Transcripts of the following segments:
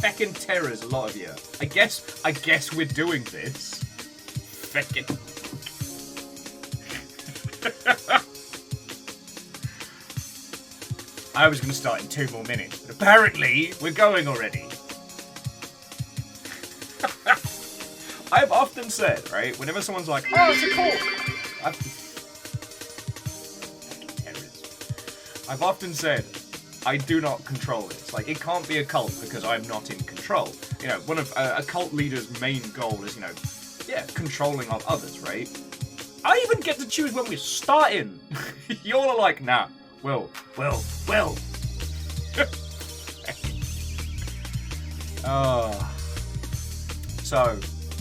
Feckin' terrors, a lot of you. I guess we're doing this. Feckin'. I was going to start in 2 more minutes, but apparently we're going already. I've often said, right, whenever someone's like, oh, it's a cult, I've often said, I do not control it. Like, it can't be a cult because I'm not in control. You know, one of a cult leader's main goal is, you know, yeah, controlling of others, right? I even get to choose when we're starting. You're all like, nah, well. So,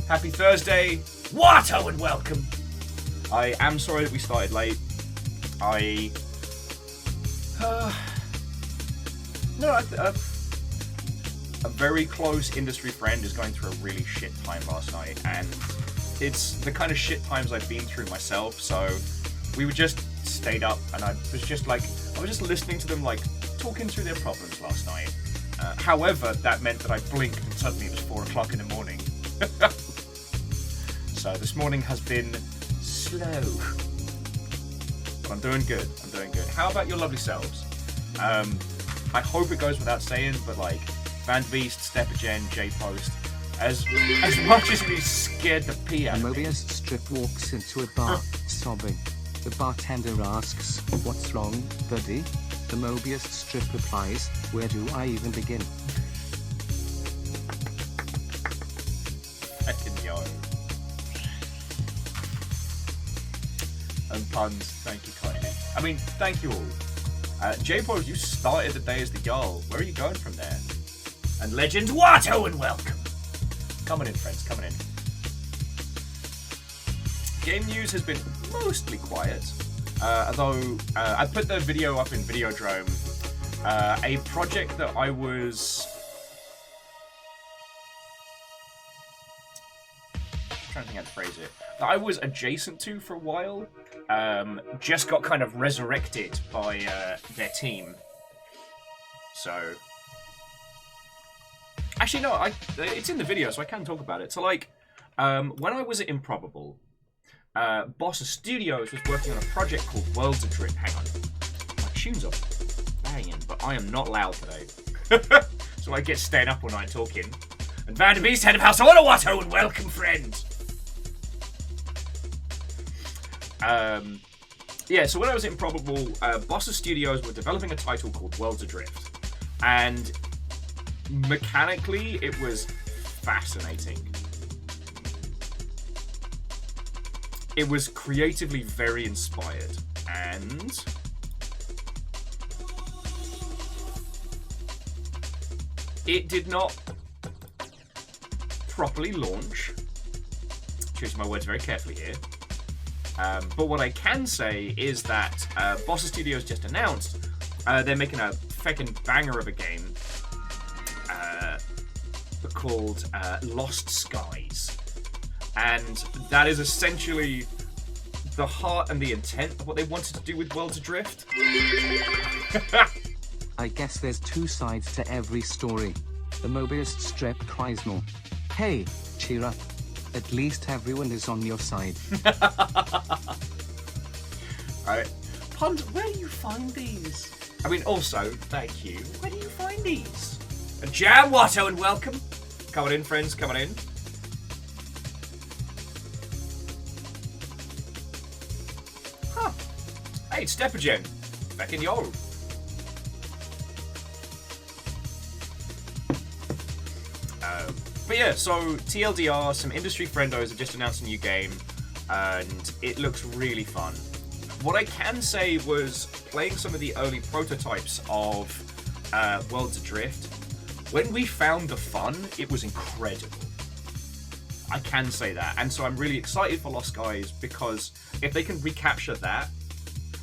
happy Thursday, Watto, and welcome. I am sorry that we started late. A very close industry friend is going through a really shit time last night, and it's the kind of shit times I've been through myself, so we were just stayed up, and I was just listening to them, like, talking through their problems last night. However, that meant that I blinked and suddenly it was 4 o'clock in the morning. So this morning has been slow. But I'm doing good. How about your lovely selves? I hope it goes without saying, but like, Van Beast, Steppergen, J-Post, as much as we scared the pee out of me. Mobius Strip walks into a bar, sobbing. The bartender asks, "What's wrong, buddy?" The Mobius Strip replies, "Where do I even begin?" Fucking yo. And puns, thank you kindly. I mean, thank you all. J-Pose, you started the day as the Jarl. Where are you going from there? And Legend Watto, and welcome. Coming in, friends, coming in. Game news has been mostly quiet. Although, I put the video up in Videodrome. A project that I was... I'm trying to think how to phrase it. That I was adjacent to for a while. Just got kind of resurrected by their team. So... Actually, no, it's in the video, so I can talk about it. So, like, when I was at Improbable, Boss Studios was working on a project called Worlds Adrift. Hang on. My tunes are banging, but I am not loud today. So I get staying up all night talking. And Van de Beest, head of House Watto, and welcome, friend. Yeah, so when I was at Improbable, Boss Studios were developing a title called Worlds Adrift. And mechanically, it was fascinating. It was creatively very inspired, and it did not properly launch. Choose my words very carefully here. But what I can say is that Boss Studios just announced they're making a feckin' banger of a game called Lost Skies. And that is essentially the heart and the intent of what they wanted to do with Worlds Adrift. I guess there's two sides to every story. The Mobius Strip cries more. Hey, cheer up. At least everyone is on your side. Alright. Pond, where do you find these? I mean, also, thank you. Where do you find these? A jam, Watto, and welcome. Coming in, friends, coming in. Huh. Hey, it's Steppergen. Back in yo. But yeah, so TLDR, some industry friendos have just announced a new game, and it looks really fun. What I can say was playing some of the early prototypes of Worlds Adrift. When we found the fun, it was incredible. I can say that. And so I'm really excited for Lost Skies, because if they can recapture that,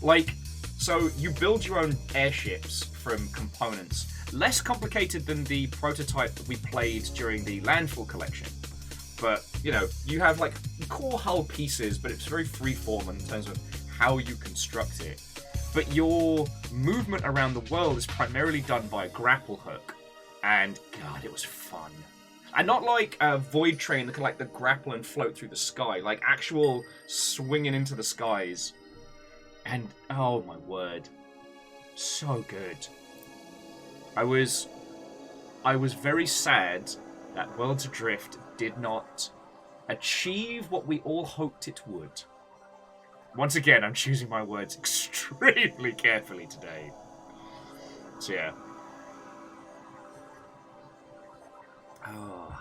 like, so you build your own airships from components. Less complicated than the prototype that we played during the Landfall collection. But, you know, you have like core hull pieces, but it's very freeform in terms of how you construct it. But your movement around the world is primarily done by a grapple hook. And God, it was fun. And not like a Void Train that can like the grapple and float through the sky, like actual swinging into the skies. And oh my word, so good. I was very sad that Worlds Adrift did not achieve what we all hoped it would. Once again, I'm choosing my words extremely carefully today. So yeah. Oh.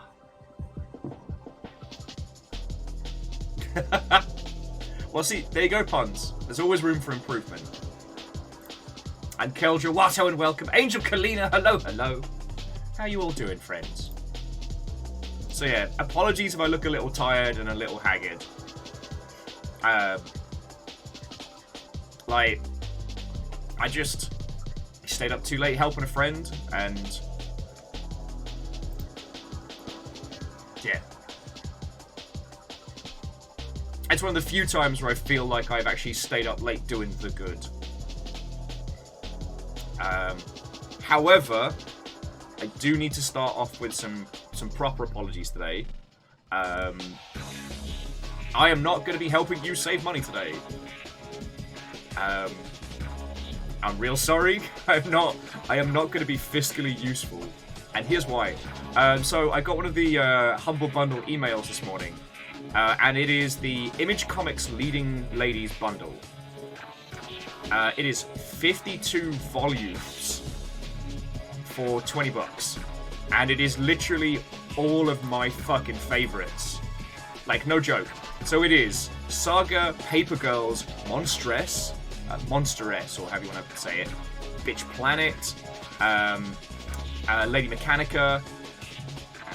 Well, see, there you go, puns. There's always room for improvement. And Keldra, Watto, and welcome. Angel Kalina, hello, hello. How you all doing, friends? So yeah, apologies if I look a little tired and a little haggard. Like, I stayed up too late helping a friend, and yeah. It's one of the few times where I feel like I've actually stayed up late doing the good. However, I do need to start off with some proper apologies today. I am not going to be helping you save money today. I'm real sorry. I am not going to be fiscally useful. And here's why. So I got one of the Humble Bundle emails this morning. And it is the Image Comics Leading Ladies Bundle. It is 52 volumes for $20. And it is literally all of my fucking favorites. Like, no joke. So it is Saga, Paper Girls, Monstress, or however you want to say it, Bitch Planet, Lady Mechanica,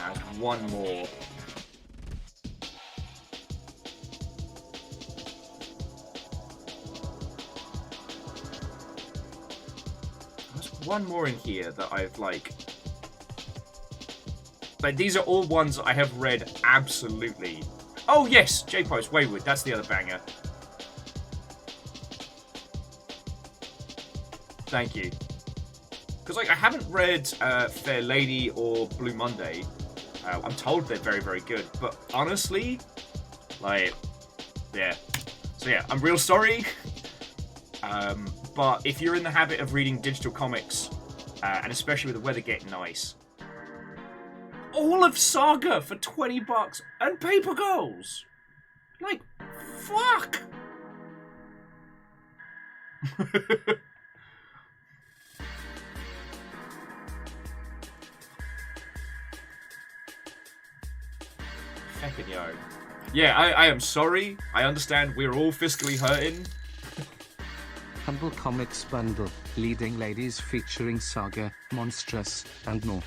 and one more. There's one more in here that I've like these are all ones I have read absolutely. Oh yes, J-Post Wayward, that's the other banger. Thank you. Because like I haven't read Fair Lady or Blue Monday. I'm told they're very, very good, but honestly, like, yeah. So yeah, I'm real sorry. But if you're in the habit of reading digital comics, and especially with the weather getting nice, all of Saga for $20 and Paper Girls. Like, fuck. Feckin' yo. Yeah, I am sorry. I understand we're all fiscally hurting. Humble Comics Bundle, Leading Ladies featuring Saga, Monstrous, and more.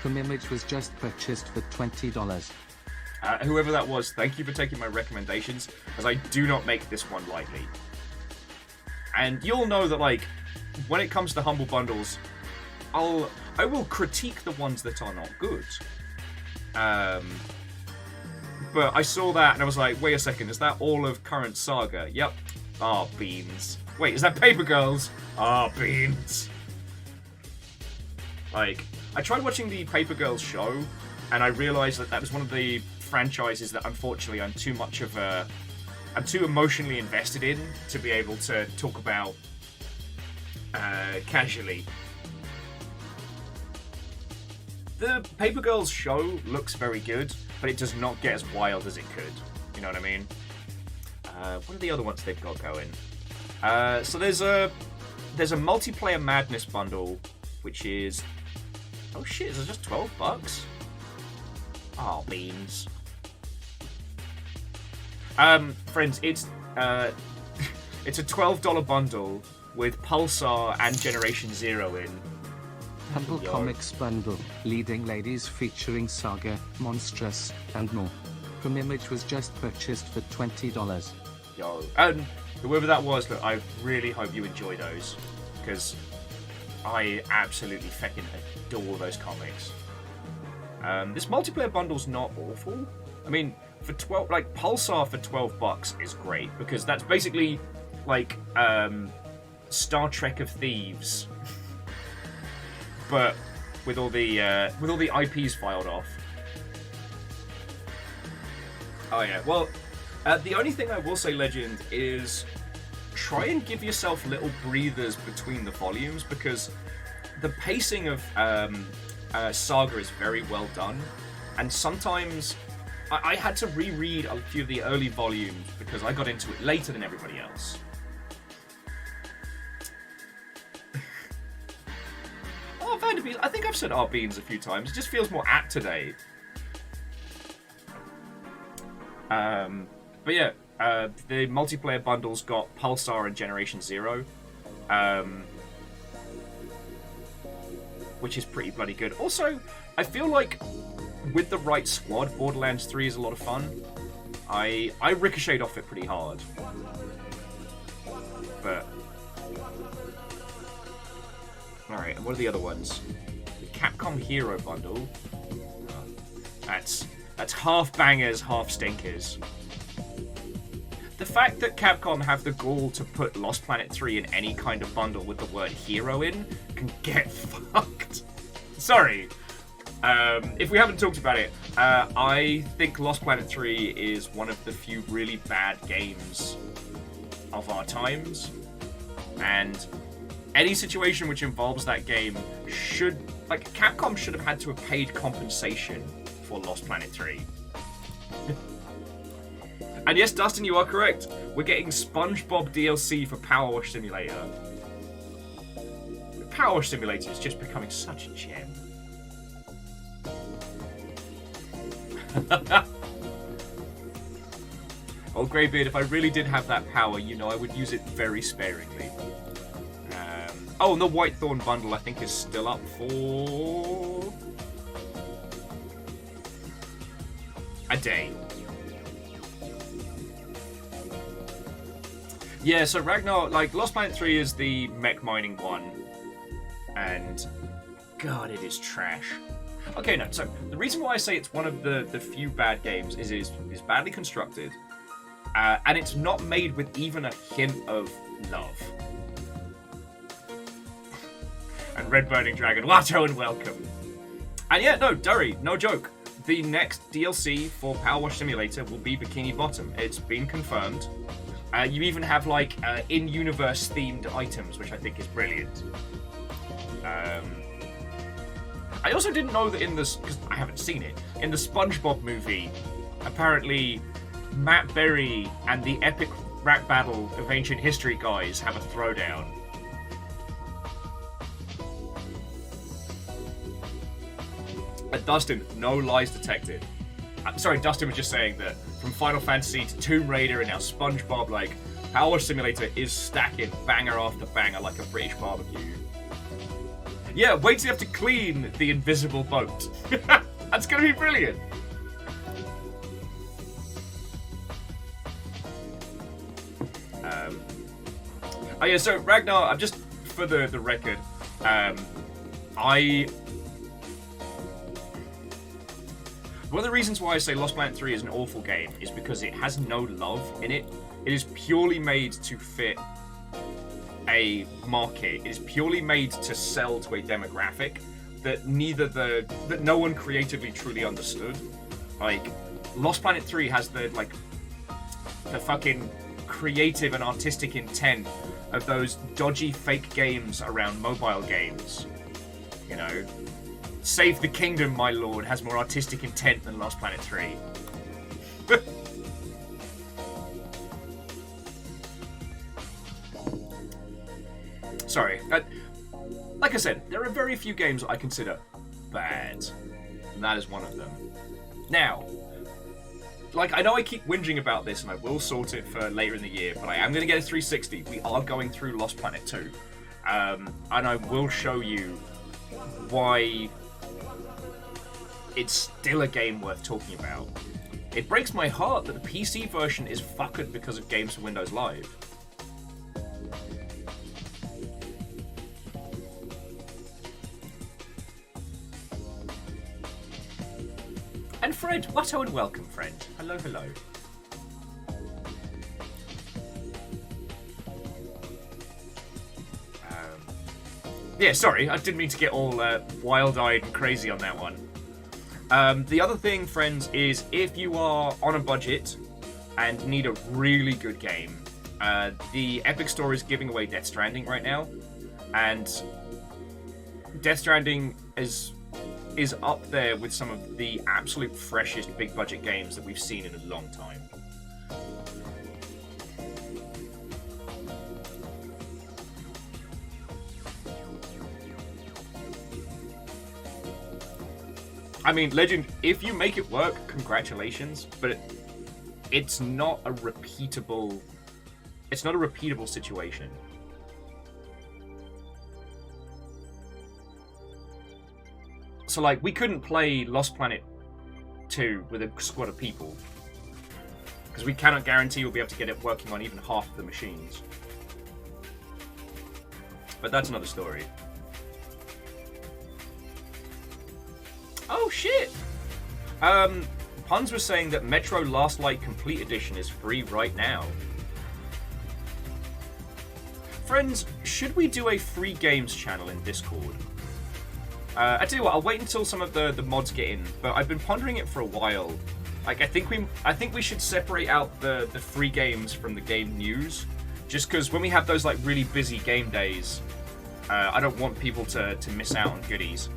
From Image was just purchased for $20. Whoever that was, thank you for taking my recommendations, as I do not make this one lightly. And you'll know that, like, when it comes to Humble Bundles, I will critique the ones that are not good. But I saw that and I was like, wait a second, is that all of current Saga? Yep. Ah, beans. Wait, is that Paper Girls? Ah, beans. Like, I tried watching the Paper Girls show, and I realized that was one of the franchises that unfortunately I'm too emotionally invested in to be able to talk about casually. The Paper Girls show looks very good, but it does not get as wild as it could. You know what I mean? What are the other ones they've got going? So there's a multiplayer madness bundle, which is, oh shit, is it just $12? Oh, beans. Friends, it's it's a $12 bundle with Pulsar and Generation Zero in. Humble Comics Bundle, Leading Ladies featuring Saga, Monstrous, and more. From Image was just purchased for $20. Yo, and whoever that was, look, I really hope you enjoy those, because I absolutely feckin' adore those comics. This multiplayer bundle's not awful. I mean, for Pulsar for $12 is great, because that's basically like Star Trek of Thieves, but with all the IPs filed off. Oh yeah. Well, the only thing I will say, Legend, is try and give yourself little breathers between the volumes, because the pacing of Saga is very well done, and sometimes I had to reread a few of the early volumes because I got into it later than everybody else. Oh, Vanderbean, I think I've said our beans a few times. It just feels more apt today. But yeah, the multiplayer bundles got Pulsar and Generation Zero, which is pretty bloody good. Also, I feel like with the right squad, Borderlands 3 is a lot of fun. I ricocheted off it pretty hard. But alright, and what are the other ones? The Capcom Hero bundle. That's half bangers, half stinkers. The fact that Capcom have the gall to put Lost Planet 3 in any kind of bundle with the word hero in can get fucked. Sorry. If we haven't talked about it, I think Lost Planet 3 is one of the few really bad games of our times. And any situation which involves that game Capcom should have had to have paid compensation for Lost Planet 3. And yes, Dustin, you are correct. We're getting SpongeBob DLC for Power Wash Simulator. Power Wash Simulator is just becoming such a gem. Old Greybeard, if I really did have that power, you know I would use it very sparingly. Oh, and the Whitethorn bundle, I think, is still up for a day. Yeah, so Ragnar, Lost Planet 3 is the mech mining one, and God, it is trash. Okay, no, so the reason why I say it's one of the few bad games is it's badly constructed, and it's not made with even a hint of love. And Red Burning Dragon, Watto and welcome. And yeah, no, Durry, no joke. The next DLC for Power Wash Simulator will be Bikini Bottom. It's been confirmed. You even have in-universe themed items, which I think is brilliant. I also didn't know that because I haven't seen it, in the SpongeBob movie, apparently Matt Berry and the epic rap battle of ancient history guys have a throwdown. Dustin, no lies detected. Sorry, Dustin was just saying that from Final Fantasy to Tomb Raider and now SpongeBob, Power Wash Simulator is stacking banger after banger like a British barbecue. Yeah, wait till you have to clean the invisible boat. That's gonna be brilliant. Oh yeah, so Ragnar, just for the record, one of the reasons why I say Lost Planet 3 is an awful game is because it has no love in it. It is purely made to fit a market. It is purely made to sell to a demographic that no one creatively truly understood. Lost Planet 3 has the fucking creative and artistic intent of those dodgy fake games around mobile games. You know? Save the Kingdom, my lord, has more artistic intent than Lost Planet 3. Sorry. Like I said, there are very few games I consider bad. And that is one of them. Now, I know I keep whinging about this, and I will sort it for later in the year, but I am going to get a 360. We are going through Lost Planet 2. And I will show you why it's still a game worth talking about. It breaks my heart that the PC version is fucked because of Games for Windows Live. And Fred, Watto and welcome, friend. Hello, hello. Yeah, sorry, I didn't mean to get all wild-eyed and crazy on that one. The other thing, friends, is if you are on a budget and need a really good game, the Epic Store is giving away Death Stranding right now, and Death Stranding is up there with some of the absolute freshest big-budget games that we've seen in a long time. I mean, Legend, if you make it work, congratulations, but it's not a repeatable situation. So, like, we couldn't play Lost Planet 2 with a squad of people, because we cannot guarantee we'll be able to get it working on even half of the machines. But that's another story. Oh, shit! Puns was saying that Metro Last Light Complete Edition is free right now. Friends, should we do a free games channel in Discord? I tell you what, I'll wait until some of the mods get in, but I've been pondering it for a while. Like, I think we should separate out the free games from the game news, just because when we have those, like, really busy game days, I don't want people to miss out on goodies.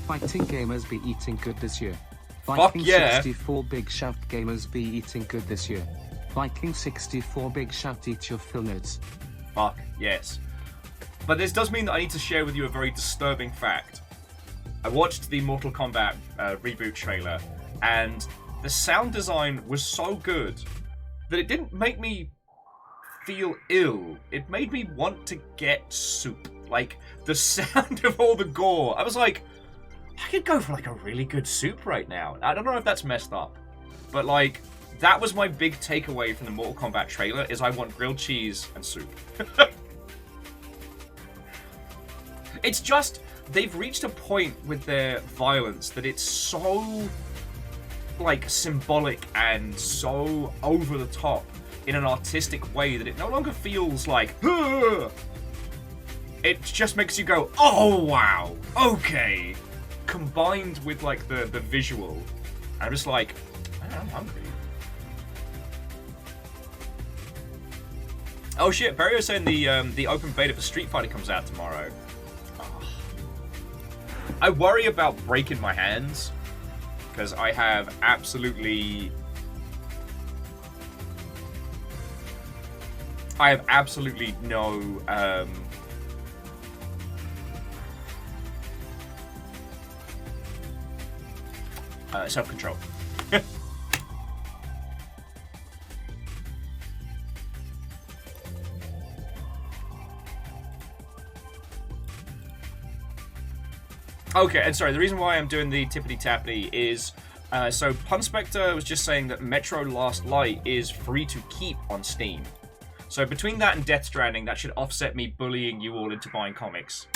Fighting gamers be eating good this year. Fuck Viking yeah. 64 big shout gamers be eating good this year. Viking 64 big shout eat your fill nerds. Fuck yes. But this does mean that I need to share with you a very disturbing fact. I watched the Mortal Kombat reboot trailer, and the sound design was so good that it didn't make me feel ill. It made me want to get soup. Like, the sound of all the gore. I was like, I could go for, like, a really good soup right now. I don't know if that's messed up, but, like, that was my big takeaway from the Mortal Kombat trailer, is I want grilled cheese and soup. It's just, they've reached a point with their violence that it's so, like, symbolic and so over the top in an artistic way that it no longer feels like, ugh! It just makes you go, oh wow, okay. Combined with, like, the visual, I'm just like, man, I'm hungry. Oh shit, Barry's saying the open beta for Street Fighter comes out tomorrow. Oh. I worry about breaking my hands, because I have absolutely no self-control. Okay, and sorry, the reason why I'm doing the tippity-tappity is, so Punspector was just saying that Metro Last Light is free to keep on Steam. So between that and Death Stranding, that should offset me bullying you all into buying comics.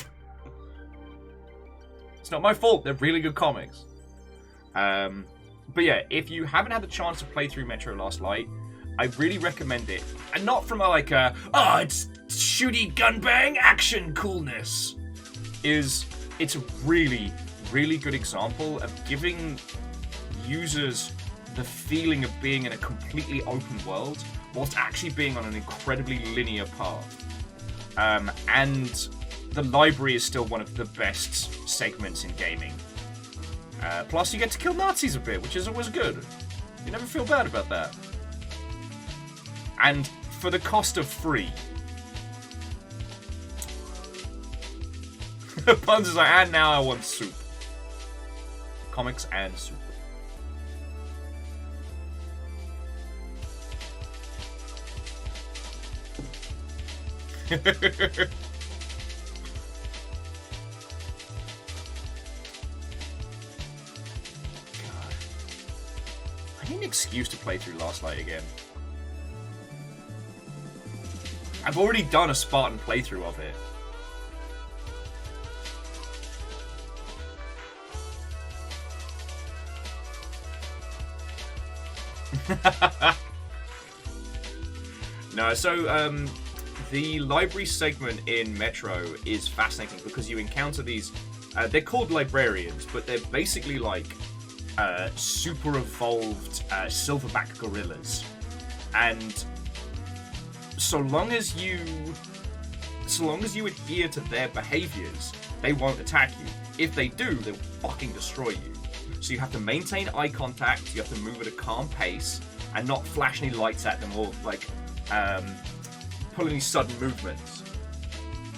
It's not my fault, they're really good comics. But yeah, if you haven't had the chance to play through Metro Last Light, I really recommend it. And not from a, like, it's shooty gun bang action coolness. It's a really, really good example of giving users the feeling of being in a completely open world whilst actually being on an incredibly linear path. And the library is still one of the best segments in gaming. Plus, you get to kill Nazis a bit, which is always good. You never feel bad about that. And for the cost of free. Puns is like, and now I want soup. Comics and soup. I need an excuse to play through Last Light again. I've already done a Spartan playthrough of it. No, so the library segment in Metro is fascinating because you encounter these. They're called librarians, but they're basically like super evolved silverback gorillas, and so long as you adhere to their behaviors, they won't attack you. If they do, they'll fucking destroy you. So you have to maintain eye contact, you have to move at a calm pace, and not flash any lights at them or like pull any sudden movements.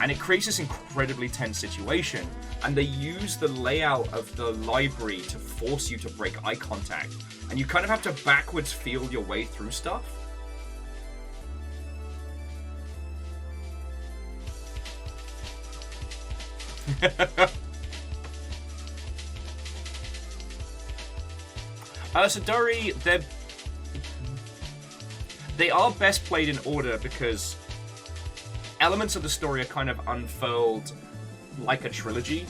And it creates this incredibly tense situation, and they use the layout of the library to force you to break eye contact, and you kind of have to backwards feel your way through stuff. So Dory, they are best played in order because elements of the story are kind of unfurled like a trilogy.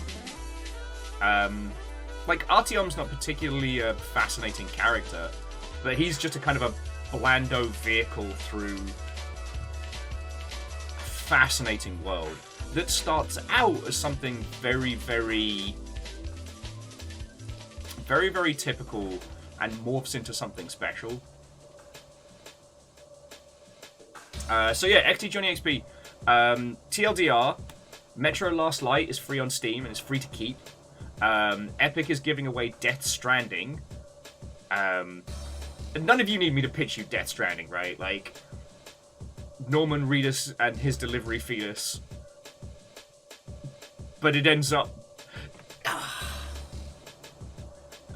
Like Artyom's not particularly a fascinating character, but he's just a kind of a blando vehicle through a fascinating world that starts out as something very, very, very, very typical and morphs into something special. So yeah, XT Johnny XP. TLDR, Metro Last Light is free on Steam and it's free to keep. Epic is giving away Death Stranding. None of you need me to pitch you Death Stranding, right? Like, Norman Reedus and his delivery fetus. But it ends up...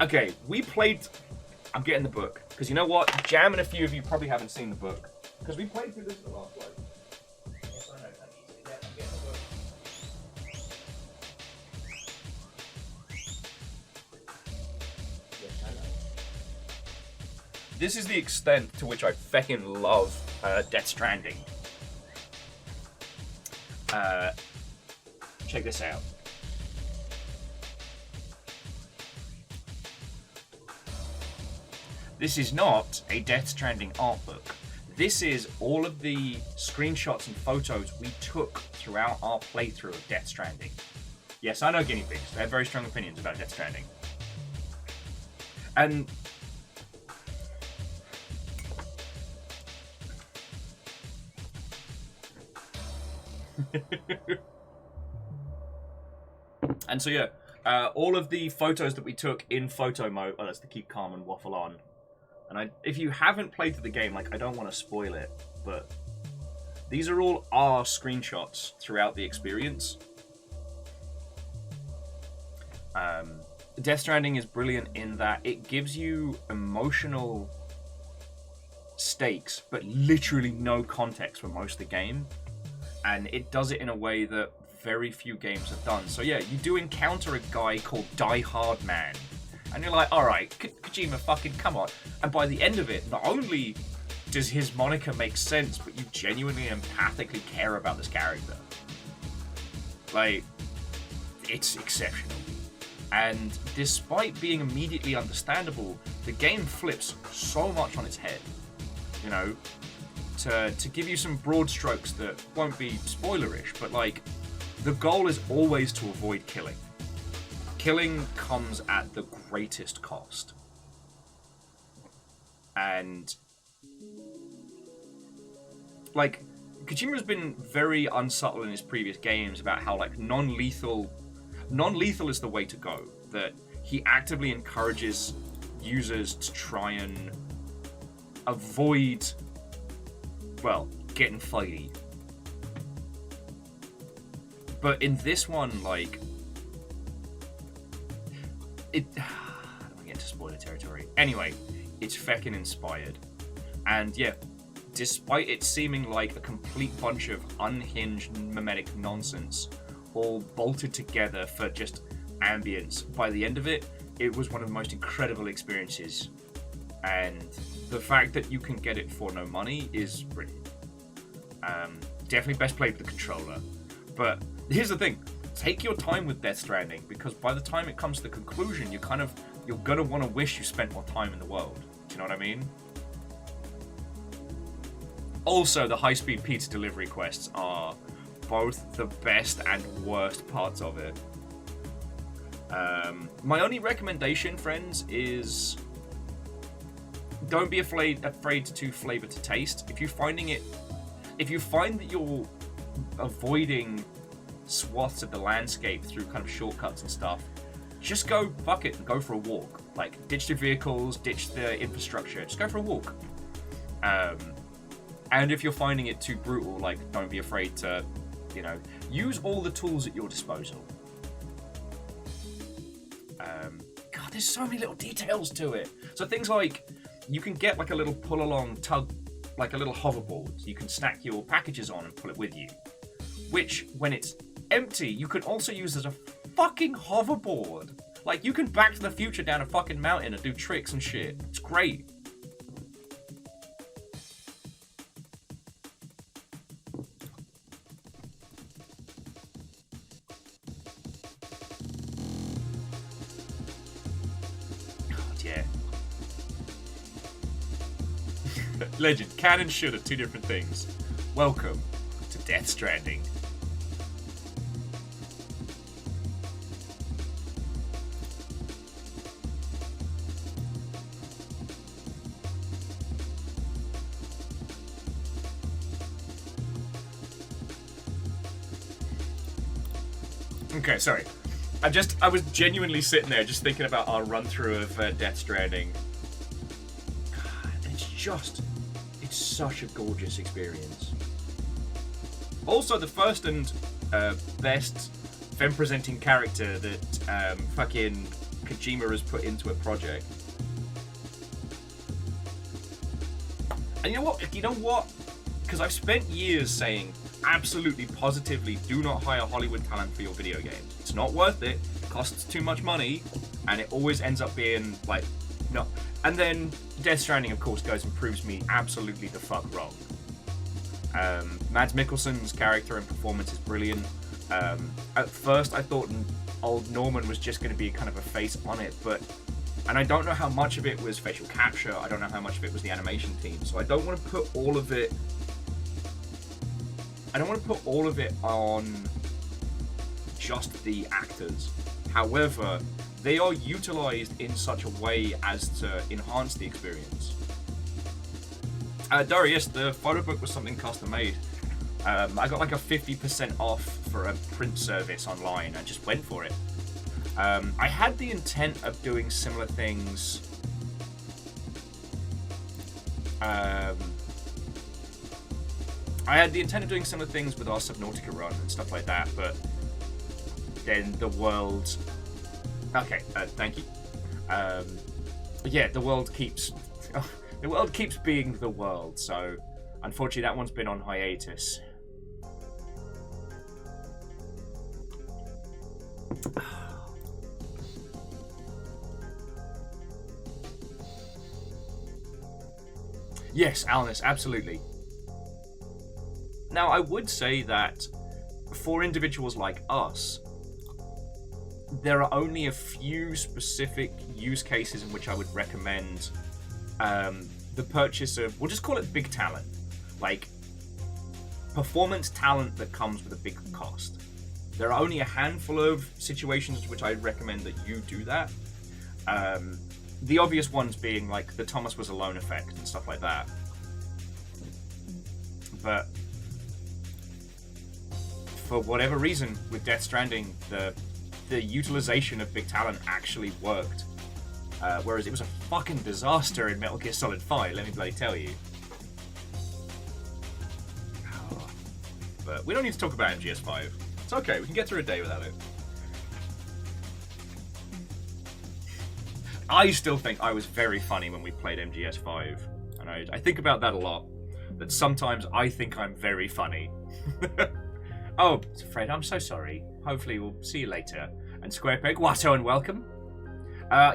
Okay, we played... I'm getting the book. Because you know what? Jam and a few of you probably haven't seen the book. Because we played through this the last one. Yes, I know. I'm getting the book. Yes, I know. This is the extent to which I feckin' love Death Stranding. Check this out. This is not a Death Stranding art book. This is all of the screenshots and photos we took throughout our playthrough of Death Stranding. Yes, I know guinea pigs. They have very strong opinions about Death Stranding. And... and so yeah, all of the photos that we took in photo mode... Oh, that's to keep calm and waffle on. And if you haven't played through the game, like, I don't want to spoil it, but these are all our screenshots throughout the experience. Death Stranding is brilliant in that it gives you emotional stakes, but literally no context for most of the game. And it does it in a way that very few games have done. So yeah, you do encounter a guy called Die Hard Man. And you're like, alright, Kojima, fucking come on. And by the end of it, not only does his moniker make sense, but you genuinely empathically care about this character. Like, it's exceptional. And despite being immediately understandable, the game flips so much on its head. You know, to give you some broad strokes that won't be spoilerish, but like, the goal is always to avoid killing. Killing comes at the greatest cost. And like, Kojima's been very unsubtle in his previous games about how like non-lethal is the way to go. That he actively encourages users to try and avoid, well, getting fighty. But in this one, like, I don't want to get into spoiler territory. Anyway, it's feckin' inspired. And yeah, despite it seeming like a complete bunch of unhinged mimetic nonsense, all bolted together for just ambience, by the end of it, it was one of the most incredible experiences. And the fact that you can get it for no money is brilliant. definitely best played with the controller. But here's the thing. Take your time with Death Stranding, because by the time it comes to the conclusion, you're gonna want to wish you spent more time in the world. Do you know what I mean? Also, the high-speed pizza delivery quests are both the best and worst parts of it. My only recommendation, friends, is don't be afraid to flavor to taste. If you find that you're avoiding swaths of the landscape through kind of shortcuts and stuff, just go fuck it and go for a walk. Like, ditch the vehicles, ditch the infrastructure, just go for a walk. And if you're finding it too brutal, like, don't be afraid to, use all the tools at your disposal. God, there's so many little details to it. So things like, you can get like a little pull-along tug, like a little hoverboard. You can stack your packages on and pull it with you. Which, when it's empty, you can also use as a fucking hoverboard. Like, you can Back to the Future down a fucking mountain and do tricks and shit. It's great. God, yeah. Legend, can and should are two different things. Welcome to Death Stranding. Okay, sorry. I was genuinely sitting there just thinking about our run through of Death Stranding. It's such a gorgeous experience. Also, the first and best femme-presenting character that fucking Kojima has put into a project. And you know what? Because I've spent years saying, absolutely, positively, do not hire Hollywood talent for your video games. It's not worth it. It costs too much money, and it always ends up being like, no. And then Death Stranding, of course, goes and proves me absolutely the fuck wrong. Mads Mikkelsen's character and performance is brilliant. At first, I thought old Norman was just going to be kind of a face on it, and I don't know how much of it was facial capture. I don't know how much of it was the animation team. So I don't want to put all of it. I don't want to put all of it on just the actors. However, they are utilized in such a way as to enhance the experience. Darius, the photo book was something custom made. I got like a 50% off for a print service online. I just went for it. I had the intent of doing similar things. I had the intent of doing similar things with our Subnautica run and stuff like that, but then the world... Okay, thank you. Yeah, the world keeps... the world keeps being the world, so unfortunately that one's been on hiatus. Yes, Alnus, absolutely. Now, I would say that for individuals like us, there are only a few specific use cases in which I would recommend the purchase of, we'll just call it big talent, like performance talent that comes with a big cost. There are only a handful of situations in which I'd recommend that you do that. The obvious ones being like the Thomas Was Alone effect and stuff like that. But for whatever reason, with Death Stranding, the utilization of big talent actually worked. Whereas it was a fucking disaster in Metal Gear Solid 5, let me bloody tell you. But we don't need to talk about MGS5. It's okay, we can get through a day without it. I still think I was very funny when we played MGS5. And I think about that a lot. That sometimes I think I'm very funny. Oh, Fred, I'm so sorry. Hopefully we'll see you later. And Square Peg, Watto and welcome.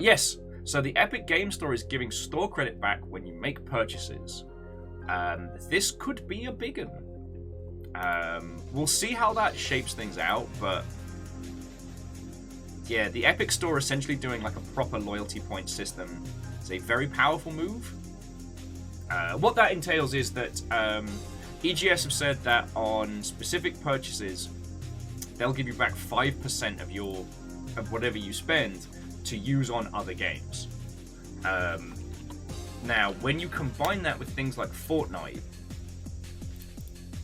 Yes, so the Epic Game Store is giving store credit back when you make purchases. This could be a big one. We'll see how that shapes things out, but yeah, the Epic Store essentially doing like a proper loyalty point system is a very powerful move. What that entails is that EGS have said that on specific purchases, they'll give you back 5% of whatever you spend to use on other games. Now, when you combine that with things like Fortnite,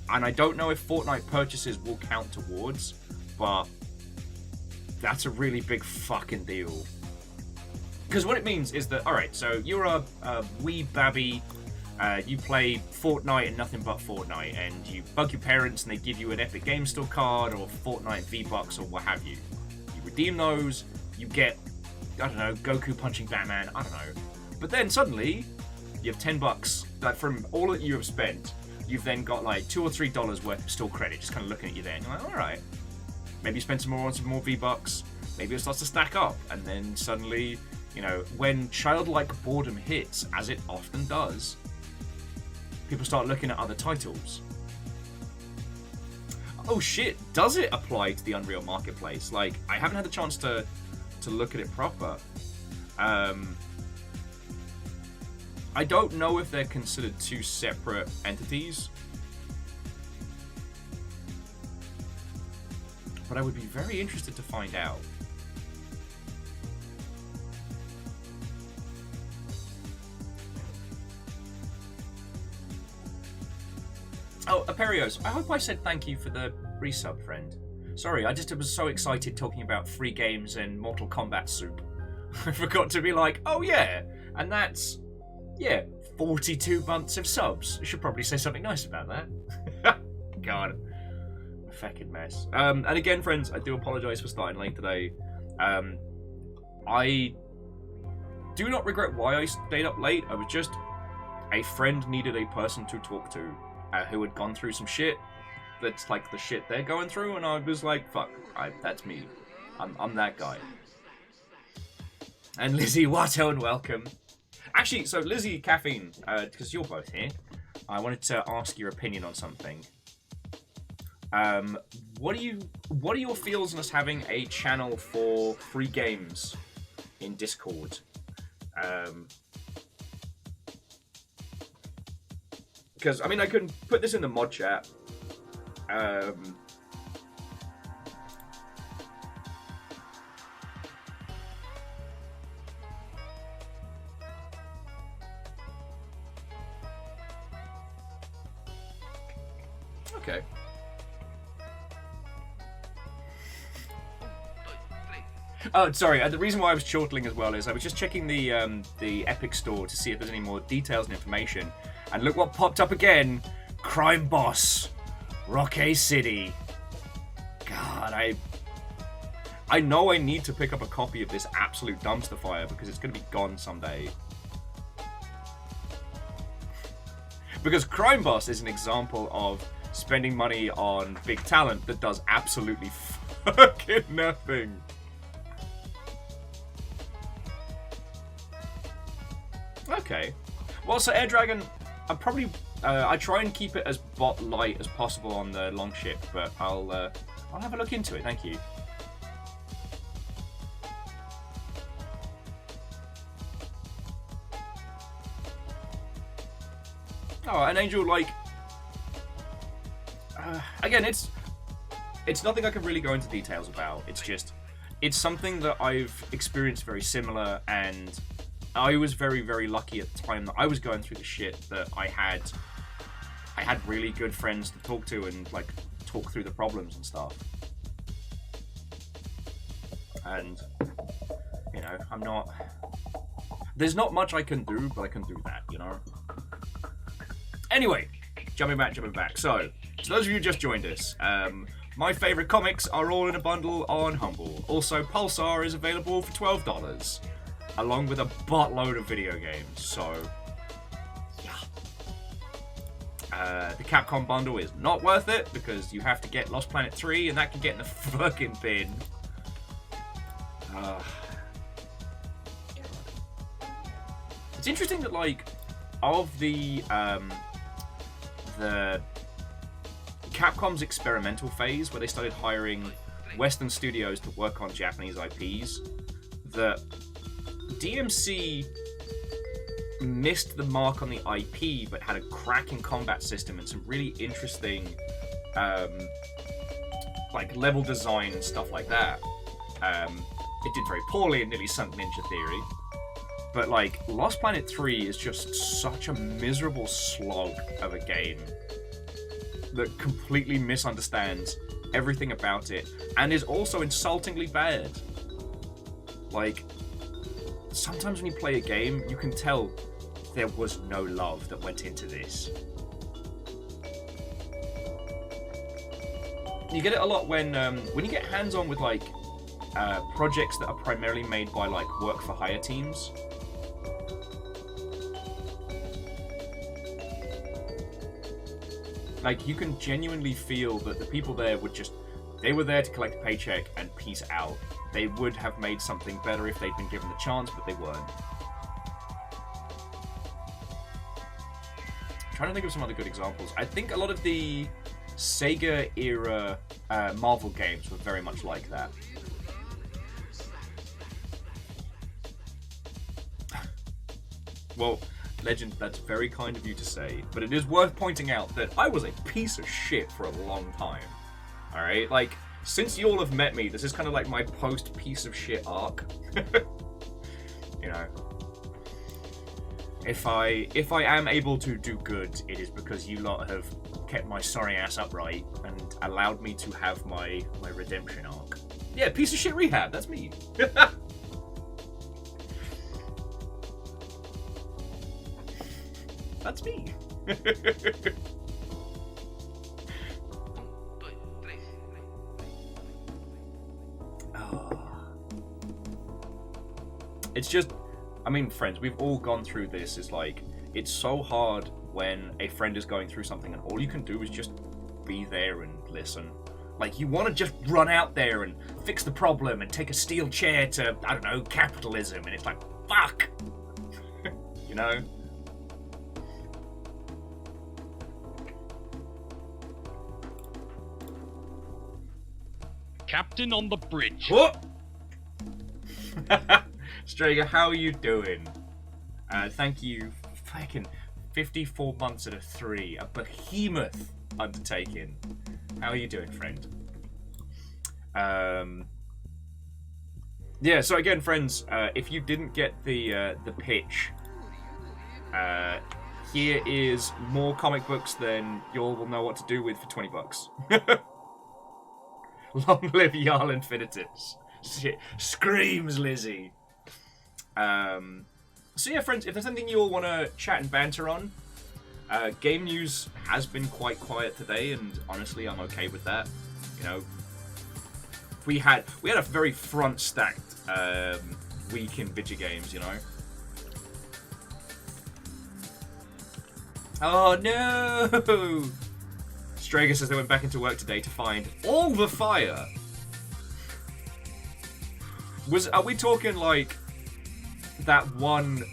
and I don't know if Fortnite purchases will count towards, but that's a really big fucking deal. Because what it means is that, alright, so you're a wee babby, you play Fortnite and nothing but Fortnite, and you bug your parents and they give you an Epic Games Store card or Fortnite V-Bucks or what have you. You redeem those, you get, I don't know, Goku punching Batman, I don't know. But then suddenly, you have $10, like from all that you have spent, you've then got like $2 or $3 worth of store credit, just kind of looking at you there, and you're like, alright. Maybe you spend some more on some more V-Bucks, maybe it starts to stack up, and then suddenly, you know, when childlike boredom hits, as it often does, people start looking at other titles. Oh shit, does it apply to the Unreal Marketplace? Like, I haven't had the chance to look at it proper. I don't know if they're considered two separate entities. But I would be very interested to find out. Oh, Aperios, I hope I said thank you for the resub, friend. Sorry, I just was so excited talking about free games and Mortal Kombat Soup. I forgot to be like, oh yeah, and that's, yeah, 42 months of subs. I should probably say something nice about that. God. A fucking mess. And again, friends, I do apologise for starting late today. I do not regret why I stayed up late. I was just, a friend needed a person to talk to who had gone through some shit that's like the shit they're going through, and I was like, fuck, that's me. I'm that guy. And Lizzie, Watto, and welcome. Actually, so Lizzie, Caffeine, because you're both here, I wanted to ask your opinion on something. What are your feels on us having a channel for free games in Discord? Because I mean, I can put this in the mod chat. Okay. Oh, sorry. The reason why I was chortling as well is I was just checking the Epic Store to see if there's any more details and information. And look what popped up again. Crime Boss. Roque City. God, I know I need to pick up a copy of this absolute dumpster fire because it's going to be gone someday. Because Crime Boss is an example of spending money on big talent that does absolutely fucking nothing. Okay. Well, so Air Dragon, I'm probably I try and keep it as bot light as possible on the long ship, but I'll have a look into it. Thank you. Oh, an Angel, like again, it's nothing I can really go into details about. It's something that I've experienced very similar, and I was very, very lucky at the time that I was going through the shit that I had really good friends to talk to and like talk through the problems and stuff. And you know, there's not much I can do, but I can do that, you know. Anyway, jumping back. So those of you who just joined us, my favourite comics are all in a bundle on Humble. Also, Pulsar is available for $12, along with a buttload of video games. So, yeah. The Capcom bundle is not worth it because you have to get Lost Planet 3, and that can get in the fucking bin. It's interesting that, like, of the Capcom's experimental phase, where they started hiring Western studios to work on Japanese IPs, that DMC missed the mark on the IP, but had a cracking combat system and some really interesting like level design and stuff like that. It did very poorly and nearly sunk Ninja Theory. But like, Lost Planet 3 is just such a miserable slog of a game that completely misunderstands everything about it and is also insultingly bad. Like, sometimes when you play a game, you can tell there was no love that went into this. You get it a lot when you get hands-on with like projects that are primarily made by like work-for-hire teams. Like, you can genuinely feel that the people there they were there to collect a paycheck and peace out. They would have made something better if they'd been given the chance, but they weren't. I'm trying to think of some other good examples. I think a lot of the Sega era Marvel games were very much like that. Well, Legend, that's very kind of you to say, but it is worth pointing out that I was a piece of shit for a long time. Alright? Like, since you all have met me, this is kind of like my post-piece of shit arc. You know. If I am able to do good, it is because you lot have kept my sorry ass upright and allowed me to have my redemption arc. Yeah, piece of shit rehab, that's me. That's me. It's just, I mean, friends, we've all gone through this. It's like, it's so hard when a friend is going through something and all you can do is just be there and listen. Like, you want to just run out there and fix the problem and take a steel chair to, I don't know, capitalism, and it's like, fuck! You know? Captain on the bridge. What? Strager, how are you doing? Thank you. Fucking 54 months at a 3. A behemoth undertaking. How are you doing, friend? Yeah, so again, friends, if you didn't get the pitch, here is more comic books than you all will know what to do with for $20. Long live Jarl Infinitus. Shit. Screams Lizzie. So yeah, friends, if there's anything you all want to chat and banter on, game news has been quite quiet today, and honestly, I'm okay with that. You know, we had a very front-stacked week in video games, you know. Oh no! Strager says they went back into work today to find all the fire. Are we talking like that one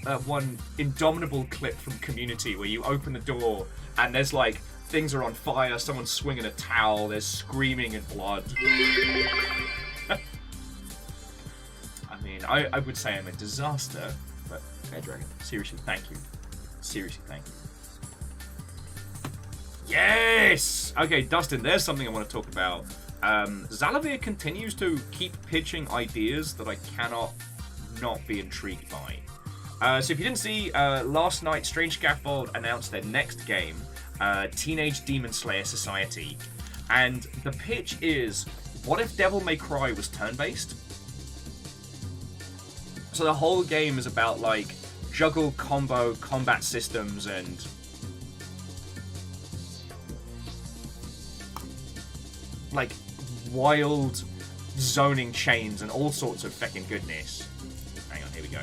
indomitable clip from Community where you open the door and there's like things are on fire, someone's swinging a towel, there's screaming and blood. I mean, I would say I'm a disaster, but Fair Dragon, seriously, thank you. Seriously, thank you. Yes! Okay, Dustin, there's something I want to talk about. Zalavir continues to keep pitching ideas that I cannot not be intrigued by. So if you didn't see, last night Strange Scaffold announced their next game, Teenage Demon Slayer Society. And the pitch is, what if Devil May Cry was turn-based? So the whole game is about, like, juggle combo combat systems and like wild zoning chains and all sorts of feckin' goodness. Hang on, here we go.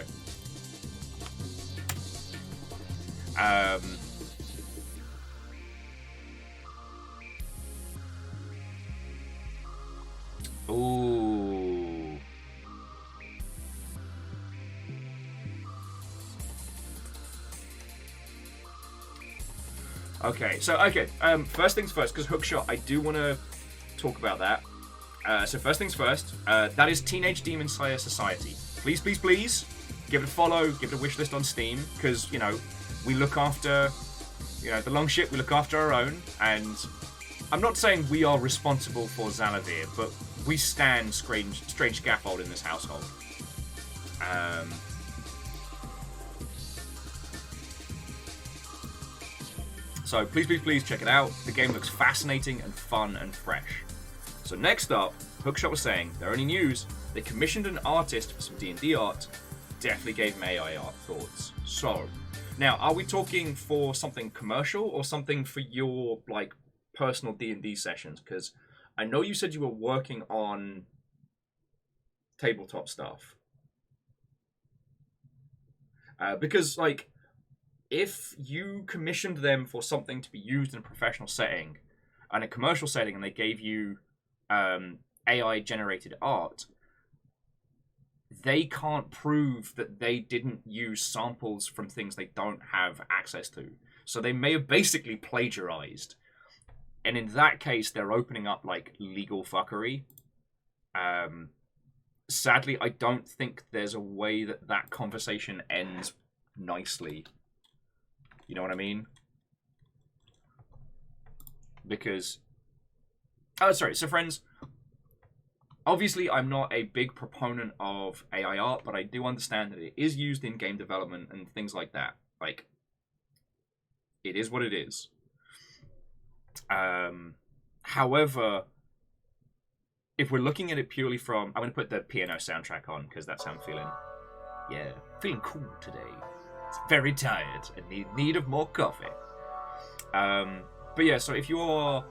Ooh. Okay, so first things first, because Hookshot, I do want to talk about that. So first things first, that is Teenage Demon Slayer Society. Please, please, please, give it a follow, give it a wish list on Steam, because, you know, we look after, you know, the long ship, we look after our own, and I'm not saying we are responsible for Zalavir, but we stand strange scaffold in this household. So please, please, please check it out. The game looks fascinating and fun and fresh. So next up, Hookshot was saying, their only news, they commissioned an artist for some D&D art. Definitely gave me AI art thoughts. So, now, are we talking for something commercial or something for your, like, personal D&D sessions? Because I know you said you were working on tabletop stuff. Because, like, if you commissioned them for something to be used in a professional setting and a commercial setting, and they gave you AI-generated art, they can't prove that they didn't use samples from things they don't have access to. So they may have basically plagiarized. And in that case, they're opening up, like, legal fuckery. Sadly, I don't think there's a way that that conversation ends nicely. You know what I mean? Because... Oh, sorry. So, friends, obviously, I'm not a big proponent of AI art, but I do understand that it is used in game development and things like that. Like, it is what it is. However, if we're looking at it purely from... I'm going to put the piano soundtrack on, because that's how I'm feeling. Yeah, feeling cool today. It's very tired and need of more coffee. But yeah, so if you're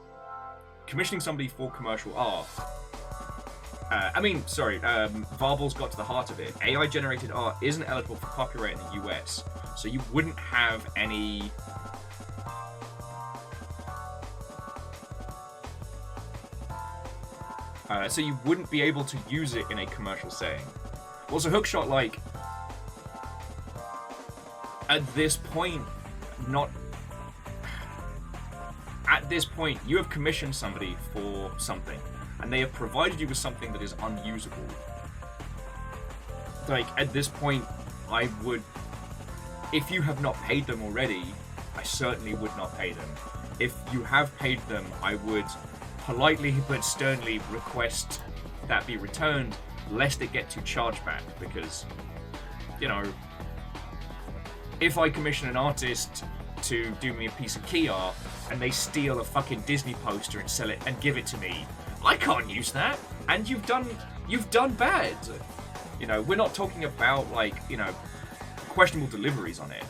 commissioning somebody for commercial art... Varbal's got to the heart of it. AI-generated art isn't eligible for copyright in the US, so you wouldn't have any... so you wouldn't be able to use it in a commercial setting. Also, Hookshot, like... At this point, you have commissioned somebody for something, and they have provided you with something that is unusable. Like, at this point, I would... If you have not paid them already, I certainly would not pay them. If you have paid them, I would politely but sternly request that be returned, lest it get to chargeback, because, you know... If I commission an artist to do me a piece of key art, and they steal a fucking Disney poster and sell it and give it to me, I can't use that. And you've done bad. You know, we're not talking about, like, you know, questionable deliveries on it.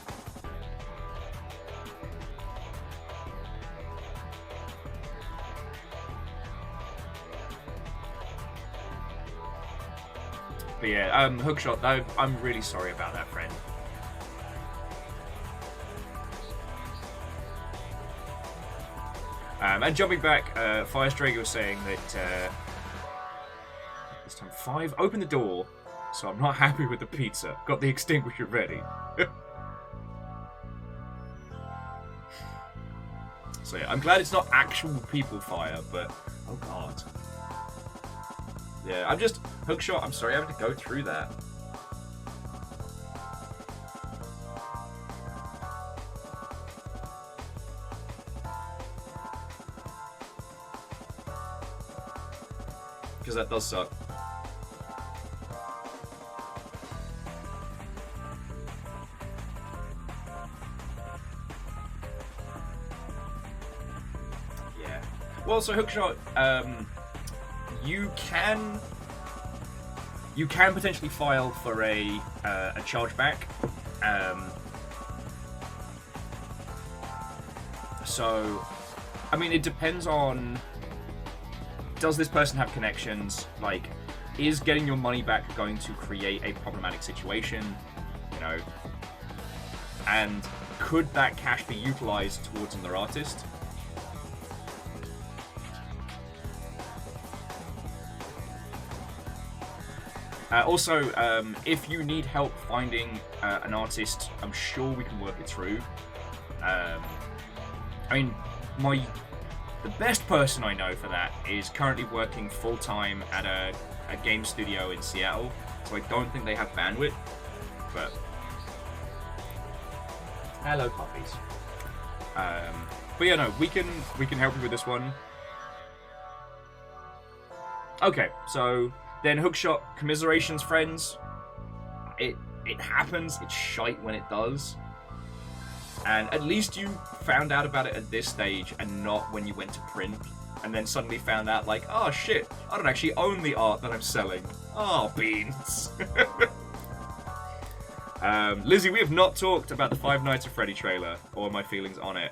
But yeah, Hookshot, though, I'm really sorry about that, friend. And jumping back, Firestrager was saying that this time 5, open the door, so I'm not happy with the pizza. Got the extinguisher ready. So yeah, I'm glad it's not actual people fire, but oh god. Yeah, Hookshot, I'm sorry I have to go through that. Because that does suck. Yeah. Well, so Hookshot, you can potentially file for a chargeback. So, I mean, it depends on. Does this person have connections? Like, is getting your money back going to create a problematic situation? You know, and could that cash be utilized towards another artist? Also, if you need help finding an artist, I'm sure we can work it through. I mean, the best person I know for that is currently working full-time at a game studio in Seattle, so I don't think they have bandwidth, but... Hello, puppies. But yeah, no, we can help you with this one. Okay, so then Hookshot, commiserations, friends. It happens. It's shite when it does. And at least you found out about it at this stage and not when you went to print and then suddenly found out like, oh shit, I don't actually own the art that I'm selling. Oh, beans. Lizzie, we have not talked about the Five Nights at Freddy trailer or my feelings on it.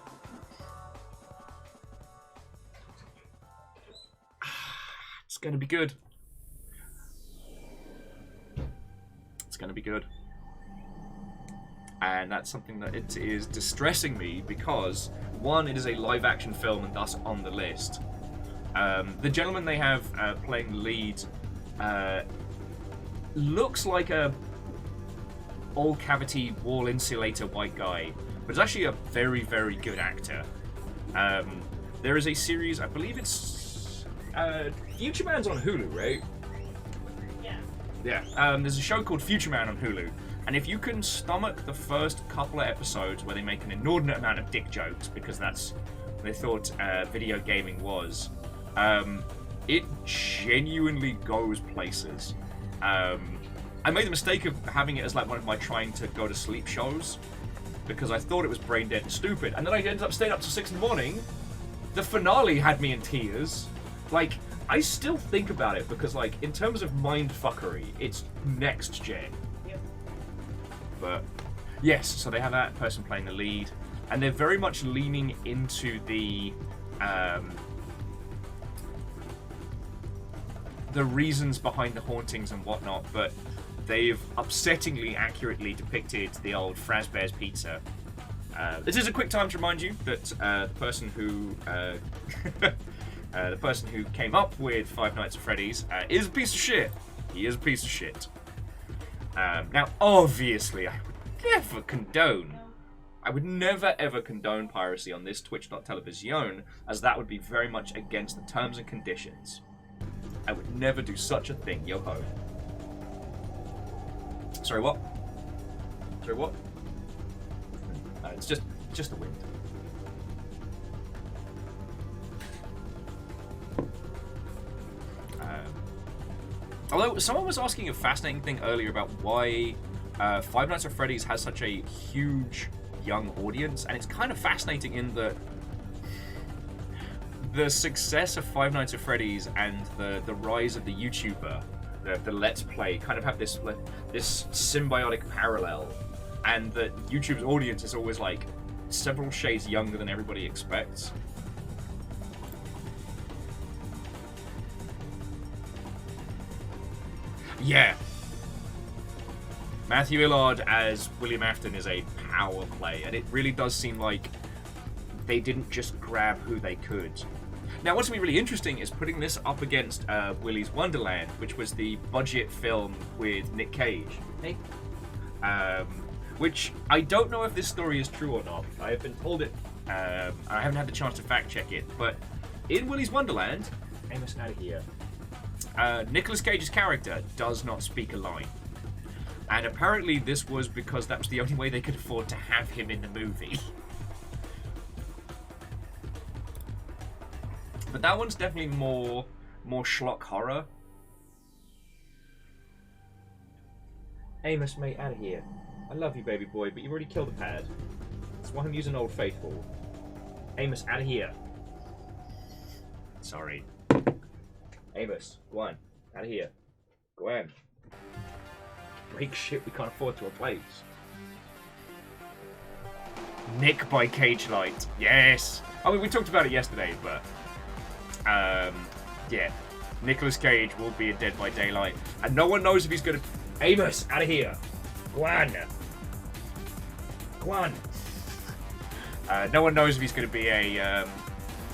It's gonna be good. It's gonna be good. And that's something that it is distressing me because, one, it is a live-action film and thus on the list. The gentleman they have playing the lead looks like a all-cavity, wall-insulator white guy, but is actually a very, very good actor. There is a series, I believe it's Future Man's on Hulu, right? Yeah. There's a show called Future Man on Hulu. And if you can stomach the first couple of episodes where they make an inordinate amount of dick jokes, because that's what they thought video gaming was, it genuinely goes places. I made the mistake of having it as like one of my trying to go to sleep shows, because I thought it was brain dead and stupid, and then I ended up staying up till 6 in the morning. The finale had me in tears. Like, I still think about it because, like, in terms of mind fuckery, it's next gen. But yes, so they have that person playing the lead, and they're very much leaning into the reasons behind the hauntings and whatnot, but they've upsettingly accurately depicted the old Fazbear's Pizza. This is a quick time to remind you that the person who came up with Five Nights at Freddy's is a piece of shit. He is a piece of shit. Now, obviously, I would never ever condone piracy on this Twitch.television, as that would be very much against the terms and conditions. I would never do such a thing, yo-ho. Sorry, what? Sorry, what? It's just the wind. Although someone was asking a fascinating thing earlier about why Five Nights at Freddy's has such a huge young audience, and it's kind of fascinating in that the success of Five Nights at Freddy's and the rise of the YouTuber, the Let's Play, kind of have this symbiotic parallel, and that YouTube's audience is always like several shades younger than everybody expects. Yeah. Matthew Illard as William Afton is a power play, and it really does seem like they didn't just grab who they could. Now, what's going to be really interesting is putting this up against Willy's Wonderland, which was the budget film with Nick Cage. Hey. Which, I don't know if this story is true or not. I have been told it. I haven't had the chance to fact check it, but in Willy's Wonderland, Amos, out of here. Nicolas Cage's character does not speak a line. And apparently this was because that was the only way they could afford to have him in the movie. But that one's definitely more schlock horror. Amos, mate, out of here. I love you, baby boy, but you've already killed the pad. That's why I'm using Old Faithful. Amos, out of here. Sorry. Amos, go on. Out of here. Go on. Break shit we can't afford to replace. Nick by Cage Light. Yes! I mean, we talked about it yesterday, but... yeah. Nicolas Cage will be in Dead by Daylight. And no one knows if he's gonna... Amos, out of here. Go on. Go on. No one knows if he's gonna be a...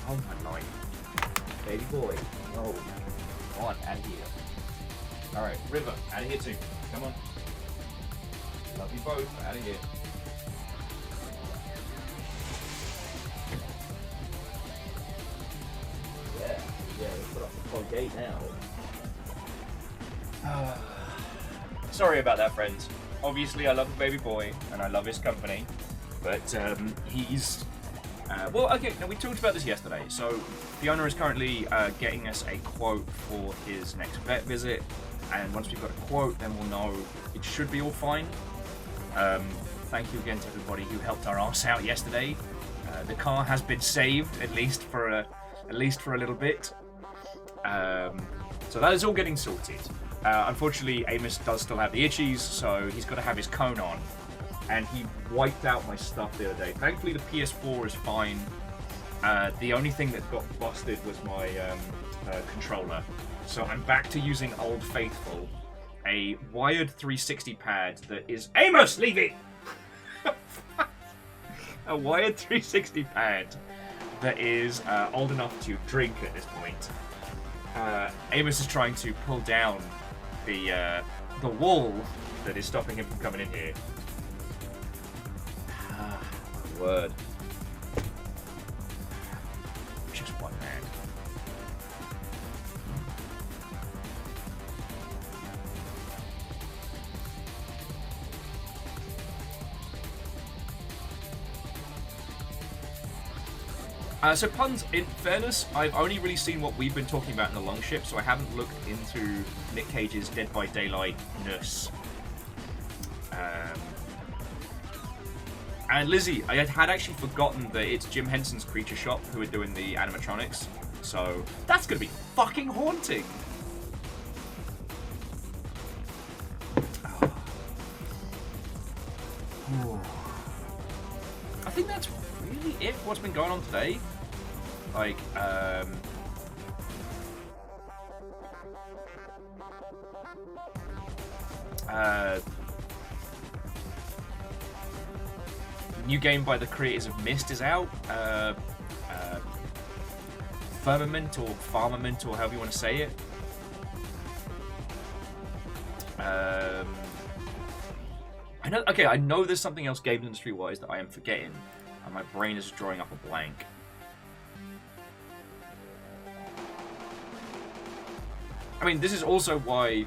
Oh my life. Baby boy. Oh. Come on, out of here. Alright, River, out of here too. Come on. Love you both, out of here. gate now. Sorry about that, friends. Obviously, I love the baby boy, and I love his company, but he's... well, okay, now we talked about this yesterday. So, Fiona is currently getting us a quote for his next vet visit, and once we've got a quote, then we'll know it should be all fine. Thank you again to everybody who helped our arse out yesterday. The car has been saved, at least for a little bit. So that is all getting sorted. Unfortunately, Amos does still have the itchies, so he's got to have his cone on. And he wiped out my stuff the other day. Thankfully, the PS4 is fine. The only thing that got busted was my controller. So I'm back to using Old Faithful, a wired 360 pad that is... Amos, leave it! A wired 360 pad that is old enough to drink at this point. Amos is trying to pull down the wall that is stopping him from coming in here. My word. Just one man. So puns, in fairness, I've only really seen what we've been talking about in the Longship, so I haven't looked into Nick Cage's Dead by Daylight-ness. And Lizzie, I had actually forgotten that it's Jim Henson's Creature Shop who are doing the animatronics, so that's gonna be fucking haunting! Oh. I think that's really it for what's been going on today. Like, new game by the creators of Myst is out. Firmament or Farmament or however you want to say it. I know. Okay, I know there's something else game industry-wise that I am forgetting, and my brain is drawing up a blank. I mean, this is also why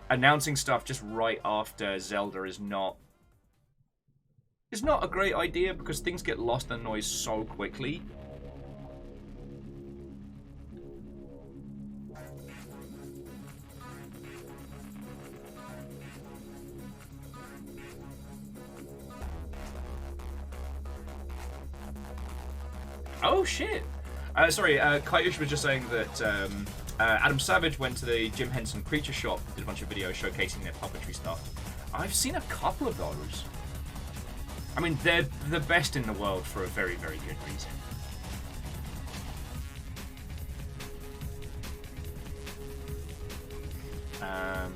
announcing stuff just right after Zelda is not a great idea, because things get lost in the noise so quickly. Oh shit! Sorry, Kaiush was just saying that Adam Savage went to the Jim Henson Creature Shop and did a bunch of videos showcasing their puppetry stuff. I've seen a couple of those. I mean, they're the best in the world for a very, very good reason. I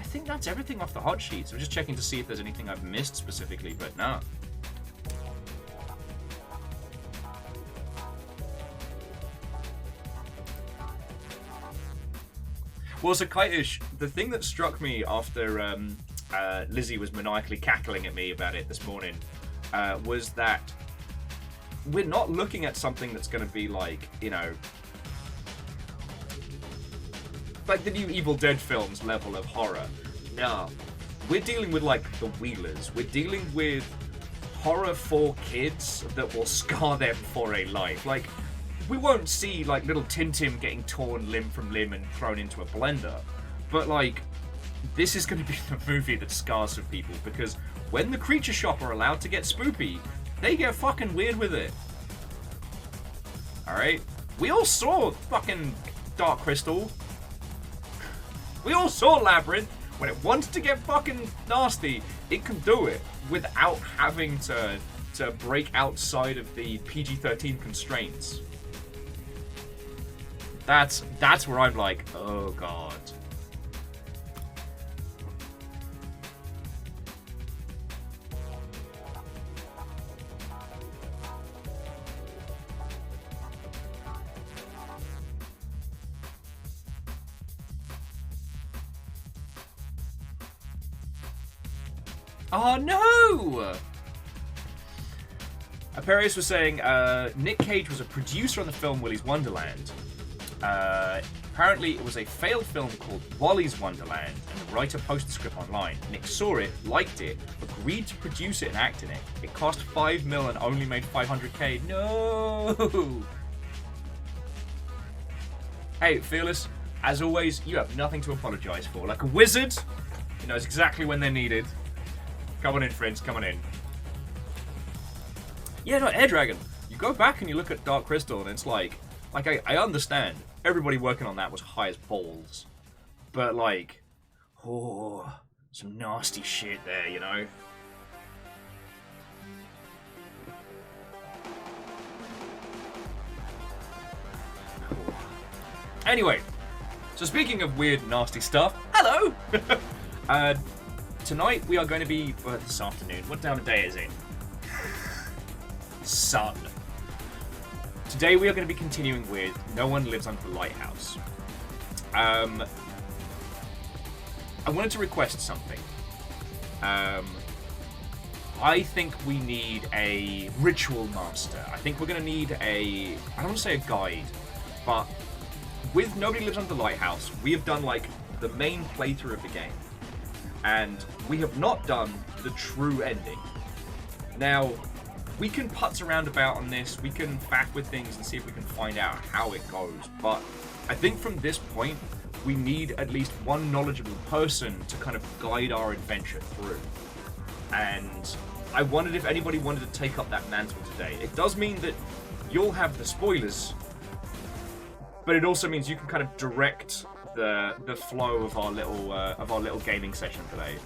think that's everything off the hot sheets. I'm just checking to see if there's anything I've missed specifically, but no. Well, so Kite-ish, the thing that struck me after Lizzie was maniacally cackling at me about it this morning was that we're not looking at something that's going to be like, you know, like the new Evil Dead films level of horror. No, we're dealing with like the Wheelers. We're dealing with horror for kids that will scar them for a life. Like, we won't see like little Tintin getting torn limb from limb and thrown into a blender, but like, this is going to be the movie that scars some people, because when the Creature Shop are allowed to get spoopy, they get fucking weird with it. Alright? We all saw fucking Dark Crystal. We all saw Labyrinth. When it wants to get fucking nasty, it can do it without having to break outside of the PG-13 constraints. That's where I'm like, oh god. Oh no! Aperius was saying Nick Cage was a producer on the film Willy's Wonderland. Apparently, it was a failed film called Wally's Wonderland, and the writer posted the script online. Nick saw it, liked it, agreed to produce it and act in it. It cost $5 million and only made $500K. No! Hey, Fearless, as always, you have nothing to apologize for. Like a wizard, he knows exactly when they're needed. Come on in, friends, come on in. Yeah, no, Air Dragon. You go back and you look at Dark Crystal, and it's like I understand. Everybody working on that was high as balls. But, like, oh, some nasty shit there, you know? Anyway, so speaking of weird, nasty stuff, hello! Tonight we are going to be, well, this afternoon, what time of day is it? Sun. Today we are going to be continuing with No One Lives Under the Lighthouse. I wanted to request something. I think we need a ritual master. I think we're going to need I don't want to say a guide, but with Nobody Lives Under the Lighthouse, we have done like the main playthrough of the game. And we have not done the true ending. Now, we can putz around about on this, we can fact with things and see if we can find out how it goes, but I think from this point, we need at least one knowledgeable person to kind of guide our adventure through. And I wondered if anybody wanted to take up that mantle today. It does mean that you'll have the spoilers, but it also means you can kind of direct the flow of our little gaming session today.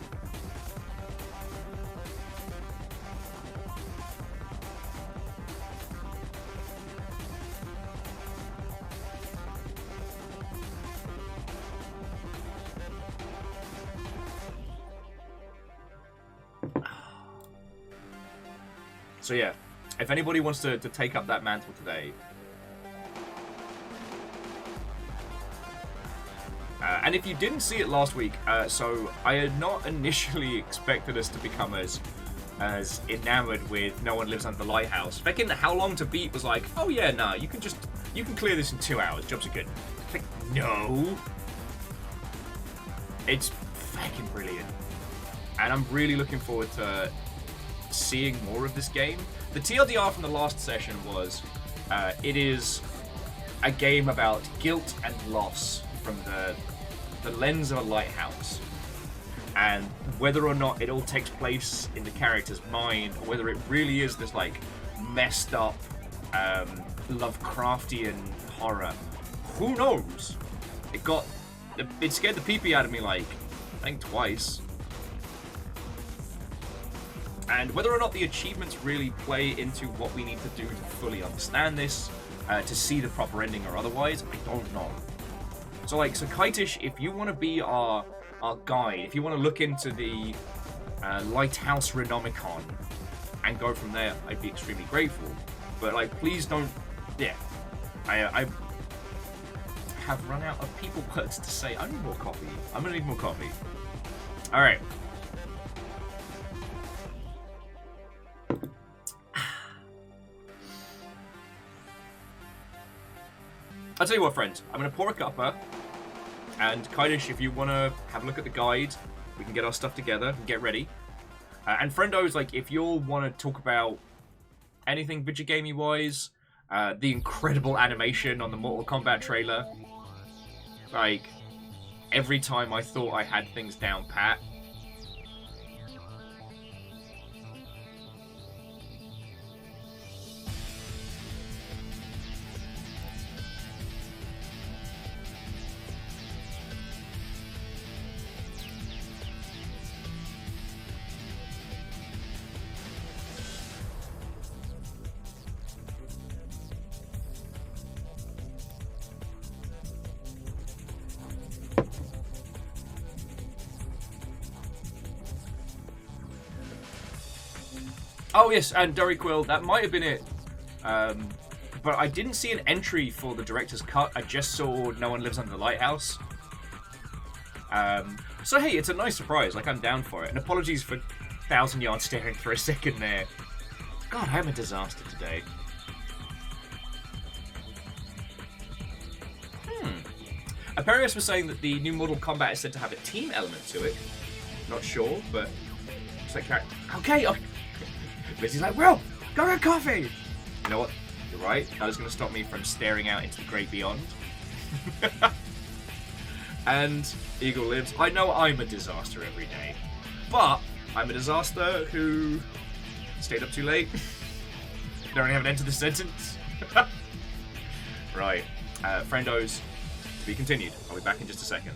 So yeah, if anybody wants to take up that mantle today, and if you didn't see it last week, so I had not initially expected us to become as enamored with No One Lives Under the Lighthouse. Back in How Long to Beat was like, oh yeah, nah, you can clear this in 2 hours, jobs are good. Like, no, it's fucking brilliant, and I'm really looking forward to seeing more of this game. The TLDR from the last session was, it is a game about guilt and loss from the lens of a lighthouse, and whether or not it all takes place in the character's mind, or whether it really is this like messed up Lovecraftian horror, who knows? It scared the pee-pee out of me, like, I think twice. And whether or not the achievements really play into what we need to do to fully understand this, to see the proper ending or otherwise, I don't know. So Kitish, if you want to be our guide, if you want to look into the Lighthouse Renomicon and go from there, I'd be extremely grateful. But please don't. Yeah, I have run out of people words to say. I need more coffee. I'm gonna need more coffee. All right. I'll tell you what, friends. I'm going to pour a cuppa, and Kaidish, if you want to have a look at the guide, we can get our stuff together and get ready. And friendos, if you all want to talk about anything video gamey wise, the incredible animation on the Mortal Kombat trailer, every time I thought I had things down pat, oh yes, and Dory Quill, that might have been it. But I didn't see an entry for the director's cut. I just saw No One Lives Under the Lighthouse. So hey, it's a nice surprise. I'm down for it. And apologies for 1,000 yards staring for a second there. God, I'm a disaster today. Aparius was saying that the new Mortal Kombat is said to have a team element to it. Not sure, but it's like, okay. Lizzie's like, well, go get coffee. You know what? You're right. That was going to stop me from staring out into the great beyond. And Eagle lives. I know I'm a disaster every day, but I'm a disaster who stayed up too late. Don't really have an end to this sentence. Right. Friendos, to be continued. I'll be back in just a second.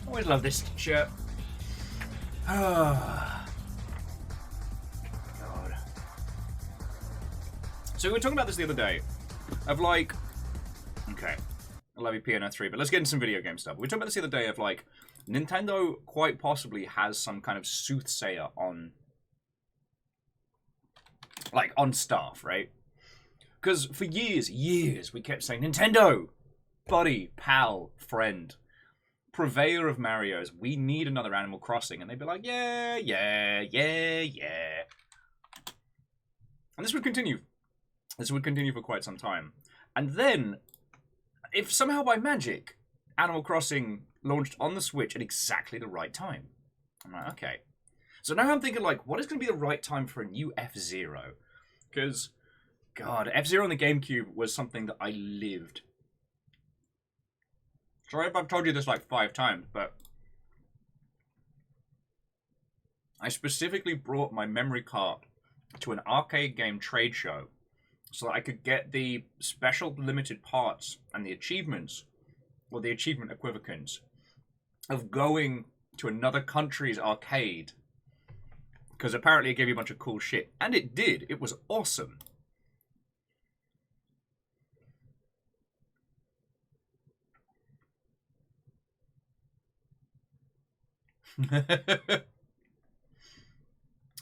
Always love this shirt. God. So we were talking about this the other day. Of like... Okay. I love you, Piano 3, but let's get into some video game stuff. We were talking about this the other day of like... Nintendo quite possibly has some kind of soothsayer on... Like, on staff, right? Because for years, we kept saying, Nintendo! Buddy, pal, friend, purveyor of Marios, we need another Animal Crossing. And they'd be like, yeah. And this would continue. This would continue for quite some time. And then, if somehow by magic, Animal Crossing launched on the Switch at exactly the right time. I'm like, okay. So now I'm thinking, like, what is going to be the right time for a new F-Zero? Because, God, F-Zero on the GameCube was something that I lived. Sorry if I've told you this like 5 times, but I specifically brought my memory card to an arcade game trade show so that I could get the special limited parts and the achievements, or the achievement equivalents, of going to another country's arcade. Because apparently it gave you a bunch of cool shit. And it did. It was awesome.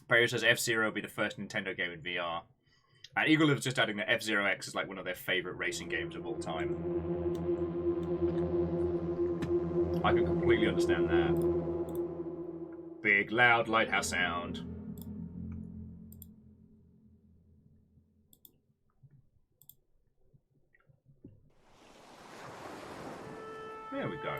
Barry says F-Zero will be the first Nintendo game in VR. And Eagle was just adding that F-Zero X is like one of their favourite racing games of all time. I can completely understand that. Big, loud lighthouse sound. There we go.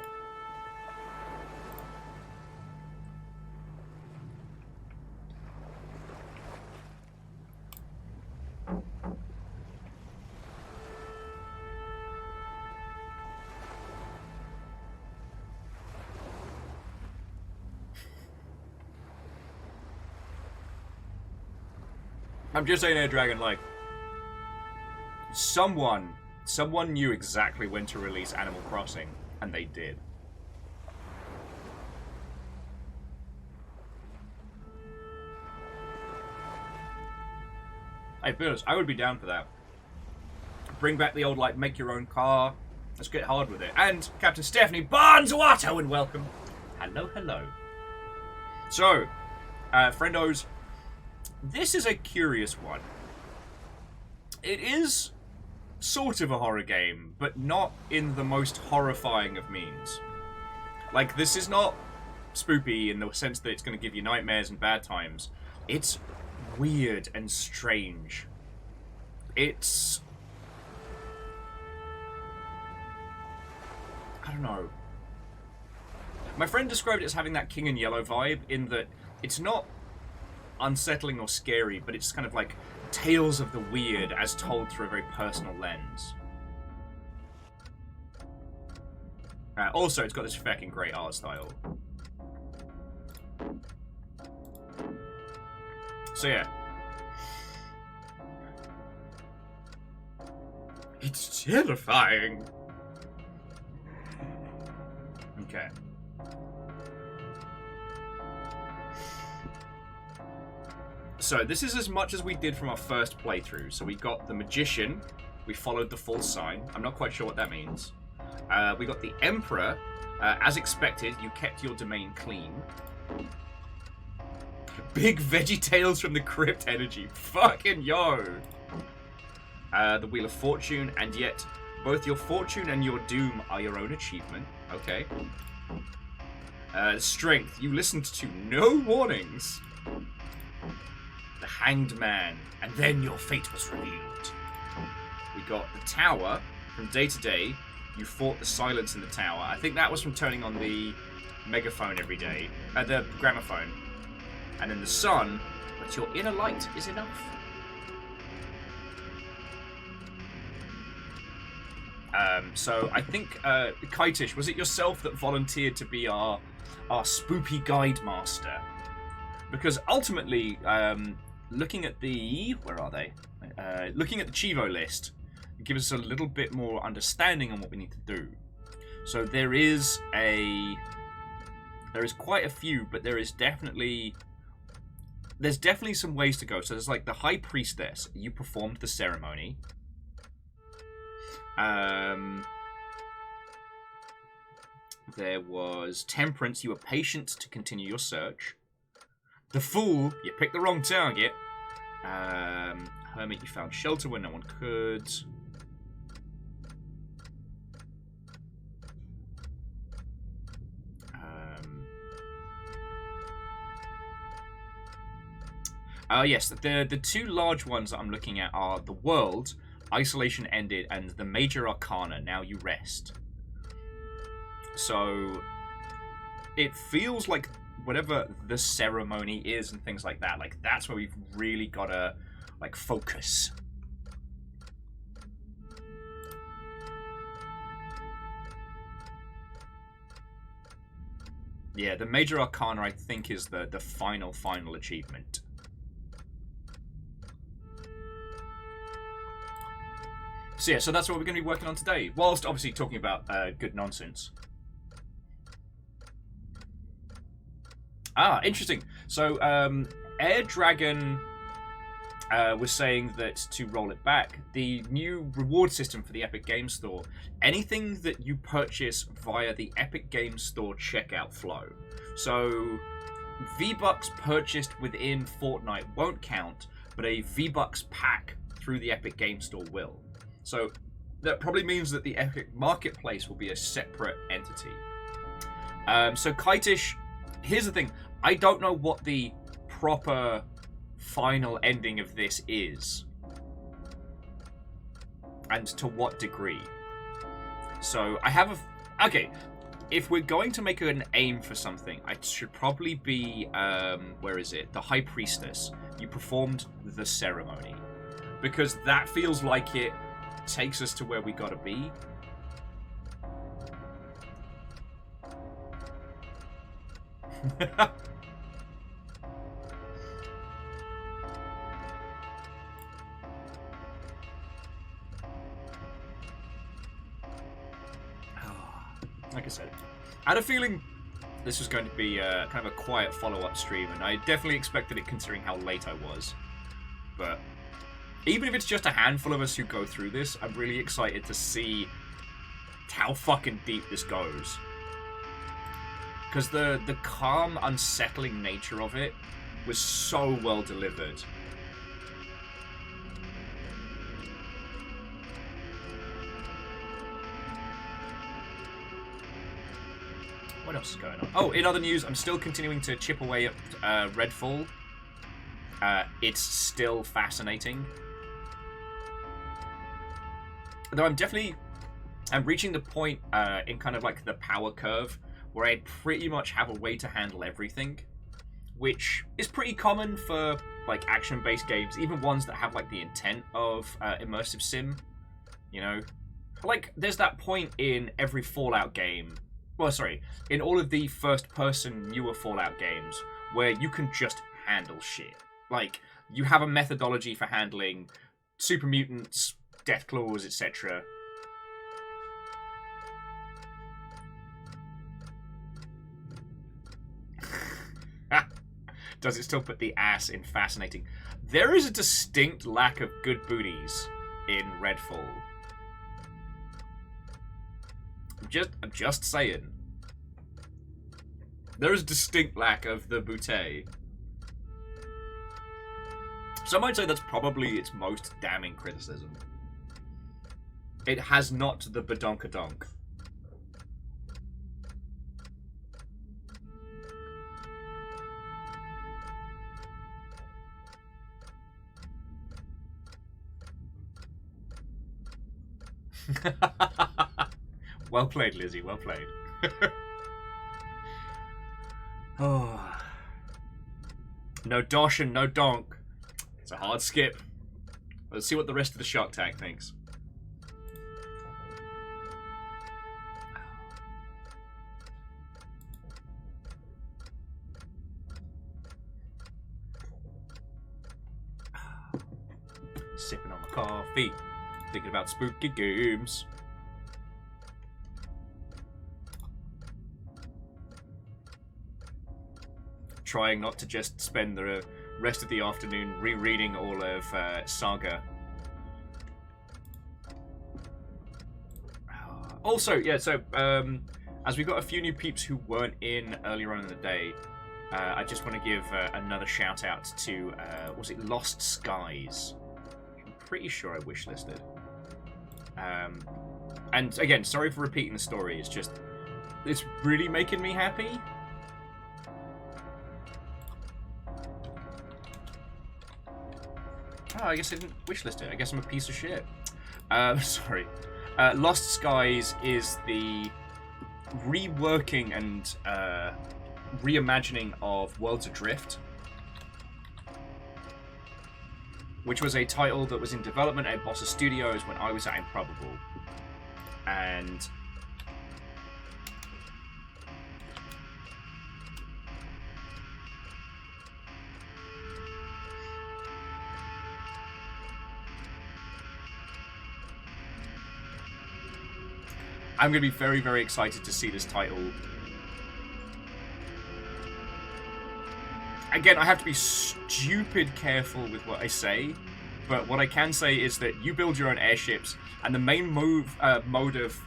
I'm just saying, Air Dragon, like, someone knew exactly when to release Animal Crossing, and they did. Hey, Phyllis, I would be down for that. Bring back the old, like, make your own car. Let's get hard with it. And Captain Stephanie Barnes-Watto, and welcome. Hello, hello. So, friendos, this is a curious one. It is sort of a horror game, but not in the most horrifying of means. Like, this is not spoopy in the sense that it's going to give you nightmares and bad times. It's weird and strange. It's... I don't know. My friend described it as having that King in Yellow vibe, in that it's not unsettling or scary, but it's kind of like tales of the weird as told through a very personal lens. Also, it's got this fucking great art style. So yeah. It's terrifying. Okay. So this is as much as we did from our first playthrough. So we got the Magician. We followed the false sign. I'm not quite sure what that means. We got the Emperor. As expected, you kept your domain clean. Big Veggie Tales from the Crypt energy. Fucking yo. The Wheel of Fortune, and yet both your fortune and your doom are your own achievement. Okay. Strength. You listened to no warnings. The Hanged Man, and then your fate was revealed. We got the Tower. From day to day, you fought the silence in the tower. I think that was from turning on the megaphone every day, the gramophone. And then the Sun, but your inner light is enough. So I think, Kitish, was it yourself that volunteered to be our spoopy guide master? Because ultimately, looking at the... Where are they? Looking at the Chivo list, give us a little bit more understanding on what we need to do. So there is quite a few, but there's definitely some ways to go. So there's like the High Priestess. You performed the ceremony. There was Temperance. You were patient to continue your search. The Fool. You picked the wrong target. Hermit. You found shelter when no one could. Yes, the two large ones that I'm looking at are the World, Isolation Ended, and the Major Arcana, Now You Rest. So it feels like whatever the ceremony is and things like that, like that's where we've really got to like focus. Yeah, the Major Arcana I think is the final achievement. So yeah, so that's what we're going to be working on today, whilst obviously talking about good nonsense. Interesting. So Air Dragon was saying that to roll it back, the new reward system for the Epic Games Store, anything that you purchase via the Epic Games Store checkout flow. So V-Bucks purchased within Fortnite won't count, but a V-Bucks pack through the Epic Games Store will. So that probably means that the Epic Marketplace will be a separate entity. So Kitish, here's the thing. I don't know what the proper final ending of this is. And to what degree. So I have a... Okay, if we're going to make an aim for something, it should probably be... where is it? The High Priestess. You performed the ceremony. Because that feels like it takes us to where we gotta be. Like I said, I had a feeling this was going to be kind of a quiet follow-up stream, and I definitely expected it considering how late I was. But even if it's just a handful of us who go through this, I'm really excited to see how fucking deep this goes. Because the calm, unsettling nature of it was so well delivered. What else is going on? Oh, in other news, I'm still continuing to chip away at Redfall. It's still fascinating. Though I'm reaching the point in kind of like the power curve where I pretty much have a way to handle everything, which is pretty common for like action-based games, even ones that have like the intent of immersive sim, you know? Like, there's that point in every Fallout game, well, sorry, in all of the first-person newer Fallout games where you can just handle shit. Like, you have a methodology for handling super mutants, deathclaws, etc. Does it still put the ass in fascinating? There is a distinct lack of good booties in Redfall. I'm just saying. There is a distinct lack of the bootay. Some might say that's probably its most damning criticism. It has not the badonkadonk. Well played, Lizzie, well played. Oh. No dosh and no donk. It's a hard skip. Let's see what the rest of the Shark Tank thinks. Sipping on my coffee. Thinking about spooky games. Trying not to just spend the rest of the afternoon rereading all of Saga. Also, yeah, so as we got a few new peeps who weren't in earlier on in the day, I just want to give another shout out to, was it Lost Skies? I'm pretty sure I wishlisted. And again, sorry for repeating the story, it's just, it's really making me happy. Oh, I guess I didn't wishlist it. I guess I'm a piece of shit. Sorry. Lost Skies is the reworking and reimagining of Worlds Adrift, which was a title that was in development at Bossa Studios when I was at Improbable. And I'm going to be very, very excited to see this title. Again, I have to be stupid careful with what I say, but what I can say is that you build your own airships, and the main mode of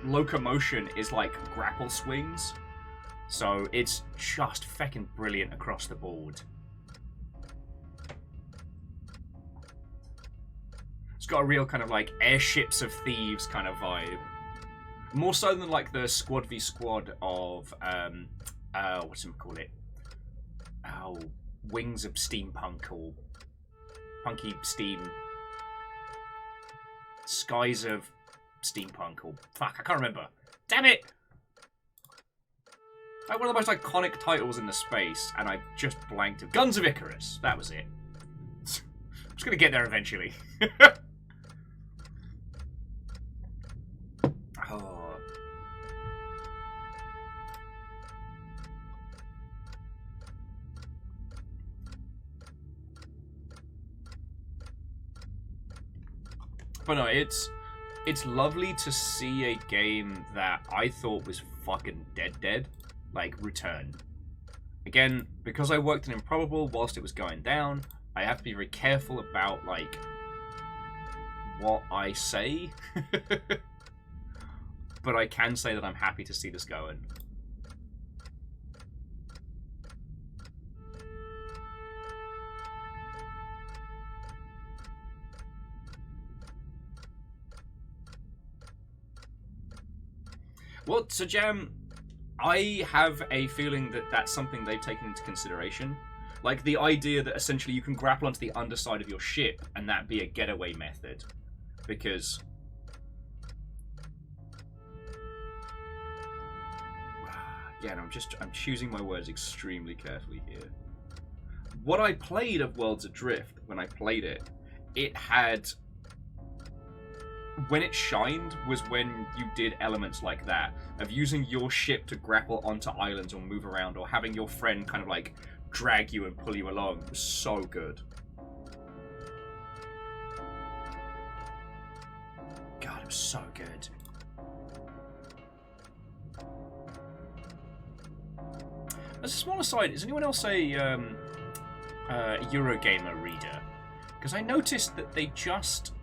locomotion is like grapple swings. So it's just feckin' brilliant across the board. It's got a real kind of like airships of thieves kind of vibe. More so than like the squad v squad of whatchamacallit? Oh, Wings of Steampunk or Punky Steam. Skies of Steampunk or fuck, I can't remember. Damn it! Like one of the most iconic titles in the space, and I just blanked it. Guns of Icarus, that was it. I'm just gonna get there eventually. Oh. But no, it's lovely to see a game that I thought was fucking dead, like, return. Again, because I worked in Improbable whilst it was going down, I have to be very careful about, like, what I say. But I can say that I'm happy to see this going. Well, so Jam, I have a feeling that that's something they've taken into consideration. Like the idea that essentially you can grapple onto the underside of your ship and that be a getaway method. Because again, I'm choosing my words extremely carefully here. What I played of Worlds Adrift, when I played it, it had, when it shined was when you did elements like that, of using your ship to grapple onto islands or move around, or having your friend kind of like drag you and pull you along. It was so good. God, it was so good. As a small aside, is anyone else a Eurogamer reader? Because I noticed that they just...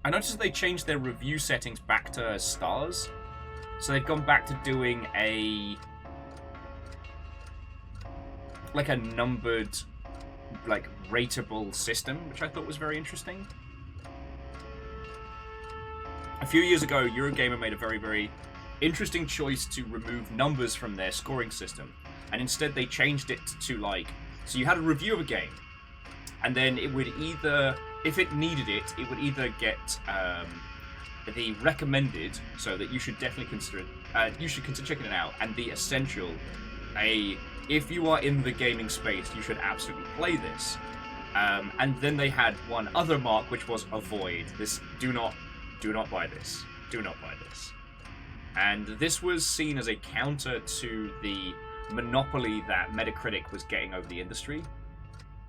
I noticed that they changed their review settings back to stars. So they've gone back to doing a... like a numbered, like, rateable system, which I thought was very interesting. A few years ago, Eurogamer made a very, very interesting choice to remove numbers from their scoring system. And instead they changed it to, like... So you had a review of a game, and then it would either... If it needed it, it would either get the recommended, so that you should definitely consider it. You should consider checking it out, and the essential, if you are in the gaming space, you should absolutely play this. And then they had one other mark, which was avoid. This, do not buy this. Do not buy this. And this was seen as a counter to the monopoly that Metacritic was getting over the industry.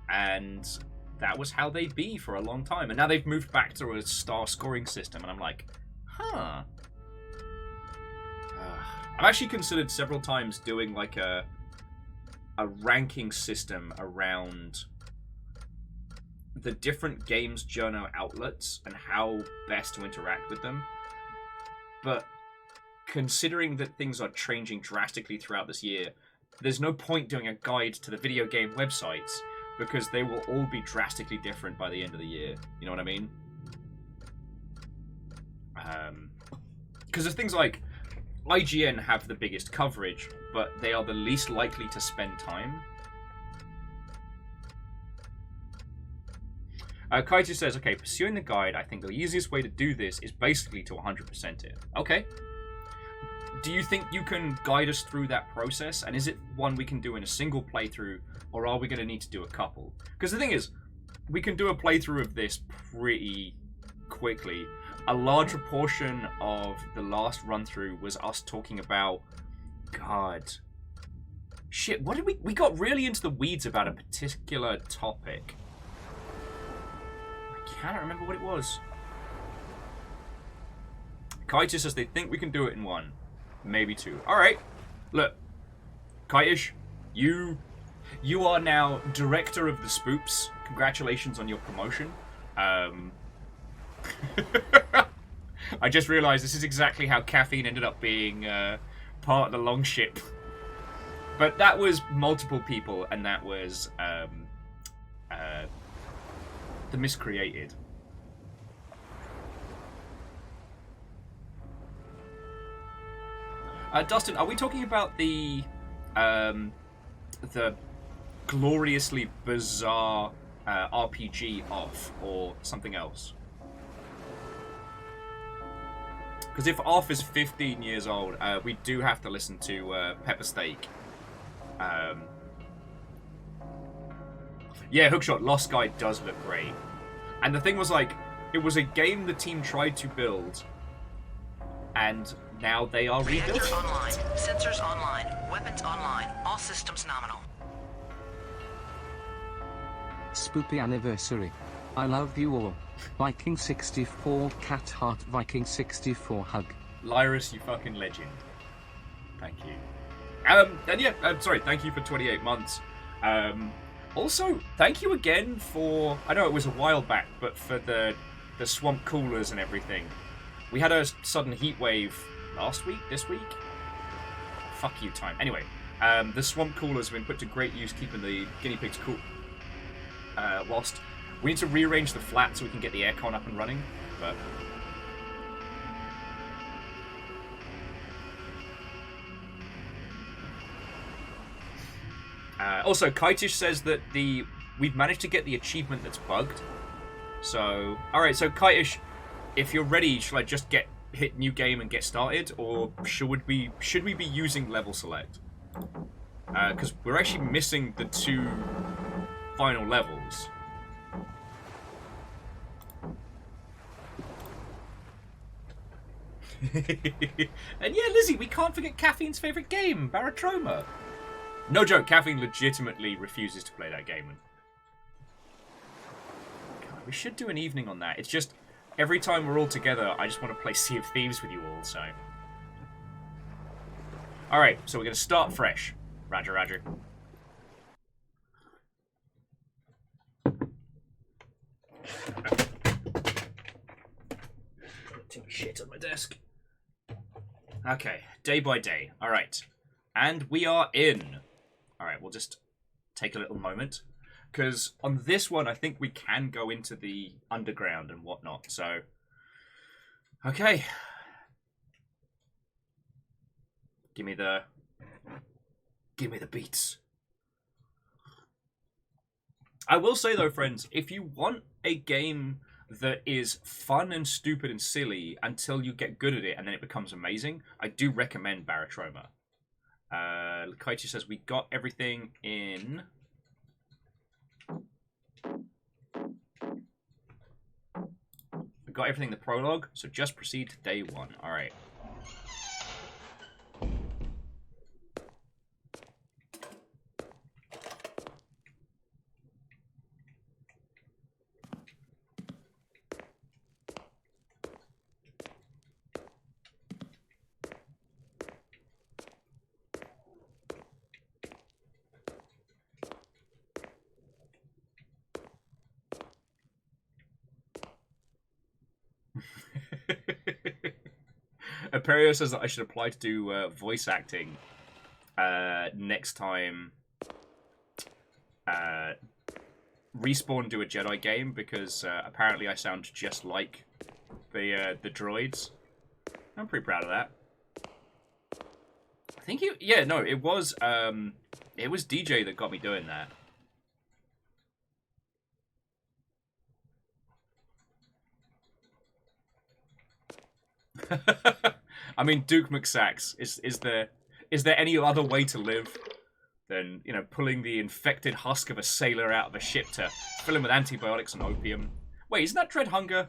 and that was how they'd be for a long time. And now they've moved back to a star scoring system, and I'm like, huh. I've actually considered several times doing like a ranking system around the different games journal outlets and how best to interact with them. But considering that things are changing drastically throughout this year, there's no point doing a guide to the video game websites because they will all be drastically different by the end of the year. You know what I mean? Because there's things like IGN have the biggest coverage, but they are the least likely to spend time. Kaiju says, okay, pursuing the guide, I think the easiest way to do this is basically to 100% it. Okay. Do you think you can guide us through that process? And is it one we can do in a single playthrough, or are we going to need to do a couple? Because the thing is, we can do a playthrough of this pretty quickly. A larger portion of the last run-through was us talking about... God. Shit, what did we got really into the weeds about a particular topic. I cannot remember what it was. Kaitish says they think we can do it in one. Maybe two. Alright. Look. Kaitish, you are now director of the Spoops. Congratulations on your promotion. I just realized this is exactly how caffeine ended up being part of the Longship. But that was multiple people, and that was the Miscreated. Dustin, are we talking about the gloriously bizarre RPG Off, or something else? Because if Off is 15 years old, we do have to listen to Pepper Steak. Yeah, Hookshot, Lost Guide does look great. And the thing was, like, it was a game the team tried to build, and now they are rebuilding. Reactor online, sensors online, weapons online, all systems nominal. Spoopy anniversary. I love you all. Viking 64 cat heart Viking 64 hug. Lyrus, you fucking legend. Thank you. And yeah, sorry, thank you for 28 months. Also, thank you again for, I know it was a while back, but for the swamp coolers and everything. We had a sudden heat wave last week, this week? Fuck you, time. Anyway, the swamp coolers have been put to great use keeping the guinea pigs cool. Whilst we need to rearrange the flat so we can get the aircon up and running, but... also, Kaitish says that we've managed to get the achievement that's bugged. So, alright, so Kaitish, if you're ready, shall I just hit new game and get started, or should we be using level select? Because we're actually missing the two final levels. And yeah, Lizzie, we can't forget Caffeine's favourite game, Barotrauma. No joke, Caffeine legitimately refuses to play that game. God, we should do an evening on that. It's just, every time we're all together, I just want to play Sea of Thieves with you all, so... Alright, so we're going to start fresh. Roger, roger. Too much shit on my desk. Okay, day by day. Alright. And we are in. Alright, we'll just take a little moment. Because on this one, I think we can go into the underground and whatnot, so... Okay. Give me the beats. I will say though, friends, if you want a game that is fun and stupid and silly until you get good at it and then it becomes amazing, I do recommend Barotrauma. Kaichi says we got everything in. We got everything in the prologue, so just proceed to day one. Alright. Aperio says that I should apply to do voice acting next time Respawn do a Jedi game, because apparently I sound just like the droids. I'm pretty proud of that. I think it was DJ that got me doing that. I mean, Duke McSax, is there any other way to live than, you know, pulling the infected husk of a sailor out of a ship to fill him with antibiotics and opium? Wait, isn't that Dread Hunger?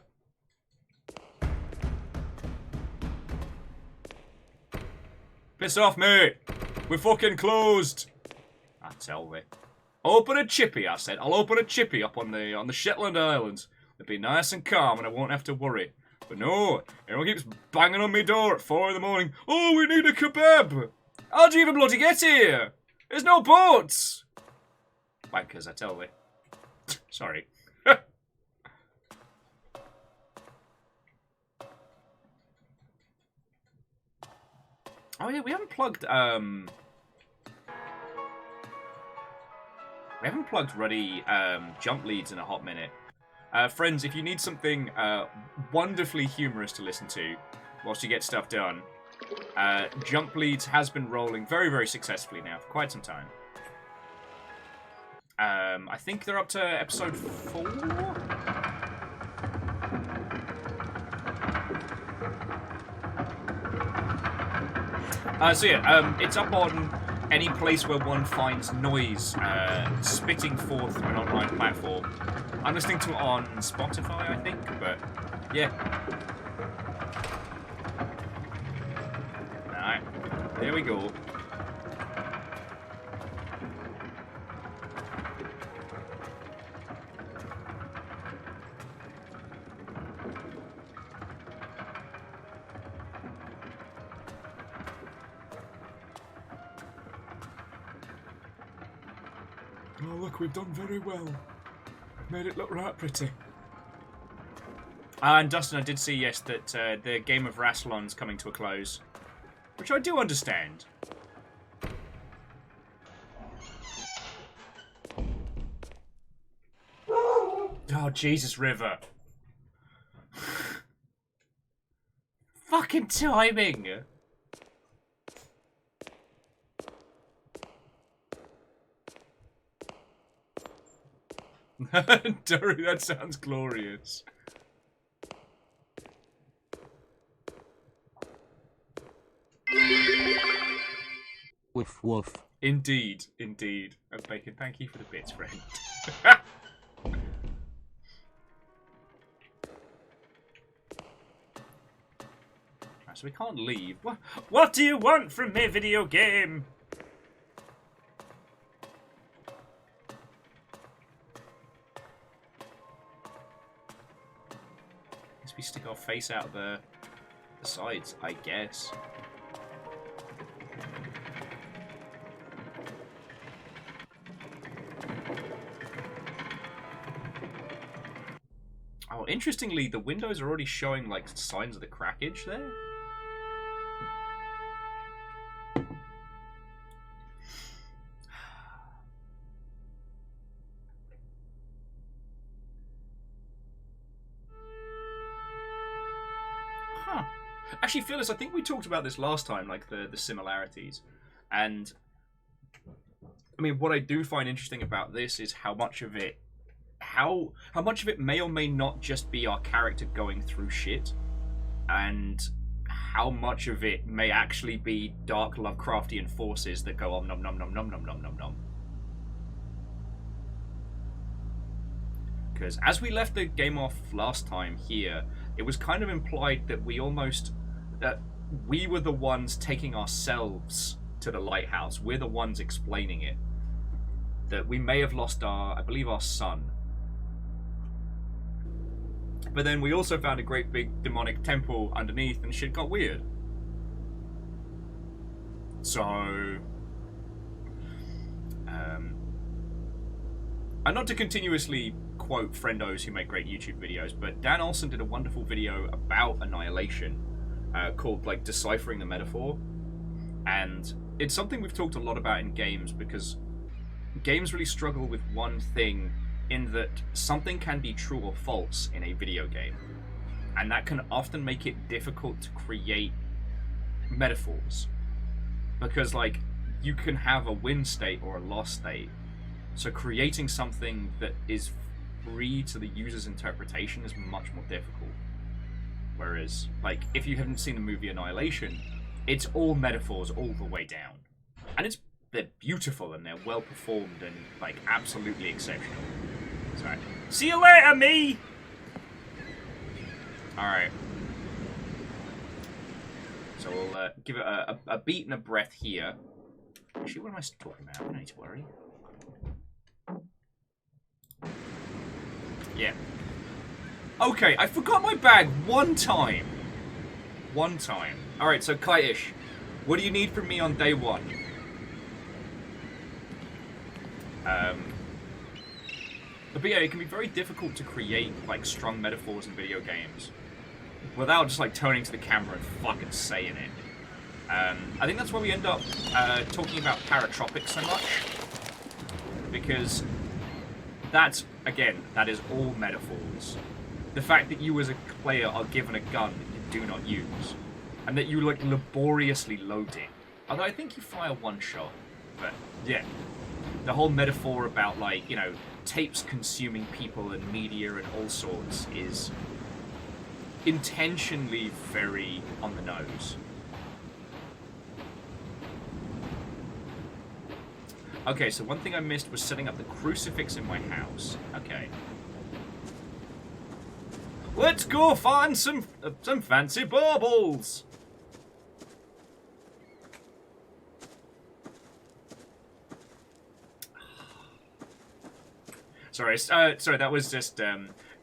Piss off, mate! We're fucking closed! I tell thee. I'll open a chippy, I said. I'll open a chippy up on the Shetland Islands. It'll be nice and calm and I won't have to worry. But no, everyone keeps banging on my door at 4 in the morning. Oh, we need a kebab! How'd you even bloody get here? There's no boats! Wankers, I tell thee. Sorry. Oh yeah, we haven't plugged Ruddy jump leads in a hot minute. Friends, if you need something wonderfully humorous to listen to whilst you get stuff done, Jump Leads has been rolling very, very successfully now for quite some time. I think they're up to episode 4? So yeah, it's up on any place where one finds noise spitting forth from an online platform. I'm listening to it on Spotify, I think, but yeah. Alright, there we go. Oh look, we've done very well. Made it look right pretty. And Dustin, I did see, yes, that the game of Rassilon's coming to a close. Which I do understand. Oh, Jesus, River. Fucking timing! Dory, that sounds glorious. Woof woof. Indeed, indeed. And Bacon, thank you for the bits, friend. So we can't leave. What do you want from me, video game? Guess we stick our face out the sides, I guess. Oh, interestingly, the windows are already showing like signs of the crackage there. Actually, Phyllis, I think we talked about this last time, like the similarities. And I mean, what I do find interesting about this is how much of it may or may not just be our character going through shit, and how much of it may actually be dark Lovecraftian forces that go om nom nom nom nom nom nom nom nom. Because as we left the game off last time here, it was kind of implied that we were the ones taking ourselves to the lighthouse. We're the ones explaining it. That we may have lost I believe our son. But then we also found a great big demonic temple underneath and shit got weird. So... and not to continuously quote friendos who make great YouTube videos, but Dan Olsen did a wonderful video about Annihilation called, like, Deciphering the Metaphor. And it's something we've talked a lot about in games, because games really struggle with one thing, in that something can be true or false in a video game. And that can often make it difficult to create metaphors. Because, like, you can have a win state or a loss state. So creating something that is free to the user's interpretation is much more difficult. Whereas, like, if you haven't seen the movie Annihilation, it's all metaphors all the way down. And they're beautiful and they're well performed and, like, absolutely exceptional. Sorry. See you later, me! Alright. So we'll give it a beat and a breath here. Actually, what am I talking about? I don't need to worry. Yeah. Okay, I forgot my bag one time. One time. Alright, so Kite-ish, what do you need from me on day one? But yeah, it can be very difficult to create, like, strong metaphors in video games without just, like, turning to the camera and fucking saying it. I think that's why we end up talking about paratropics so much. Because that's, again, that is all metaphors. The fact that you as a player are given a gun that you do not use, and that you, like, laboriously load it. Although I think you fire one shot, but yeah. The whole metaphor about, like, you know, tapes consuming people and media and all sorts is intentionally very on the nose. Okay, so one thing I missed was setting up the crucifix in my house. Okay. Let's go find some fancy baubles! Sorry, that was just,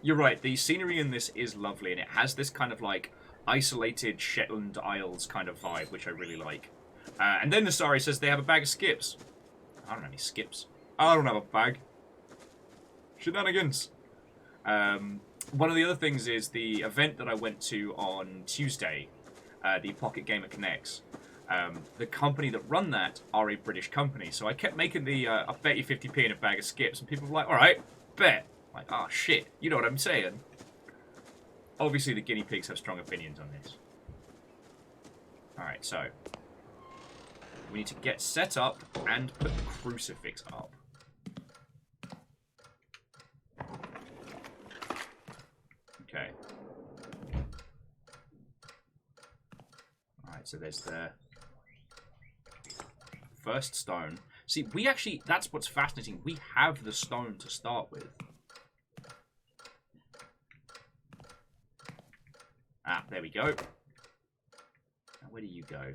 you're right, the scenery in this is lovely, and it has this kind of, like, isolated Shetland Isles kind of vibe, which I really like. And then the story says they have a bag of skips. I don't have any skips. I don't have a bag. Shenanigans. One of the other things is the event that I went to on Tuesday, the Pocket Gamer Connects. The company that run that are a British company, so I kept making the I'll bet you 50p in a bag of skips, and people were like, alright, bet. I'm like, oh shit, you know what I'm saying. Obviously the guinea pigs have strong opinions on this. Alright, so we need to get set up and put the crucifix up. Okay. Alright, so there's the first stone. See, we actually, that's what's fascinating. We have the stone to start with. Ah, there we go. Now, where do you go?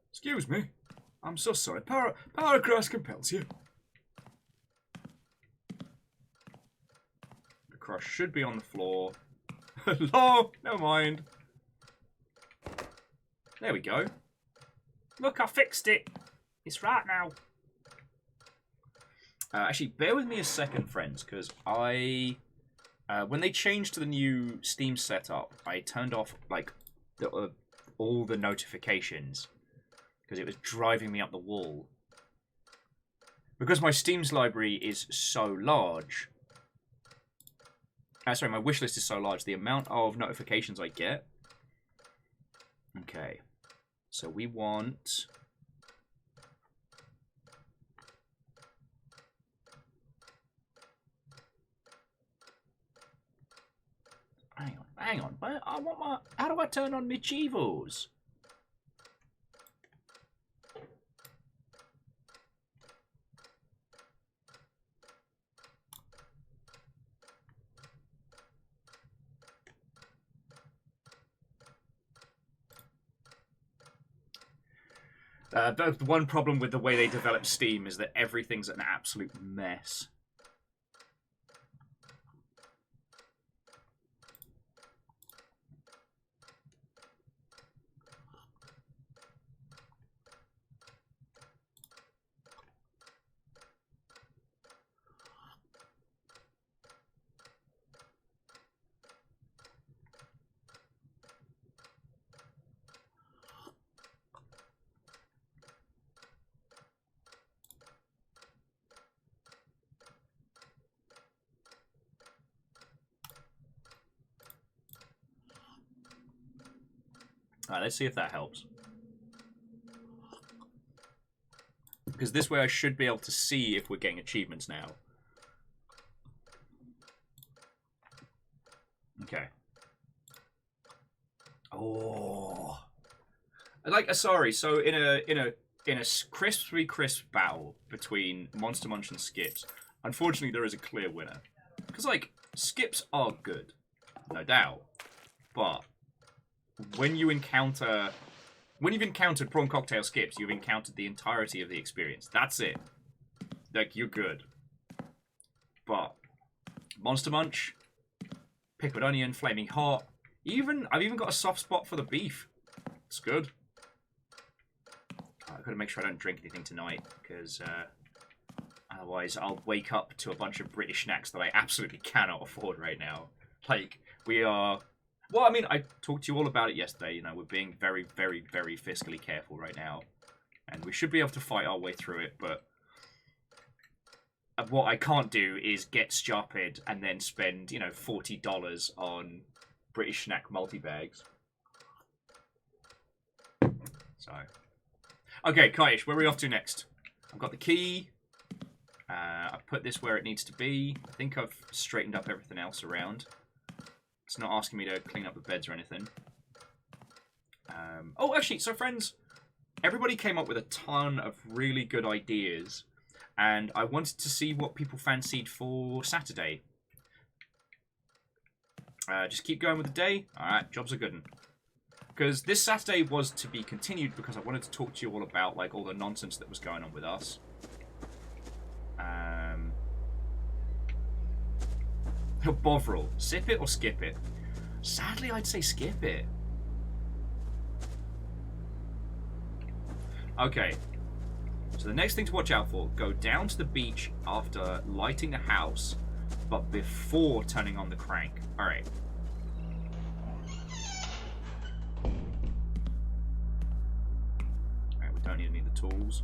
Excuse me. I'm so sorry. Powercross compels you. The cross should be on the floor. Hello? Never mind. There we go. Look, I fixed it. It's right now. Actually, bear with me a second, friends, because when they changed to the new Steam setup, I turned off, like, all the notifications, because it was driving me up the wall. Because my Steam's library is so large. Sorry, my wishlist is so large, the amount of notifications I get. Okay. So we want... Hang on. I want my... How do I turn on my Chivos? The one problem with the way they develop Steam is that everything's an absolute mess. Alright, let's see if that helps. Because this way I should be able to see if we're getting achievements now. Okay. Oh. Like, sorry, so in a crispy crisp battle between Monster Munch and Skips, unfortunately there is a clear winner. Because, like, Skips are good, no doubt. But when you've encountered prawn cocktail Skips, you've encountered the entirety of the experience. That's it. Like, you're good. But Monster Munch, pickled onion, flaming hot. I've even got a soft spot for the beef. It's good. I've got to make sure I don't drink anything tonight, because otherwise I'll wake up to a bunch of British snacks that I absolutely cannot afford right now. Like, we are... Well, I mean, I talked to you all about it yesterday. You know, we're being very, very, very fiscally careful right now. And we should be able to fight our way through it, but... what I can't do is get stupid and then spend, you know, $40 on British snack multi-bags. So... Okay, Kaish, where are we off to next? I've got the key. I've put this where it needs to be. I think I've straightened up everything else around. It's not asking me to clean up the beds or anything. Oh, actually, so friends, everybody came up with a ton of really good ideas, and I wanted to see what people fancied for Saturday. Just keep going with the day. Alright, jobs are good. Because this Saturday was to be continued because I wanted to talk to you all about, like, all the nonsense that was going on with us. Bovril. Sip it or skip it? Sadly, I'd say skip it. Okay. So the next thing to watch out for, go down to the beach after lighting the house, but before turning on the crank. Alright. Don't need any of the tools.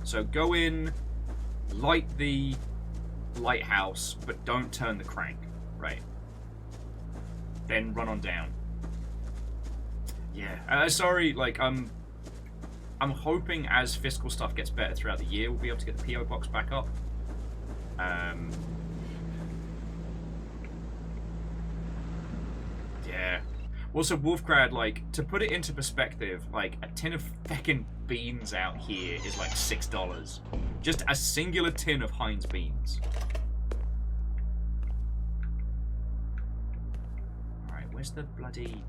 So go in, light the lighthouse, but don't turn the crank. Right. Then run on down. Yeah. Sorry, like, I'm hoping as fiscal stuff gets better throughout the year, we'll be able to get the PO box back up. Yeah. Also, Wolfgrad, like, to put it into perspective, like, a tin of feckin' beans out here is like $6. Just a singular tin of Heinz beans. Alright, where's the bloody...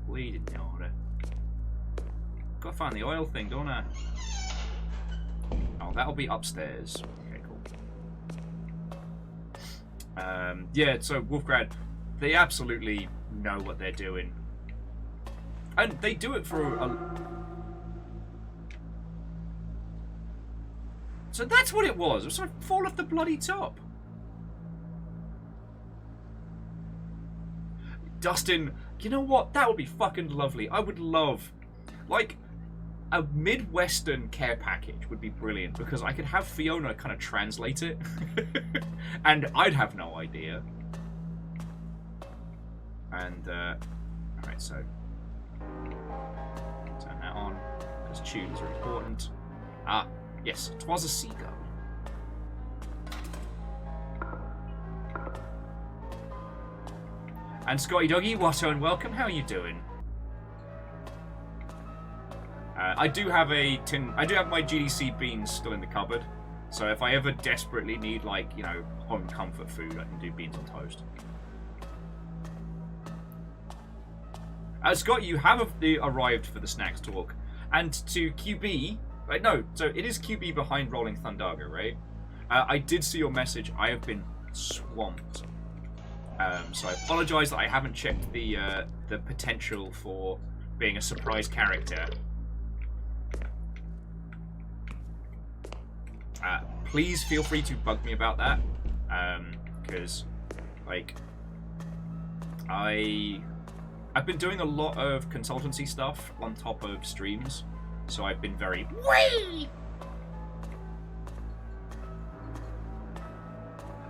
We didn't order. Gotta find the oil thing, don't I? Oh, that'll be upstairs. Yeah, so Wolfgrad, they absolutely know what they're doing. And they do it for a... So that's what it was. It was like fall off the bloody top. Dustin, you know what? That would be fucking lovely. I would love... Like... A Midwestern care package would be brilliant because I could have Fiona kind of translate it and I'd have no idea. And, alright, so turn that on because tunes are important. Ah, yes, 'twas a seagull. And Scotty Doggy, Watto and welcome, how are you doing? I do have a tin. I do have my GDC beans still in the cupboard, so if I ever desperately need, like, you know, home comfort food, I can do beans on toast. Scott, you have arrived for the snacks talk, and to QB, right? No, so it is QB behind Rolling Thundaga, right? I did see your message. I have been swamped, so I apologise that I haven't checked the potential for being a surprise character. Please feel free to bug me about that, because, like, I've been doing a lot of consultancy stuff on top of streams, so I've been very... Whee!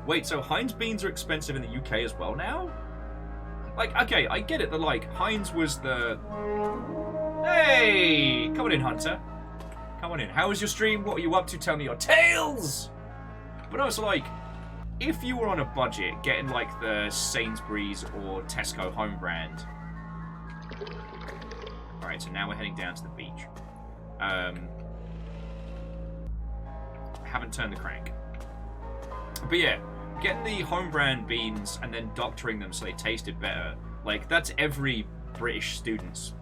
Wait, so Heinz beans are expensive in the UK as well now? Like, okay, I get it. The like Heinz was the. Hey, come on in, Hunter. Come on in. How was your stream? What are you up to? Tell me your tales. But no, so like, if you were on a budget, getting like the Sainsbury's or Tesco home brand. All right, so now we're heading down to the beach. Haven't turned the crank. But yeah, getting the home brand beans and then doctoring them so they tasted better. Like, that's every British student's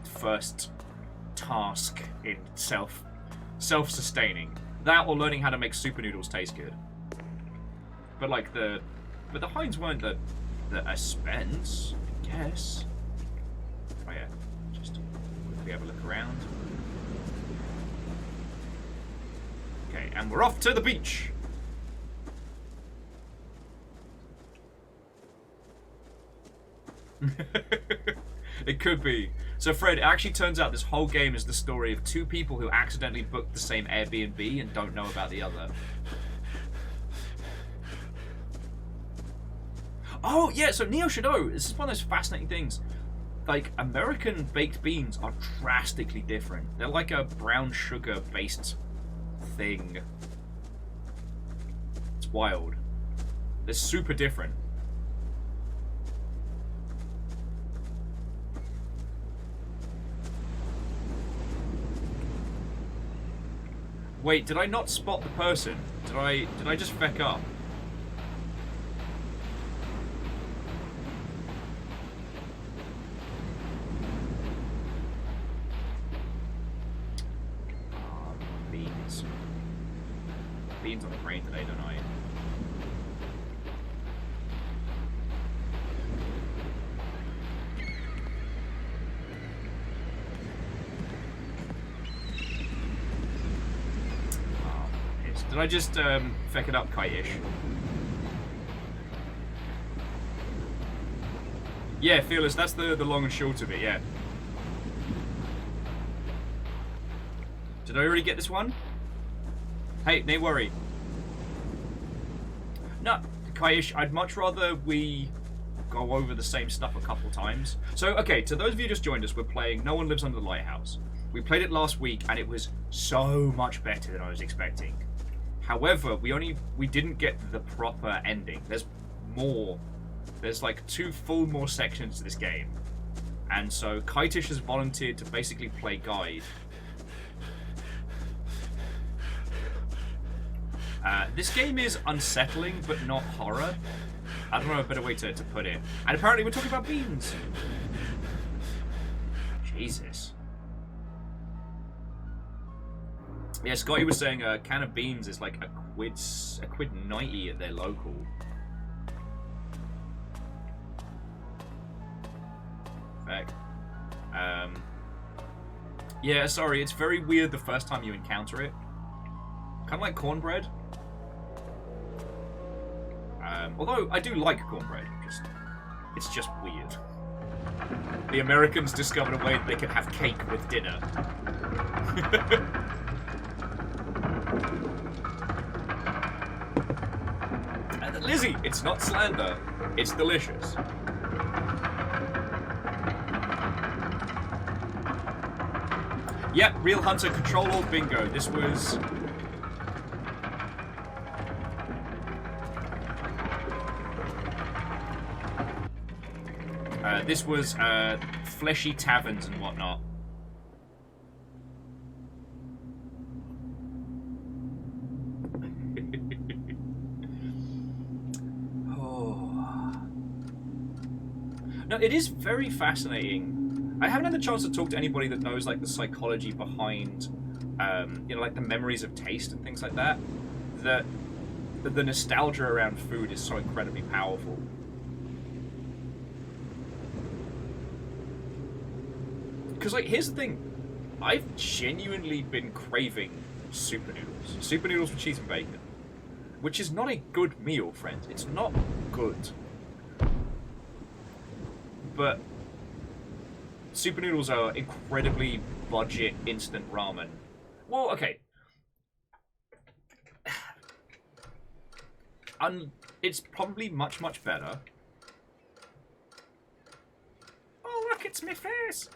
first task in self-sustaining. That or learning how to make super noodles taste good. But like the Heinz weren't the expense, I guess. Oh yeah, just quickly have a look around. Okay, and we're off to the beach. It could be. So Fred, it actually turns out this whole game is the story of two people who accidentally booked the same Airbnb and don't know about the other. Oh yeah, so Neo should know. This is one of those fascinating things. Like, American baked beans are drastically different. They're like a brown sugar based thing. It's wild. They're super different. Wait, did I not spot the person? Did I just feck up? Beans. Beans on the brain today, don't I? Did I just feck it up, kite-ish? Yeah, Fearless, that's the long and short of it, yeah. Did I already get this one? Hey, no worry. No, kite-ish, I'd much rather we go over the same stuff a couple times. So, okay, to those of you who just joined us, we're playing No One Lives Under the Lighthouse. We played it last week, and it was so much better than I was expecting. However, we didn't get the proper ending. There's more. There's like 2 full more sections to this game. And so Kitish has volunteered to basically play guide. This game is unsettling, but not horror. I don't know a better way to put it. And apparently we're talking about beans. Jesus. Yeah, Scotty was saying a can of beans is like a quid 90 at their local. Fact. Yeah, sorry, it's very weird the first time you encounter it. Kind of like cornbread. Although I do like cornbread, it's just weird. The Americans discovered a way that they could have cake with dinner. Lizzie, it's not slander. It's delicious. Yep, Real Hunter, Control Alt Bingo. This was... Fleshy Taverns and whatnot. No, it is very fascinating. I haven't had the chance to talk to anybody that knows like the psychology behind, you know, like the memories of taste and things like that. That the nostalgia around food is so incredibly powerful. Because like, here's the thing, I've genuinely been craving super noodles with cheese and bacon, which is not a good meal, friends. It's not good. But super noodles are incredibly budget instant ramen. Well, okay. it's probably much, much better. Oh, look, it's my face!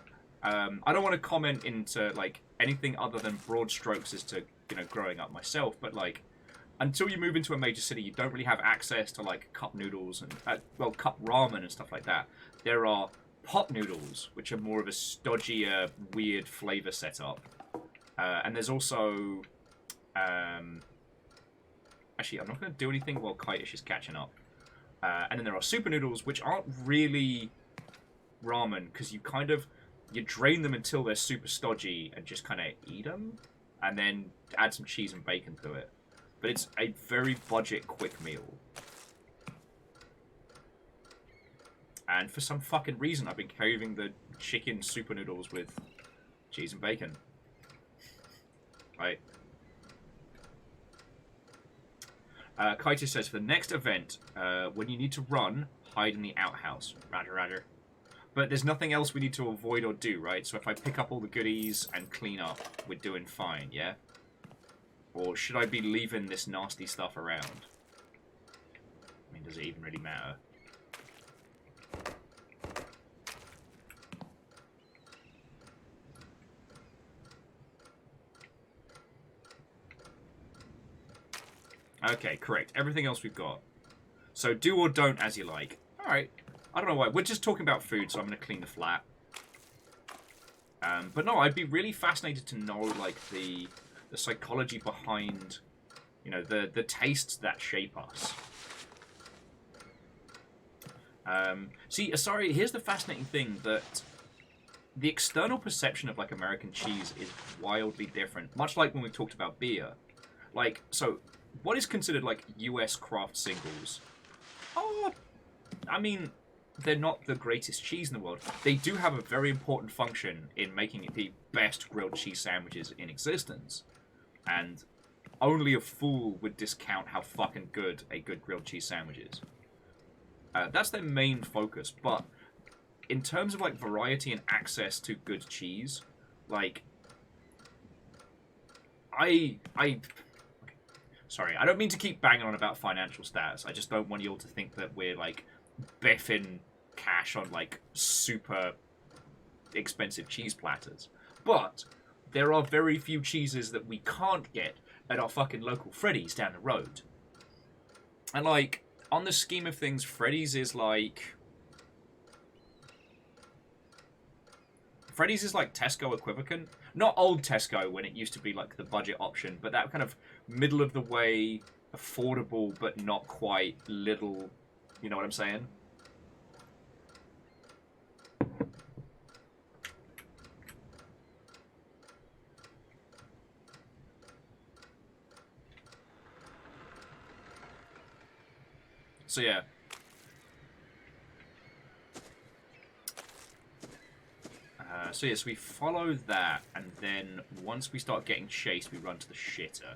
I don't want to comment into, like, anything other than broad strokes as to, you know, growing up myself, but, like, until you move into a major city, you don't really have access to, like, cup noodles and, well, cup ramen and stuff like that. There are pot noodles, which are more of a stodgier, weird flavor setup. And there's also... actually, I'm not going to do anything while Kite-ish is catching up. And then there are super noodles, which aren't really ramen, because you drain them until they're super stodgy and just kind of eat them, and then add some cheese and bacon to it. But it's a very budget, quick meal. And for some fucking reason, I've been craving the chicken super noodles with cheese and bacon. Right. Kaito says, for the next event, when you need to run, hide in the outhouse. Roger, roger. But there's nothing else we need to avoid or do, right? So if I pick up all the goodies and clean up, we're doing fine, yeah? Or should I be leaving this nasty stuff around? I mean, does it even really matter? Okay, correct. Everything else we've got. So do or don't as you like. Alright. I don't know why. We're just talking about food, so I'm going to clean the flat. But no, I'd be really fascinated to know, like, the psychology behind, you know, the tastes that shape us. See, sorry, here's the fascinating thing, that the external perception of, like, American cheese is wildly different. Much like when we talked about beer. Like, so, what is considered, like, US craft singles? Oh, I mean, they're not the greatest cheese in the world. They do have a very important function in making it the best grilled cheese sandwiches in existence. And only a fool would discount how fucking good a good grilled cheese sandwich is. That's their main focus, but in terms of, like, variety and access to good cheese, like, sorry, I don't mean to keep banging on about financial stats. I just don't want you all to think that we're, like, biffing cash on, like, super expensive cheese platters. But there are very few cheeses that we can't get at our fucking local Freddy's down the road. And, like, on the scheme of things, Freddy's is like... Freddy's is like Tesco equivalent. Not old Tesco when it used to be, like, the budget option, but that kind of middle-of-the-way, affordable, but not quite little... You know what I'm saying? So, yeah. So we follow that, and then once we start getting chased, we run to the shitter.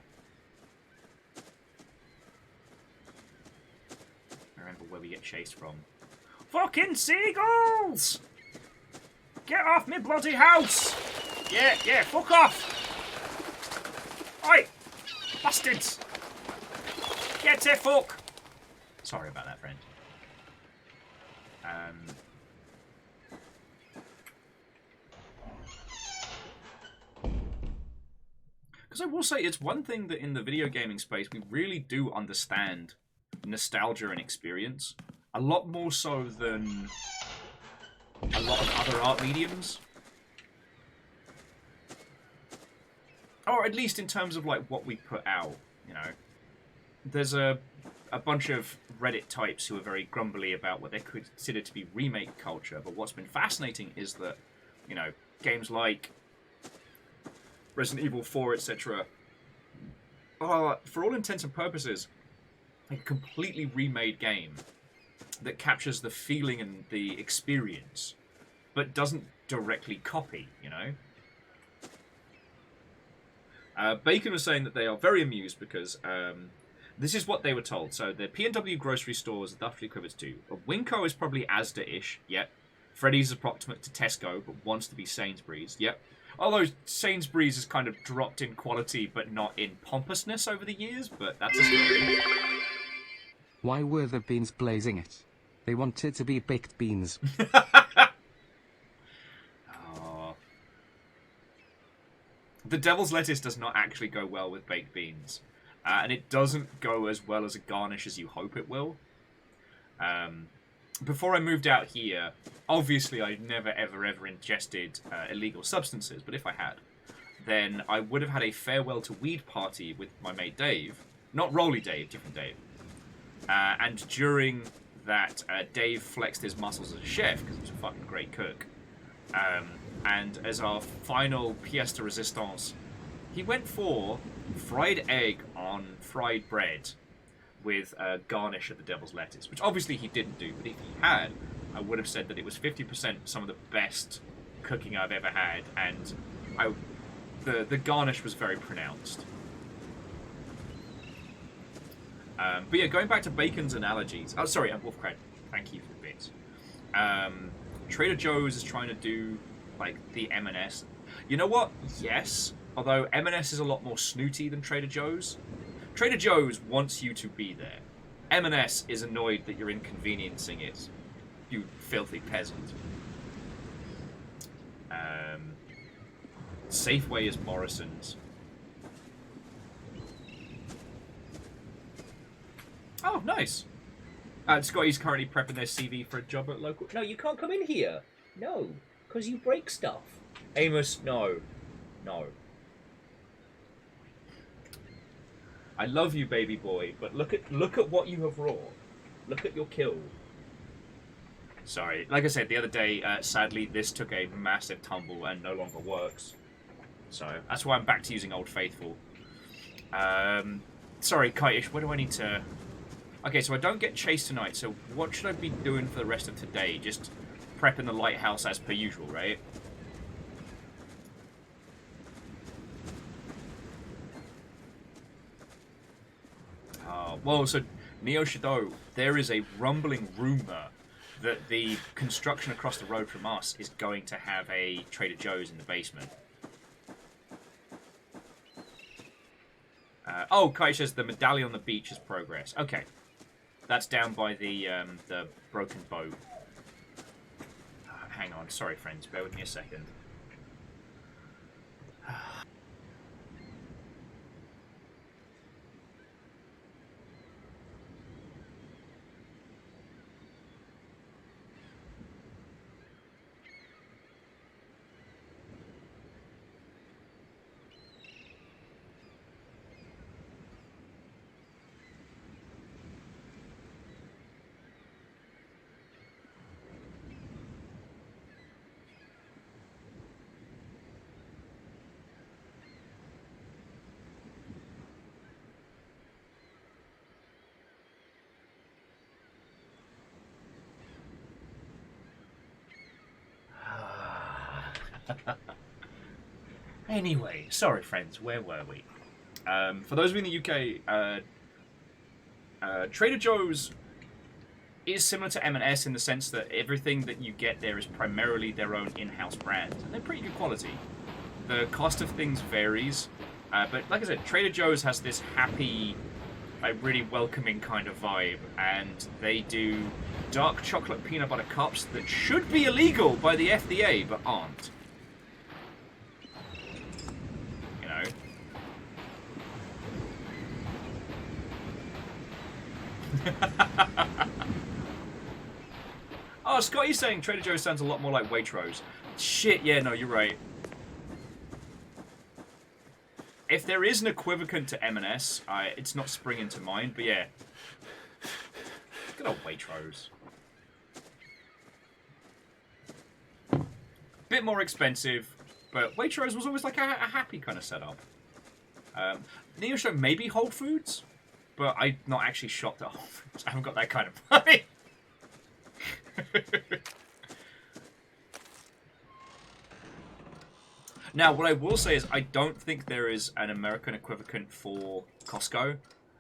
I remember where we get chased from. Fucking seagulls! Get off me bloody house! Yeah, fuck off! Oi! Bastards! Get the fuck! Sorry about that, friend. Because I will say, it's one thing that in the video gaming space, we really do understand nostalgia and experience. A lot more so than a lot of other art mediums. Or at least in terms of, like, what we put out, you know. There's a bunch of Reddit types who are very grumbly about what they consider to be remake culture, but what's been fascinating is that, you know, games like Resident Evil 4, etc., are, for all intents and purposes, a completely remade game that captures the feeling and the experience, but doesn't directly copy, you know? Bacon was saying that they are very amused because this is what they were told. So the P&W grocery stores are roughly equivalent to. Winco is probably Asda-ish, yep. Freddy's is approximate to Tesco, but wants to be Sainsbury's, yep. Although Sainsbury's has kind of dropped in quality, but not in pompousness over the years, but that's a story. Why were the beans blazing it? They wanted to be baked beans. Oh. The devil's lettuce does not actually go well with baked beans. And it doesn't go as well as a garnish as you hope it will. Before I moved out here, obviously I never ever ingested illegal substances, but if I had, then I would have had a farewell to weed party with my mate Dave. Not Rolly Dave, different Dave. And during that, Dave flexed his muscles as a chef, because he was a fucking great cook. And as our final pièce de résistance, he went for fried egg on fried bread with a garnish of the devil's lettuce, which obviously he didn't do, but if he had, I would have said that it was 50% some of the best cooking I've ever had, and the garnish was very pronounced. But yeah, going back to bacon's analogies. Oh, sorry, Wolfcrad. Thank you for the bits. Trader Joe's is trying to do like the M&S. You know what? Yes. Although M&S is a lot more snooty than Trader Joe's. Trader Joe's wants you to be there. M&S is annoyed that you're inconveniencing it. You filthy peasant. Safeway is Morrison's. Oh, nice. Scotty's currently prepping their CV for a job at local... No, you can't come in here. No, because you break stuff. Amos, no. No. I love you, baby boy, but look at what you have wrought. Look at your kill. Sorry, like I said the other day, sadly this took a massive tumble and no longer works. So that's why I'm back to using Old Faithful. Sorry, Kite-ish, where do I need to... Okay, so I don't get chased tonight, so what should I be doing for the rest of today? Just prepping the lighthouse as per usual, right? Well, so Neo Shadow, there is a rumbling rumor that the construction across the road from us is going to have a Trader Joe's in the basement. Oh, Kai says the medallion on the beach has progress. Okay. That's down by the broken boat. Hang on. Sorry, friends. Bear with me a second. Anyway, sorry friends, where were we? For those of you in the UK, Trader Joe's is similar to M&S in the sense that everything that you get there is primarily their own in-house brand, and they're pretty good quality. The cost of things varies, but like I said, Trader Joe's has this happy, like really welcoming kind of vibe, and they do dark chocolate peanut butter cups that should be illegal by the FDA, but aren't. You know? Oh, Scotty's saying Trader Joe's sounds a lot more like Waitrose. Shit, yeah, no, you're right. If there is an equivalent to M&S, it's not springing to mind, but yeah. Good old Waitrose. Bit more expensive, but Waitrose was always like a happy kind of setup. Neo Show maybe Whole Foods, but I'm not actually shopped at Whole Foods. I haven't got that kind of money. Now, what I will say is I don't think there is an American equivalent for Costco,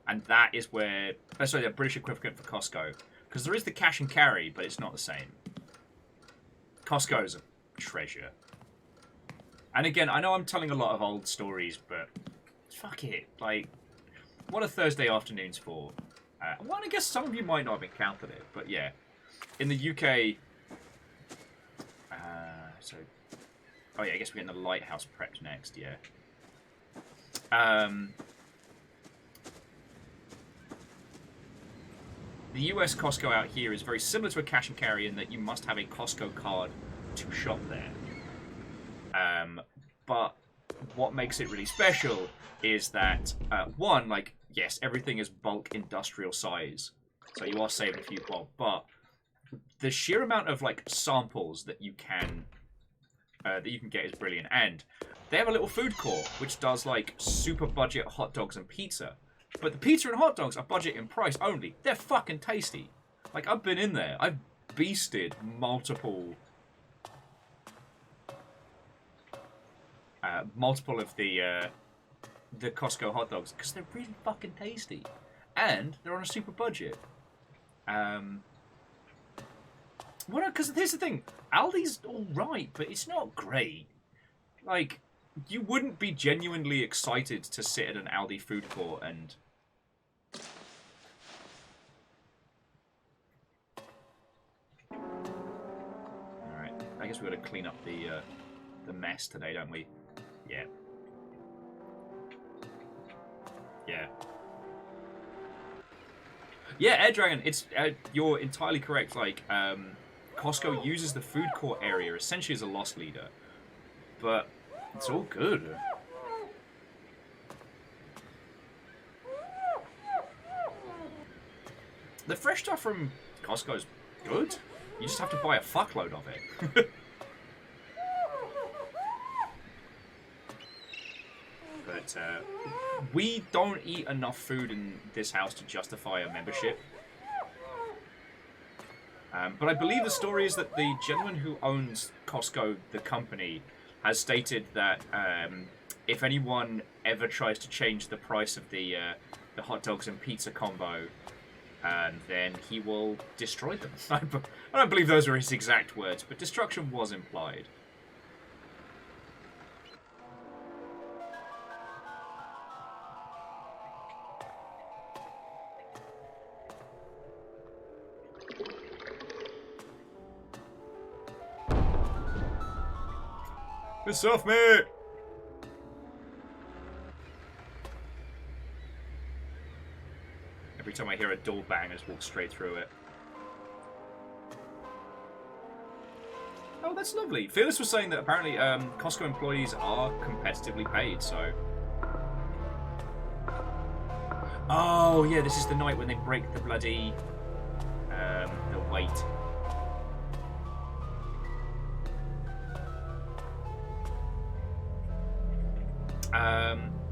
and that is where... sorry, a British equivalent for Costco. Because there is the cash and carry, but it's not the same. Costco is a treasure. And again, I know I'm telling a lot of old stories, but fuck it. Like, what are Thursday afternoons for? Well, I guess some of you might not have encountered it, but yeah. In the UK... Oh yeah, I guess we're getting the Lighthouse prepped next, yeah. The US Costco out here is very similar to a cash and carry in that you must have a Costco card to shop there. But what makes it really special is that, one, like, yes, everything is bulk industrial size, so you are saving a few bob, but the sheer amount of, like, samples that you can get is brilliant. And they have a little food court which does, like, super budget hot dogs and pizza. But the pizza and hot dogs are budget in price only. They're fucking tasty. Like, I've been in there. I've beasted multiple of the Costco hot dogs because they're really fucking tasty, and they're on a super budget. Because here's the thing, Aldi's all right, but it's not great. Like, you wouldn't be genuinely excited to sit at an Aldi food court and. All right, I guess we got to clean up the mess today, don't we? Yeah. Yeah. Yeah, Air Dragon, it's you're entirely correct. Like, Costco uses the food court area essentially as a loss leader, but it's all good. The fresh stuff from Costco is good. You just have to buy a fuckload of it. But we don't eat enough food in this house to justify a membership. But I believe the story is that the gentleman who owns Costco, the company, has stated that if anyone ever tries to change the price of the hot dogs and pizza combo, then he will destroy them. I don't believe those were his exact words, but destruction was implied. Piss off, mate! Every time I hear a door bang, I just walk straight through it. Oh, that's lovely. Fearless was saying that apparently Costco employees are competitively paid, so... Oh, yeah, this is the night when they break the bloody... the weight.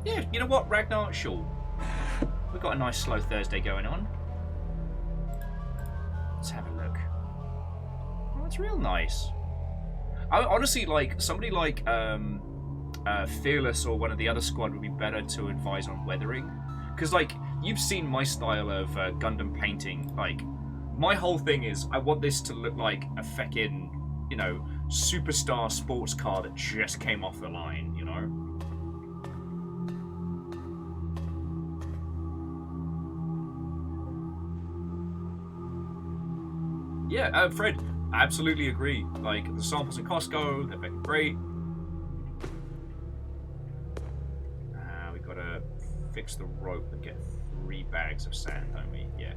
Yeah, you know what, Ragnar? Sure. We've got a nice slow Thursday going on. Let's have a look. Oh, it's real nice. I honestly, like, somebody like Fearless or one of the other squad would be better to advise on weathering. Because, like, you've seen my style of Gundam painting. Like, my whole thing is I want this to look like a feckin', you know, superstar sports car that just came off the line, you know? Yeah, Fred, I absolutely agree. Like, the samples in Costco, they're fucking great. We gotta fix the rope and get 3 bags of sand, don't we? Yeah.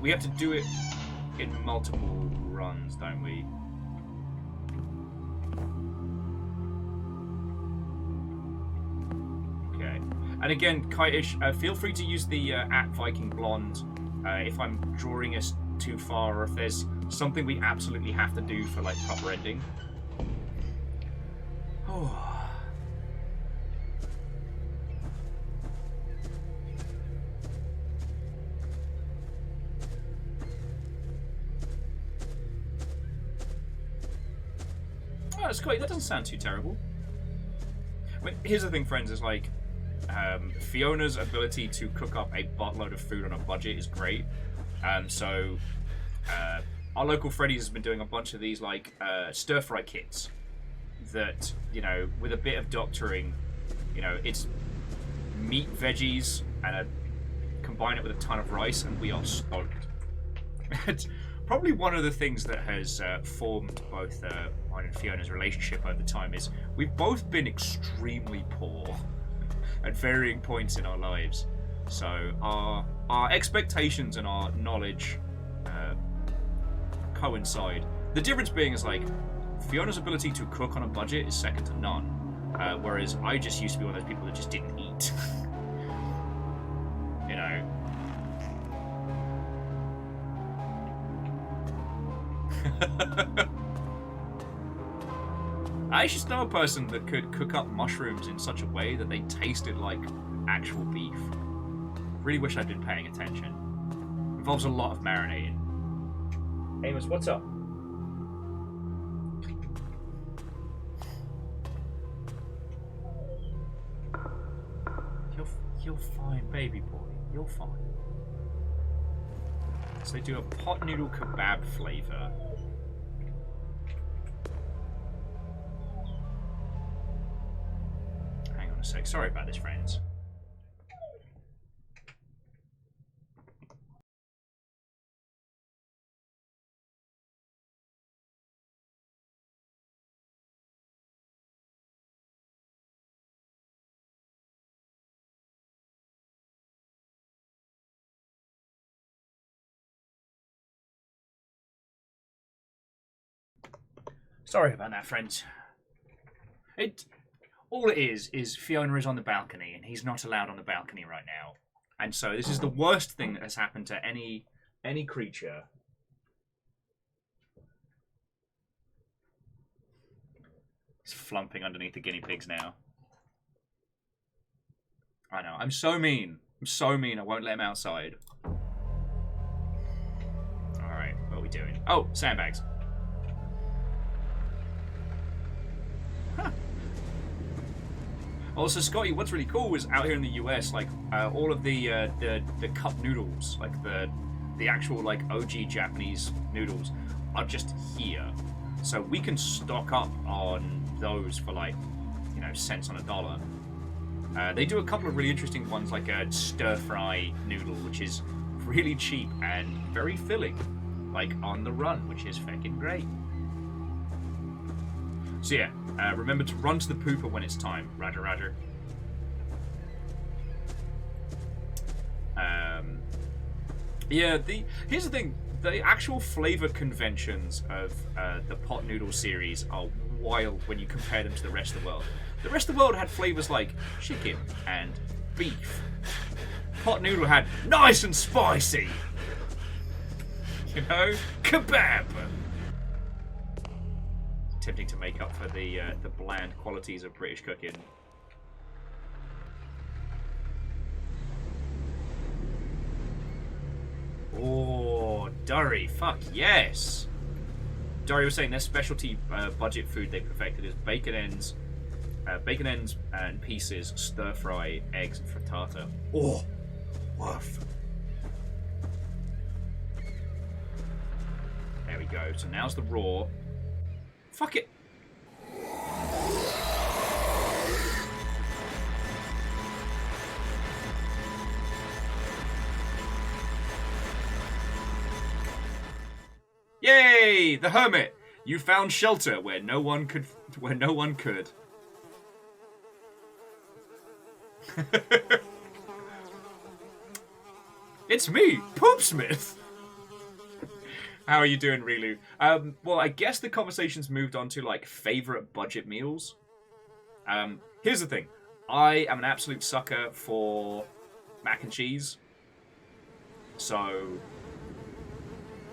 We have to do it in multiple runs, don't we? Okay. And again, Kitish, feel free to use the @Viking Blonde if I'm drawing us too far, or if there's something we absolutely have to do for like proper ending. Oh. Oh, Scotty, that doesn't sound too terrible. I mean, here's the thing, friends, is like, Fiona's ability to cook up a buttload of food on a budget is great. So, our local Freddy's has been doing a bunch of these, like, stir-fry kits that, you know, with a bit of doctoring, you know, it's meat, veggies, and combine it with a ton of rice, and we are stoked. It's probably one of the things that has formed both mine and Fiona's relationship over time is we've both been extremely poor at varying points in our lives. So our expectations and our knowledge coincide. The difference being is like Fiona's ability to cook on a budget is second to none, whereas I just used to be one of those people that just didn't eat. You know. I just know a person that could cook up mushrooms in such a way that they tasted like actual beef. Really wish I'd been paying attention. Involves a lot of marinating. Amos, what's up? You're fine, baby boy. You're fine. So they do a pot noodle kebab flavor. Hang on a sec. Sorry about this, friends. Sorry about that, friends. All it is Fiona is on the balcony, and he's not allowed on the balcony right now. And so this is the worst thing that has happened to any creature. He's flumping underneath the guinea pigs now. I know, I'm so mean. I'm so mean, I won't let him outside. Alright, what are we doing? Oh, sandbags. Huh. Also, Scotty, what's really cool is out here in the US, like all of the cup noodles, like the actual like OG Japanese noodles, are just here, so we can stock up on those for like, you know, cents on a dollar. They do a couple of really interesting ones, like a stir-fry noodle, which is really cheap and very filling, like on the run, which is fucking great. So yeah, remember to run to the pooper when it's time. Roger, roger. Yeah, here's the thing. The actual flavor conventions of the pot noodle series are wild when you compare them to the rest of the world. The rest of the world had flavors like chicken and beef. Pot noodle had nice and spicy. You know, kebab. Attempting to make up for the bland qualities of British cooking. Oh, Durry, fuck yes! Durry was saying their specialty budget food they perfected is bacon ends and pieces, stir fry, eggs, and frittata. Oh, woof. There we go. So now's the raw. Fuck it. Yay! The hermit! You found shelter where no one could. It's me, Poopsmith! How are you doing, Rilu? Well, I guess the conversation's moved on to, like, favourite budget meals. Here's the thing. I am an absolute sucker for mac and cheese. So,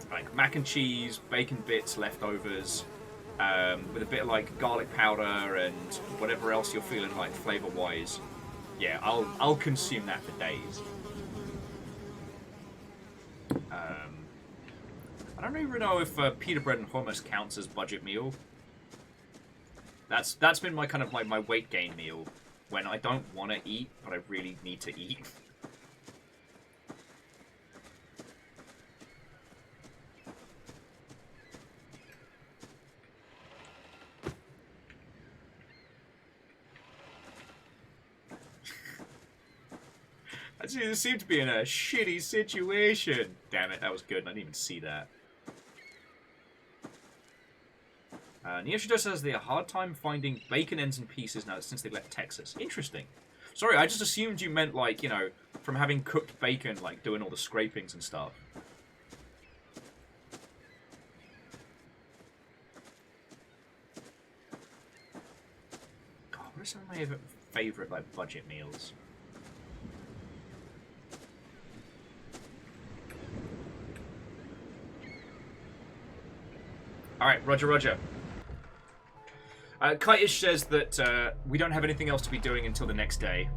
like, mac and cheese, bacon bits, leftovers, with a bit of, like, garlic powder and whatever else you're feeling like flavour-wise. Yeah, I'll consume that for days. I don't even know if pita bread and hummus counts as budget meal. That's been my kind of my weight gain meal when I don't want to eat, but I really need to eat. I just seem to be in a shitty situation. Damn it, that was good. I didn't even see that. Neoshido says they have a hard time finding bacon ends and pieces now since they left Texas. Interesting. Sorry, I just assumed you meant, like, you know, from having cooked bacon, like, doing all the scrapings and stuff. God, what are some of my favourite, like, budget meals? Alright, roger, roger. Kite-ish says that we don't have anything else to be doing until the next day.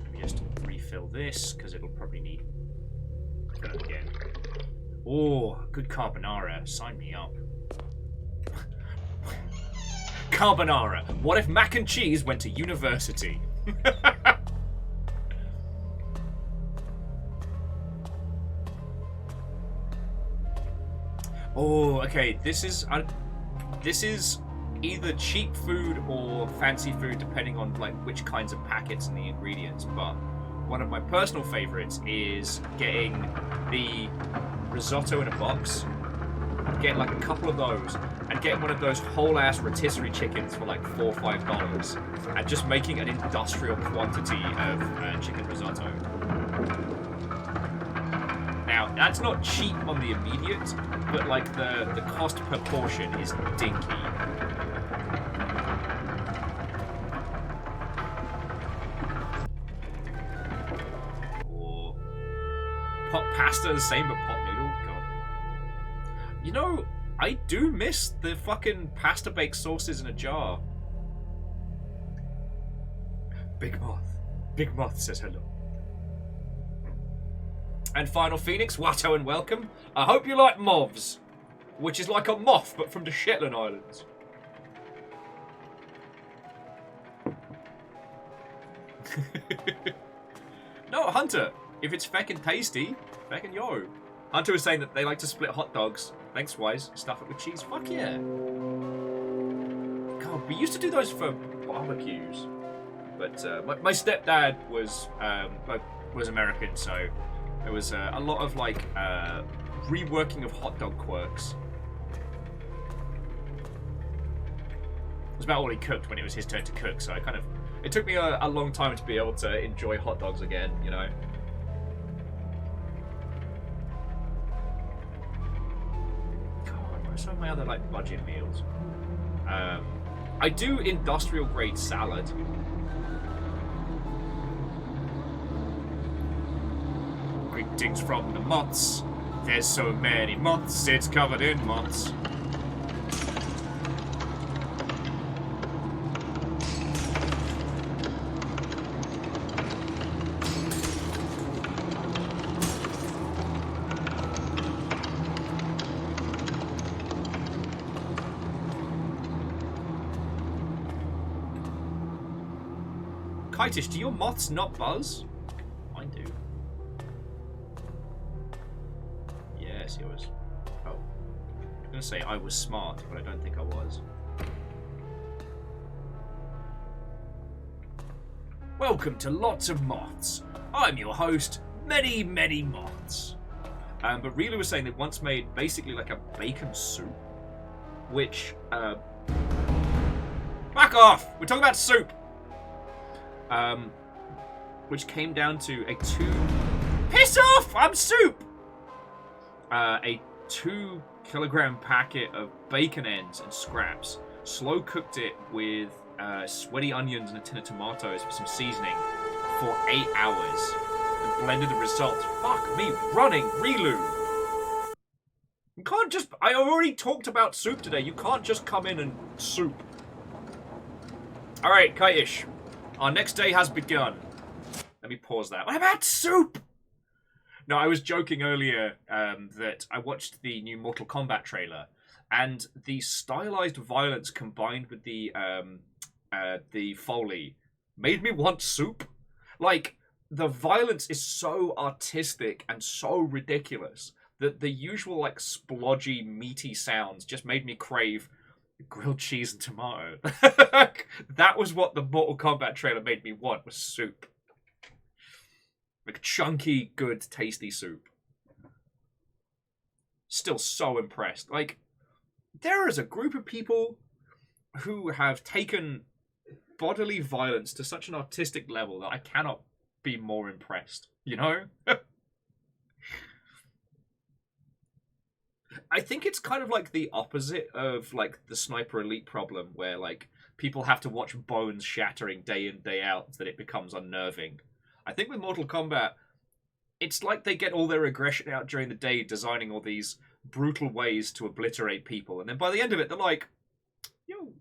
Let me just refill this, because it'll probably need filling again. Oh, good carbonara. Sign me up. Carbonara. What if mac and cheese went to university? Oh, okay. This is either cheap food or fancy food, depending on like which kinds of packets and the ingredients. But one of my personal favorites is getting the risotto in a box, get like a couple of those, and get one of those whole ass rotisserie chickens for like $4 or $5, and just making an industrial quantity of chicken risotto. Now, that's not cheap on the immediate, but like the cost per portion is dinky. Or pot pasta, the same but pot noodle. God. You know, I do miss the fucking pasta baked sauces in a jar. Big Moth. Big Moth says hello. And Final Phoenix, Watto and welcome. I hope you like moths, which is like a moth, but from the Shetland Islands. No, Hunter, if it's feckin' tasty, feckin' yo. Hunter was saying that they like to split hot dogs, lengthwise, stuff it with cheese. Fuck yeah. God, we used to do those for barbecues. But my stepdad was American, so there was a lot of like reworking of hot dog quirks. It was about all he cooked when it was his turn to cook, so it took me a long time to be able to enjoy hot dogs again, you know. God, what are some of my other like budget meals? I do industrial grade salad. Greetings from the moths. There's so many moths, it's covered in moths. Kitish, do your moths not buzz? Mine do. Yes, yours. Oh. I'm gonna say I was smart, but I don't think I was. Welcome to Lots of Moths. I'm your host, Many Moths. But Rila was saying they once made basically like a bacon soup, which, back off! We're talking about soup! Which came down to a piss off! I'm soup! A 2 kilogram packet of bacon ends and scraps. Slow cooked it with sweaty onions and a tin of tomatoes with some seasoning for 8 hours. And blended the results. Fuck me, running, Rilu! You can't just... I already talked about soup today. You can't just come in and soup. Alright, Kitish. Our next day has begun. Let me pause that. What about soup? No, I was joking earlier that I watched the new Mortal Kombat trailer, And the stylized violence combined with the foley made me want soup. Like, the violence is so artistic and so ridiculous that the usual, like, splodgy, meaty sounds just made me crave grilled cheese and tomato. That was what the Mortal Kombat trailer made me want, was soup. Like, chunky, good, tasty soup. Still so impressed. Like, there is a group of people who have taken bodily violence to such an artistic level that I cannot be more impressed, you know? I think it's kind of like the opposite of like the Sniper Elite problem, where like people have to watch bones shattering day in, day out that it becomes unnerving. I think with Mortal Kombat, it's like they get all their aggression out during the day designing all these brutal ways to obliterate people, and then by the end of it they're like, yo.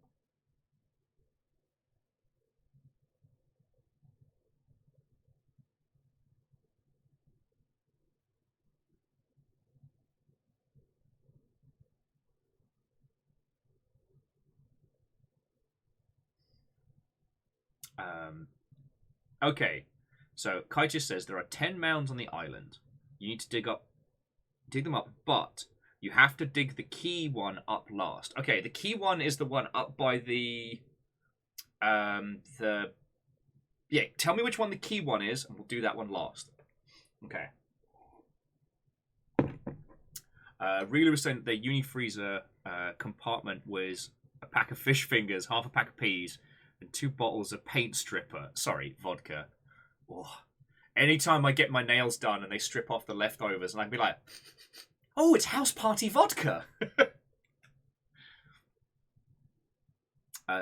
Okay, so Kaitis says there are 10 mounds on the island. You need to dig them up, but you have to dig the key one up last. Okay, the key one is the one up by the yeah, tell me which one the key one is, and we'll do that one last. Okay. Reelu was saying that the Unifreezer compartment was a pack of fish fingers, half a pack of peas, and 2 bottles of paint stripper. Sorry, vodka. Oh. Anytime I get my nails done and they strip off the leftovers, and I'd be like, oh, it's house party vodka.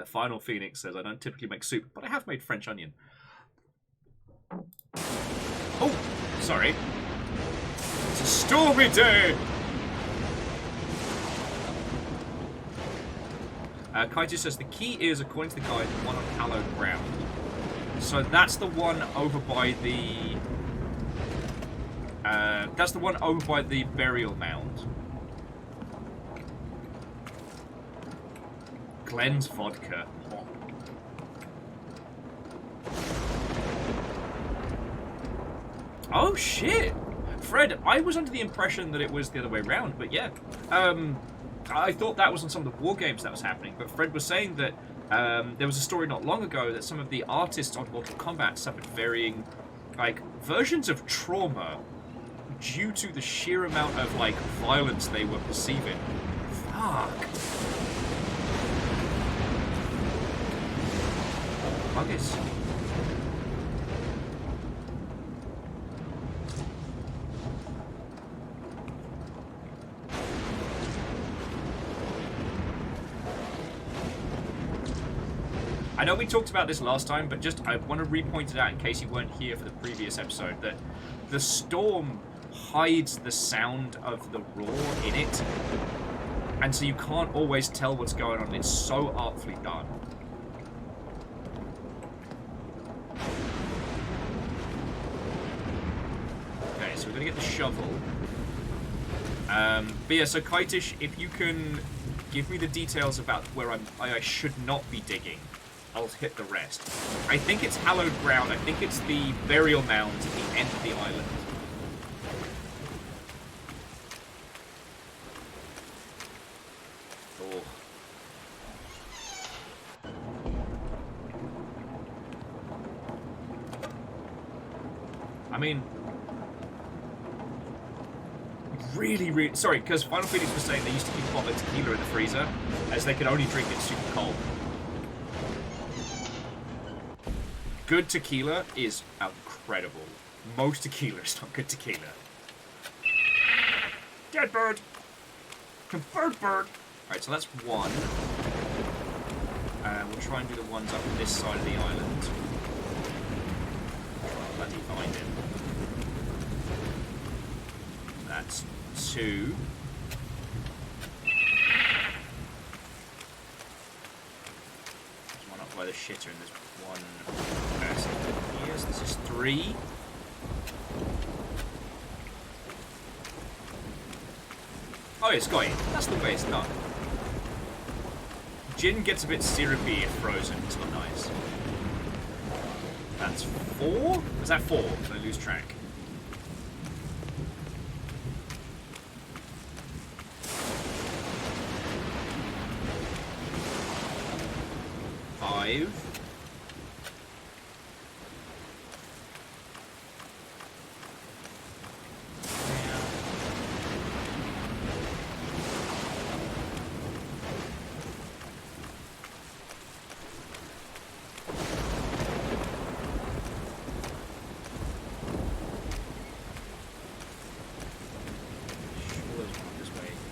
Final Phoenix says, I don't typically make soup, but I have made French onion. Oh, sorry. It's a stormy day. Kaiju says the key is, according to the guide, the one on hallowed ground. So that's the one over by the... that's the one over by the burial mound. Glenn's vodka. Oh shit! Fred, I was under the impression that it was the other way around, but yeah. I thought that was on some of the war games that was happening, but Fred was saying that there was a story not long ago that some of the artists on Mortal Kombat suffered varying, like, versions of trauma due to the sheer amount of, like, violence they were perceiving. Fuck. Buggers. I know we talked about this last time, but just I want to re-point it out in case you weren't here for the previous episode, that the storm hides the sound of the roar in it, and so you can't always tell what's going on. It's so artfully done. Okay, so we're going to get the shovel. But yeah, so Kaitish, if you can give me the details about where I should not be digging, I'll hit the rest. I think it's hallowed ground. I think it's the burial mound at the end of the island. Oh. I mean, really... Sorry, because Final Phoenix was saying they used to keep a bottle of tequila in the freezer, as they could only drink it super cold. Good tequila is incredible. Most tequila is not good tequila. Dead bird! Bird! Alright, so that's one. We'll try and do the ones up this side of the island. Try and bloody find him. That's 2. There's one up by the shitter and there's one person. Yes, this is 3. Oh, it's got it. That's the way it's done. Gin gets a bit syrupy if frozen. It's not nice. That's 4? Was that 4? Did I lose track? Five.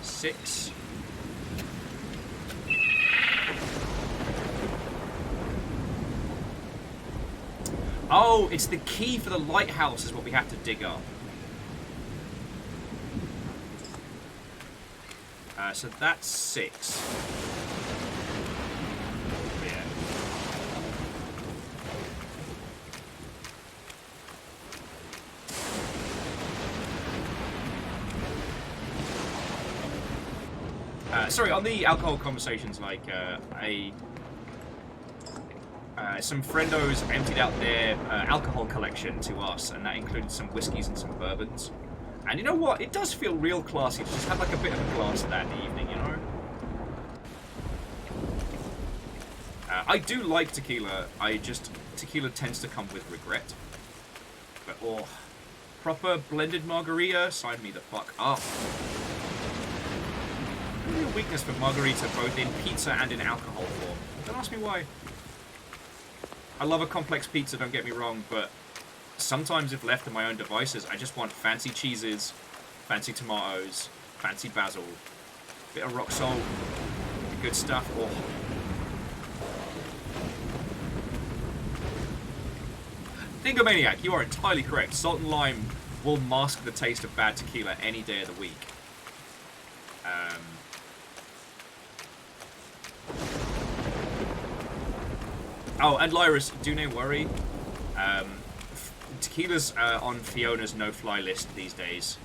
Six. Oh, it's the key for the lighthouse is what we have to dig up. So that's 6. Yeah. Sorry, on the alcohol conversations, like, some friendos emptied out their alcohol collection to us, and that included some whiskeys and some bourbons. And you know what? It does feel real classy to just have like a bit of a glass of that in the evening, you know? I do like tequila. Tequila tends to come with regret. But, oh, proper blended margarita, sign me the fuck up. I have a weakness for margarita both in pizza and in alcohol form. Don't ask me why. I love a complex pizza, don't get me wrong, but sometimes if left to my own devices, I just want fancy cheeses, fancy tomatoes, fancy basil, bit of rock salt, good stuff. Oh. Dingomaniac, you are entirely correct. Salt and lime will mask the taste of bad tequila any day of the week. Oh, and Lyris, do no worry. Tequila's on Fiona's no-fly list these days.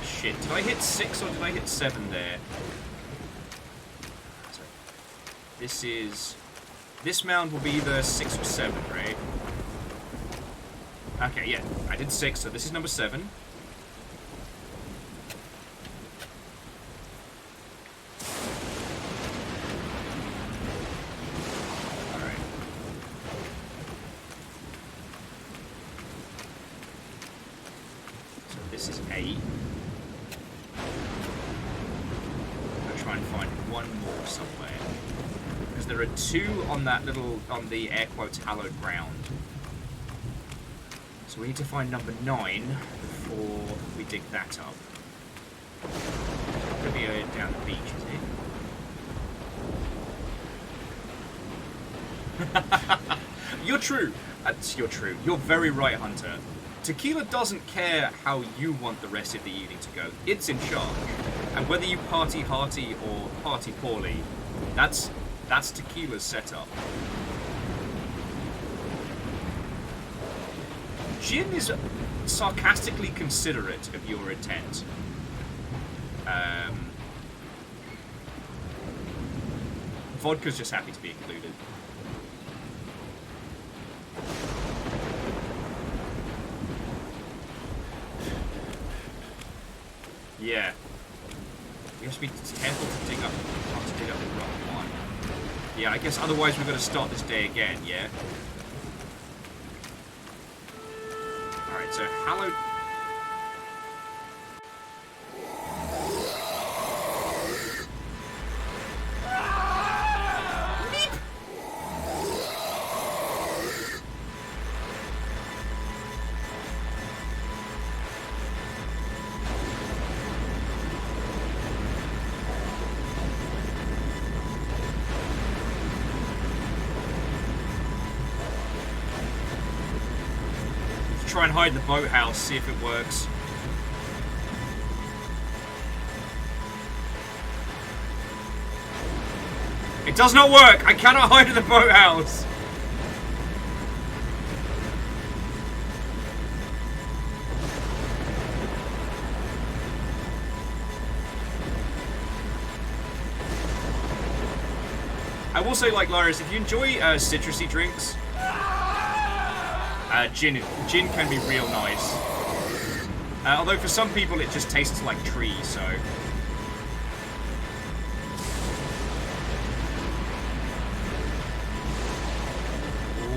Shit, did I hit 6 or did I hit 7 there? So, this mound will be either 6 or 7, right? Okay, yeah, I did 6, so this is number 7. This is 8. I'll try and find one more somewhere. Because there are 2 on that little, on the air quotes hallowed ground. So we need to find number 9 before we dig that up. It's going to be down the beach, is it? You're true. You're true. You're very right, Hunter. Tequila doesn't care how you want the rest of the evening to go. It's in charge. And whether you party hearty or party poorly, that's tequila's setup. Gin is sarcastically considerate of your intent. Vodka's just happy to be included. Yeah. We have to be careful to dig up, not to dig up the wrong one. Yeah, I guess otherwise we're going to start this day again, yeah? Alright, so hallowed... Try and hide in the boathouse, see if it works. It does not work! I cannot hide in the boathouse! will say, like, Lars, if you enjoy citrusy drinks, gin can be real nice. Although for some people it just tastes like trees, so...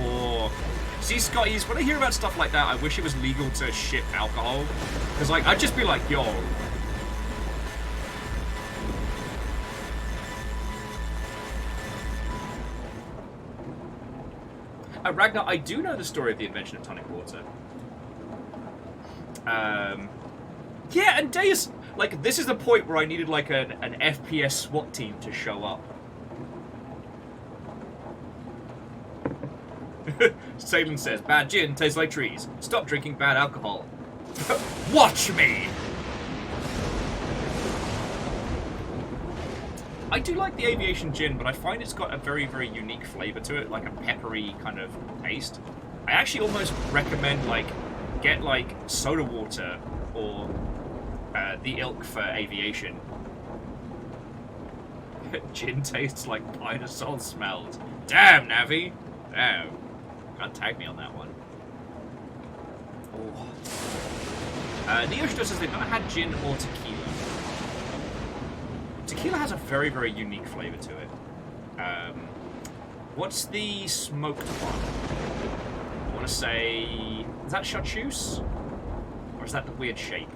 Oh. See, Scotties, when I hear about stuff like that, I wish it was legal to ship alcohol. Because, like, I'd just be like, yo... Ragnar, I do know the story of the invention of tonic water. Yeah, and Deus, like, this is the point where I needed, like, an FPS SWAT team to show up. Salem says, bad gin tastes like trees. Stop drinking bad alcohol. Watch me! I do like the aviation gin, but I find it's got a very, very unique flavor to it, like a peppery kind of taste. I actually almost recommend, like, get, like, soda water or the ilk for aviation. Gin tastes like Pinasol smelled. Damn, Navi! Damn. Can't tag me on that one. Oh. Neoshito says they've not had gin or tequila. Tequila has a very, very unique flavor to it. What's the smoked one? I want to say... Is that chartreuse? Or is that the weird shape?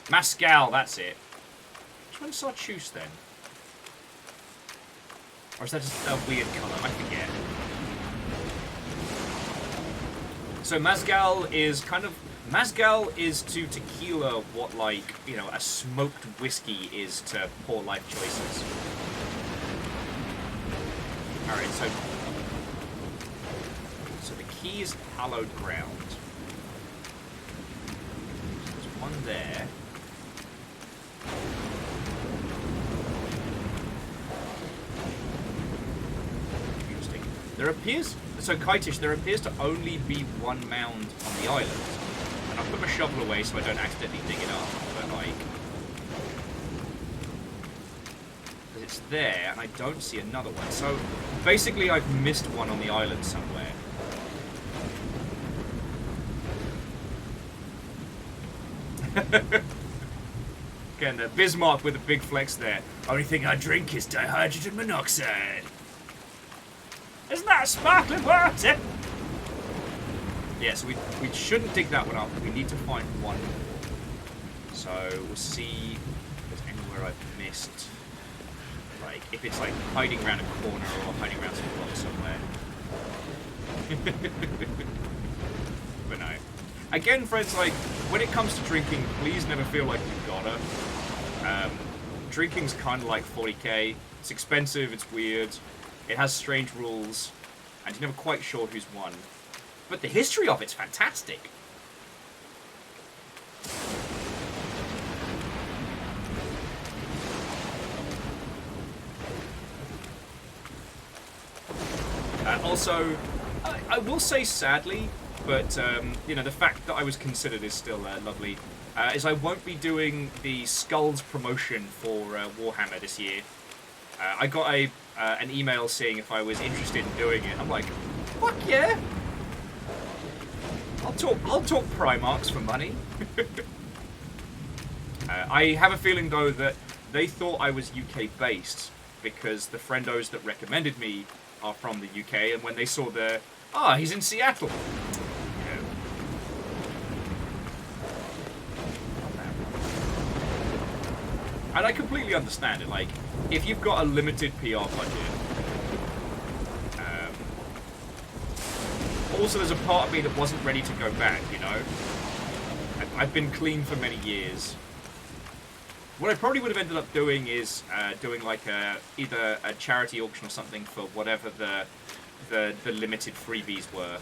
Mascal, that's it. Which one's chartreuse then? Or is that just a weird colour? I forget. So Mazgal is kind of... Mazgal is to tequila what, like, you know, a smoked whiskey is to poor life choices. Alright, so the key is hallowed ground. There's one there. Interesting. There appears... So, Kaitish, there appears to only be one mound on the island. And I'll put my shovel away so I don't accidentally dig it up. But, like... Because it's there, and I don't see another one. So, basically, I've missed one on the island somewhere. Again, the Bismarck with a big flex there. Only thing I drink is dihydrogen monoxide. Isn't that sparkling water? Yeah, so we shouldn't dig that one up. We need to find one. So we'll see if there's anywhere I've missed. Like, if it's like hiding around a corner or hiding around some block somewhere. But no. Again, friends, like, when it comes to drinking, please never feel like you've gotta. Drinking's kind of like 40k. It's expensive, it's weird. It has strange rules, and you're never quite sure who's won. But the history of it's fantastic. Also, I will say sadly, but you know, the fact that I was considered is still lovely, is I won't be doing the Skulls promotion for Warhammer this year. I got an email saying if I was interested in doing it. I'm like, fuck yeah! I'll talk Primarchs for money. I have a feeling though that they thought I was UK based because the friendos that recommended me are from the UK, and when they saw he's in Seattle. And I completely understand it. Like, if you've got a limited PR budget, also there's a part of me that wasn't ready to go back, you know? I've been clean for many years. What I probably would have ended up doing is doing like either a charity auction or something for whatever the limited freebies were.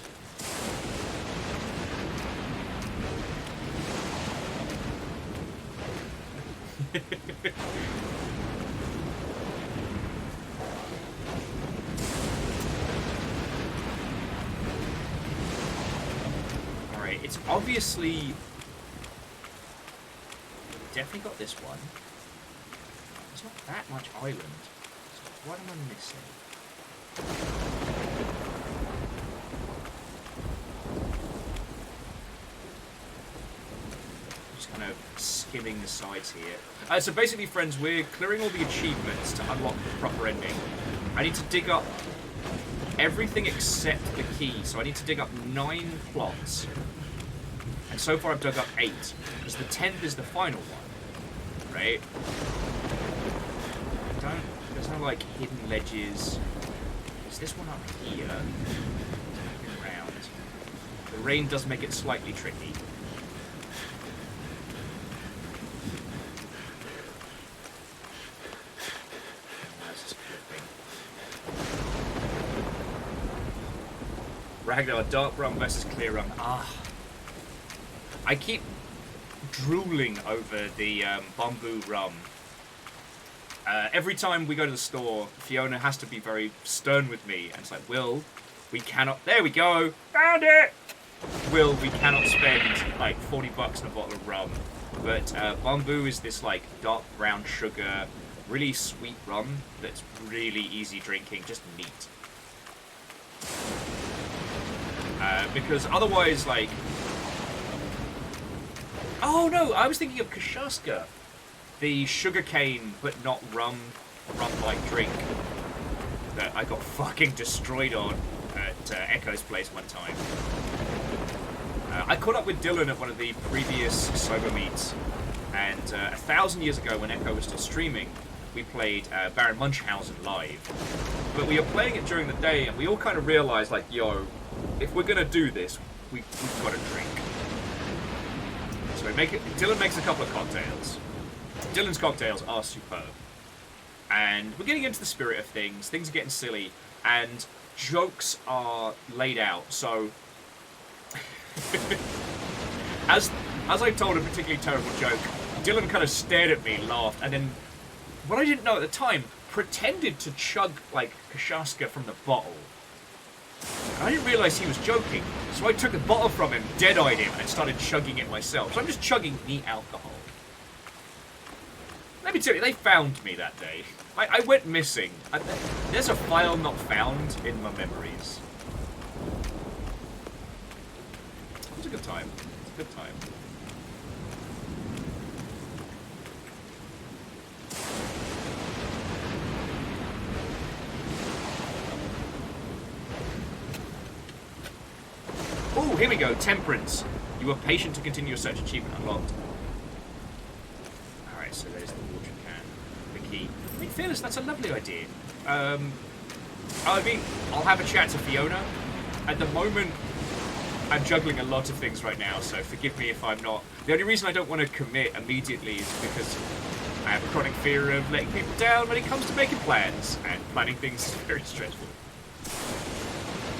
Alright, it's obviously definitely got this one. There's not that much island. So what am I missing? Just kind of skimming the sides here. So basically, friends, we're clearing all the achievements to unlock the proper ending. I need to dig up everything except the key. So I need to dig up 9 plots. And so far I've dug up 8. Because the 10th is the final one. Right? There's no, like, hidden ledges. Is this one up here? Around. The rain does make it slightly tricky. Ragnar, dark rum versus clear rum. I keep drooling over the bamboo rum. Every time we go to the store, Fiona has to be very stern with me, and it's like, Will, we cannot... There we go! Found it! Will, we cannot spend, like, 40 bucks on a bottle of rum. But bamboo is this, like, dark brown sugar, really sweet rum that's really easy drinking, just neat. Because otherwise, like... Oh, no, I was thinking of Kashaska. The sugarcane, but not rum-like drink that I got fucking destroyed on at Echo's place one time. I caught up with Dylan at one of the previous sober meets, and 1,000 years ago when Echo was still streaming, we played Baron Munchausen live. But we were playing it during the day, and we all kind of realized, like, yo, if we're gonna do this, we've got to drink. So Dylan makes a couple of cocktails. Dylan's cocktails are superb. And we're getting into the spirit of things. Things are getting silly. And jokes are laid out. So, as I told a particularly terrible joke, Dylan kind of stared at me, laughed, and then, what I didn't know at the time, pretended to chug, like, Kashaska from the bottle. And I didn't realise he was joking. So I took the bottle from him, dead-eyed him, and started chugging it myself. So I'm just chugging the alcohol. Let me tell you, they found me that day. I went missing. There's a file not found in my memories. It was a good time. It was a good time. Oh, here we go. Temperance. You were patient to continue your search. Achievement unlocked. Alright, so there's the water can. The key. I mean, Fearless, that's a lovely idea. I mean, I'll have a chat to Fiona. At the moment, I'm juggling a lot of things right now, so forgive me if I'm not. The only reason I don't want to commit immediately is because I have a chronic fear of letting people down when it comes to making plans, and planning things is very stressful.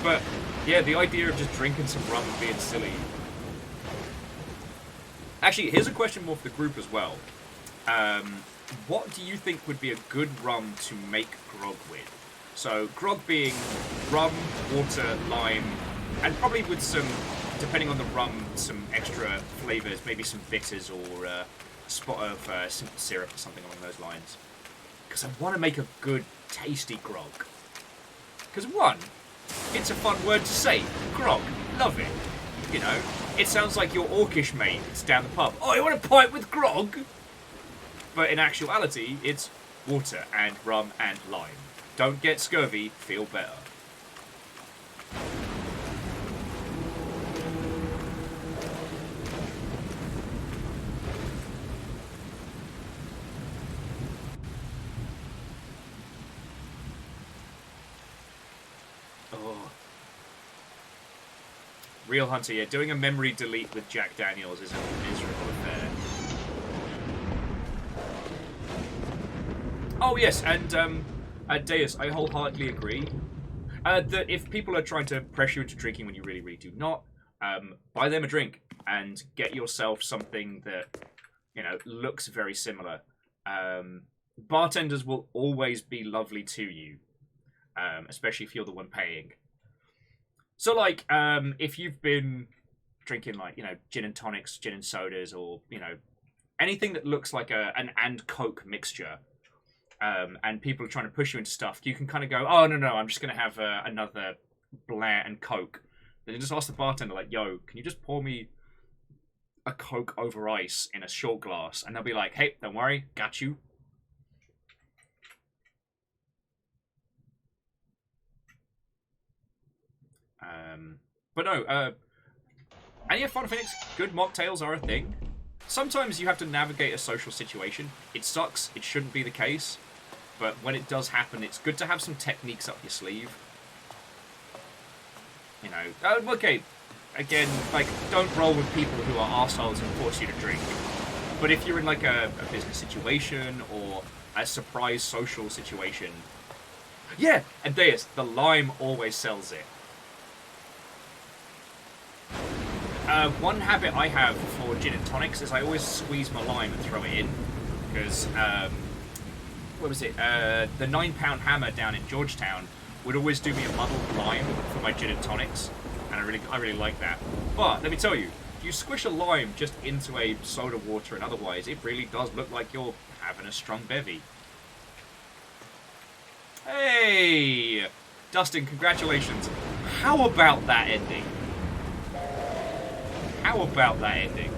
But yeah, the idea of just drinking some rum and being silly. Actually, here's a question more for the group as well. What do you think would be a good rum to make grog with? So, grog being rum, water, lime, and probably with some, depending on the rum, some extra flavours, maybe some bitters or a spot of simple syrup or something along those lines. Because I want to make a good, tasty grog. Because one, it's a fun word to say. Grog. Love it. You know, it sounds like your orcish mate that's down the pub. Oh, you want a pint with grog? But in actuality, it's water and rum and lime. Don't get scurvy, feel better. Oh. Real Hunter, yeah, doing a memory delete with Jack Daniels is a miserable affair. Oh yes, and Deus, I wholeheartedly agree that if people are trying to pressure you into drinking when you really, really do not, buy them a drink and get yourself something that, you know, looks very similar. Bartenders will always be lovely to you, especially if you're the one paying. So, like, if you've been drinking, like, you know, gin and tonics, gin and sodas, or, you know, anything that looks like an and Coke mixture, and people are trying to push you into stuff, you can kind of go, oh, no, I'm just going to have another Blair and Coke. Then you just ask the bartender, like, yo, can you just pour me a Coke over ice in a short glass? And they'll be like, hey, don't worry, got you. But no, and yeah, Fun Phoenix, good mocktails are a thing. Sometimes you have to navigate a social situation. It sucks, it shouldn't be the case, but when it does happen, it's good to have some techniques up your sleeve. You know, okay, again, like, don't roll with people who are arseholes and force you to drink. But if you're in, like, a business situation or a surprise social situation... Yeah, and there's, the lime always sells it. One habit I have for gin and tonics is I always squeeze my lime and throw it in. Because, what was it? The 9-pound hammer down in Georgetown would always do me a muddled lime for my gin and tonics. And I really like that. But, let me tell you, if you squish a lime just into a soda water and otherwise, it really does look like you're having a strong bevy. Hey! Dustin, congratulations. How about that ending? How about that ending?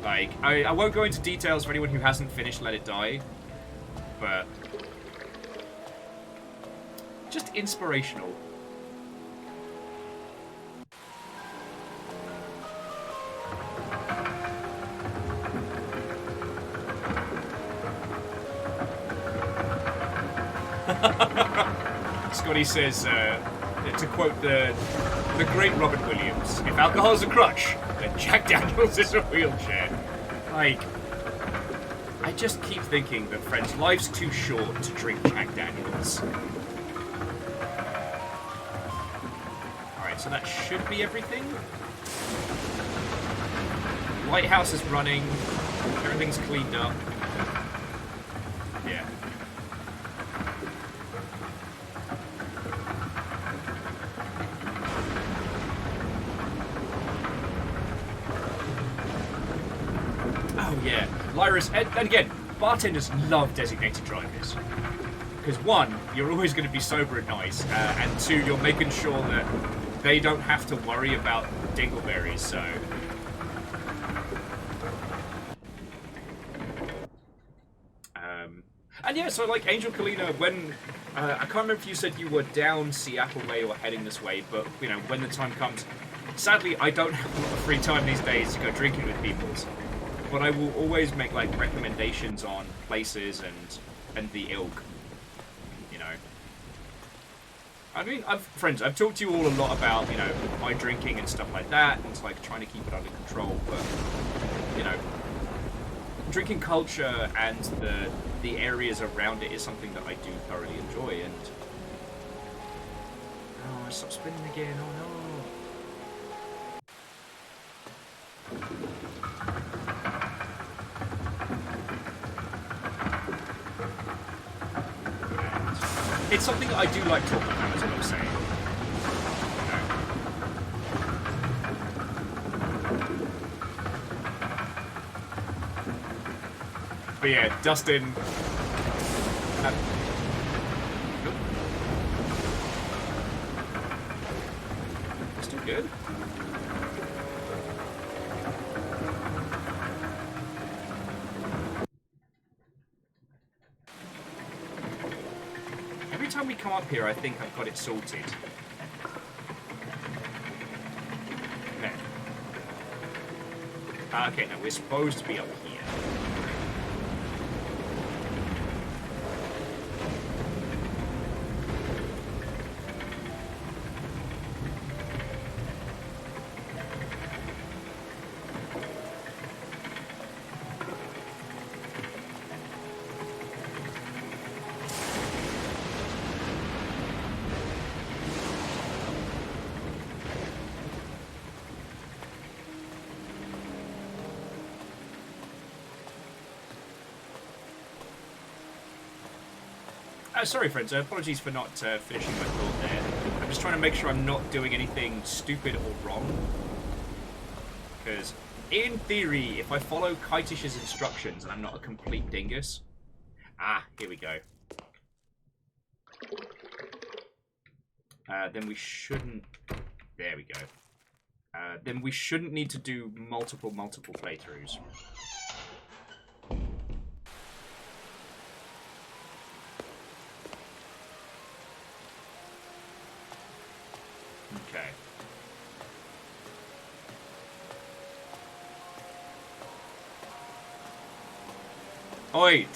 Like, I won't go into details for anyone who hasn't finished Let It Die, but just inspirational. Scotty says, to quote the great Robin Williams, if alcohol's a crutch, then Jack Daniels is a wheelchair. Like, I just keep thinking that, friends, life's too short to drink Jack Daniels. Alright, so that should be everything. Lighthouse is running. Everything's cleaned up. Yeah. Oh, yeah. Lyris, and again, bartenders love designated drivers. Because one, you're always going to be sober and nice, and two, you're making sure that they don't have to worry about dingleberries, so... And yeah, so like Angel Kalina, when I can't remember if you said you were down Seattle way or heading this way, but you know, when the time comes, sadly I don't have a lot of free time these days to go drinking with people, but I will always make like recommendations on places and the ilk, you know. I mean, I've talked to you all a lot about, you know, my drinking and stuff like that, and it's like trying to keep it under control, but you know, drinking culture and the areas around it is something that I do thoroughly enjoy, and... Oh, I stopped spinning again, oh no! And it's something that I do like talking about, is what I'm saying. But yeah, Dustin... Still good. Every time we come up here, I think I've got it sorted. No. Okay, no, we're supposed to be up here. Sorry, friends. Apologies for not finishing my thought there. I'm just trying to make sure I'm not doing anything stupid or wrong. Because in theory, if I follow Kitish's instructions and I'm not a complete dingus... Ah, here we go. Then we shouldn't... There we go. Then we shouldn't need to do multiple playthroughs. Okay. Oi!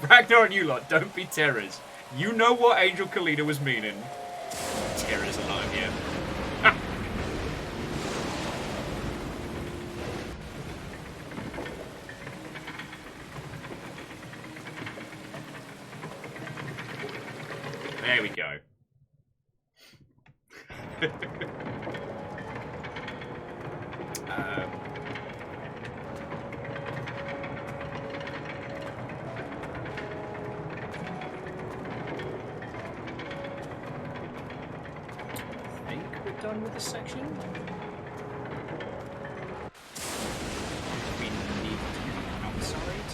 Ragnar and you lot, don't be terrors. You know what Angel Kalina was meaning. Terror's alive here. Ah. There we go. Done with this section. We need to come outside.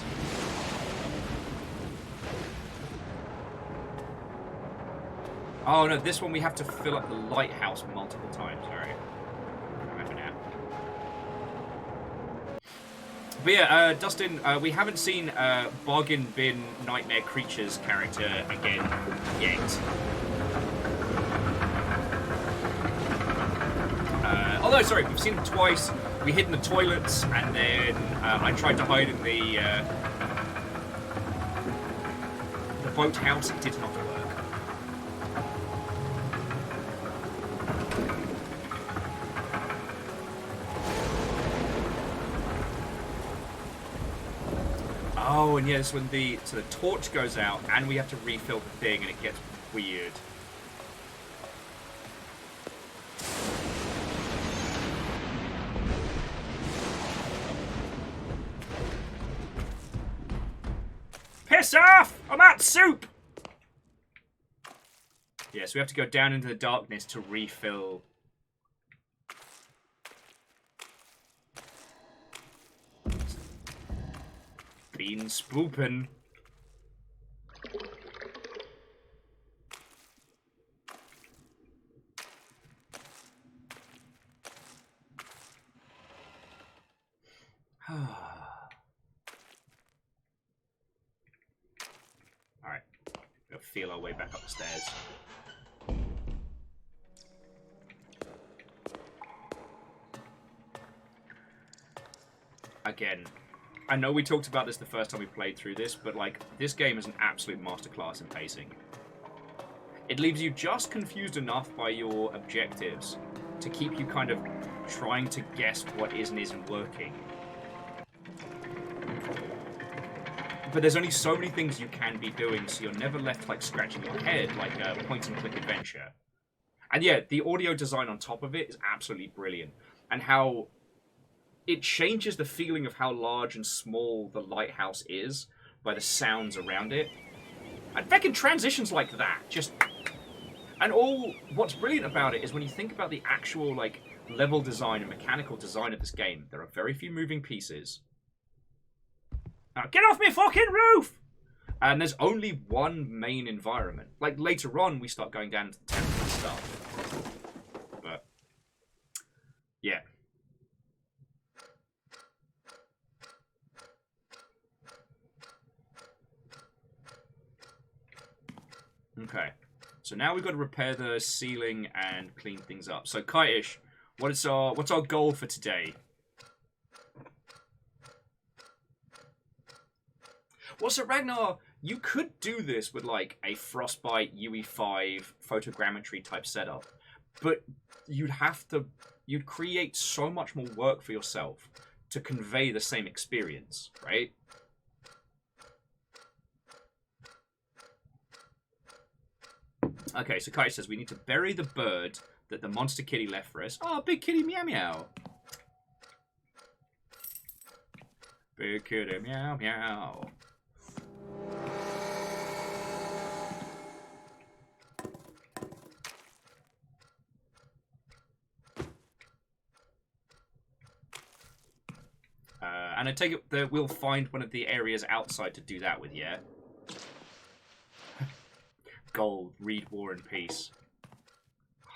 Oh no, this one we have to fill up the lighthouse multiple times. Alright. I remember now. But yeah, Dustin, we haven't seen Bargain Bin Nightmare Creatures character again yet. Although, sorry, we've seen it twice. We hid in the toilets, and then I tried to hide in the boathouse. It did not work. Oh, and yes, when the torch goes out, and we have to refill the thing, and it gets weird. Piss off! I'm at soup! Yeah, so we have to go down into the darkness to refill. Been spoopin'. Alright. We'll feel our way back up the stairs. Again, I know we talked about this the first time we played through this, but like, this game is an absolute masterclass in pacing. It leaves you just confused enough by your objectives to keep you kind of trying to guess what is and isn't working. But there's only so many things you can be doing, so you're never left like scratching your head like a point-and-click adventure. And yeah, the audio design on top of it is absolutely brilliant. And how it changes the feeling of how large and small the lighthouse is by the sounds around it. And fucking transitions like that, just... And what's brilliant about it is when you think about the actual like level design and mechanical design of this game, there are very few moving pieces. Now, get off me fucking roof! And there's only one main environment. Like, later on, we start going down into the temple and stuff. But, yeah. Okay. So now we've got to repair the ceiling and clean things up. So, Kitish, what's our goal for today? Well, so Ragnar, you could do this with like a Frostbite UE5 photogrammetry type setup, but you'd create so much more work for yourself to convey the same experience, right? Okay, so Kai says we need to bury the bird that the monster kitty left for us. Oh, big kitty meow meow. Big kitty meow meow. And I take it that we'll find one of the areas outside to do that with, yeah? Gold, read War and Peace.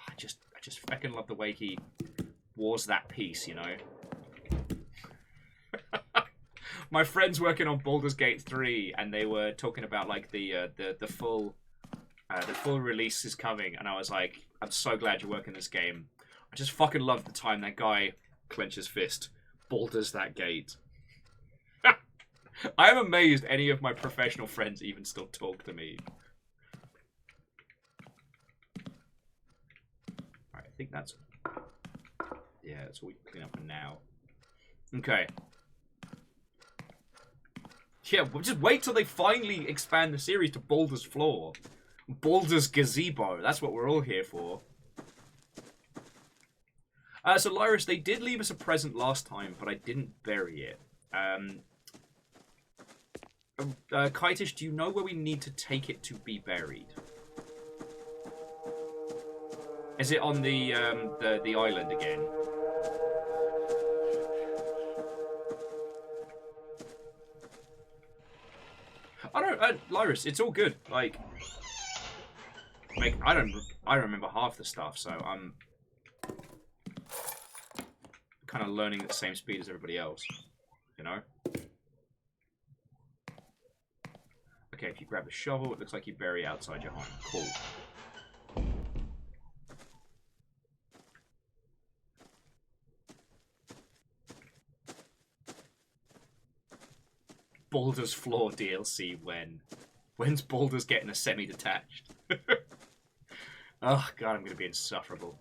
I just fucking love the way he wars that peace, you know? My friend's working on Baldur's Gate 3, and they were talking about like the full release is coming, and I was like, I'm so glad you're working this game. I just fucking love the time that guy clenches fist, Baldur's that gate. I am amazed any of my professional friends even still talk to me. Alright, I think that's... yeah, that's all we can clean up for now. Okay. Yeah, we'll just wait till they finally expand the series to Baldur's Floor. Baldur's Gazebo. That's what we're all here for. So, Lyris, they did leave us a present last time, but I didn't bury it. Kitish, do you know where we need to take it to be buried? Is it on the island again? I don't, Lyris, it's all good. Like, I don't remember half the stuff, so I'm kind of learning at the same speed as everybody else, you know? Okay, if you grab the shovel, it looks like you bury outside your home. Cool. Baldur's Floor DLC when? When's Baldur's getting a semi-detached? Oh god, I'm gonna be insufferable.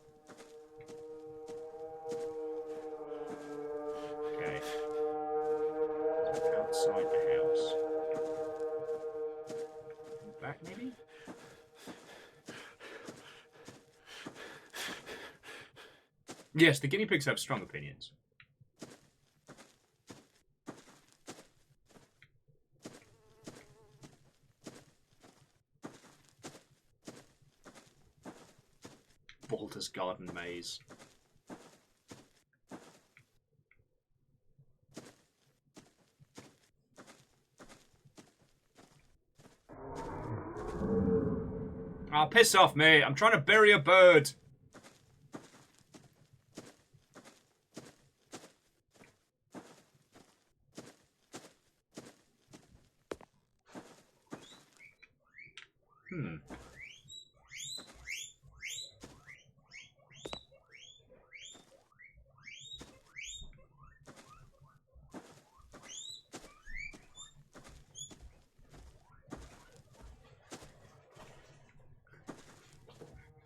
Okay. Outside the house. Back maybe? Yes, the guinea pigs have strong opinions. Baldur's Garden Maze. Oh, piss off, mate. I'm trying to bury a bird.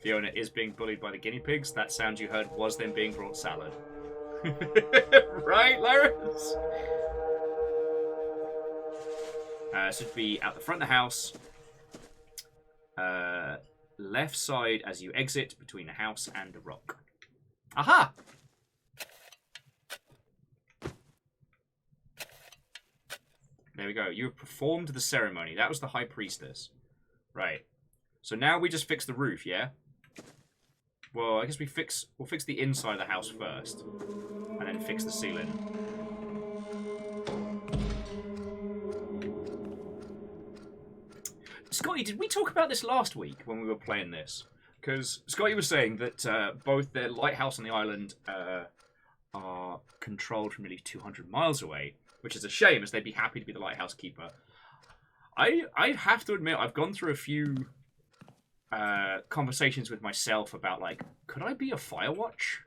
Fiona is being bullied by the guinea pigs. That sound you heard was them being brought salad. Right, Lawrence? Should be out the front of the house. Left side as you exit between the house and the rock. Aha! There we go. You have performed the ceremony. That was the High Priestess. Right. So now we just fix the roof, yeah? Well, I guess we'll fix the inside of the house first. And then fix the ceiling. Scotty, did we talk about this last week when we were playing this? Because Scotty was saying that both the lighthouse and the island are controlled from nearly 200 miles away, which is a shame, as they'd be happy to be the lighthouse keeper. I have to admit, I've gone through a few conversations with myself about, like, could I be a Firewatch?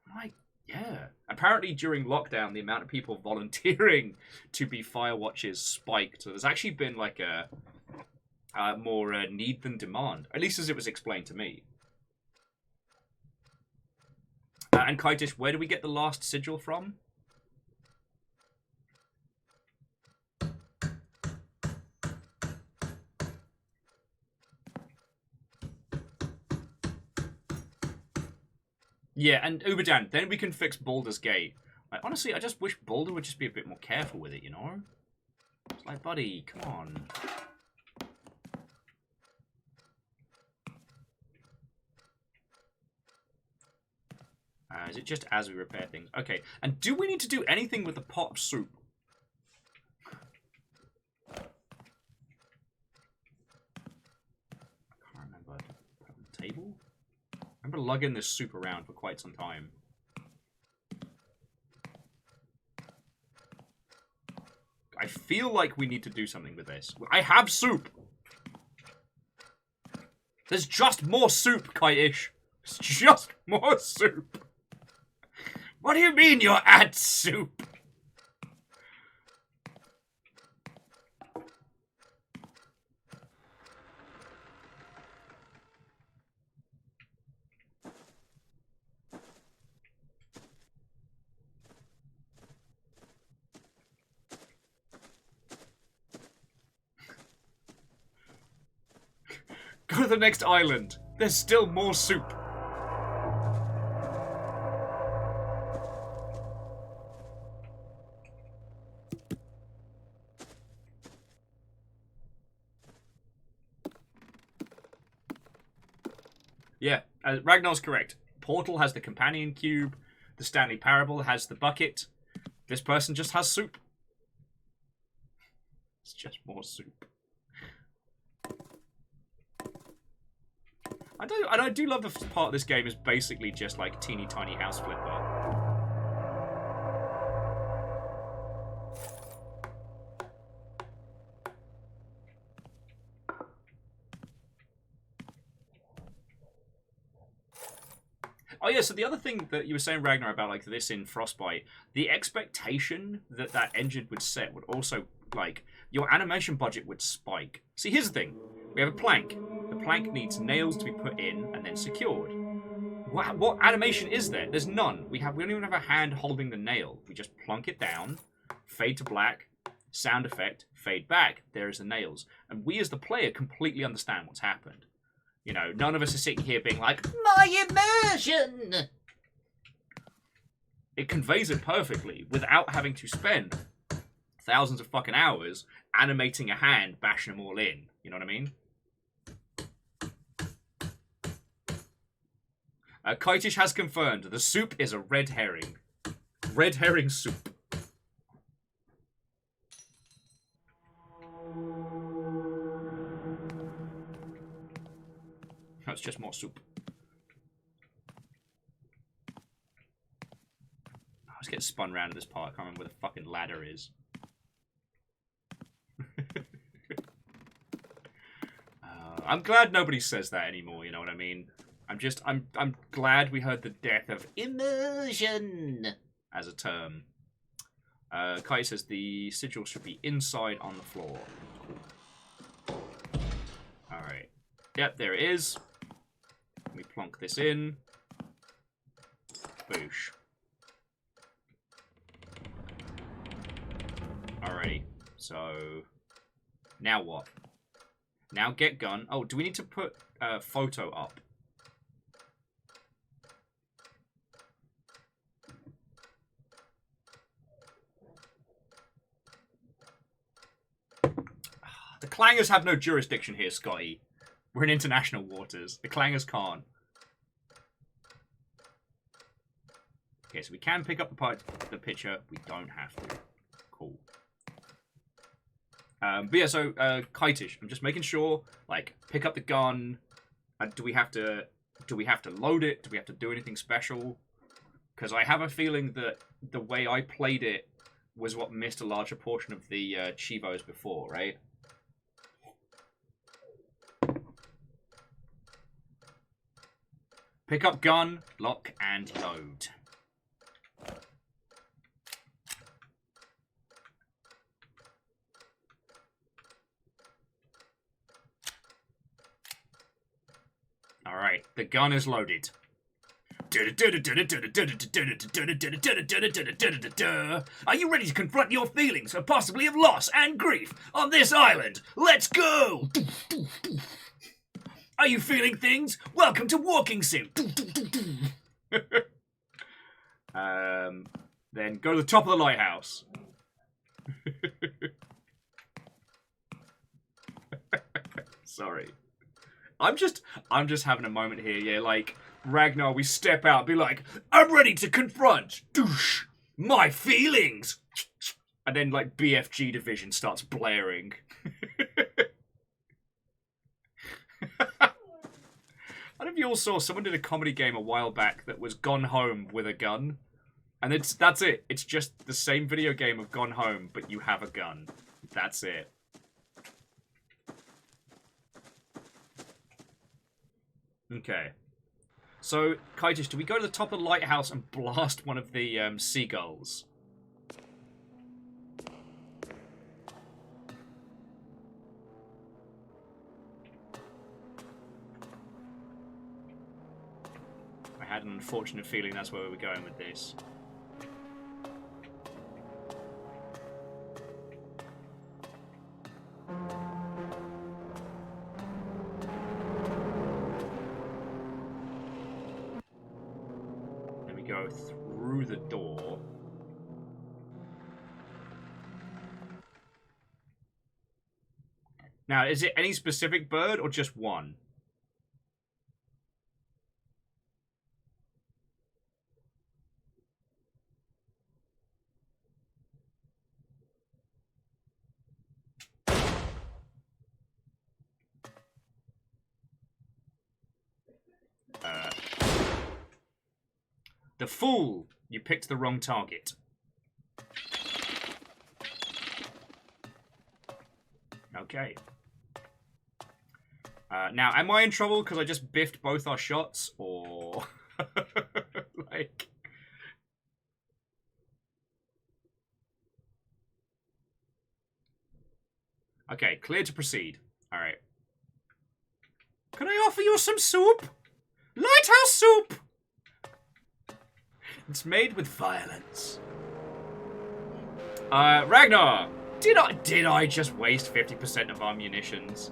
I'm like, yeah. Apparently, during lockdown, the amount of people volunteering to be Firewatches spiked. So there's actually been, like, a more need than demand, at least as it was explained to me. And Kitish, where do we get the last sigil from? Yeah, and Uberdan, then we can fix Baldur's Gate. Like, honestly, I just wish Baldur would just be a bit more careful with it, you know? It's like, buddy, come on. Is it just as we repair things? Okay. And do we need to do anything with the pot of soup? I can't remember. Put it on the table? I remember lugging this soup around for quite some time. I feel like we need to do something with this. I have soup! There's just more soup, Kite-ish. It's just more soup. What do you mean you're at soup? Go to the next island. There's still more soup. Yeah, Ragnar's correct. Portal has the companion cube. The Stanley Parable has the bucket. This person just has soup. It's just more soup. I do love the part of this game is basically just like teeny tiny house flipper. Oh yeah, so the other thing that you were saying, Ragnar, about like this in Frostbite, the expectation that that engine would set would also, like, your animation budget would spike. See, here's the thing. We have a plank. The plank needs nails to be put in and then secured. What animation is there? There's none. We don't even have a hand holding the nail. We just plunk it down, fade to black, sound effect, fade back. There's the nails. And we as the player completely understand what's happened. You know, none of us are sitting here being like, my immersion! It conveys it perfectly without having to spend thousands of fucking hours animating a hand, bashing them all in. You know what I mean? Kitish has confirmed the soup is a red herring. Red herring soup. That's just more soup. I was getting spun around at this part. I can't remember where the fucking ladder is. I'm glad nobody says that anymore, you know what I mean? I'm glad we heard the death of immersion as a term. Kai says the sigil should be inside on the floor. Cool. Alright. Yep, there it is. Let me plonk this in. Boosh. Alrighty. So, now what? Now get gun. Oh, do we need to put photo up? The clangers have no jurisdiction here, Scotty. We're in international waters. The clangers can't. Okay, so we can pick up the picture. We don't have to. Cool. But yeah, so Kitish, I'm just making sure. Like, pick up the gun. Do we have to load it? Do we have to do anything special? Because I have a feeling that the way I played it was what missed a larger portion of the Chivos before, right? Pick up gun, lock, and load. Alright, the gun is loaded. Are you ready to confront your feelings of possibly of loss and grief on this island? Let's go! Are you feeling things? Welcome to Walking Sim. Then go to the top of the lighthouse. Sorry. I'm just having a moment here, yeah, like, Ragnar, we step out, be like, I'm ready to confront, douche, my feelings. And then, like, BFG Division starts blaring. I don't know if you all saw, someone did a comedy game a while back that was Gone Home with a gun. And that's it. It's just the same video game of Gone Home, but you have a gun. That's it. Okay. So, Kaijish, do we go to the top of the lighthouse and blast one of the seagulls? I had an unfortunate feeling that's where we were going with this. Go through the door. Now, is it any specific bird or just one? The fool! You picked the wrong target. Okay. Now, am I in trouble because I just biffed both our shots, or... like... Okay, clear to proceed. Alright. Can I offer you some soup? Lighthouse soup! It's made with violence. Ragnar! Did I just waste 50% of our munitions?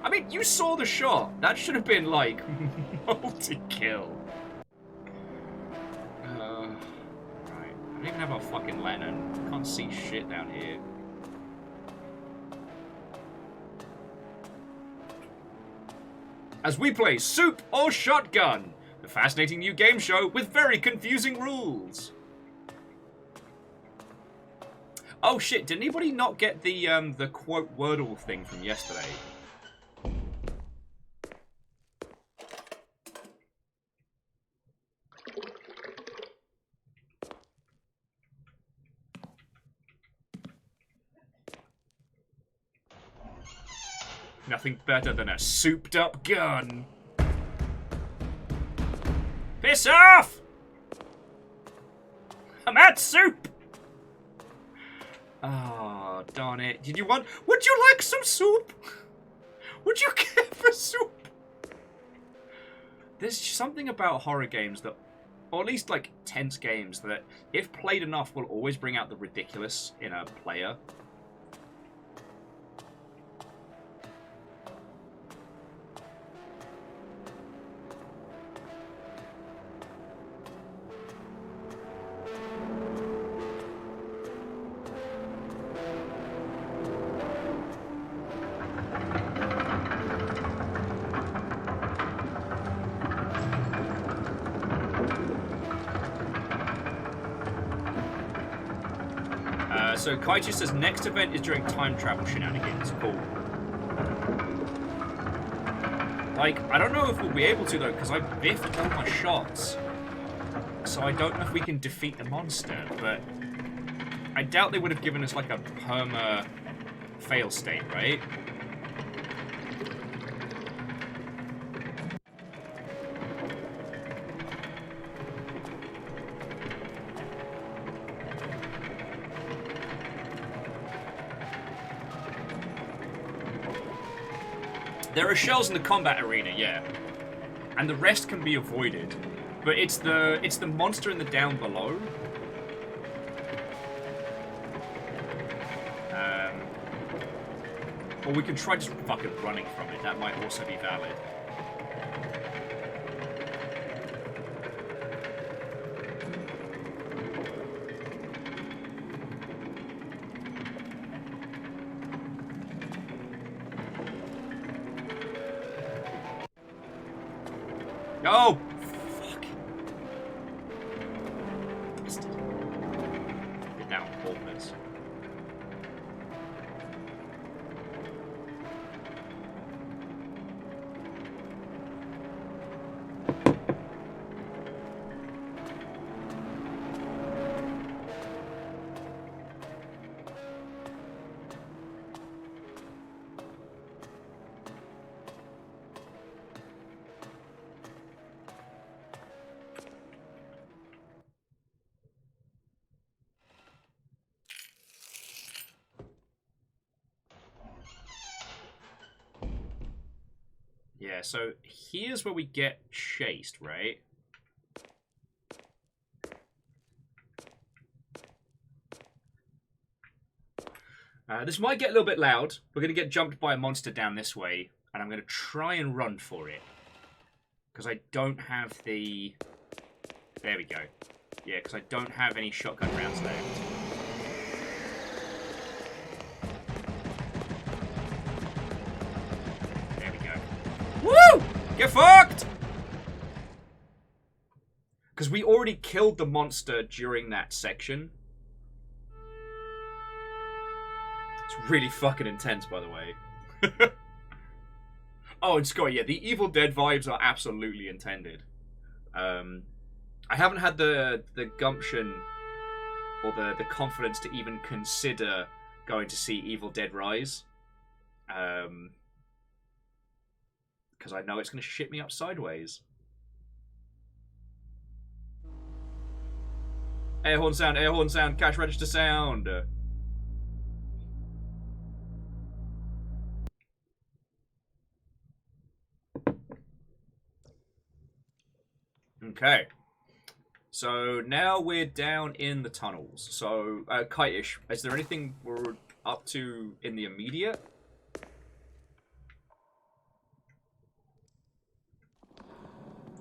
I mean, you saw the shot. That should have been, like, multi-kill. Right. I don't even have our fucking lantern. Can't see shit down here. As we play Soup or Shotgun, the fascinating new game show with very confusing rules. Oh shit, did anybody not get the quote Wordle thing from yesterday? Nothing better than a souped up gun. Piss off! I'm at soup! Oh, darn it. Did you want... Would you like some soup? Would you care for soup? There's something about horror games that... Or at least, like, tense games that, if played enough, will always bring out the ridiculous in a player. So Kaiju says next event is during time travel shenanigans. Cool. Like, I don't know if we'll be able to though, because I biffed all my shots. So I don't know if we can defeat the monster, but I doubt they would have given us like a perma fail state, right? There are shells in the combat arena, yeah, and the rest can be avoided, but it's the monster in the down below. Or we can try just fucking running from it. That might also be valid. Oh! Fuck. Bastard. Get down on purpose. Yeah, so here's where we get chased, right? This might get a little bit loud. We're going to get jumped by a monster down this way, and I'm going to try and run for it. Because I don't have the... There we go. Yeah, because I don't have any shotgun rounds left. Woo! Get fucked! Because we already killed the monster during that section. It's really fucking intense, by the way. Oh, and Scott, yeah, the Evil Dead vibes are absolutely intended. I haven't had the gumption or the confidence to even consider going to see Evil Dead Rise. Because I know it's going to shit me up sideways. Air horn sound, cash register sound. Okay. So now we're down in the tunnels. So, Kite-ish, is there anything we're up to in the immediate?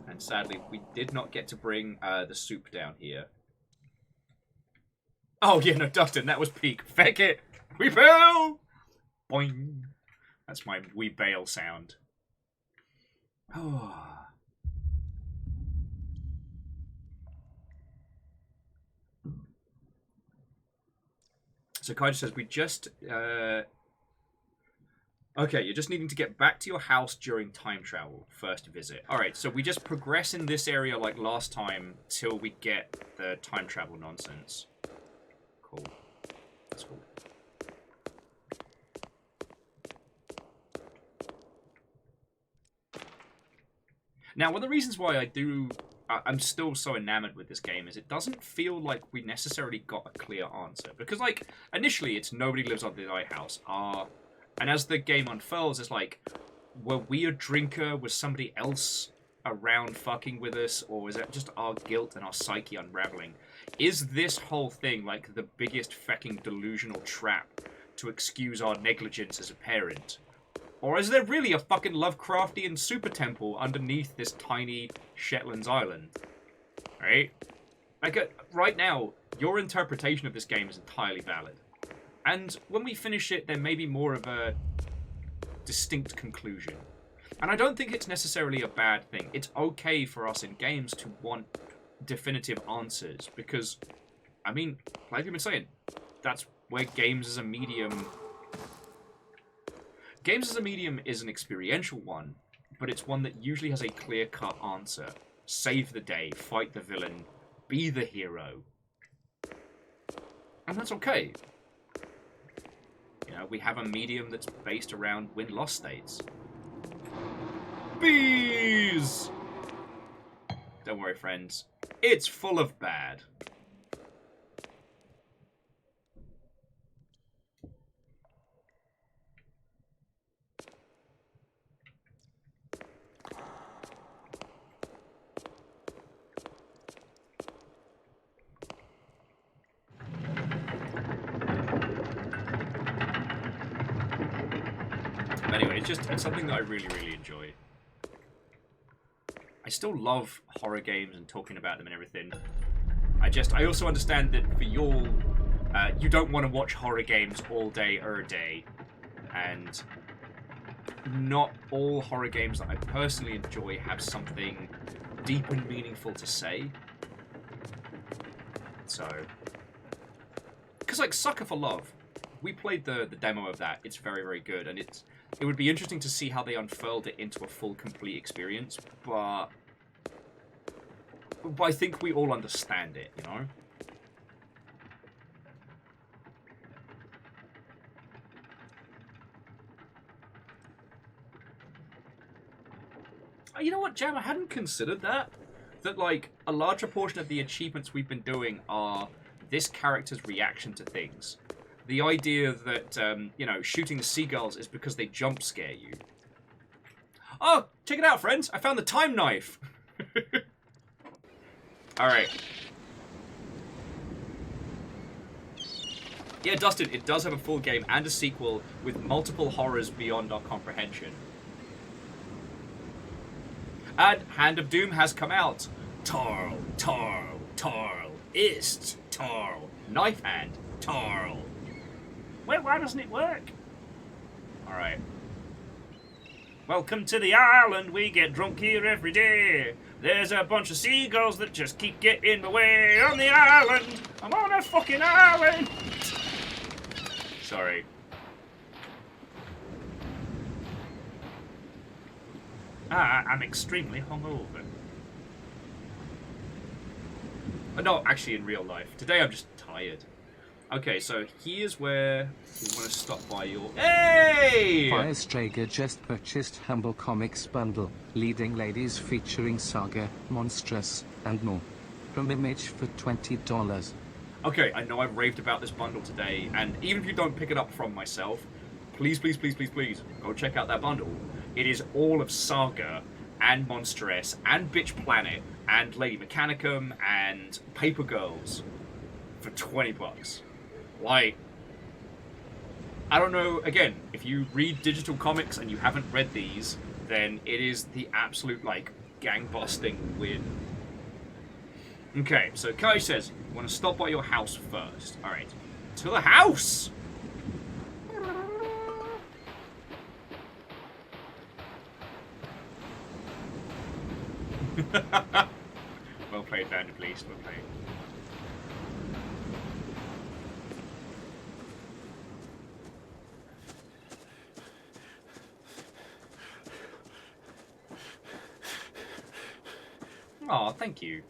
And sadly, we did not get to bring the soup down here. Oh, yeah, no, Dustin, that was peak. Feck it! We bail! Boing. That's my we bail sound. Oh. So Kaija says, we just... Okay, you're just needing to get back to your house during time travel. First visit. Alright, so we just progress in this area like last time till we get the time travel nonsense. Cool. That's cool. Now, one of the reasons why I'm still so enamored with this game is it doesn't feel like we necessarily got a clear answer. Because, like, initially it's nobody lives on the lighthouse. And as the game unfurls, it's like, were we a drinker? Was somebody else around fucking with us? Or is it just our guilt and our psyche unraveling? Is this whole thing like the biggest fucking delusional trap to excuse our negligence as a parent? Or is there really a fucking Lovecraftian super temple underneath this tiny Shetlands island? Right? Like, right now, your interpretation of this game is entirely valid. And when we finish it, there may be more of a distinct conclusion. And I don't think it's necessarily a bad thing. It's okay for us in games to want definitive answers. Because, I mean, like you've been saying, that's where games as a medium... Games as a medium is an experiential one, but it's one that usually has a clear-cut answer. Save the day, fight the villain, be the hero. And that's okay. You know, we have a medium that's based around win-loss states. Bees! Don't worry, friends. It's full of bad. Anyway, it's something that I really, really enjoy. I still love horror games and talking about them and everything. I also understand that for you don't want to watch horror games all day, and not all horror games that I personally enjoy have something deep and meaningful to say. So, because like Sucker for Love, we played the demo of that. It's very, very good, and it would be interesting to see how they unfurled it into a full, complete experience. But I think we all understand it, you know. You know what, Jam? I hadn't considered that. That, like, a larger portion of the achievements we've been doing are this character's reaction to things. The idea that, you know, shooting the seagulls is because they jump scare you. Oh, check it out, friends! I found the time knife! Alright. Yeah, Dustin, it does have a full game and a sequel with multiple horrors beyond our comprehension. And Hand of Doom has come out. Tarl, Tarl, Tarl, Ist, Tarl, Knife Hand, Tarl. Well, why doesn't it work? Alright. Welcome to the island, we get drunk here every day. There's a bunch of seagulls that just keep getting in the way on the island. I'm on a fucking island. Sorry. I'm extremely hungover. No, actually in real life. Today I'm just tired. Okay, so here's where we want to stop by your... Hey! Firestrager just purchased Humble Comics bundle, leading ladies featuring Saga, Monstrous, and more. From Image for $20. Okay, I know I've raved about this bundle today, and even if you don't pick it up from myself, please, please, please, please, please, go check out that bundle. It is all of Saga, and Monstress, and Bitch Planet, and Lady Mechanicum, and Paper Girls for $20. Like, I don't know, again, if you read digital comics and you haven't read these, then it is the absolute, like, gang-busting win. Okay, so Kai says, you want to stop by your house first. Alright. To the house! Well played, Vanderbeest. Well played. Aw, thank you.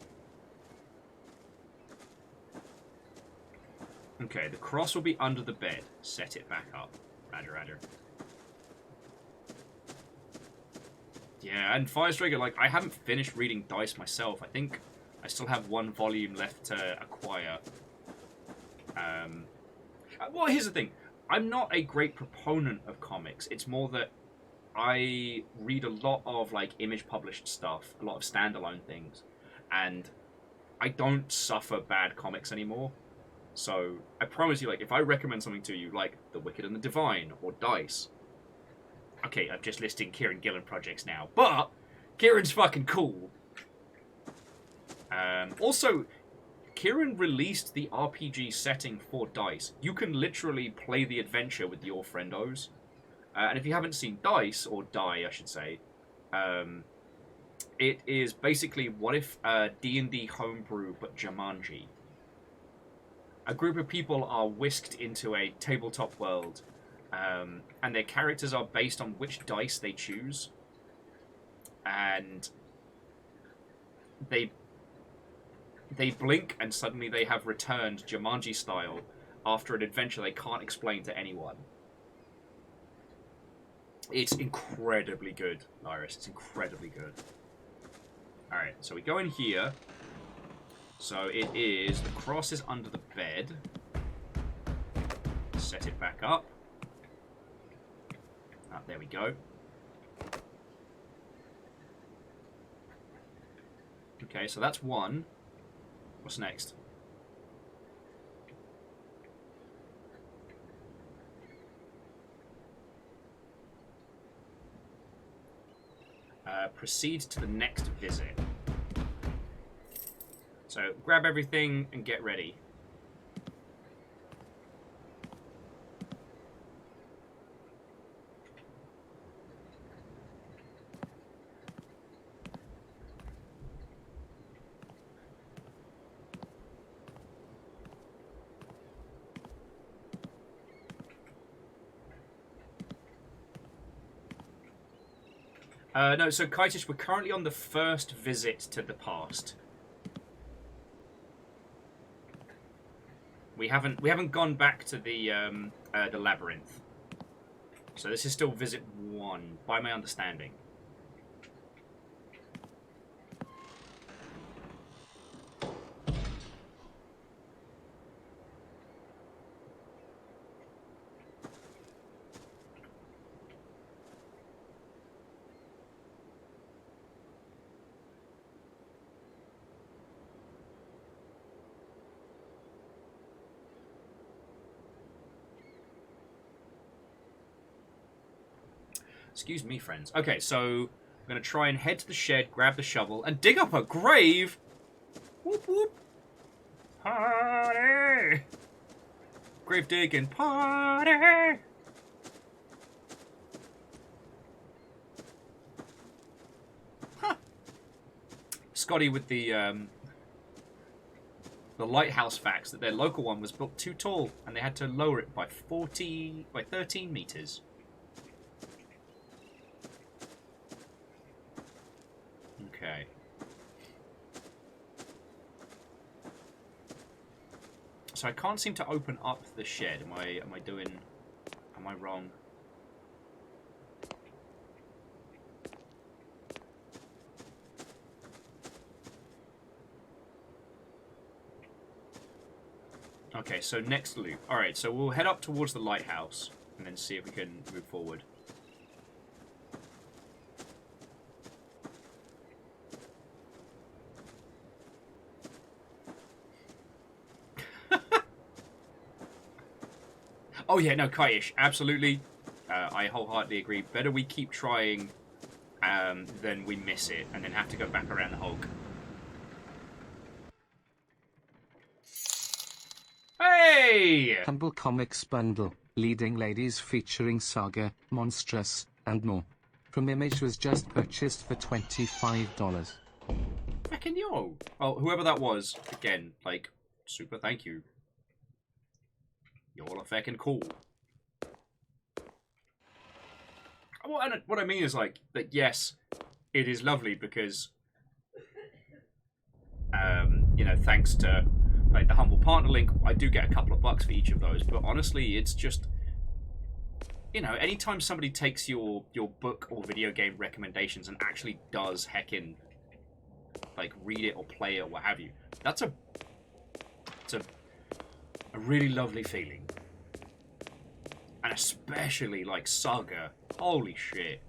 Okay, the cross will be under the bed. Set it back up. Roger, roger. Yeah, and Firestriker, like, I haven't finished reading Dice myself. I think I still have one volume left to acquire. Well, here's the thing. I'm not a great proponent of comics. It's more that I read a lot of, like, Image-published stuff, a lot of standalone things, and I don't suffer bad comics anymore. So, I promise you, like, if I recommend something to you, like The Wicked and the Divine, or Dice... Okay, I'm just listing Kieran Gillen projects now, but Kieran's fucking cool. Also, Kieran released the RPG setting for Dice. You can literally play the adventure with your friendos. And if you haven't seen Dice, or Die, I should say, it is basically what if D&D homebrew, but Jumanji. A group of people are whisked into a tabletop world, and their characters are based on which dice they choose. And they blink, and suddenly they have returned Jumanji style after an adventure they can't explain to anyone. It's incredibly good, Iris. It's incredibly good. Alright, so we go in here. So it is... The cross is under the bed. Set it back up. Ah, there we go. Okay, so that's one. What's next? Proceed to the next visit. So, grab everything and get ready. No, so Kaitish, we're currently on the first visit to the past. We haven't gone back to the labyrinth. So this is still visit 1, by my understanding. Excuse me, friends. Okay, so I'm going to try and head to the shed, grab the shovel, and dig up a grave! Whoop, whoop. Party! Grave digging party! Huh. Scotty with the lighthouse facts that their local one was built too tall, and they had to lower it by 13 meters. Okay. So I can't seem to open up the shed. Am I wrong? Okay, so next loop. Alright, so we'll head up towards the lighthouse and then see if we can move forward. Oh yeah, no, Kaitish, absolutely. I wholeheartedly agree. Better we keep trying than we miss it and then have to go back around the Hulk. Hey! Humble Comics Bundle, leading ladies featuring Saga, Monstrous, and more. From Image was just purchased for $25. Fucking yo! Well, whoever that was, again, like, super thank you. You're all fucking cool. What I mean is, like, that yes, it is lovely because, you know, thanks to, like, the Humble Partner link, I do get a couple of bucks for each of those, but honestly, it's just, you know, anytime somebody takes your book or video game recommendations and actually does heckin', like, read it or play it or what have you, it's a really lovely feeling. And especially, like, Saga. Holy shit.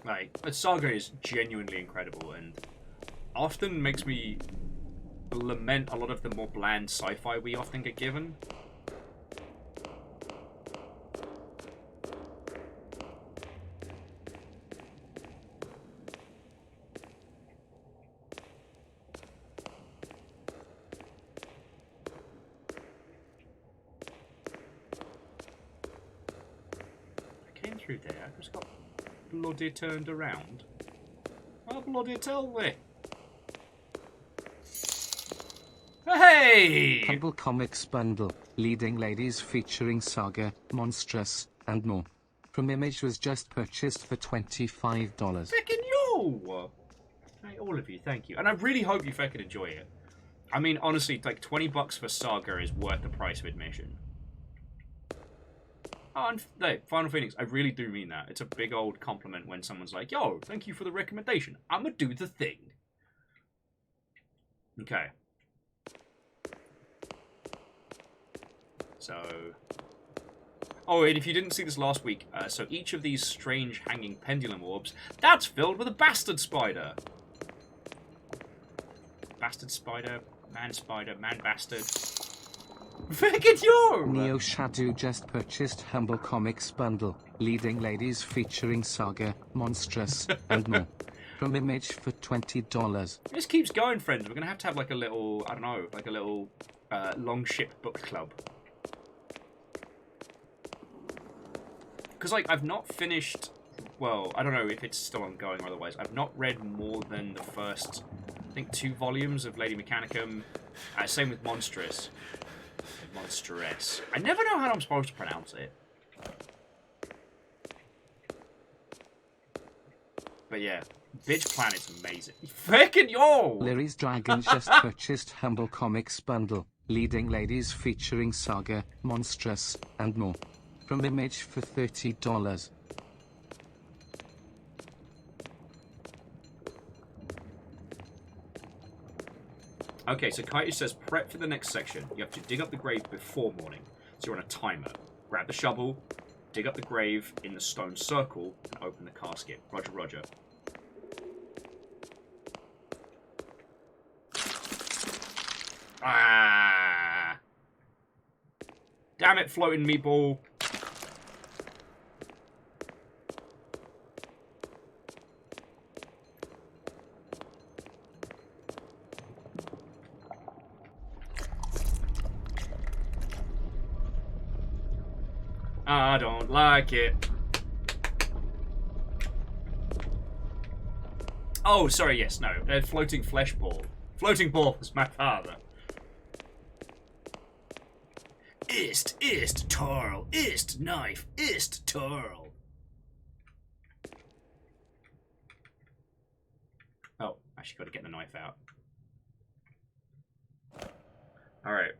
Like, Saga is genuinely incredible and often makes me lament a lot of the more bland sci-fi we often get given. I came through there, I just got bloody turned around. Oh, bloody tell me. Hey! Humble Comics Bundle, leading ladies featuring Saga, Monstrous, and more. From Image was just purchased for $25. Feckin' yo! Hey, all of you, thank you. And I really hope you feckin' enjoy it. I mean, honestly, like, $20 for Saga is worth the price of admission. Oh, and hey, Final Phoenix, I really do mean that. It's a big old compliment when someone's like, yo, thank you for the recommendation. I'ma do the thing. Okay. So... Oh, and if you didn't see this last week, so each of these strange hanging pendulum orbs, that's filled with a bastard spider. Bastard spider, man bastard. Fucking yo! Neo Shadow just purchased Humble Comics Bundle, leading ladies featuring Saga, Monstrous, and more. From Image for $20. This keeps going, friends. We're going to have like a little, I don't know, like a little long ship book club. Because, like, I've not finished well, I don't know if it's still ongoing or otherwise. I've not read more than the first, I think, 2 volumes of Lady Mechanicum. Same with Monstrous. Monstress. I never know how I'm supposed to pronounce it. But yeah, Bitch Planet's amazing. Fucking yo! Larry's Dragon just purchased Humble Comics bundle, leading ladies featuring Saga, Monstrous, and more. From Image for $30. Okay, so Kaiju says prep for the next section. You have to dig up the grave before morning. So you're on a timer. Grab the shovel, dig up the grave in the stone circle, and open the casket. Roger, roger. Ah! Damn it, floating meatball. I don't like it. Oh, sorry, yes, no. Floating flesh ball. Floating ball was my father. Ist, Tarl, ist, knife, ist, Tarl. Oh, actually got to get the knife out. Alright.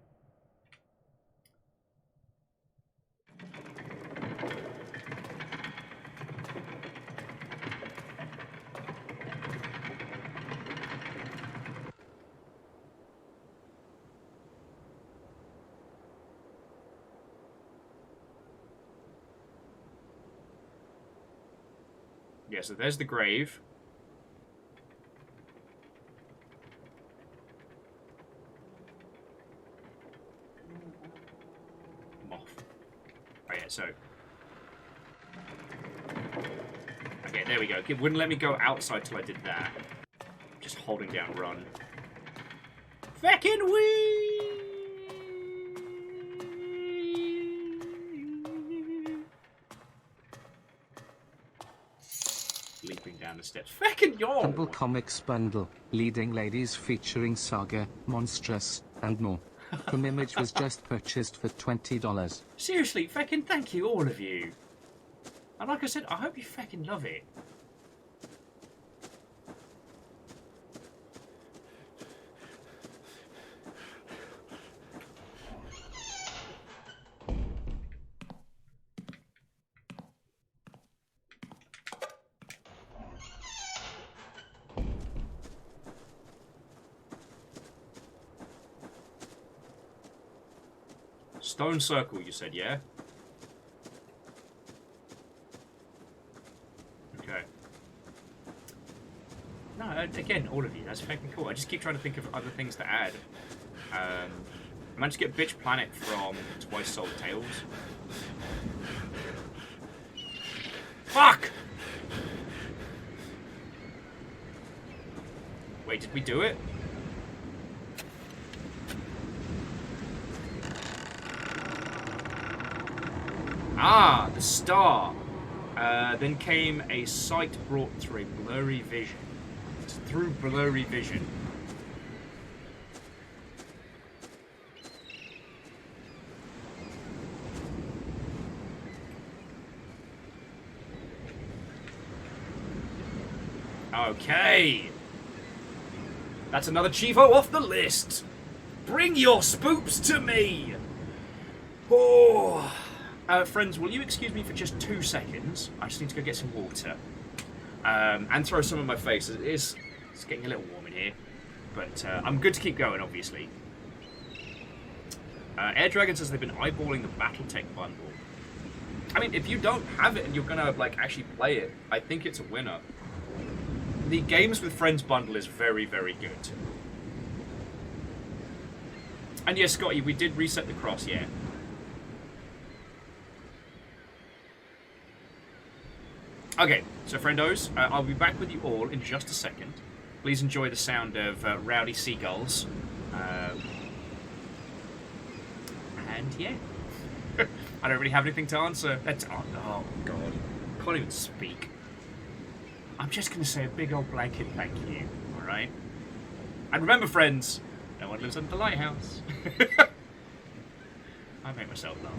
Yeah, so there's the grave. Moth. Oh yeah, so... Okay, there we go. It wouldn't let me go outside till I did that. Just holding down run. Feckin' wee! Leaping down the steps. Feckin' yo! Humble Comics bundle, leading ladies featuring Saga, Monstrous, and more. From Image was just purchased for $20. Seriously, feckin' thank you, all of you. And like I said, I hope you feckin' love it. Stone circle, you said, yeah? Okay. No, again, all of you, that's fucking cool. I just keep trying to think of other things to add. I managed to get Bitch Planet from Twice Sold Tales. Fuck! Wait, did we do it? Ah, the star. Then came a sight brought through a blurry vision. Through blurry vision. Okay. That's another Chivo off the list. Bring your spoops to me. Oh. Friends, will you excuse me for just 2 seconds? I just need to go get some water. And throw some in my face. It's getting a little warm in here. But I'm good to keep going, obviously. Air Dragon says they've been eyeballing the Battletech bundle. I mean, if you don't have it and you're going to like actually play it, I think it's a winner. The Games with Friends bundle is very, very good. And yes, Scotty, we did reset the cross, yeah. Okay, so friendos, I'll be back with you all in just a second. Please enjoy the sound of rowdy seagulls. And yeah. I don't really have anything to answer. Oh god. Can't even speak. I'm just going to say a big old blanket thank you, alright? And remember, friends, no one lives under the lighthouse. I make myself laugh.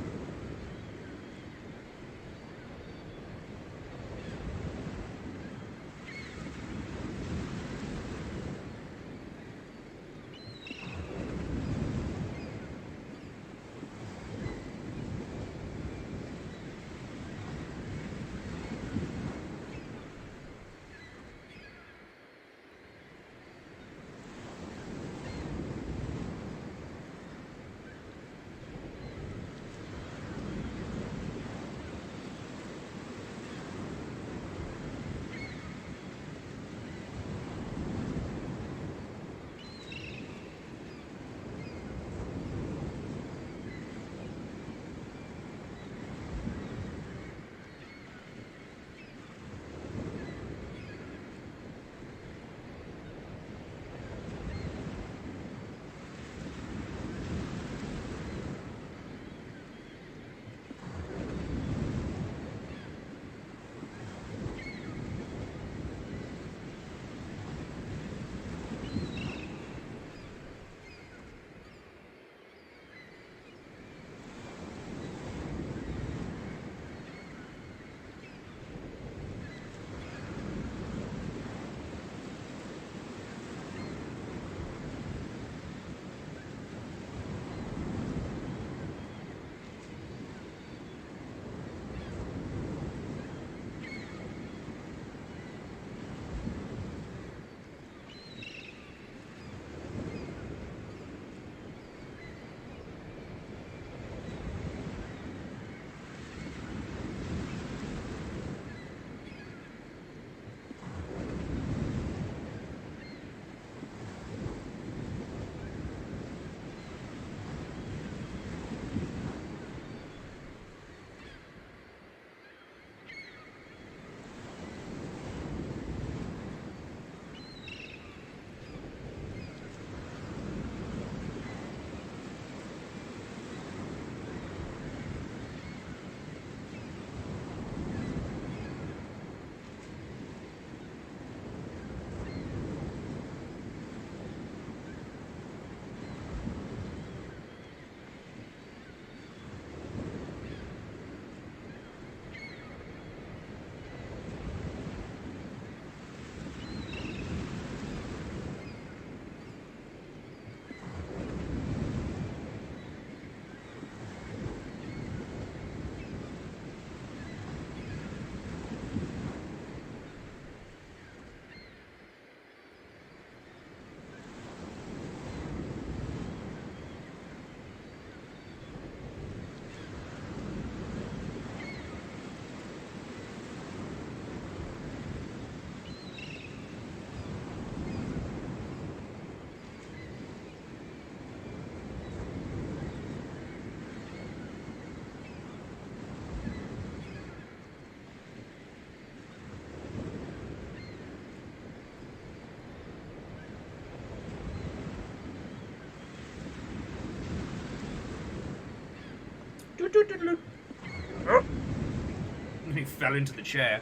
He fell into the chair.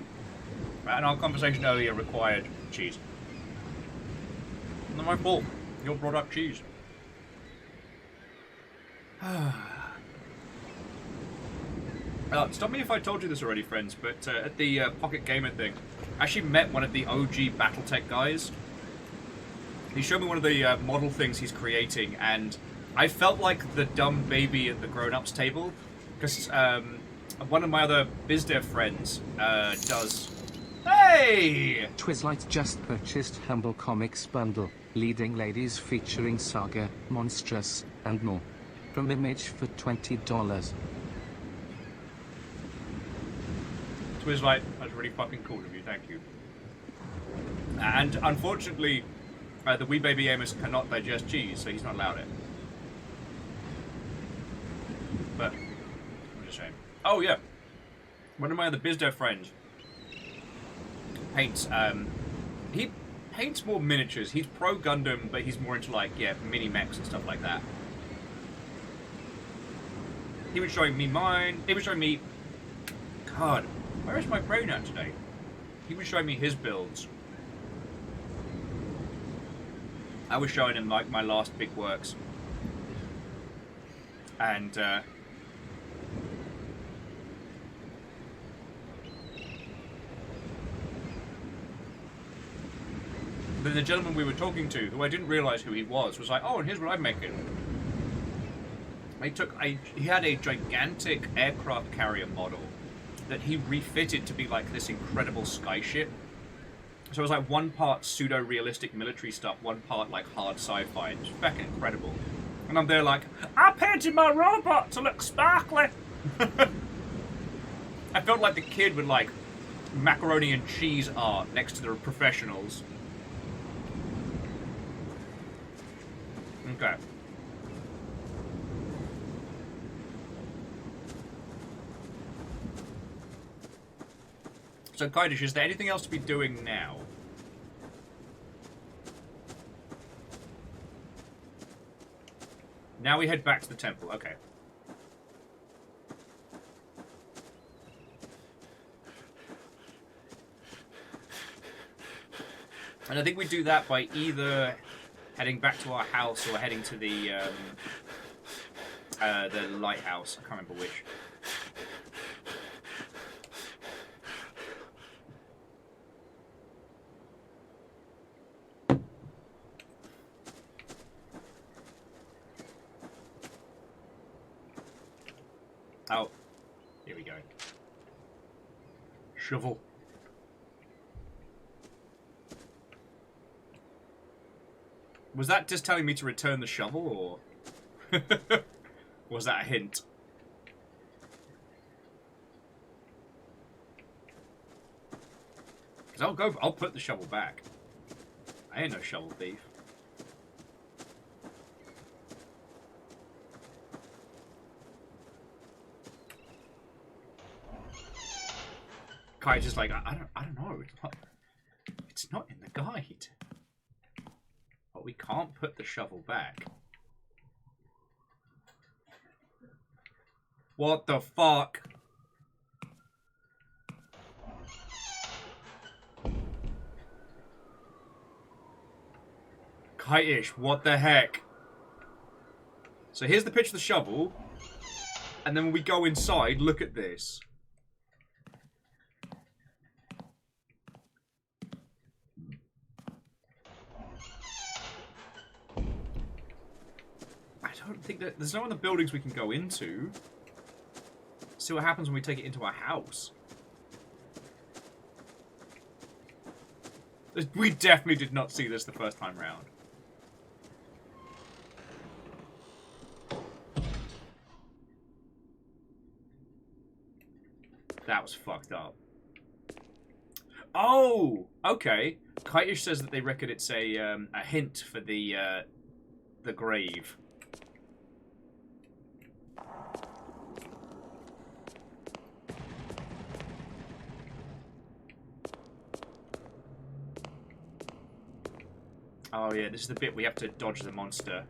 And our conversation earlier required cheese. Not my fault. You brought up cheese. Stop me if I told you this already, friends, but at the Pocket Gamer thing, I actually met one of the OG Battletech guys. He showed me one of the model things he's creating, and I felt like the dumb baby at the grown-ups table, because one of my other BizDev friends does... Hey! Twizlight just purchased Humble Comics Bundle, leading ladies featuring Saga, Monstrous, and more. From Image for $20. Twizlight, that's really fucking cool of you, thank you. And unfortunately, the wee baby Amos cannot digest cheese, so he's not allowed it. But, I'm just saying. Oh yeah, one of my other BizDev friends paints, he paints more miniatures. He's pro Gundam, but he's more into like, yeah, mini mechs and stuff like that. He was showing me mine, he was showing me, God, where is my brain at today? he was showing me his builds. I was showing him like my last big works. And then the gentleman we were talking to, who I didn't realize who he was like, oh, and here's what I'm making. He had a gigantic aircraft carrier model that he refitted to be like this incredible skyship. So it was like one part pseudo-realistic military stuff, one part like hard sci-fi. It was fucking incredible. And I'm there like, I painted my robot to look sparkly. I felt like the kid with like macaroni and cheese art next to the professionals. Okay. So, Kaidish, is there anything else to be doing now? Now we head back to the temple. Okay. And I think we do that by either heading back to our house or heading to the lighthouse. I can't remember which. Oh, here we go. Shovel. Was that just telling me to return the shovel, or was that a hint? Because I'll put the shovel back. I ain't no shovel thief. Kai's just like, I don't know. It's not in the guide. But we can't put the shovel back. What the fuck? Kite-ish, what the heck? So here's the picture of the shovel. And then when we go inside, look at this. I don't think that there's no other buildings we can go into. See what happens when we take it into our house. We definitely did not see this the first time round. That was fucked up. Oh, okay. Kite-ish says that they reckon it's a hint for the grave. Oh yeah, this is the bit we have to dodge the monster.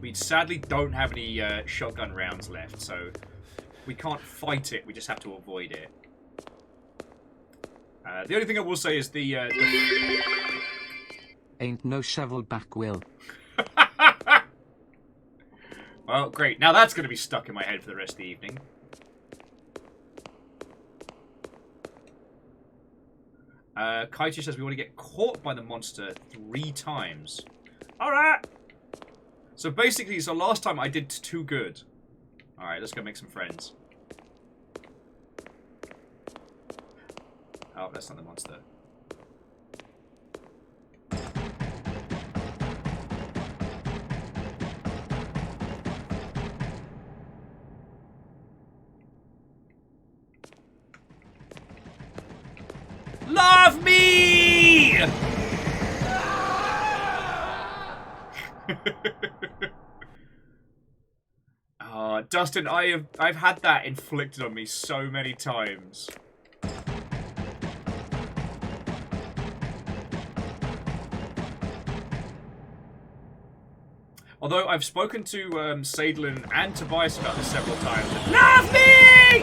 We sadly don't have any shotgun rounds left, so we can't fight it, we just have to avoid it. The only thing I will say is the Ain't no shovel back, Will. Well, great. Now that's going to be stuck in my head for the rest of the evening. Kaiju says we want to get caught by the monster 3 times. Alright! So basically, last time I did too good. Alright, let's go make some friends. Oh, that's not the monster. Love me! Dustin, I've had that inflicted on me so many times. Although I've spoken to Sadlin and Tobias about this several times. Love me!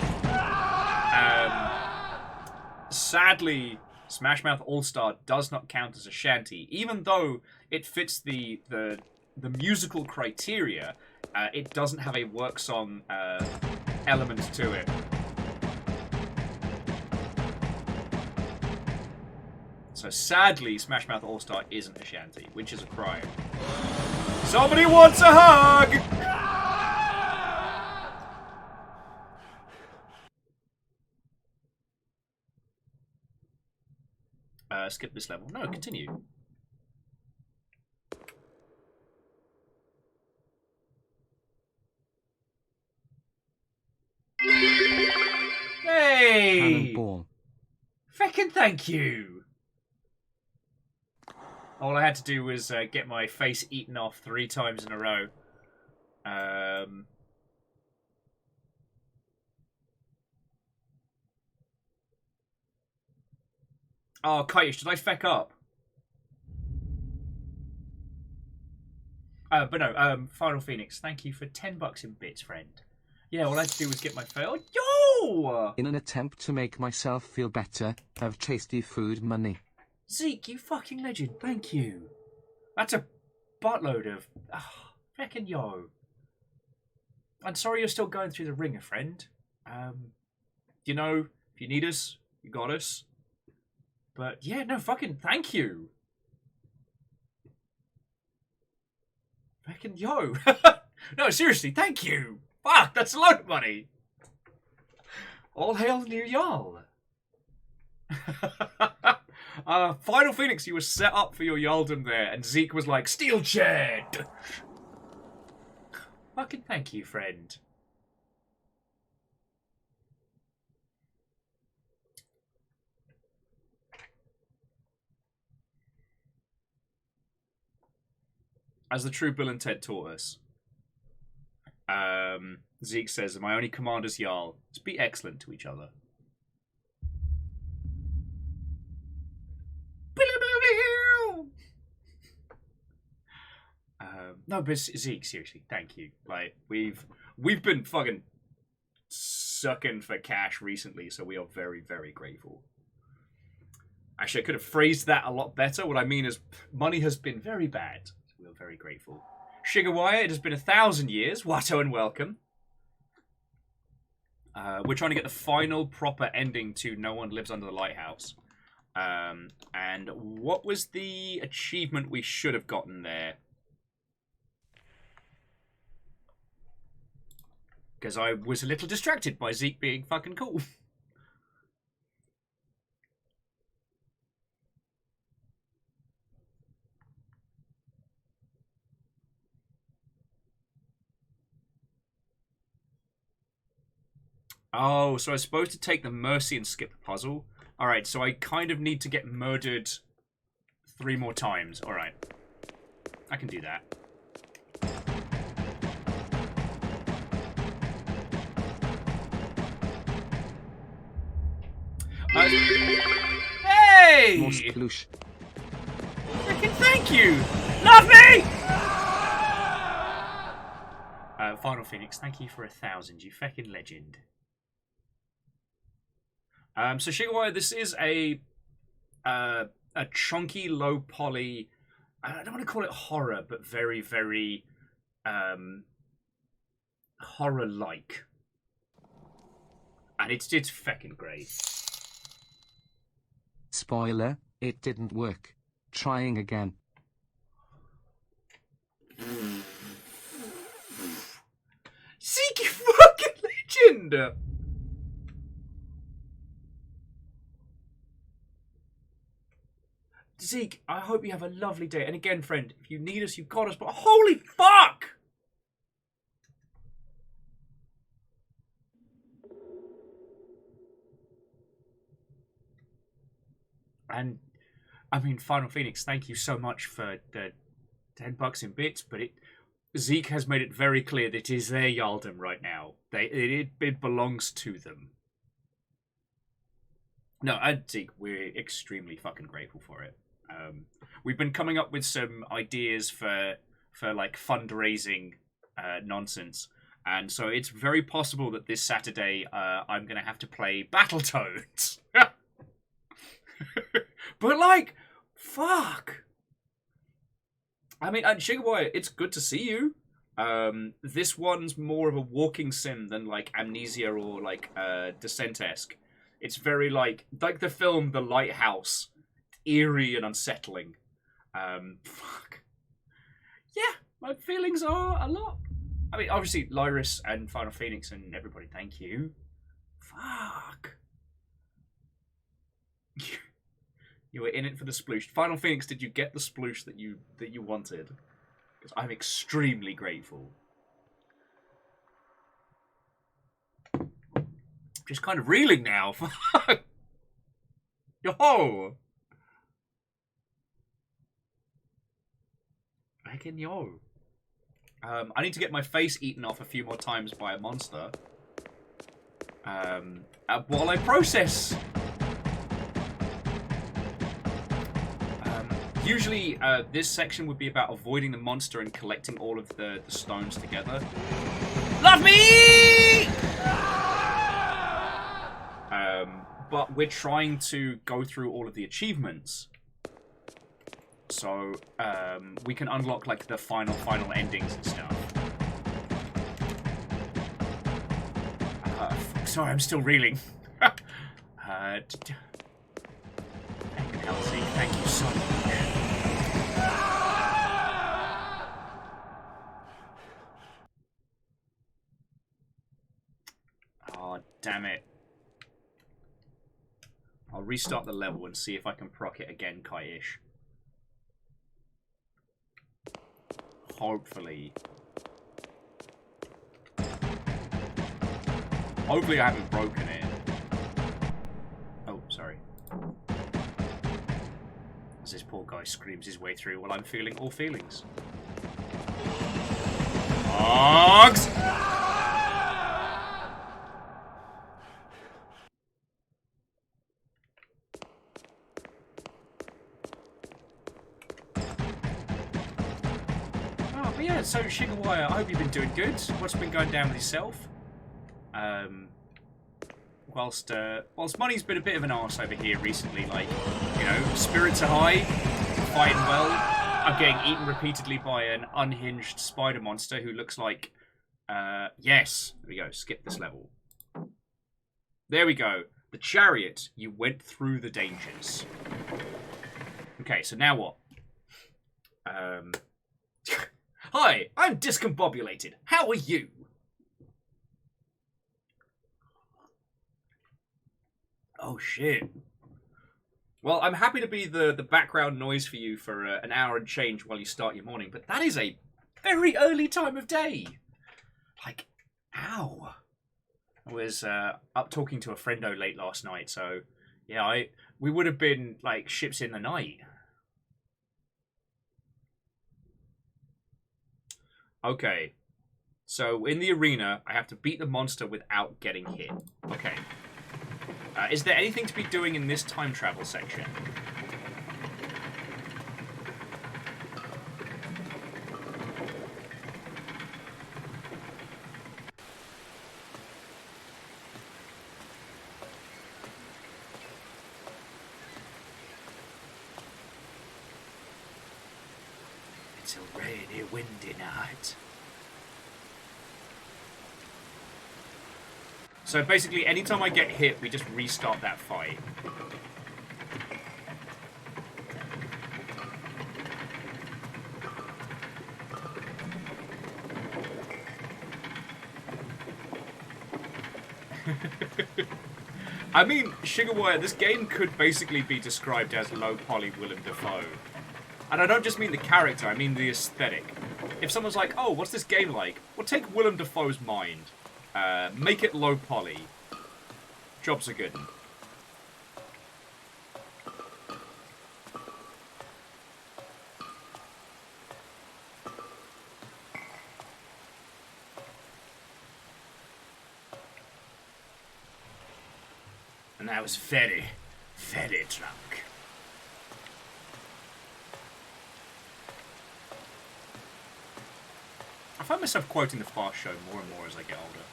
Sadly, Smash Mouth All-Star does not count as a shanty, even though it fits the musical criteria. It doesn't have a work song element to it. So sadly, Smash Mouth All-Star isn't a shanty, which is a crime. Somebody wants a hug! Skip this level. No, continue. Hey! Cannonball. Feckin' thank you! All I had to do was get my face eaten off 3 times in a row. Oh, Kite, should I feck up? But no, Final Phoenix, thank you for 10 bucks in bits, friend. Yeah, all I had to do was get my face... Oh, yo! In an attempt to make myself feel better, have tasty food money. Zeke, you fucking legend, thank you. That's a buttload of... feckin' yo. I'm sorry you're still going through the ringer, friend. You know, if you need us, you got us. But yeah, no, fucking thank you. Fucking yo. No, seriously, thank you. Fuck, that's a lot of money. All hail New Jarl. Final Phoenix, you were set up for your Yaldom there, and Zeke was like, Steel Shed. Fucking thank you, friend. As the true Bill and Ted taught us. Zeke says, my only command as Jarl is be excellent to each other. No, but Zeke, seriously, thank you. Like, we've been fucking sucking for cash recently, so we are very, very grateful. Actually, I could have phrased that a lot better. What I mean is, money has been very bad. So we are very grateful. Shigawire, it has been 1,000 years. Watto and welcome. We're trying to get the final proper ending to No One Lives Under the Lighthouse. And what was the achievement we should have gotten there? Because I was a little distracted by Zeke being fucking cool. Oh, so I was supposed to take the Mercy and skip the puzzle. Alright, so I kind of need to get murdered 3 more times. Alright. I can do that. Hey! More sploosh. Freaking thank you! Love me! Final Phoenix, thank you for 1,000. You feckin' legend. So Shigawire, this is a chunky, low poly. I don't want to call it horror, but very, very horror-like, and it's feckin' great. Spoiler, it didn't work. Trying again. Zeke, you fucking legend! Zeke, I hope you have a lovely day. And again, friend, if you need us, you've got us. But holy fuck! And, I mean, Final Phoenix, thank you so much for the 10 bucks in bits. But Zeke has made it very clear that it is their Yaldom right now. It belongs to them. No, and Zeke, we're extremely fucking grateful for it. We've been coming up with some ideas for like fundraising nonsense, and so it's very possible that this Saturday I'm gonna have to play Battletoads. But, like, fuck. I mean, and Shigeru, it's good to see you. This one's more of a walking sim than, like, Amnesia or, like, Descent-esque. It's very, like the film The Lighthouse. Eerie and unsettling. Fuck. Yeah, my feelings are a lot. I mean, obviously, Lyris and Final Phoenix and everybody, thank you. Fuck. You were in it for the sploosh. Final Phoenix, did you get the sploosh that you wanted? Because I'm extremely grateful. Just kind of reeling now. Fuck. Yo. Fucking yo. I need to get my face eaten off a few more times by a monster. While I process. Usually, this section would be about avoiding the monster and collecting all of the stones together. Love me! But we're trying to go through all of the achievements. So, we can unlock, like, the final endings and stuff. Sorry, I'm still reeling. Thank you, Kelsey. Thank you so much. Oh, damn it. I'll restart the level and see if I can proc it again, Kai-ish. Hopefully. Hopefully I haven't broken it. Oh, sorry. As this poor guy screams his way through while I'm feeling all feelings. Dogs! But yeah, so Shigeru, I hope you've been doing good. What's been going down with yourself? Whilst money's been a bit of an arse over here recently, like, you know, spirits are high, fighting well. I'm getting eaten repeatedly by an unhinged spider monster who looks like, yes, there we go, skip this level. There we go. The chariot, you went through the dangers. Okay, so now what? Hi, I'm discombobulated. How are you? Oh, shit. Well, I'm happy to be the background noise for you for an hour and change while you start your morning, but that is a very early time of day. Like, ow. I was up talking to a friendo late last night, so, yeah, we would have been, like, ships in the night. Okay. So, in the arena, I have to beat the monster without getting hit. Okay. Is there anything to be doing in this time travel section? It's a rainy, windy night. So basically, anytime I get hit, we just restart that fight. I mean, Sugarwire, this game could basically be described as low-poly Willem Dafoe. And I don't just mean the character, I mean the aesthetic. If someone's like, oh, what's this game like? Well, take Willem Dafoe's mind. Make it low poly. Jobs are good. And I was very, very drunk. I find myself quoting the Fast Show more and more as I get older.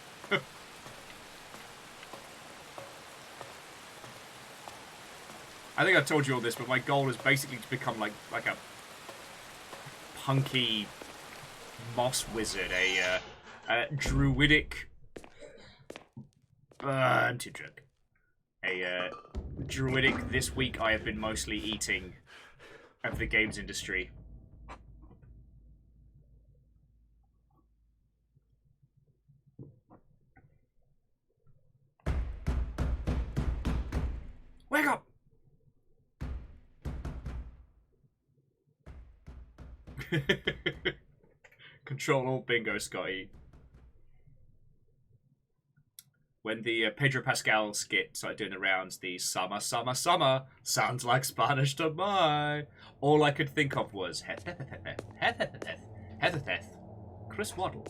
I think I told you all this, but my goal is basically to become like a punky moss wizard, a druidic. I'm too drunk. A druidic. This week I have been mostly eating of the games industry. Wake up! Control all bingo, Scotty. When the Pedro Pascal skit started doing the rounds, the summer, summer, summer sounds like Spanish to my. All I could think of was Chris Waddle.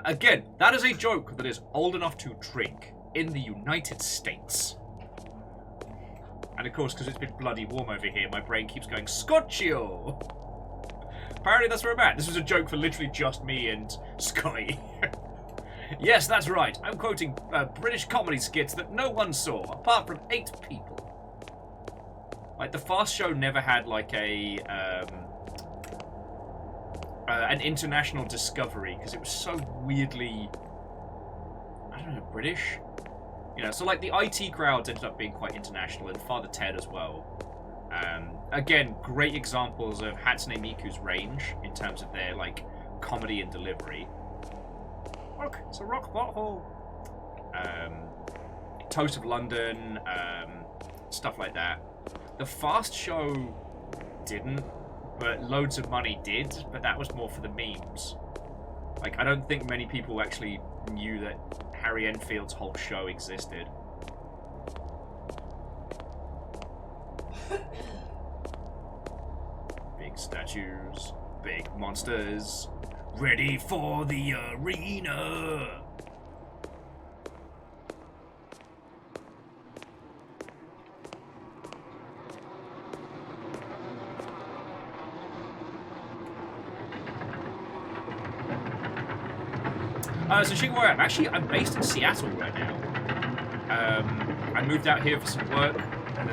Again, that is a joke that is old enough to drink in the United States. And of course, because it's been bloody warm over here, my brain keeps going, Scotchio! Apparently that's where I'm at. This was a joke for literally just me and Scotty. Yes, that's right. I'm quoting British comedy skits that no one saw, apart from 8 people. Like, the Fast Show never had, like, an international discovery, because it was so weirdly, I don't know, British? You know, so, like, the IT crowds ended up being quite international, and Father Ted as well. Again, great examples of Hatsune Miku's range in terms of their, like, comedy and delivery. Look, it's a rock butthole. Toast of London, stuff like that. The Fast Show didn't, but Loads of Money did, but that was more for the memes. Like, I don't think many people actually knew that Harry Enfield's whole show existed. Big statues, big monsters, ready for the arena. So Shigeru, I'm based in Seattle right now. I moved out here for some work, and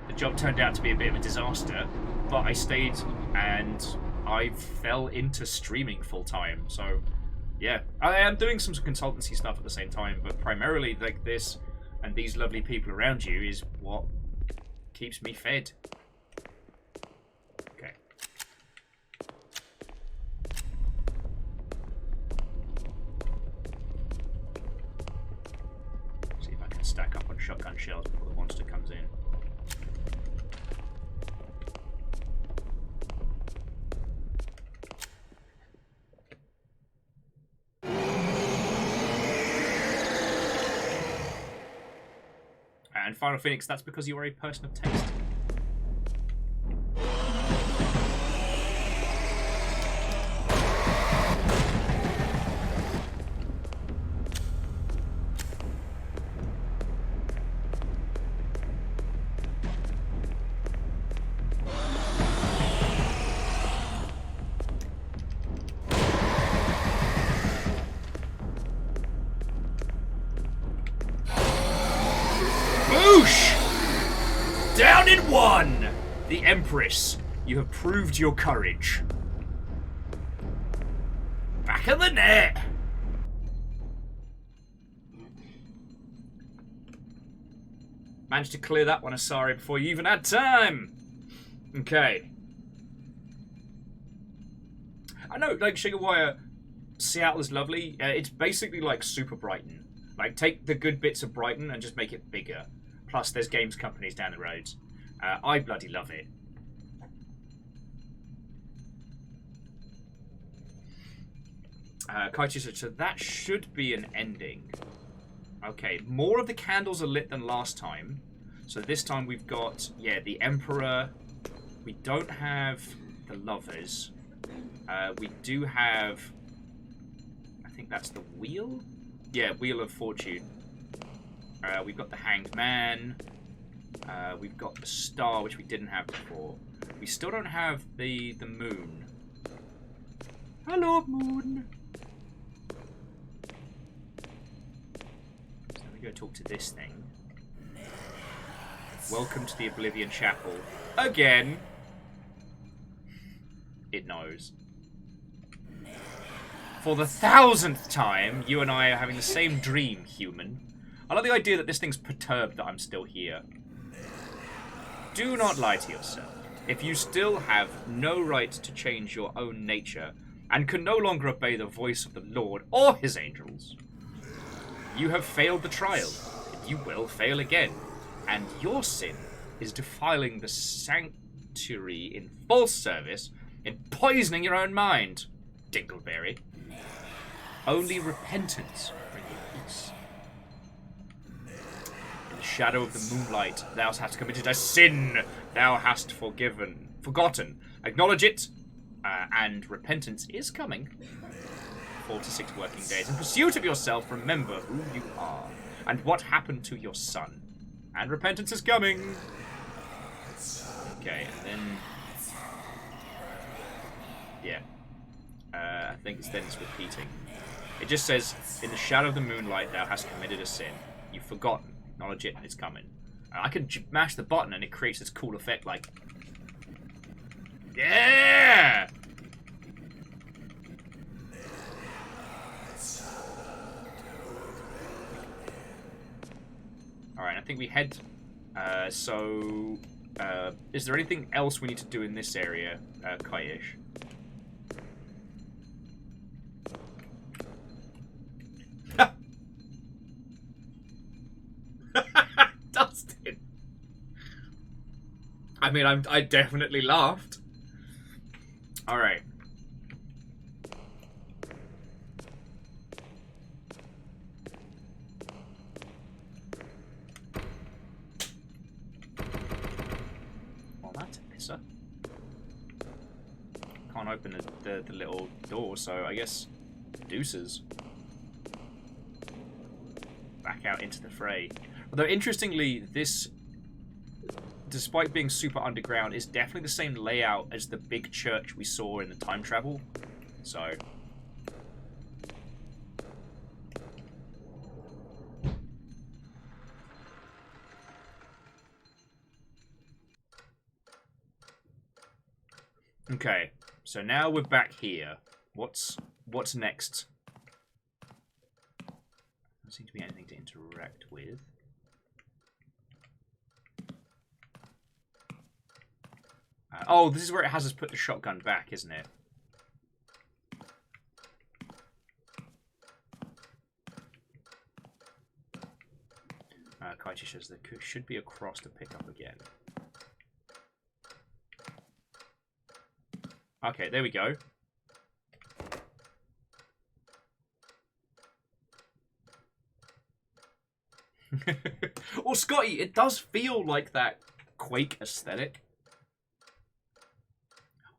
the job turned out to be a bit of a disaster, but I stayed and I fell into streaming full time. So yeah, I am doing some consultancy stuff at the same time, but primarily like this and these lovely people around you is what keeps me fed. Okay. See if I can stack up on shotgun shells before the monster comes in. And Final Phoenix, that's because you are a person of taste. Down in 1! The Empress, you have proved your courage. Back of the net! Managed to clear that one, Asari, before you even had time! Okay. I know, like, Shigeru, Seattle is lovely. It's basically like Super Brighton. Like, take the good bits of Brighton and just make it bigger. Plus, there's games companies down the road. I bloody love it. Kaichi said, so that should be an ending. Okay, more of the candles are lit than last time. So this time we've got, yeah, the Emperor. We don't have the Lovers. We do have, I think that's the Wheel? Yeah, Wheel of Fortune. We've got the Hanged Man. We've got the Star, which we didn't have before. We still don't have the Moon. Hello, Moon. So let me go talk to this thing. Welcome to the Oblivion Chapel. Again. It knows. For the 1000th time, you and I are having the same dream, human. I like the idea that this thing's perturbed that I'm still here. Do not lie to yourself. If you still have no right to change your own nature, and can no longer obey the voice of the Lord or his angels, you have failed the trial. You will fail again. And your sin is defiling the sanctuary in false service and poisoning your own mind, Dingleberry. Only repentance brings you peace. In the shadow of the moonlight, thou hast committed a sin. Thou hast forgotten. Acknowledge it, and repentance is coming. 4 to 6 working days. In pursuit of yourself, remember who you are and what happened to your son. And repentance is coming. Okay, and then... yeah. I think it's repeating. It just says, in the shadow of the moonlight, thou hast committed a sin. You've forgotten. Acknowledge it, and it's coming. I can mash the button, and it creates this cool effect, like... yeah! Alright, I think we head... is there anything else we need to do in this area, Kite-ish? Dustin! I mean, I definitely laughed. Alright. Well, that's a pisser. Can't open the little door, so I guess deuces. Back out into the fray. Although, interestingly, this, despite being super underground, is definitely the same layout as the big church we saw in the time travel. So... okay, so now we're back here. What's next? Doesn't seem to be anything to interact with. Oh, this is where it has us put the shotgun back, isn't it? Kaiji says there should be a cross to pick up again. Okay, there we go. Well, Scotty, it does feel like that Quake aesthetic.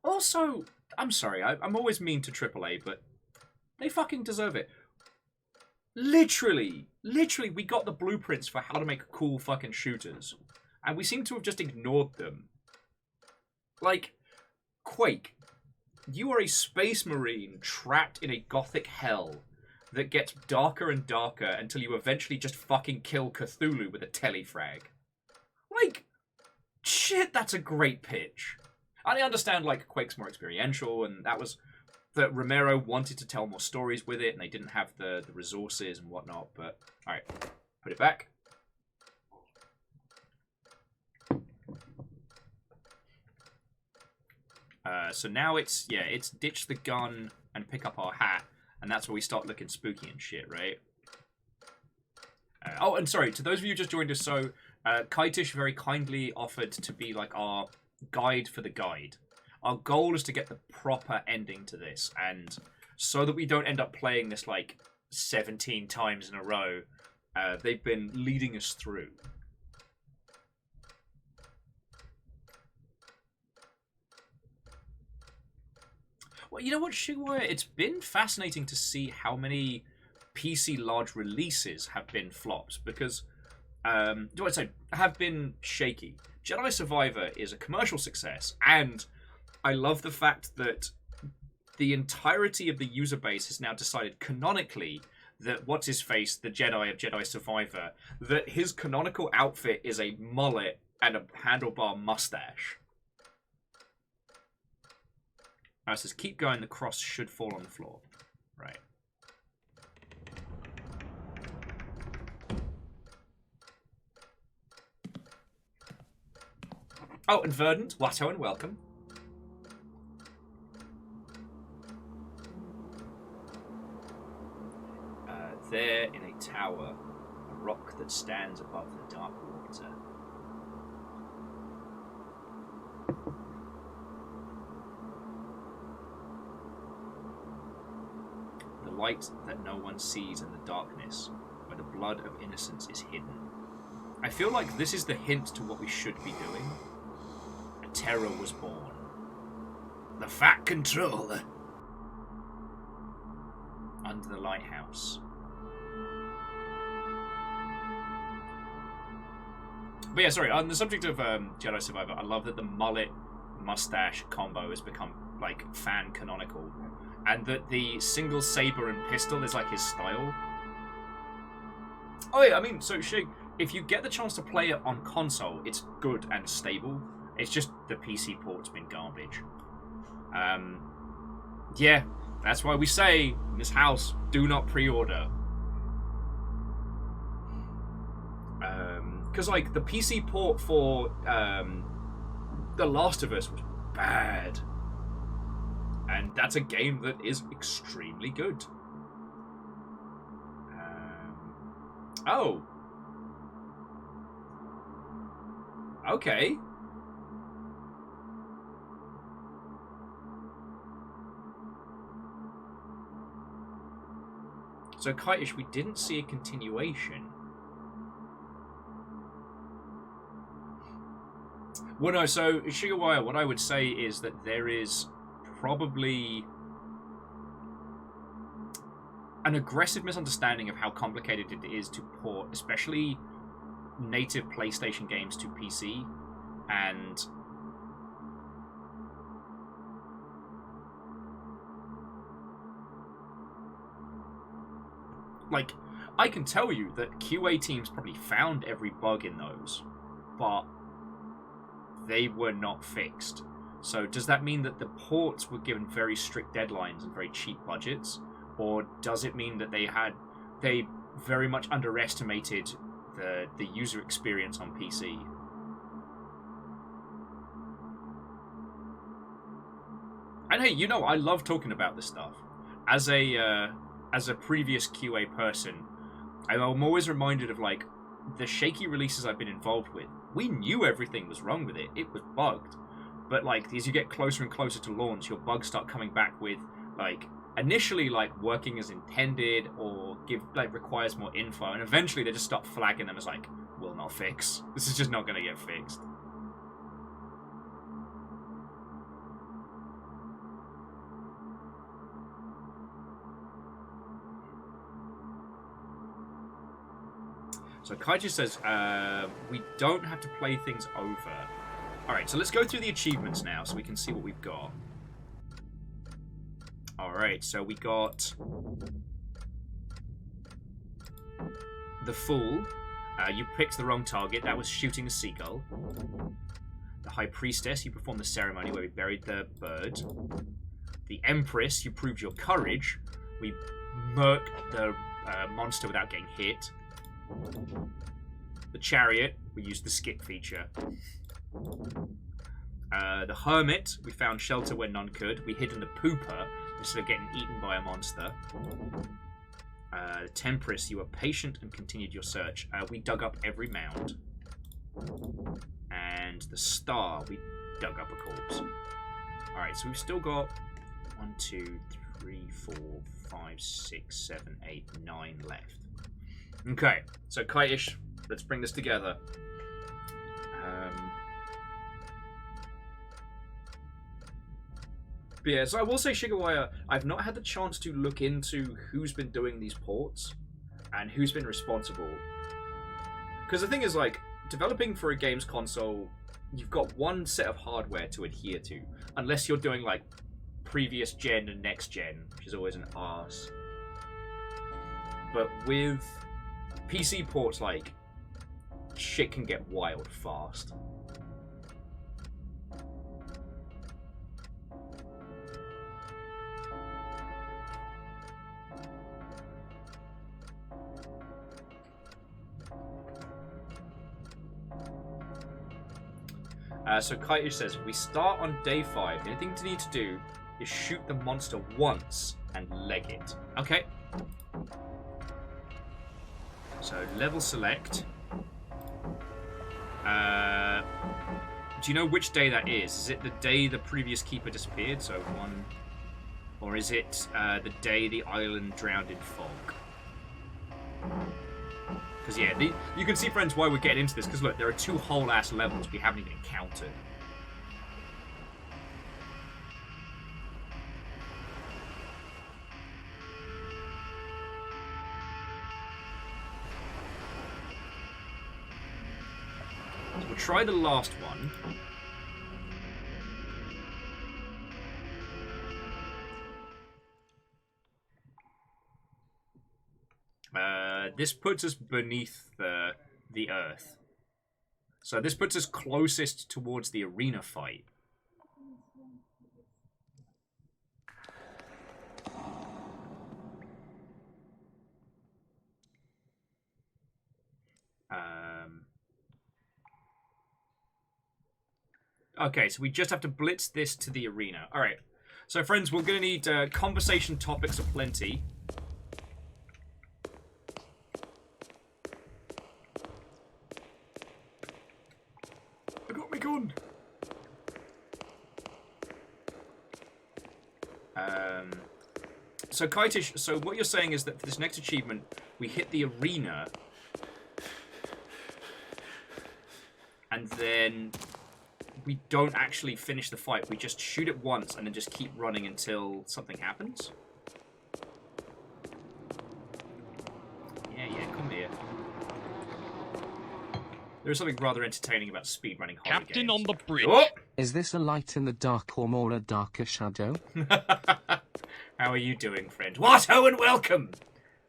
Also, I'm sorry, I'm always mean to AAA, but they fucking deserve it. Literally, we got the blueprints for how to make cool fucking shooters, and we seem to have just ignored them. Like, Quake, you are a space marine trapped in a gothic hell that gets darker and darker until you eventually just fucking kill Cthulhu with a telefrag. Like, shit, that's a great pitch. And I understand, like, Quake's more experiential, and that was... that Romero wanted to tell more stories with it, and they didn't have the resources and whatnot, but... alright, put it back. So now it's ditch the gun and pick up our hat, and that's where we start looking spooky and shit, right? Oh, and sorry, to those of you who just joined us, so Kitish very kindly offered to be like our guide for the guide. Our goal is to get the proper ending to this, and so that we don't end up playing this like 17 times in a row, they've been leading us through. Well, you know what, Shigwire? It's been fascinating to see how many PC large releases have been flops, because, have been shaky. Jedi Survivor is a commercial success, and I love the fact that the entirety of the user base has now decided canonically that what's-his-face, the Jedi of Jedi Survivor, that his canonical outfit is a mullet and a handlebar mustache. It says, keep going, the cross should fall on the floor. Right. Oh, and Verdant, Watto, and welcome. There in a tower, a rock that stands above the dark water. The light that no one sees in the darkness, where the blood of innocence is hidden. I feel like this is the hint to what we should be doing. A terror was born. The Fat Controller. Under the lighthouse. But yeah, sorry, on the subject of Jedi Survivor, I love that the mullet mustache combo has become, like, fan canonical. And that the single saber and pistol is, like, his style. Oh yeah, I mean, so Shig, if you get the chance to play it on console, it's good and stable. It's just the PC port's been garbage. Yeah, that's why we say, in this house, do not pre-order. Because, like, the PC port for The Last of Us was bad. And that's a game that is extremely good. Oh. Okay. So, Kite-ish, we didn't see a continuation. Well, no, so, Shigawire, what I would say is that there is probably an aggressive misunderstanding of how complicated it is to port, especially native PlayStation games to PC, and like, I can tell you that QA teams probably found every bug in those, but they were not fixed. So does that mean that the ports were given very strict deadlines and very cheap budgets? Or does it mean that they very much underestimated the user experience on PC? And hey, you know, I love talking about this stuff. As a previous QA person, I'm always reminded of, like, the shaky releases I've been involved with. We knew everything was wrong with it. It was bugged. But, like, as you get closer and closer to launch, your bugs start coming back with, like, initially, like, working as intended or requires more info. And eventually they just start flagging them as, like, will not fix. This is just not going to get fixed. So Kaiju says, we don't have to play things over. Alright, so let's go through the achievements now so we can see what we've got. Alright, so we got the Fool. You picked the wrong target. That was shooting a seagull. The High Priestess. You performed the ceremony where we buried the bird. The Empress. You proved your courage. We murked the monster without getting hit. The Chariot. We used the skip feature. The Hermit. We found shelter where none could. We hid in the Pooper instead of getting eaten by a monster. The Tempress, you were patient and continued your search. We dug up every mound. And the Star, we dug up a corpse. Alright, so we've still got 1, 2, 3, 4, 5, 6, 7, 8, 9 left. Okay, so Kite-ish, let's bring this together. But yeah, so I will say, Shigawire, I've not had the chance to look into who's been doing these ports and who's been responsible. Because the thing is, like, developing for a games console, you've got one set of hardware to adhere to, unless you're doing, like, previous gen and next gen, which is always an arse. But with PC ports, like, shit can get wild fast. So Kaitish says, we start on day 5. The only thing you need to do is shoot the monster once and leg it. Okay. So level select. Do you know which day that is? Is it the day the previous keeper disappeared? So 1... Or is it the day the island drowned in fog? Because, yeah, you can see, friends, why we're getting into this. Because, look, there are 2 whole-ass levels we haven't even encountered. So we'll try the last one. This puts us beneath the earth. So this puts us closest towards the arena fight. Okay, so we just have to blitz this to the arena. Alright, so friends, we're going to need conversation topics aplenty. I got my gun! So Kaitish, so what you're saying is that for this next achievement, we hit the arena, and then we don't actually finish the fight. We just shoot it once and then just keep running until something happens. Yeah, come here. There's something rather entertaining about speedrunning horror Captain games. on the bridge. Oh! Is this a light in the dark or more a darker shadow? How are you doing, friend? What? Oh, and welcome!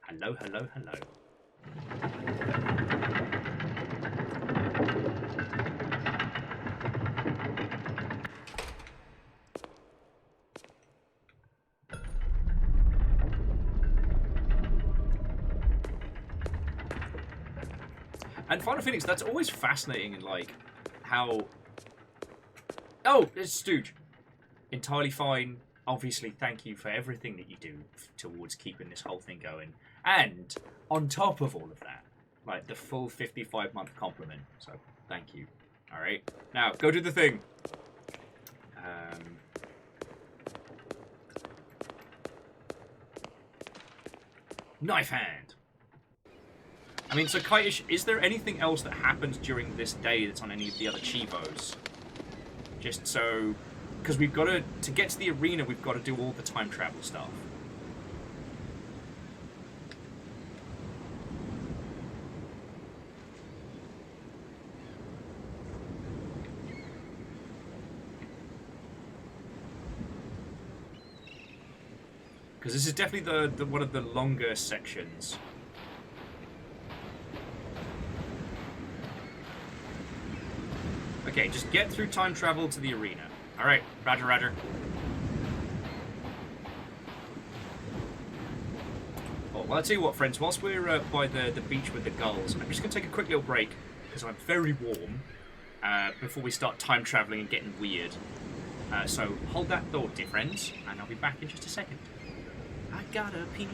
Hello. And Final Phoenix, that's always fascinating in, like, how... Oh, it's Stooge. Entirely fine. Obviously, thank you for everything that you do towards keeping this whole thing going. And, on top of all of that, like, the full 55-month compliment. So, thank you. Alright? Now, go do the thing. Knife hand. I mean, so Kaitish, is there anything else that happens during this day that's on any of the other Chivos? Just so... Because we've got to get to the arena, we've got to do all the time travel stuff. Because this is definitely the one of the longer sections. Okay, just get through time travel to the arena. Alright, roger. Oh, well, I'll tell you what, friends. Whilst we're by the beach with the gulls, I'm just going to take a quick little break, because I'm very warm, before we start time travelling and getting weird. So, hold that thought, dear friends, and I'll be back in just a second. I gotta pee.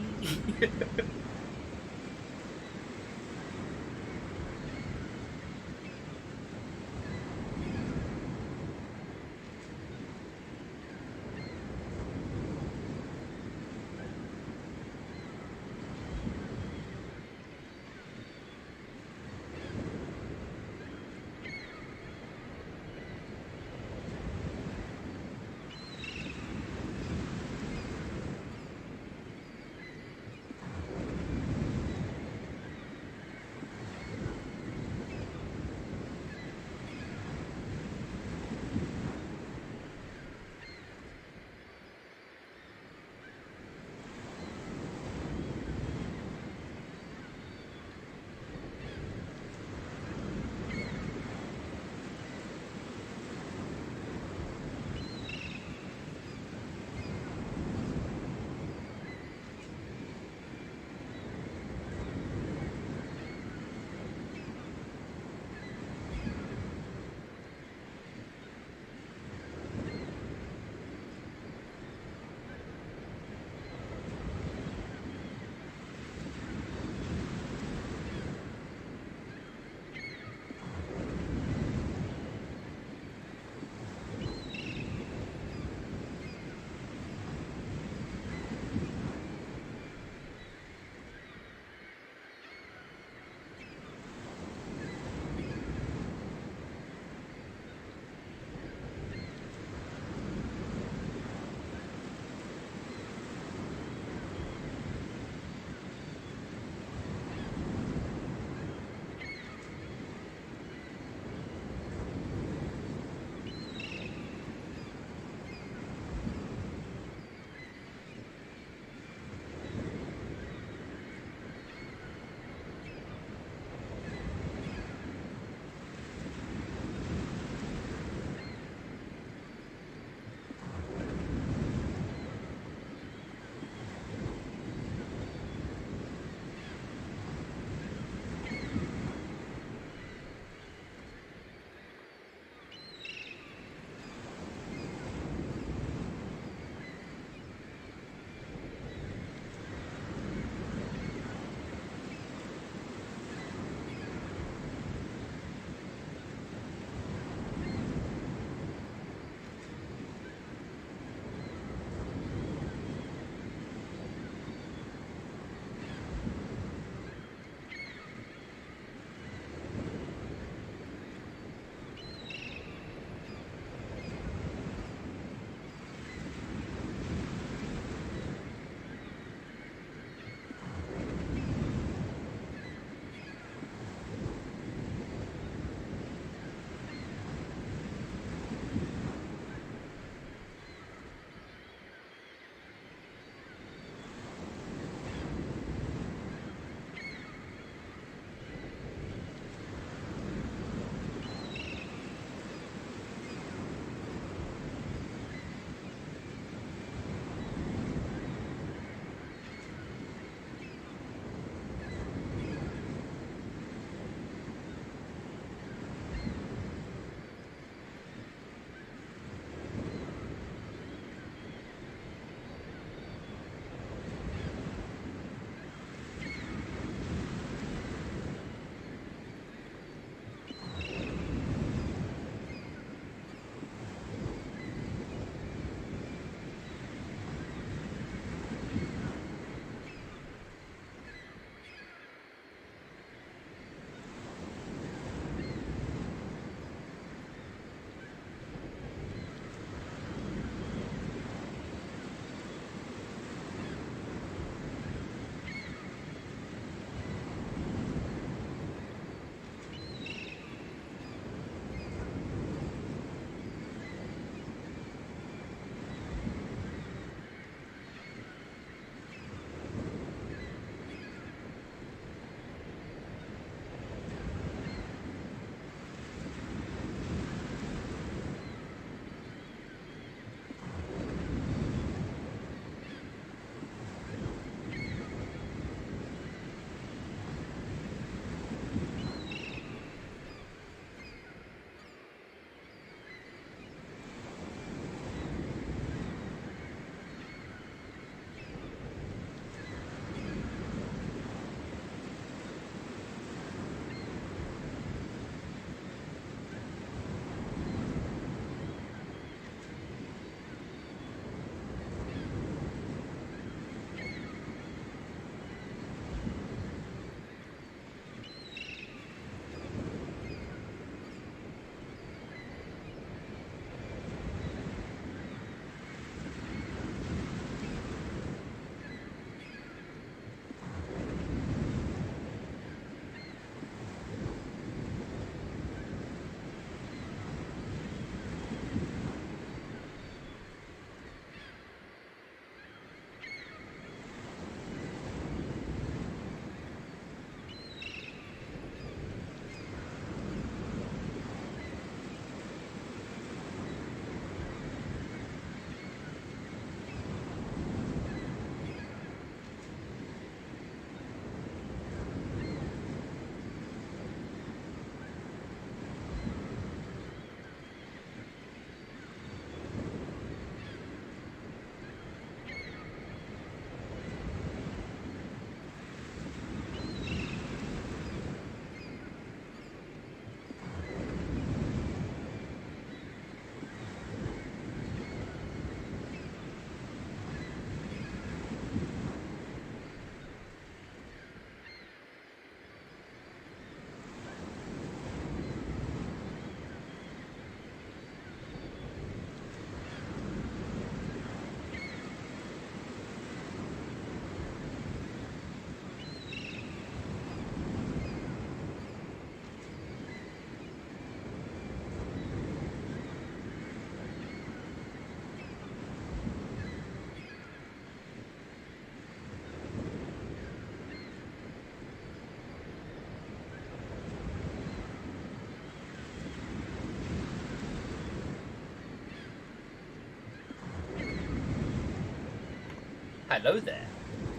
Hello there.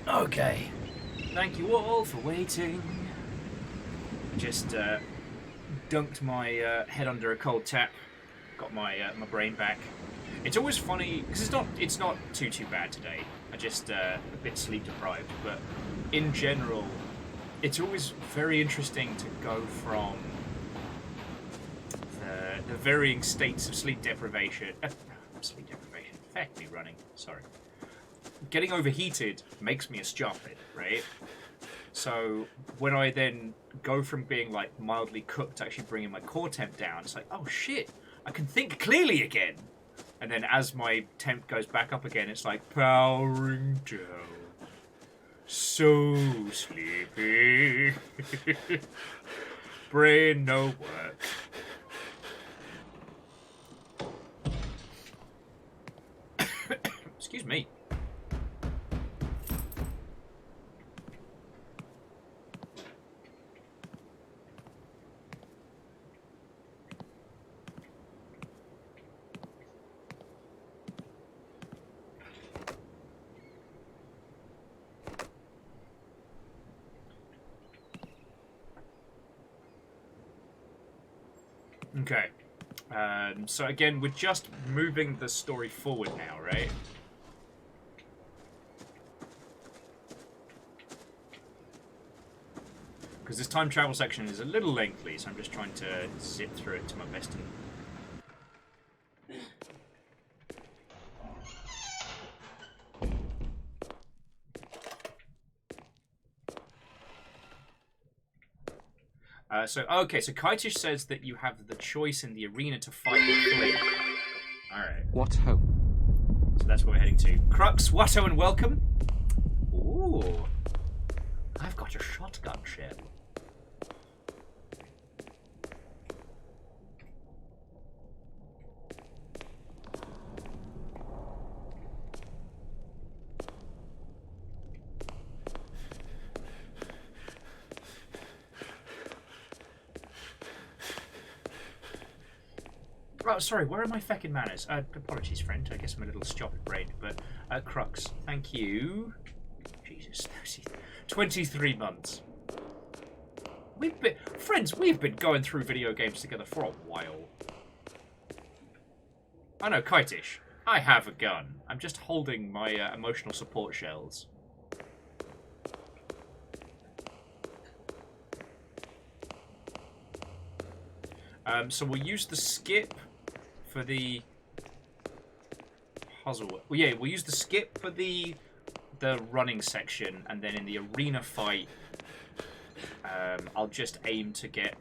Okay. Thank you all for waiting. Just dunked my head under a cold tap. Got my my brain back. It's always funny because it's not too bad today. I just a bit sleep deprived, but in general, it's always very interesting to go from the varying states of sleep deprivation. Fuck me running. Sorry. Getting overheated makes me a stupid, right? So when I then go from being like mildly cooked to actually bringing my core temp down, it's like, oh shit, I can think clearly again. And then as my temp goes back up again, it's like powering down. So sleepy. Brain no work. Excuse me. Okay. So again, we're just moving the story forward now, right? Because this time travel section is a little lengthy, so I'm just trying to zip through it to my best. So Kaitish says that you have the choice in the arena to fight or flee. Alright. What ho? So that's where we're heading to. Crux, Watto, and welcome. Ooh. I've got a shotgun shell. Oh, sorry, where are my feckin' manners? Apologies, friend. I guess I'm a little stupid brain, but Crux, thank you. Jesus, 23 months. We've been going through video games together for a while. I know, Kaitish. I have a gun. I'm just holding my emotional support shells. So we'll use the skip for the puzzle. Well, yeah, we'll use the skip for the running section, and then in the arena fight, I'll just aim to get.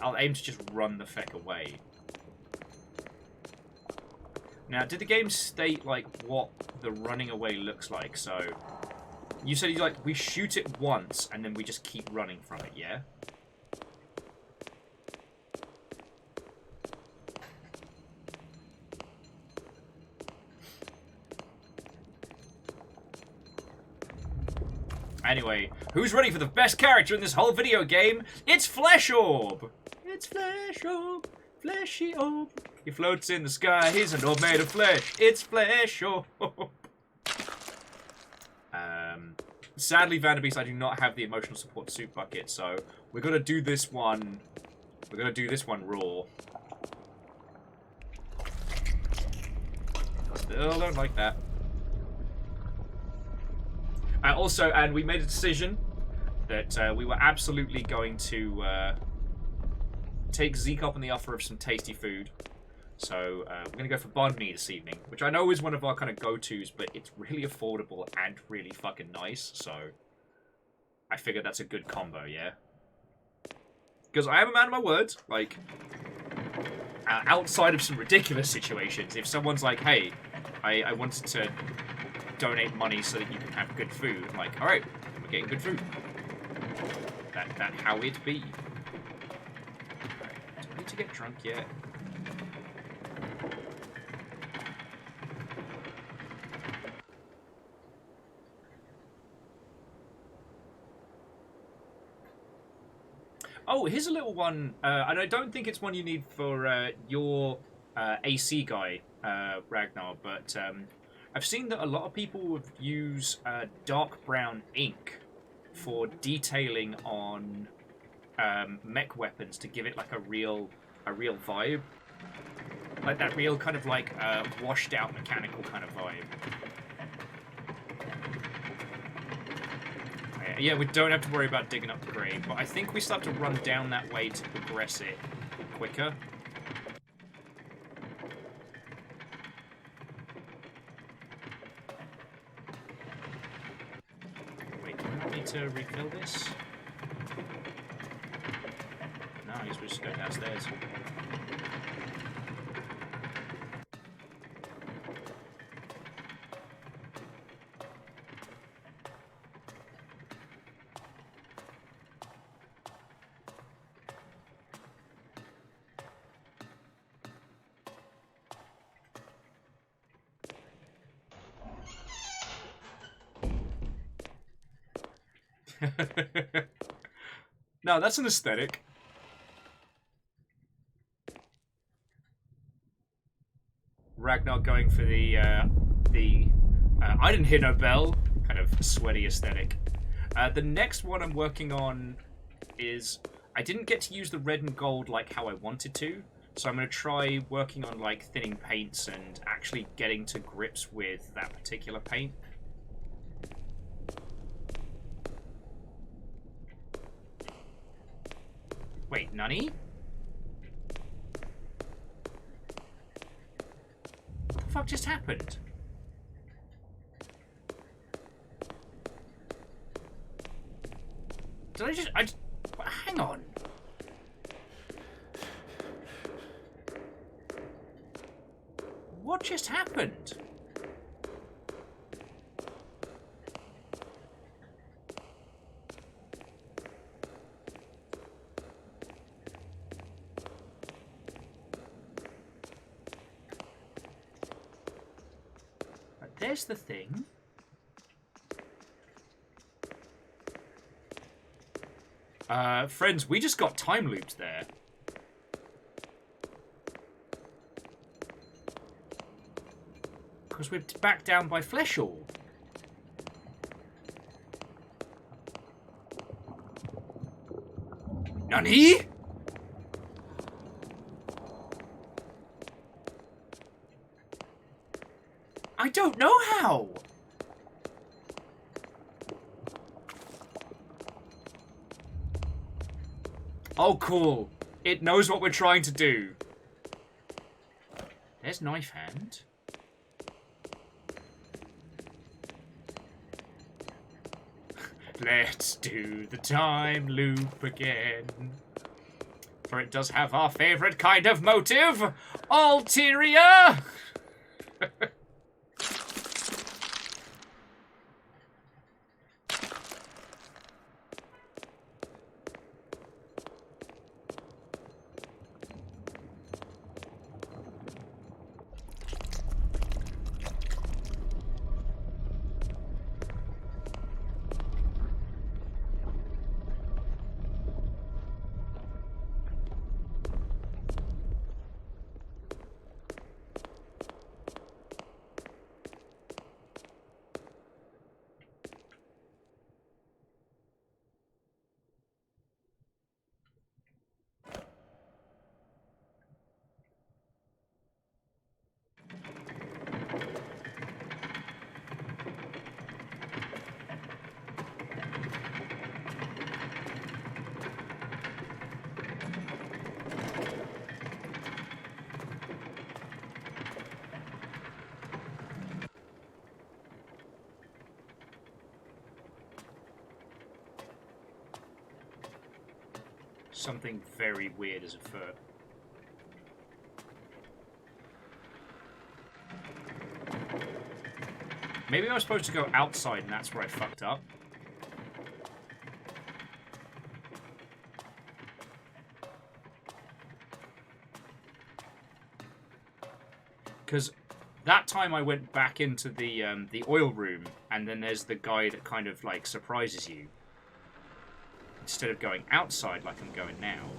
I'll aim to just run the feck away. Now, did the game state like what the running away looks like? So, you said we shoot it once and then we just keep running from it, yeah? Anyway, who's ready for the best character in this whole video game? It's Flesh Orb! It's Flesh Orb, Fleshy Orb. He floats in the sky, he's an orb made of flesh. It's Flesh Orb. Sadly, Vanderbeast, I do not have the emotional support soup bucket, so we're gonna do this one. We're gonna do this one raw. Still don't like that. Also, and we made a decision that we were absolutely going to take Zeke up on the offer of some tasty food. So we're going to go for banh mi this evening, which I know is one of our kind of go-tos, but it's really affordable and really fucking nice. So I figured that's a good combo, yeah? Because I am a man of my words. Like, outside of some ridiculous situations, if someone's like, hey, I wanted to donate money so that you can have good food. I'm like, alright, we're getting good food. That how it be. Right, don't need to get drunk yet. Oh, here's a little one, and I don't think it's one you need for your AC guy, Ragnar, but I've seen that a lot of people use dark brown ink for detailing on mech weapons to give it like a real vibe, like that real kind of like washed out mechanical kind of vibe. Yeah, we don't have to worry about digging up the grave, but I think we still have to run down that way to progress it quicker. Wait, do I need to refill this? No, I guess we'll just go downstairs. No, that's an aesthetic. Ragnar going for the I didn't hear no bell, kind of sweaty aesthetic. The next one I'm working on is, I didn't get to use the red and gold like how I wanted to, so I'm going to try working on like thinning paints and actually getting to grips with that particular paint. Wait, Nani? What the fuck just happened? Did I just... Hang on. What just happened? There's the thing. Friends, we just got time looped there. Because we're back down by Fleshall. Nani? I don't know how. Oh, cool. It knows what we're trying to do. There's Knife Hand. Let's do the time loop again. For it does have our favorite kind of motive. Ulterior! Something very weird as a foot. Maybe I was supposed to go outside and that's where I fucked up. Because that time I went back into the oil room and then there's the guy that kind of like surprises you. Instead of going outside like I'm going now.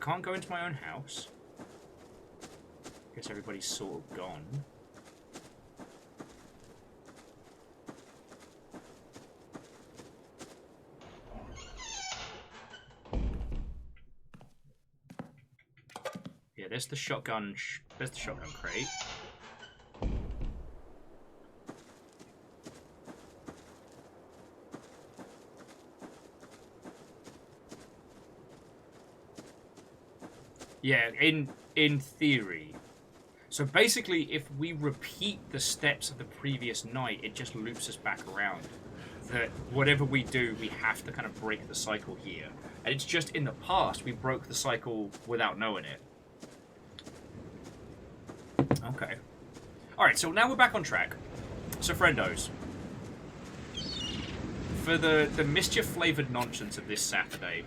can't go into my own house. Guess everybody's sort of gone. Yeah, there's the shotgun. There's the shotgun crate. Yeah, in theory. So basically, if we repeat the steps of the previous night, it just loops us back around. That whatever we do, we have to kind of break the cycle here. And it's just in the past, we broke the cycle without knowing it. Okay. Alright, so now we're back on track. So, friendos. For the mischief-flavoured nonsense of this Saturday...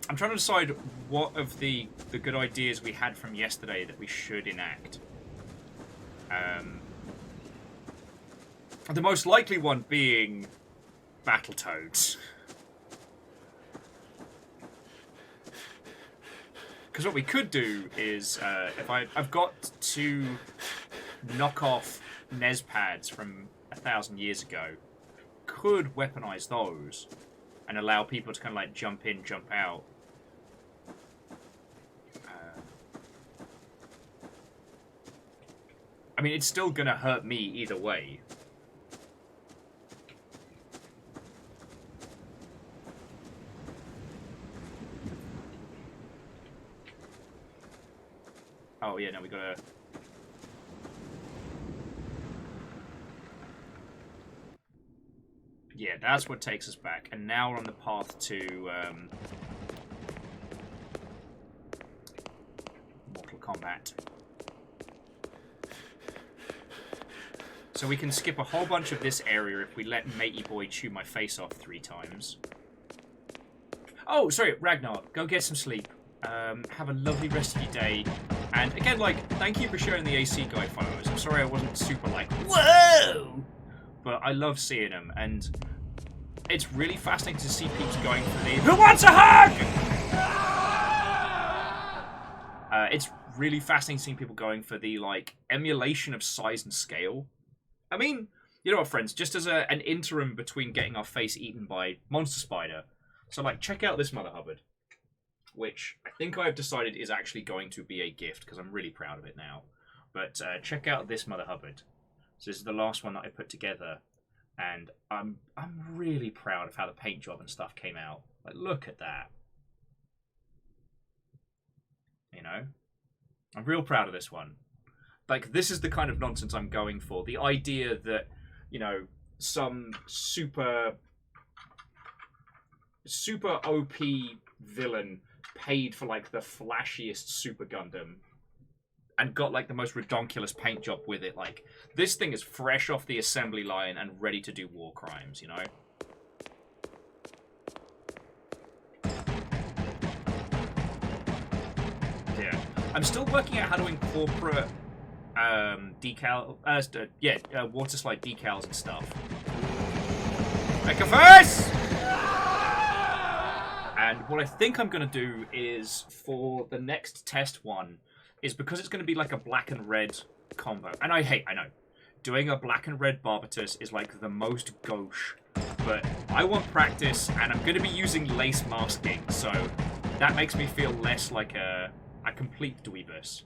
I'm trying to decide what of the good ideas we had from yesterday that we should enact. The most likely one being Battletoads. Because what we could do is, if I've got 2 knockoff NES pads from 1,000 years ago, could weaponize those and allow people to kind of like jump in, jump out. I mean, it's still gonna hurt me either way. Oh yeah, no, we gotta... Yeah, that's what takes us back. And now we're on the path to Mortal Kombat. So we can skip a whole bunch of this area if we let Matey Boy chew my face off 3 times. Oh, sorry, Ragnar, go get some sleep. Have a lovely rest of your day. And again, like, thank you for sharing the AC guy photos. I'm sorry I wasn't super like, whoa! But I love seeing them, and it's really fascinating to see people going for the "Who wants a hug?" It's really fascinating seeing people going for the like emulation of size and scale. I mean, you know what, friends? Just as an interim between getting our face eaten by Monster Spider, so like check out this Mother Hubbard, which I think I've decided is actually going to be a gift because I'm really proud of it now. But check out this Mother Hubbard. So this is the last one that I put together. And I'm really proud of how the paint job and stuff came out. Like, look at that. You know? I'm real proud of this one. Like, this is the kind of nonsense I'm going for. The idea that, you know, some super OP villain paid for, like, the flashiest Super Gundam and got, like, the most redonkulous paint job with it. Like, this thing is fresh off the assembly line and ready to do war crimes, you know? Yeah. I'm still working out how to incorporate water slide decals and stuff. Mecha first! And what I think I'm going to do is, for the next test one, is because it's going to be like a black and red combo. And I know, doing a black and red Barbatus is like the most gauche. But I want practice, and I'm going to be using lace masking, so that makes me feel less like a complete dweebus.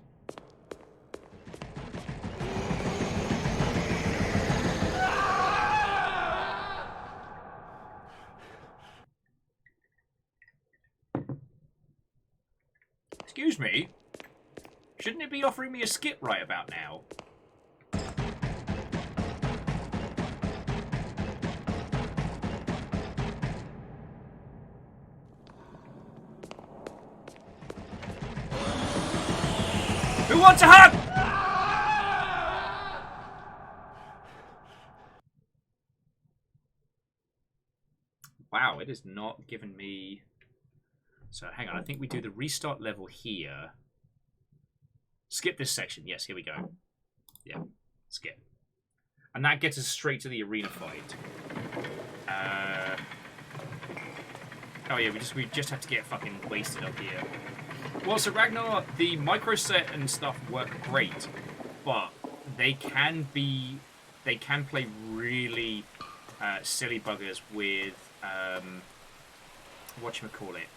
Excuse me? Shouldn't it be offering me a skip right about now? Who wants a hug? Wow, it is not giving me... So hang on, I think we do the restart level here. Skip this section. Yes, here we go. Yeah, skip. And that gets us straight to the arena fight. Oh yeah, we just have to get fucking wasted up here. Well, so Ragnar, the micro set and stuff work great, but they can play really silly buggers with whatchamacallit,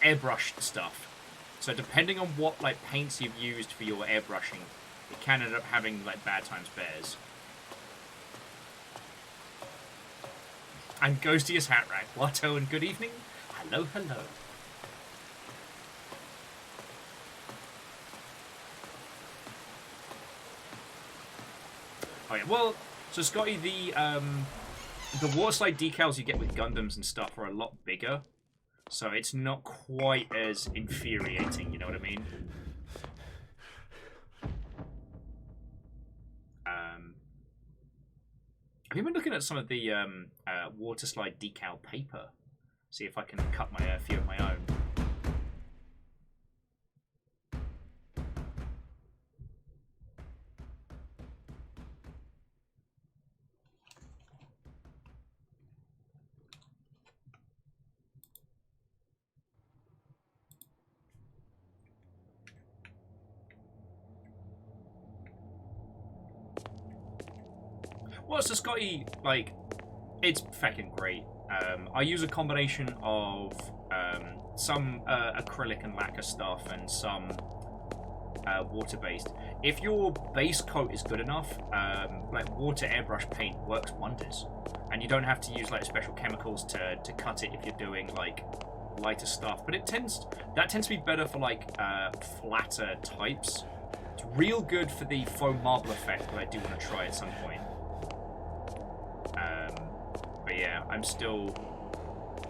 airbrushed stuff. So depending on what like paints you've used for your airbrushing, it can end up having like bad times bears. And Ghostiest Hat Rack, Watto, and good evening. Hello, hello. Oh yeah, well, so Scotty, the water slide decals you get with Gundams and stuff are a lot bigger, so it's not quite as infuriating, you know what I mean? I've been looking at some of the water slide decal paper, see if I can cut a few of my own. Well, so Scotty, like, it's fucking great. I use a combination of some acrylic and lacquer stuff and some water-based. If your base coat is good enough, like water airbrush paint works wonders, and you don't have to use like special chemicals to cut it if you're doing like lighter stuff. But that tends to be better for like flatter types. It's real good for the foam marble effect that I do want to try at some point. But yeah, I'm still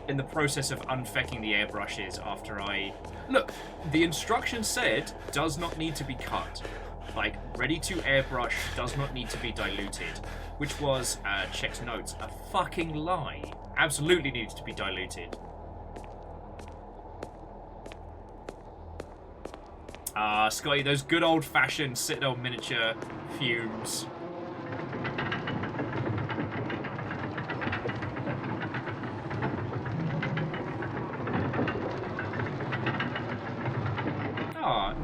in the process of unfecking the airbrushes after I... Look, the instruction said does not need to be cut. Like, ready to airbrush does not need to be diluted. Which was, checked notes, a fucking lie. Absolutely needs to be diluted. Ah, Scotty, those good old-fashioned Citadel miniature fumes.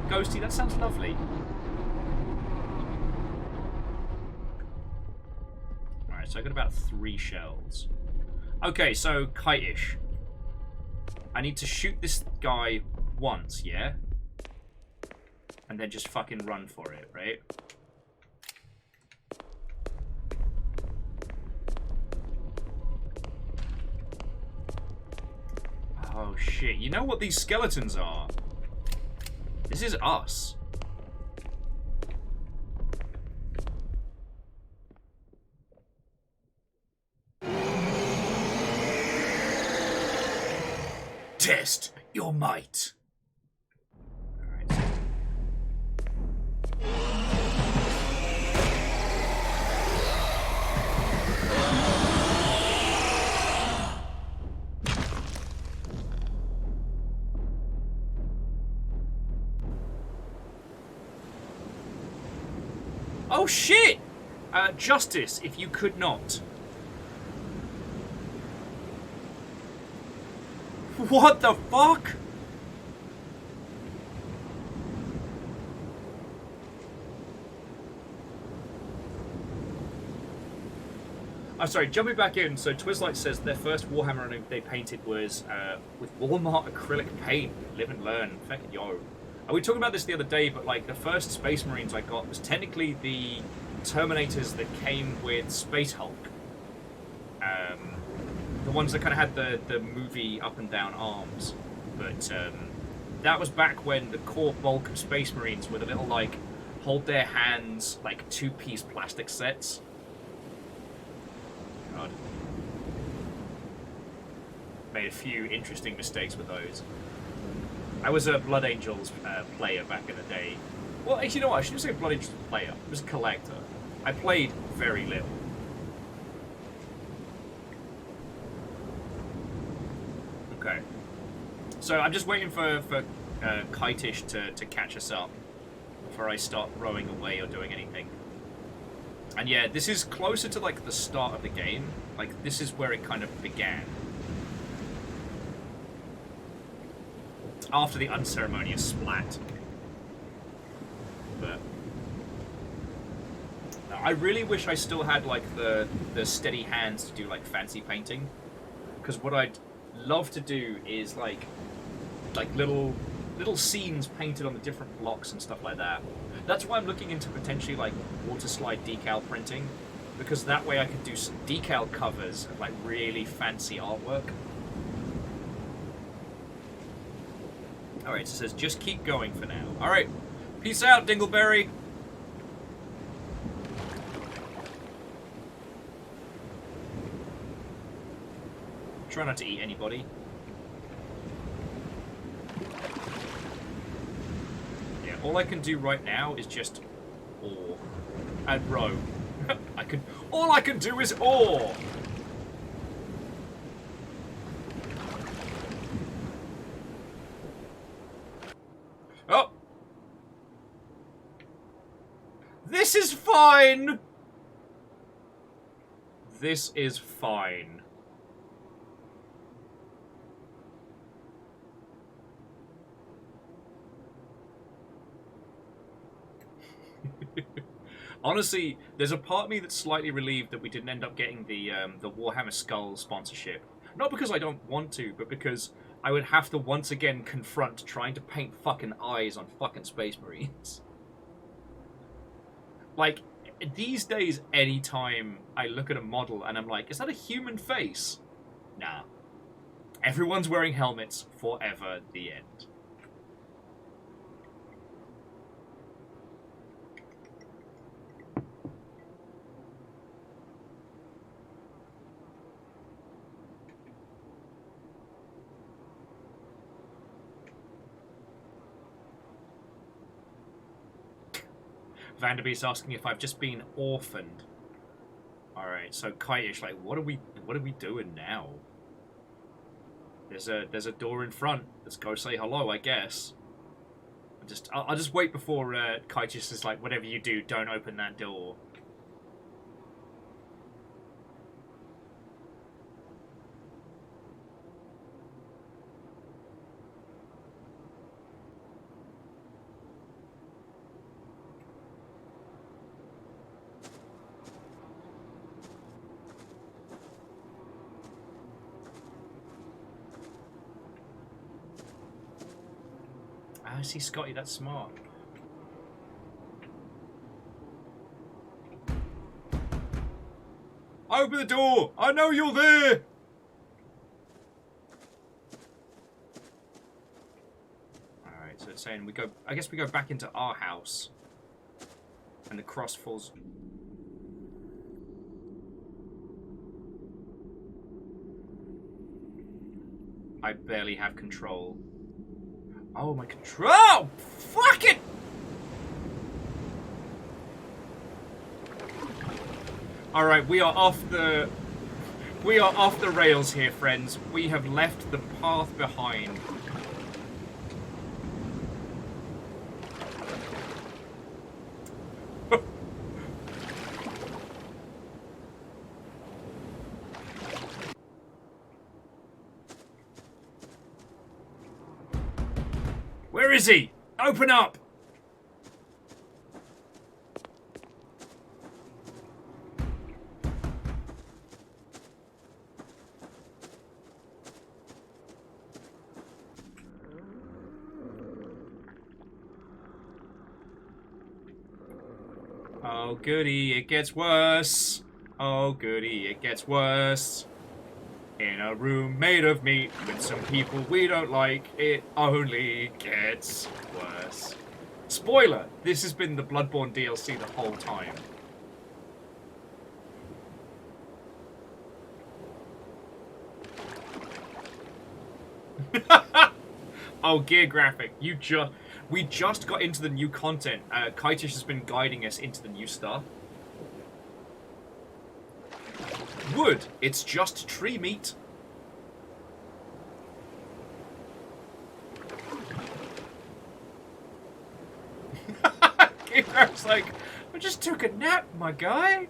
Ghosty, that sounds lovely. Alright, so I got about 3 shells. Okay, so kite-ish. I need to shoot this guy once, yeah? And then just fucking run for it, right? Oh shit, you know what these skeletons are? This is us. Test your might. All right. Oh shit! Justice, if you could not. What the fuck? I'm sorry, jumping back in, so Twizzlight says their first Warhammer they painted was with Walmart acrylic paint. Live and learn. Fucking yo. We talked about this the other day, but like the first Space Marines I got was technically the Terminators that came with Space Hulk. The ones that kind of had the movie up and down arms. But that was back when the core bulk of Space Marines were the little like hold their hands like 2-piece plastic sets. God. Made a few interesting mistakes with those. I was a Blood Angels player back in the day. Well, actually, you know what? I shouldn't say Blood Angels player. I was a collector. I played very little. Okay. So I'm just waiting for Kitish to catch us up before I start rowing away or doing anything. And yeah, this is closer to like the start of the game. Like this is where it kind of began. After the unceremonious splat. But I really wish I still had like the steady hands to do like fancy painting. Because what I'd love to do is like little scenes painted on the different blocks and stuff like that. That's why I'm looking into potentially like water slide decal printing, because that way I could do some decal covers of like really fancy artwork. Alright, so it says just keep going for now. Alright, peace out, Dingleberry. Try not to eat anybody. Yeah, all I can do right now is just oar and row. All I can do is oar. Oh, this is fine. This is fine. Honestly, there's a part of me that's slightly relieved that we didn't end up getting the Warhammer Skull sponsorship. Not because I don't want to, but because I would have to once again confront trying to paint fucking eyes on fucking Space Marines. Like, these days, anytime I look at a model and I'm like, is that a human face? Nah. Everyone's wearing helmets forever, the end. Vanderbeest's asking if I've just been orphaned. Alright, so Kitish, like, what are we doing now? There's a door in front. Let's go say hello, I guess. I'll just wait before Kitish is like, whatever you do, don't open that door. I see Scotty, that's smart. Open the door! I know you're there! Alright, so it's saying we go, I guess we go back into our house. And the cross falls. I barely have control. Oh, my control! Fuck it! Alright, we are off the rails here, friends. We have left the path behind. Where is he? Open up! Oh goody, it gets worse. Oh goody, it gets worse. In a room made of meat with some people we don't like, it only gets worse. Spoiler, this has been the Bloodborne DLC the whole time. Oh, gear graphic, we just got into the new content. Kitish has been guiding us into the new stuff. Wood, it's just tree meat. It's like, I just took a nap, my guy.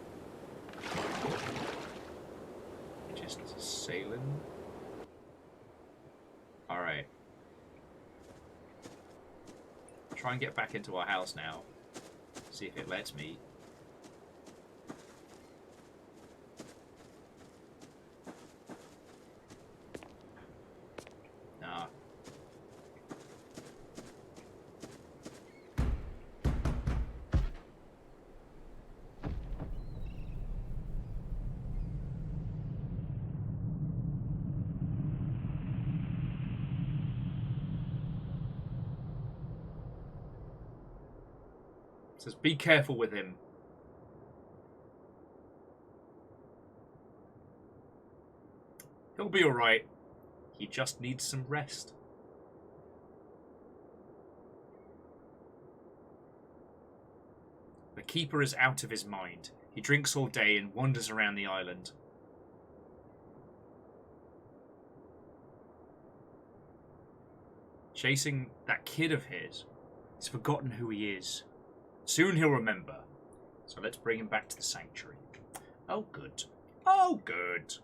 Just sailing. Alright. Try and get back into our house now. See if it lets me. Nah. It says, be careful with him. He'll be alright. He just needs some rest. The keeper is out of his mind. He drinks all day and wanders around the island. Chasing that kid of his. He's forgotten who he is. Soon he'll remember. So let's bring him back to the sanctuary. Oh, good. Oh, good.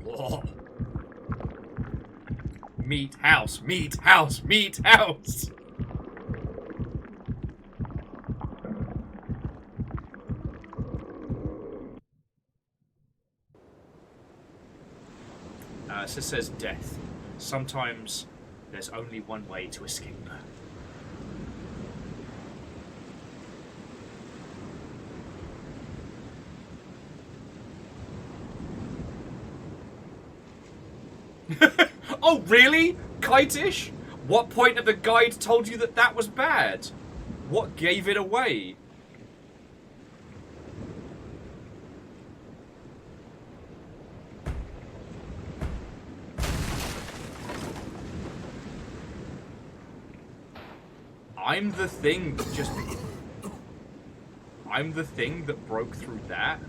Oh. Meat house, meat house, meat house. So it says death. Sometimes there's only one way to escape. Oh, really? Kite-ish? What point of the guide told you that that was bad? What gave it away? I'm the thing that just... I'm the thing that broke through that?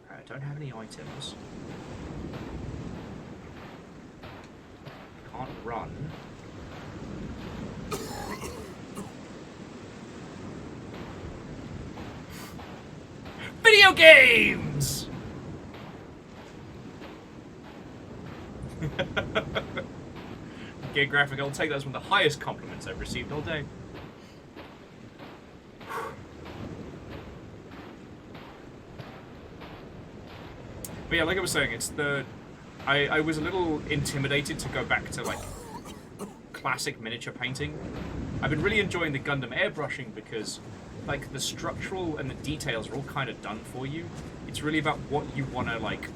I don't have any items. Can't run. Video games! Gear graphic, I'll take that as one of the highest compliments I've received all day. But yeah, like I was saying, it's the... I was a little intimidated to go back to, like, classic miniature painting. I've been really enjoying the Gundam airbrushing because, like, the structural and the details are all kind of done for you. It's really about what you want to, like,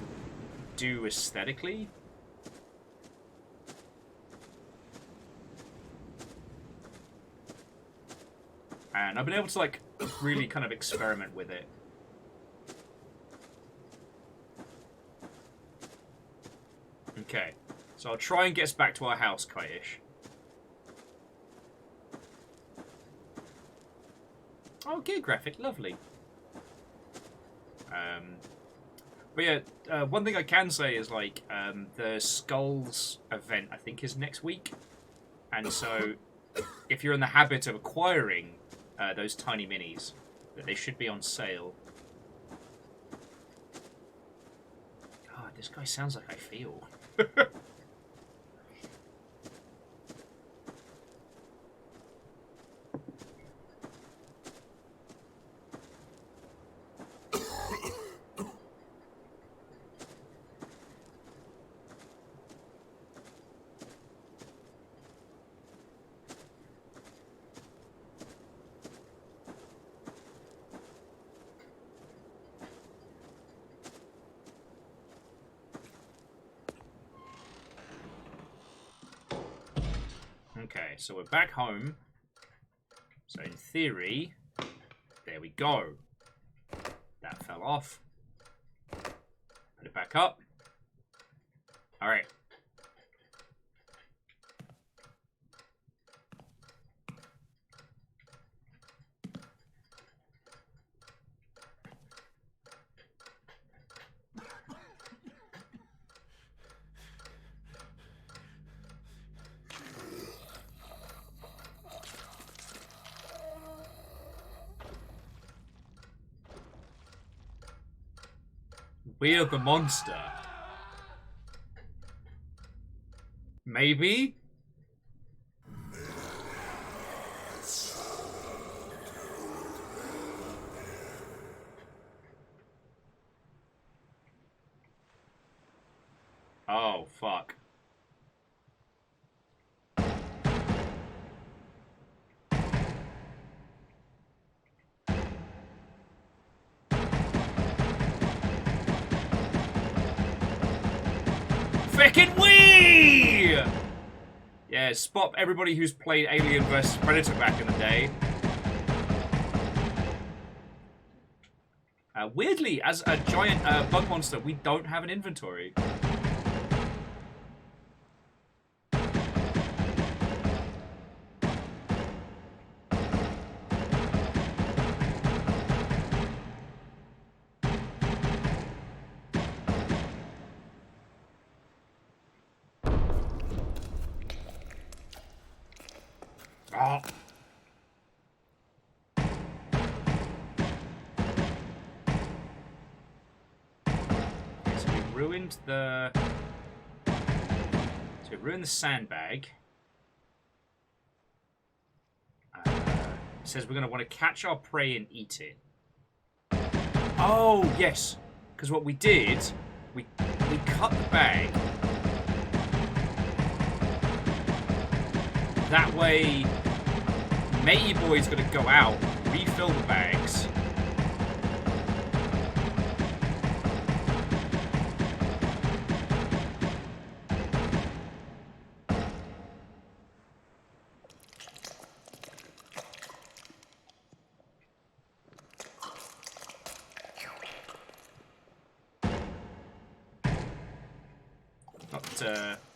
do aesthetically. And I've been able to, like, really kind of experiment with it. Okay, so I'll try and get us back to our house, Kite-ish. Oh, gear graphic, lovely. But yeah, one thing I can say is, like, the Skulls event, I think, is next week. And so, if you're in the habit of acquiring those tiny minis, that they should be on sale. God, this guy sounds like I feel. Okay, so we're back home. So in theory, there we go. That fell off. Put it back up. All right. We are the monster. Maybe? Oh, fuck. Frickin' wee! Yeah, spot everybody who's played Alien vs Predator back in the day. Weirdly, as a giant bug monster, we don't have an inventory. Oh. Okay, so we ruined the... So we ruined the sandbag. It says we're going to want to catch our prey and eat it. Oh, yes. Because what we did, we cut the bag. That way, Matey Boy's going to go out, refill the bags.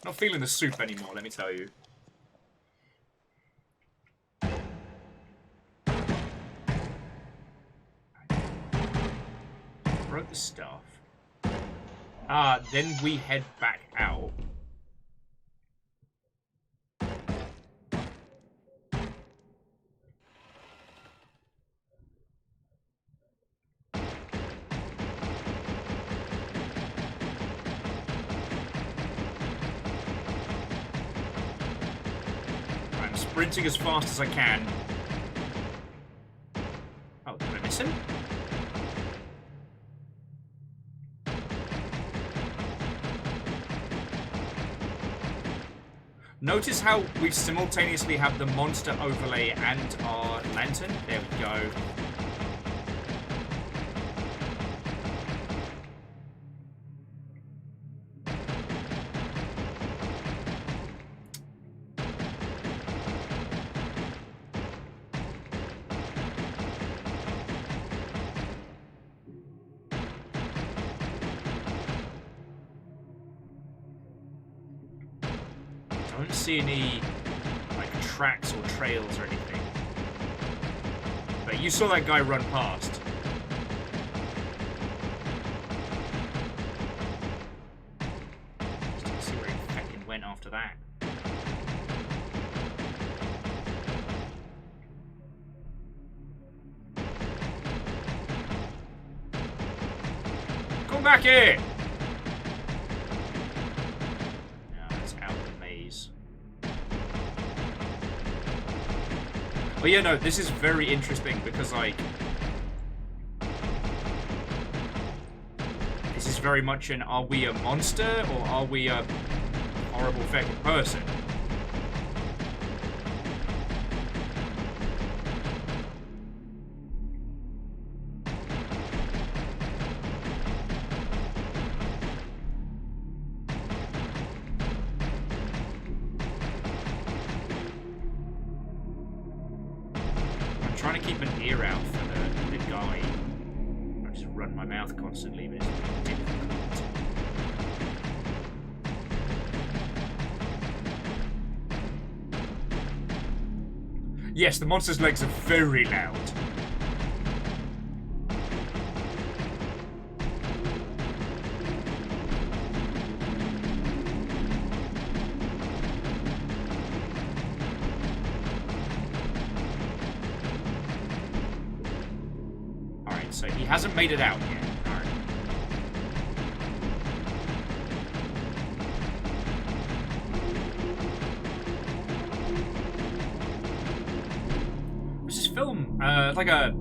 Not feeling the soup anymore, let me tell you. Broke the stuff. Then we head back out. I'm sprinting as fast as I can. Oh, did I miss him? Notice how we simultaneously have the monster overlay and our lantern? There we go. I don't see any like tracks or trails or anything. But you saw that guy run past. Just to see where he fucking went after that. Come back here! But yeah, no, this is very interesting because, like, this is very much an are we a monster or are we a horrible fake person? Constantly, but it's difficult. Yes, the monster's legs are very loud. Alright, so he hasn't made it out yet. Alright. like a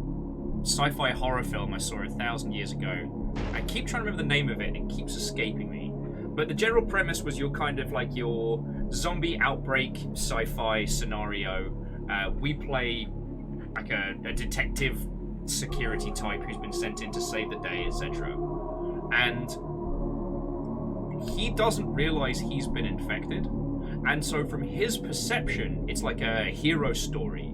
sci-fi horror film I saw 1,000 years ago. I keep trying to remember the name of it, and it keeps escaping me. But the general premise was you're kind of like your zombie outbreak sci-fi scenario. We play like a detective security type who's been sent in to save the day, etc. And he doesn't realize he's been infected. And so from his perception, it's like a hero story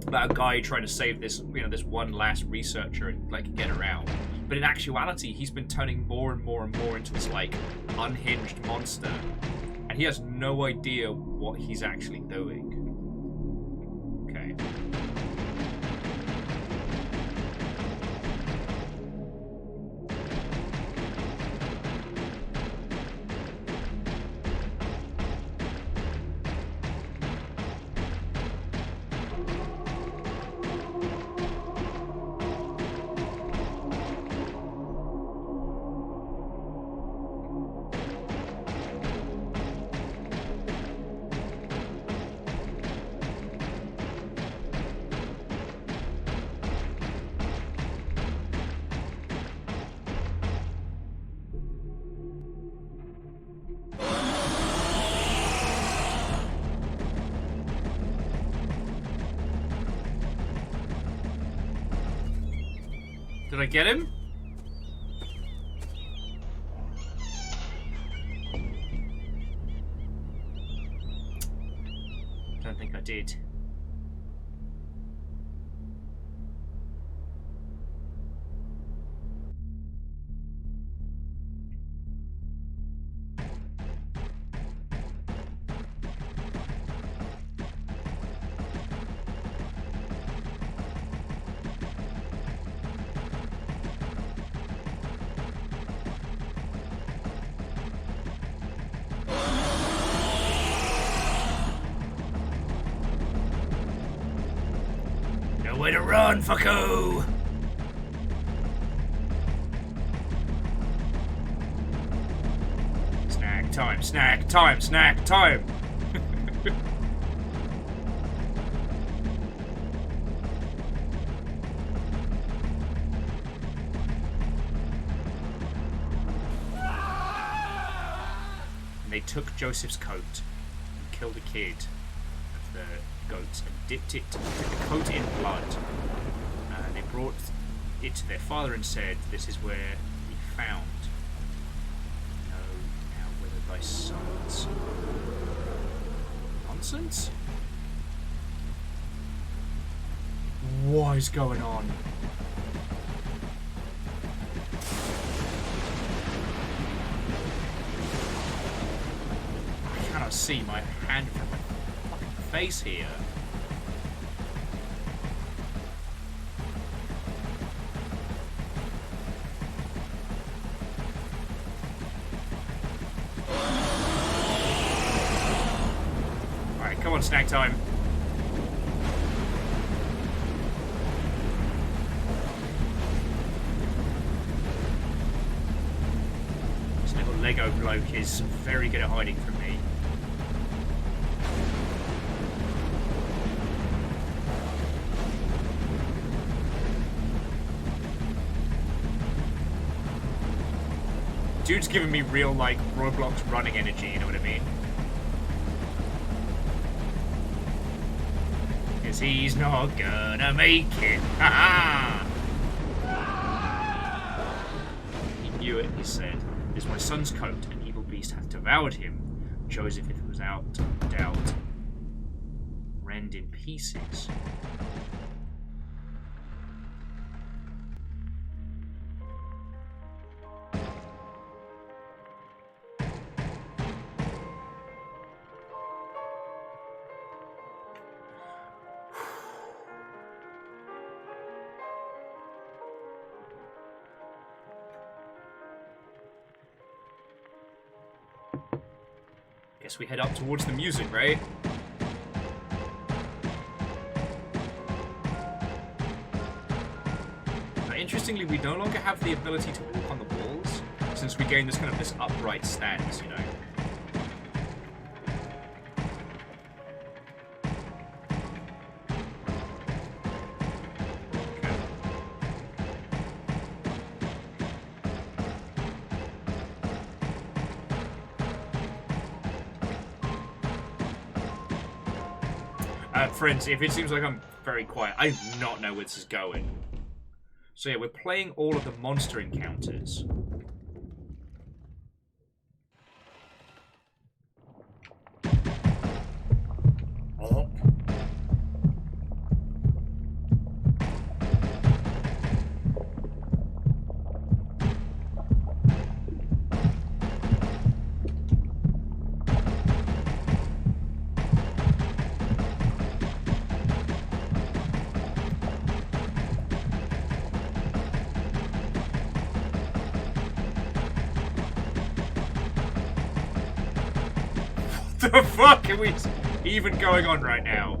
about a guy trying to save this, this one last researcher and like get around. But in actuality, he's been turning more and more and more into this like unhinged monster, and he has no idea what he's actually doing. Okay. Did I get him? Don't think I did. Way to run, fucko! Snack time, snack time, snack time! And they took Joseph's coat and killed a kid of the goats and dipped the coat in blood. They brought it to their father and said, "This is where we found. Know now whether thy sons." Nonsense? What is going on? I cannot see my hand from my fucking face here. Come on, snack time. This little Lego bloke is very good at hiding from me. Dude's giving me real, like, Roblox running energy, you know what I mean? He's not gonna make it. Ha ha! He knew it, he said. It is my son's coat. An evil beast hath devoured him. Joseph, if it was out doubt, rend in pieces. Guess we head up towards the music, right? Interestingly, we no longer have the ability to walk on the walls, since we gain this kind of this upright stance, you know. Friends, if it seems like I'm very quiet, I do not know where this is going. So yeah, we're playing all of the monster encounters. Oh. What the fuck are we even going on right now?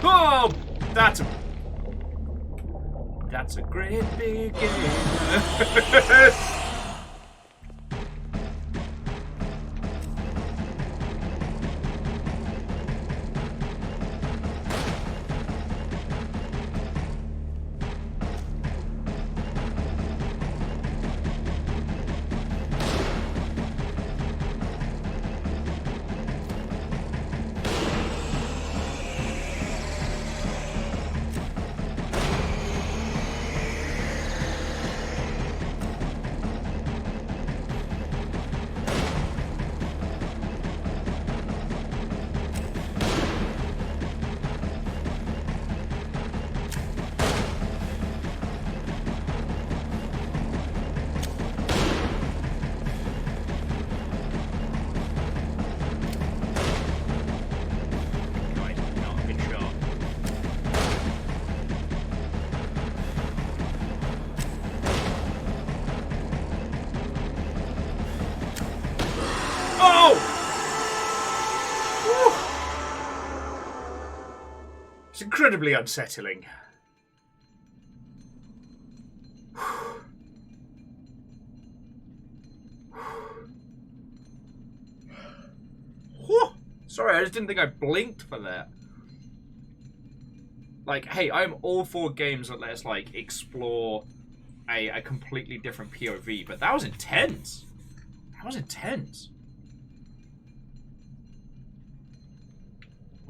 Oh, that's a great big game. It's incredibly unsettling. Sorry, I just didn't think I blinked for that. Like, hey, I'm all for games that let us, like, explore a completely different POV, but that was intense. That was intense.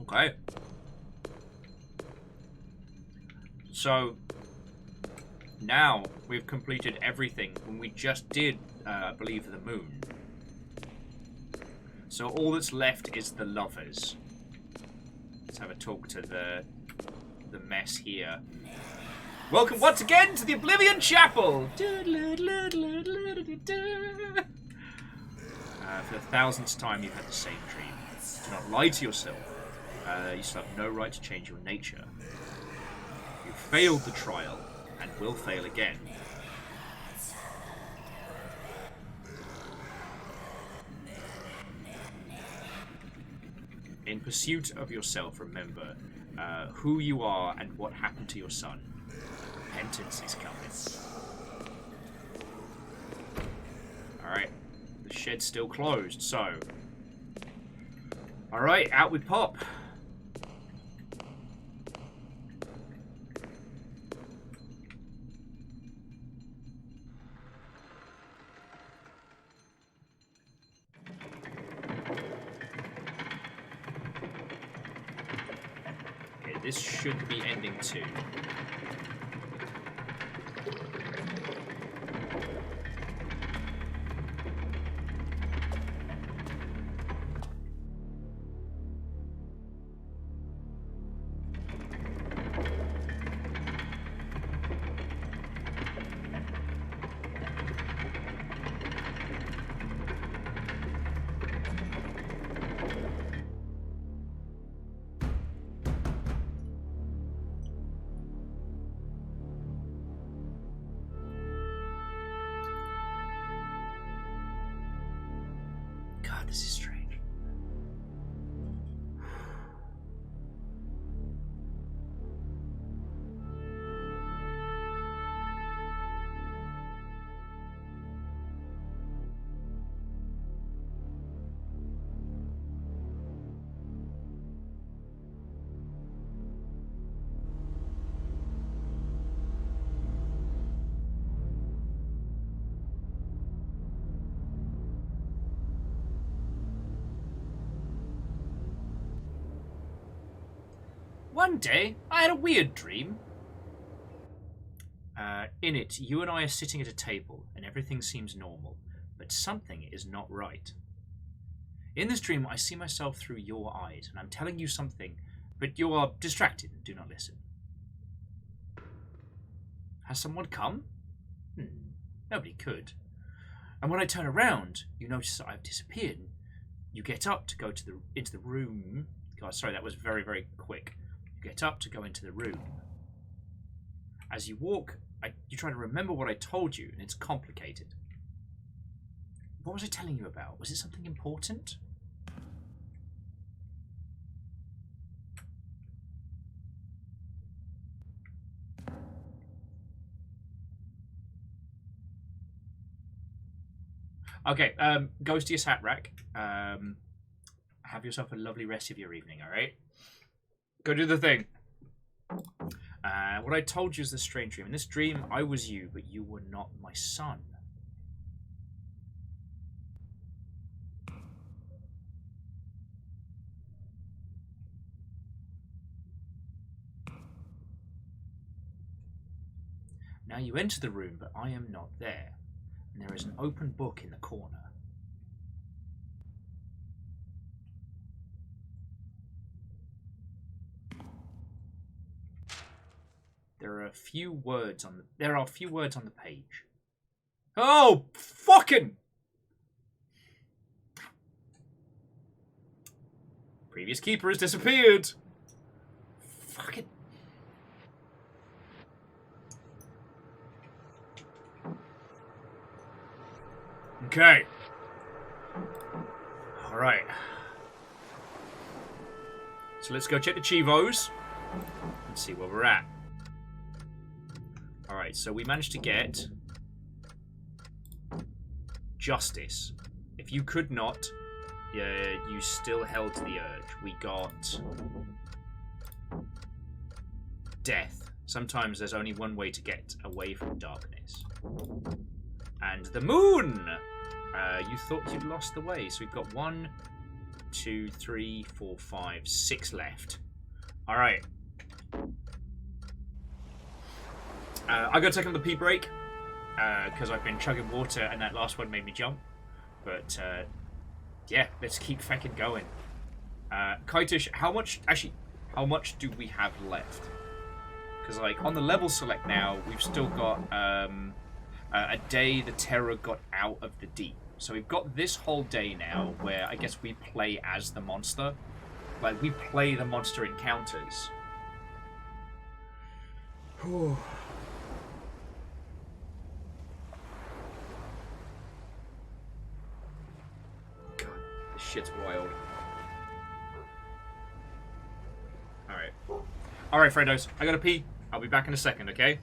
Okay. So, now we've completed everything when we just did, I believe, the moon. So all that's left is the lovers. Let's have a talk to the mess here. Welcome once again to the Oblivion Chapel! For the thousandth time you've had the same dream. Do not lie to yourself. You still have no right to change your nature. You failed the trial, and will fail again. In pursuit of yourself, remember who you are and what happened to your son. Repentance is coming. Alright, the shed's still closed, so... Alright, out we pop. This should be ending too. God, this is strange. One day, I had a weird dream. In it, you and I are sitting at a table, and everything seems normal, but something is not right. In this dream, I see myself through your eyes, and I'm telling you something, but you are distracted and do not listen. Has someone come? Nobody could. And when I turn around, you notice that I've disappeared. You get up to go into the room. God, sorry, that was very, very quick. You get up to go into the room. As you walk, you try to remember what I told you, and it's complicated. What was I telling you about? Was it something important? Okay, go to your sat rack. Have yourself a lovely rest of your evening, alright? Go do the thing. What I told you is the strange dream. In this dream, I was you, but you were not my son. Now you enter the room, but I am not there. And there is an open book in the corner. There are a few words on the page. Oh, fucking! Previous keeper has disappeared. Fucking. Okay. All right. So let's go check the Chivos and see where we're at. All right. So we managed to get justice. If you could not, you still held to the urge. We got death. Sometimes there's only one way to get away from darkness. And the moon! You thought you'd lost the way. So we've got 1, 2, 3, 4, 5, 6 left. Alright. I gotta take on the pee break. Because I've been chugging water and that last one made me jump. But, yeah, let's keep fucking going. Kaitush, how much do we have left? Because, like, on the level select now, we've still got, a day the Terror got out of the deep. So we've got this whole day now where I guess we play as the monster. Like, we play the monster encounters. Whew. God, this shit's wild. Alright. Alright, friendos. I gotta pee. I'll be back in a second, okay?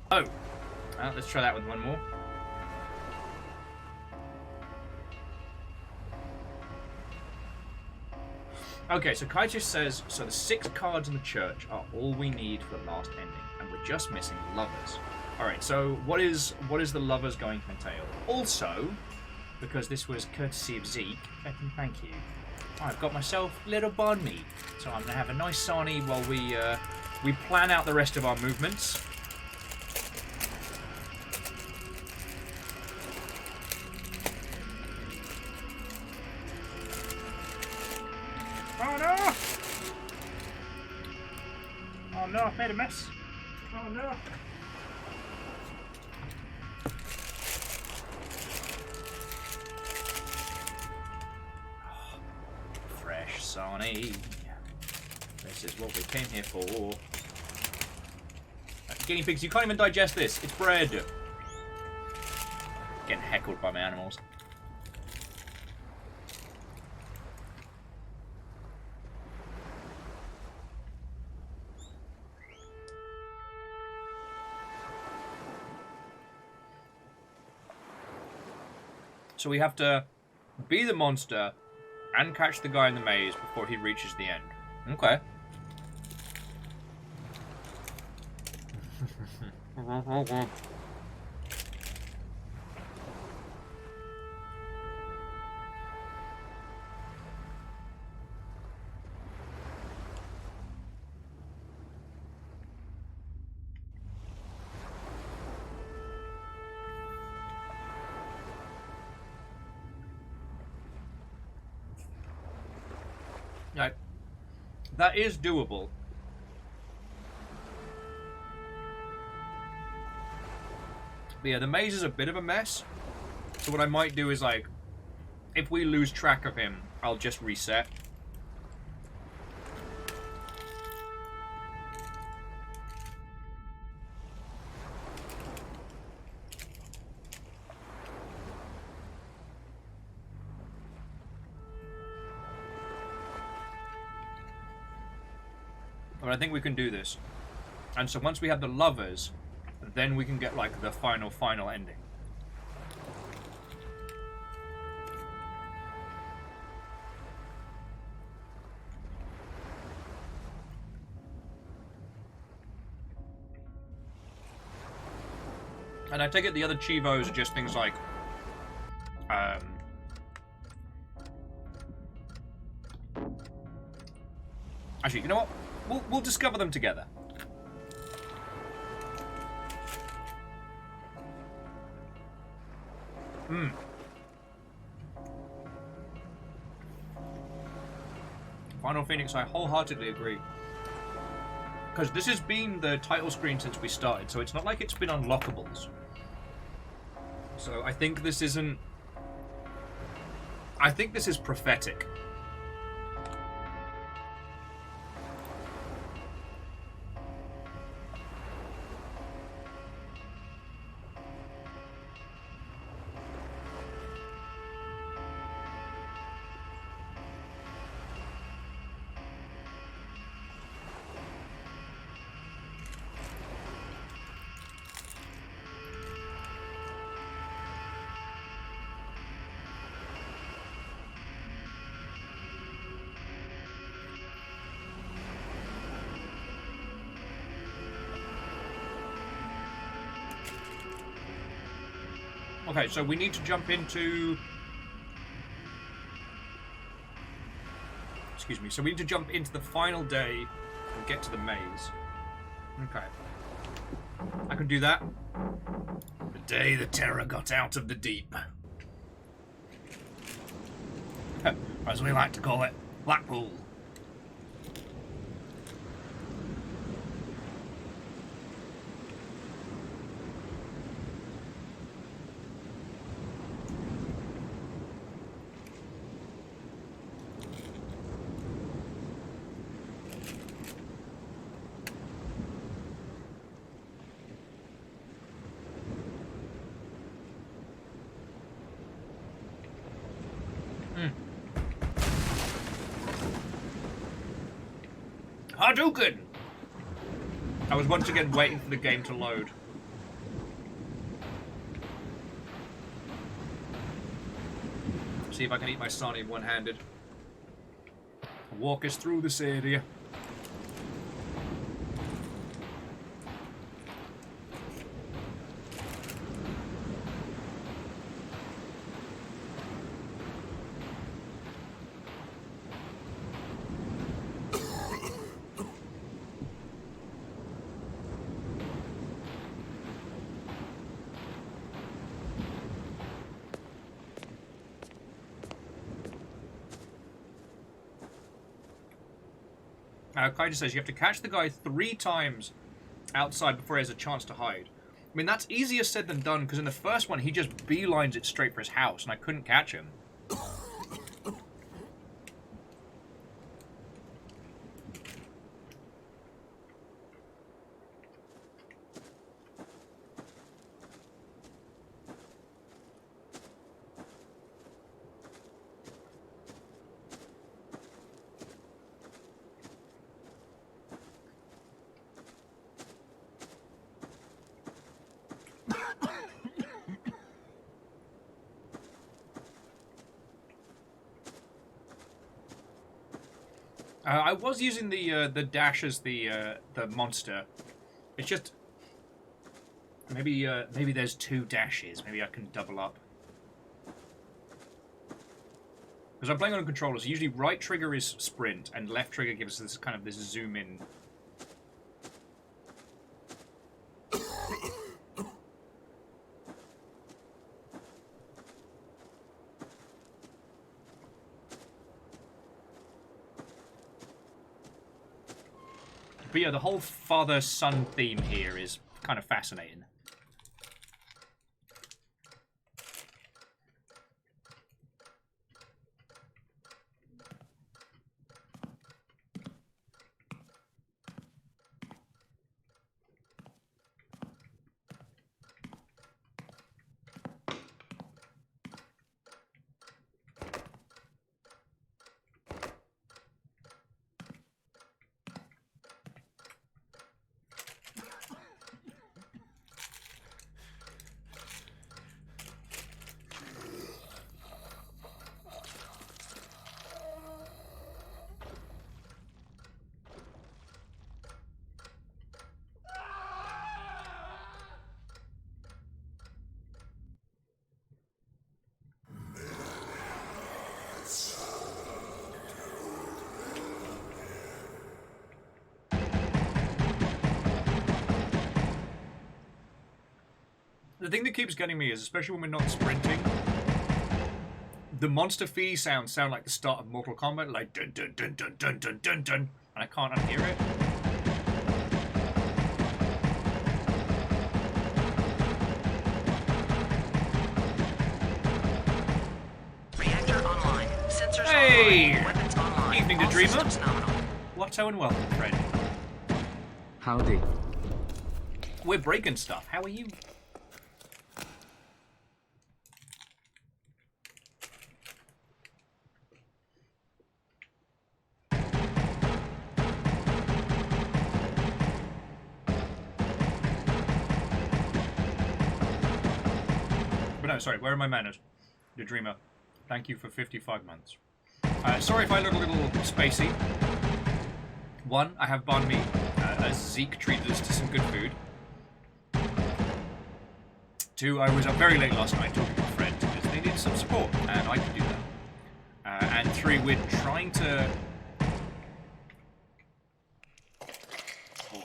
Oh. Let's try that with one more. Okay, so Kai just says, so the 6 cards in the church are all we need for the last ending, and we're just missing lovers. Alright, so what is the lovers going to entail? Also, because this was courtesy of Zeke, thank you, I've got myself little bond meat. So I'm going to have a nice sarnie while we plan out the rest of our movements. Oh no! Oh no, I've made a mess. Oh no. Fresh Sonny. This is what we came here for. Guinea pigs, you can't even digest this. It's bread. Getting heckled by my animals. So we have to be the monster and catch the guy in the maze before he reaches the end. Okay. Right. That is doable. But yeah, the maze is a bit of a mess. So what I might do is, like, if we lose track of him, I'll just reset. But I think we can do this. And so once we have the lovers, then we can get, like, the final ending. And I take it the other Chivos are just things like, actually, you know what? We'll discover them together. Final Phoenix, I wholeheartedly agree. Because this has been the title screen since we started, so it's not like it's been unlockables. So I think this isn't... I think this is prophetic. Okay, so we need to jump into... Excuse me. So we need to jump into the final day and get to the maze. Okay. I can do that. The day the terror got out of the deep. As we like to call it, Blackpool. Hadouken! I was once again waiting for the game to load. See if I can eat my Sani one-handed. Walk us through this area. Kai just says you have to catch the guy 3 times outside before he has a chance to hide. I mean, that's easier said than done, because in the first one, he just beelines it straight for his house, and I couldn't catch him. I was using the dash as the monster. It's just maybe there's 2 dashes. Maybe I can double up. Because I'm playing on a controller, so usually right trigger is sprint and left trigger gives us this kind of this zoom in. But yeah, the whole father-son theme here is kind of fascinating. The thing that keeps getting me is, especially when we're not sprinting, the monster fee sounds sound like the start of Mortal Kombat, like dun dun dun dun dun dun dun dun, and I can't unhear it. Reactor online. Sensors Hey! online. Weapons online. Evening to All Dreamer. systems nominal. Watto and welcome, friend. Howdy. We're breaking stuff. How are you? But no, sorry, where are my manners? The Dreamer. Thank you for 55 months. Sorry if I look a little spacey. 1, I have banh mi, as Zeke treated us to some good food. 2, I was up very late last night talking to a friend because they needed some support, and I could do that. And 3, we're trying to... Oh.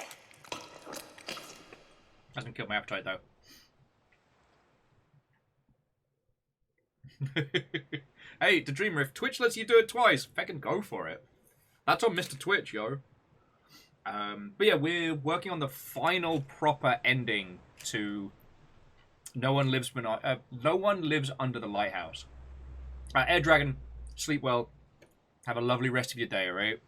Hasn't killed my appetite, though. Hey, the Dreamer, if Twitch lets you do it twice, fucking go for it. That's on Mr. Twitch, yo. But yeah, we're working on the final proper ending to No One Lives Under the Lighthouse. Air Dragon, sleep well. Have a lovely rest of your day, alright?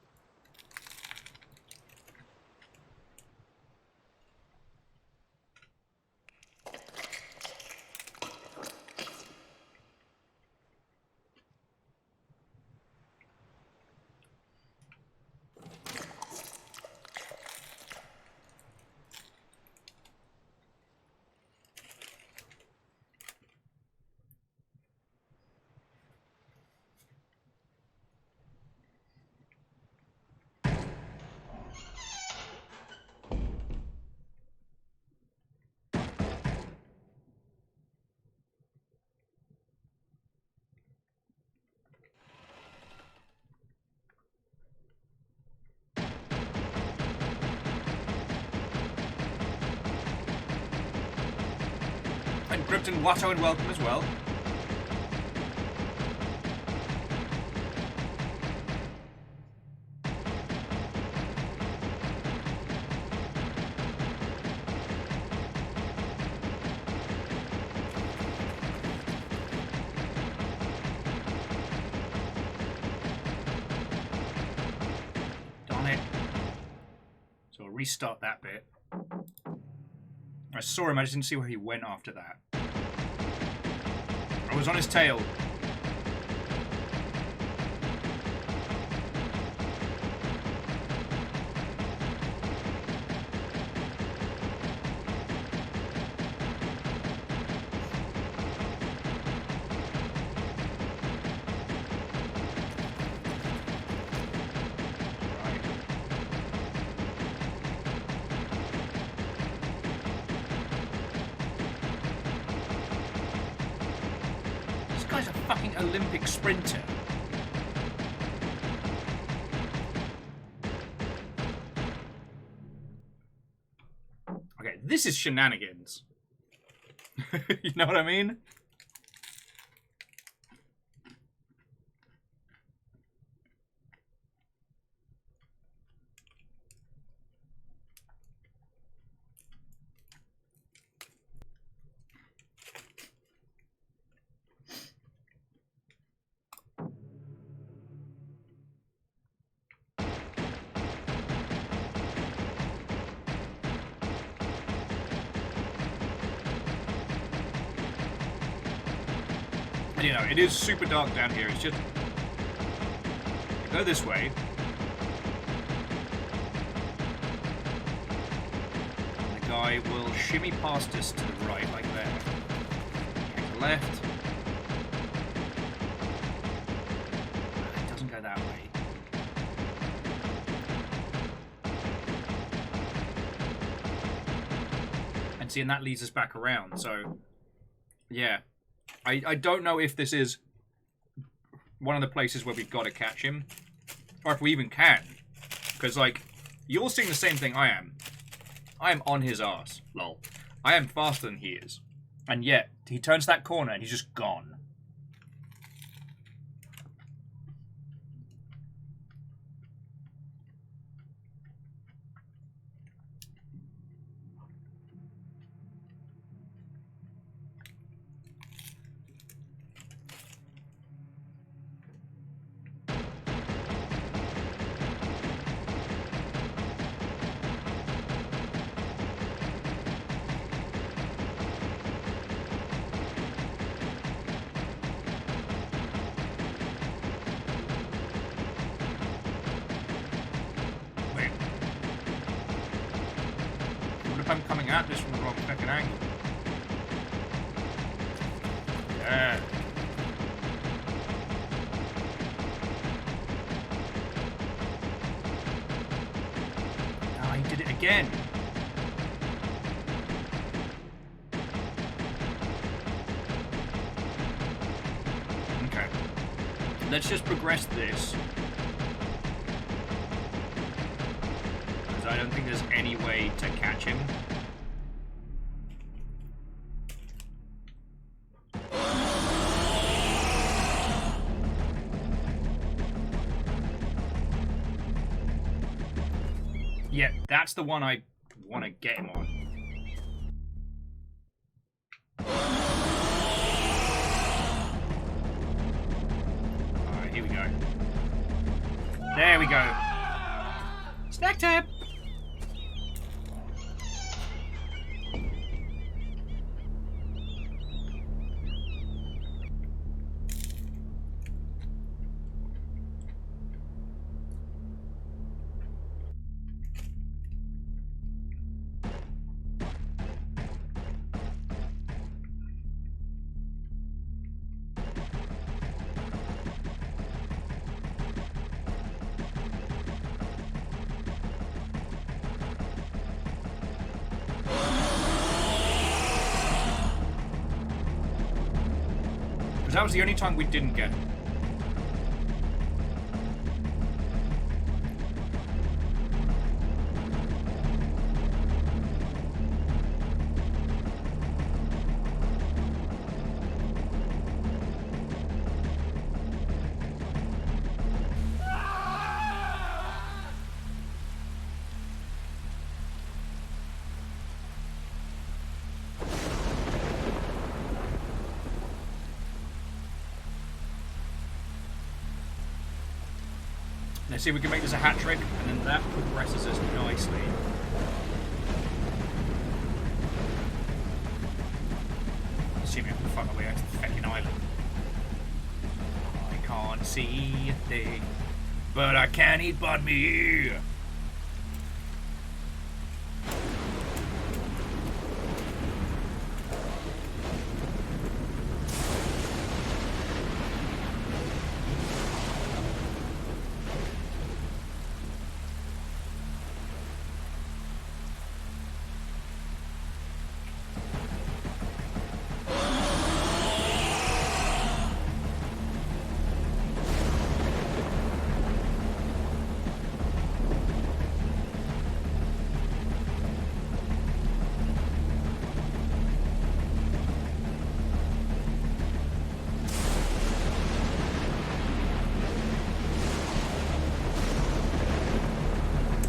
And Krypton Watto and welcome as well. Darn it. So I'll restart that bit. I saw him, I just didn't see where he went after that. I was on his tail. This guy's a fucking Olympic sprinter. Okay, this is shenanigans. You know what I mean? You know, it is super dark down here. It's just go this way. And the guy will shimmy past us to the right, like there. And to the left. It doesn't go that way. And see, and that leads us back around. So, yeah. I don't know if this is one of the places where we've got to catch him. Or if we even can. Because, like, you're seeing the same thing I am. I am on his ass. Lol. I am faster than he is. And yet, he turns that corner and he's just gone. I'm coming at this from the wrong fucking angle. Yeah. Ah, he did it again. Okay. Let's just progress this. I don't think there's any way to catch him. Yeah, that's the one I want to get him on. Alright, here we go. There we go. Snack tap! That was the only time we didn't get it. Let's see if we can make this a hat trick, and then that progresses us nicely. Let's see if we can find my way out to the fucking island. I can't see a thing, but I can eat bud me.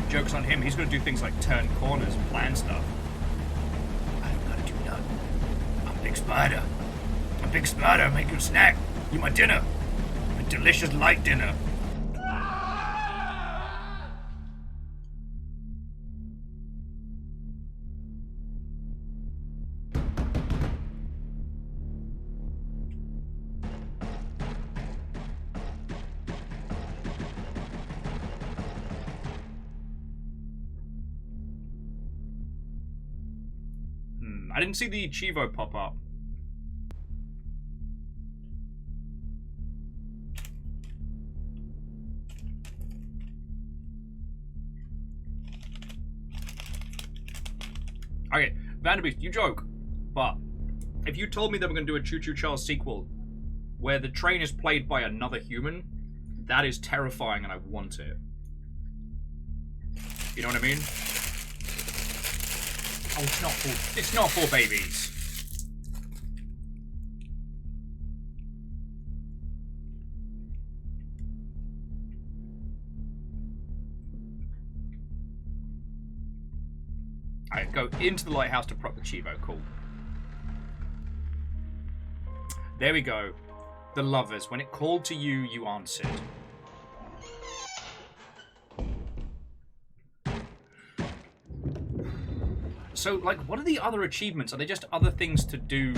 Joke's on him, he's going to do things like turn corners and plan stuff. I don't gotta do nothing. I'm Big Spider. I'm Big Spider, make you a snack. You my dinner. A delicious light dinner. I didn't see the Chivo pop up. Okay, Vanderbeest, you joke, but if you told me they were going to do a Choo Choo Charles sequel where the train is played by another human, that is terrifying and I want it. You know what I mean? Oh, it's not for babies. Alright, go into the lighthouse to prop the Chivo. Cool. There we go. The lovers. When it called to you, you answered. So, like, what are the other achievements? Are they just other things to do?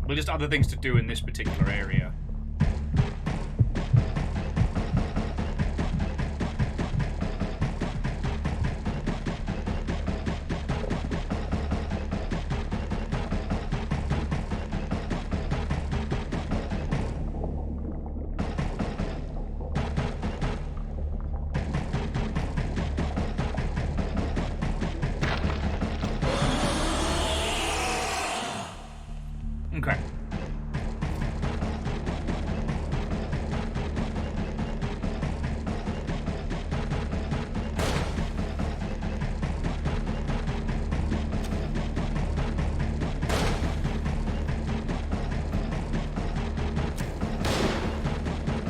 Well, just other things to do in this particular area. Okay.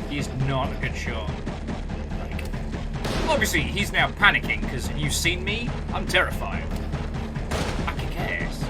He's not a good shot. Like, obviously, he's now panicking because you've seen me. I'm terrified. I kick ass.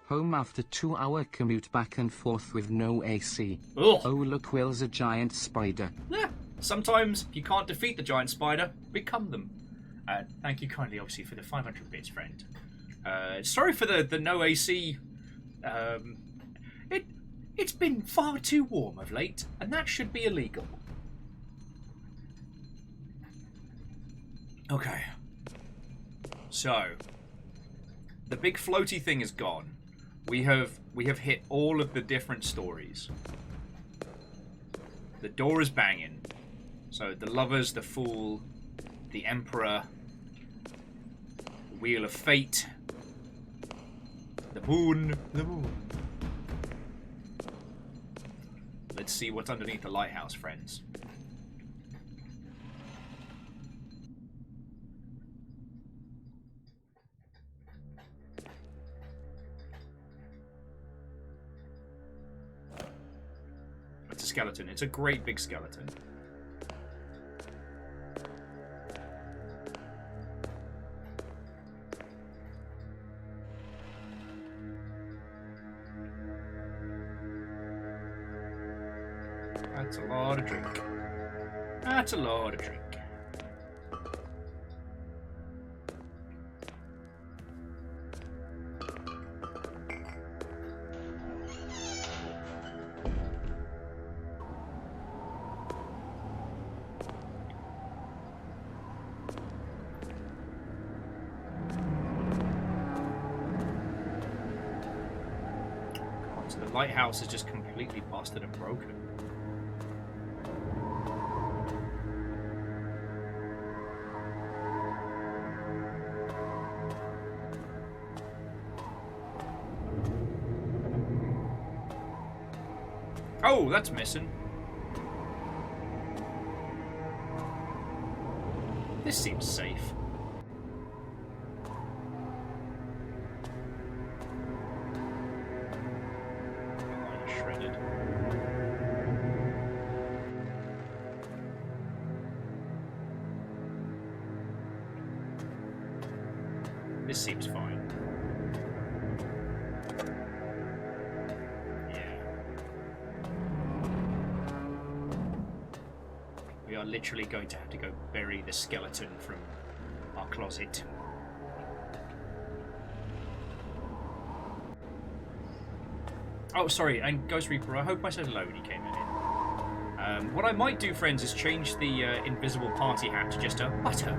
Home after 2-hour commute back and forth with no AC. Ugh. Oh, look, Will's a giant spider. Yeah. Sometimes you can't defeat the giant spider, become them. Thank you kindly, obviously, for the 500 bits, friend. Sorry for the no AC. It's been far too warm of late, and that should be illegal. Okay. So, the big floaty thing is gone. We have hit all of the different stories. The door is banging. So the lovers, the fool, the emperor, the wheel of fate, the moon. Let's see what's underneath the lighthouse, friends. It's a skeleton. It's a great big skeleton. That's a lot of drink. That's a lot of drink. So the lighthouse is just completely busted and broken. Oh, that's missing. This seems safe. Line shredded. This seems fine. We are literally going to have to go bury the skeleton from our closet. Oh, sorry, and Ghost Reaper, I hope I said hello when you came in. What I might do, friends, is change the invisible party hat to just a butter.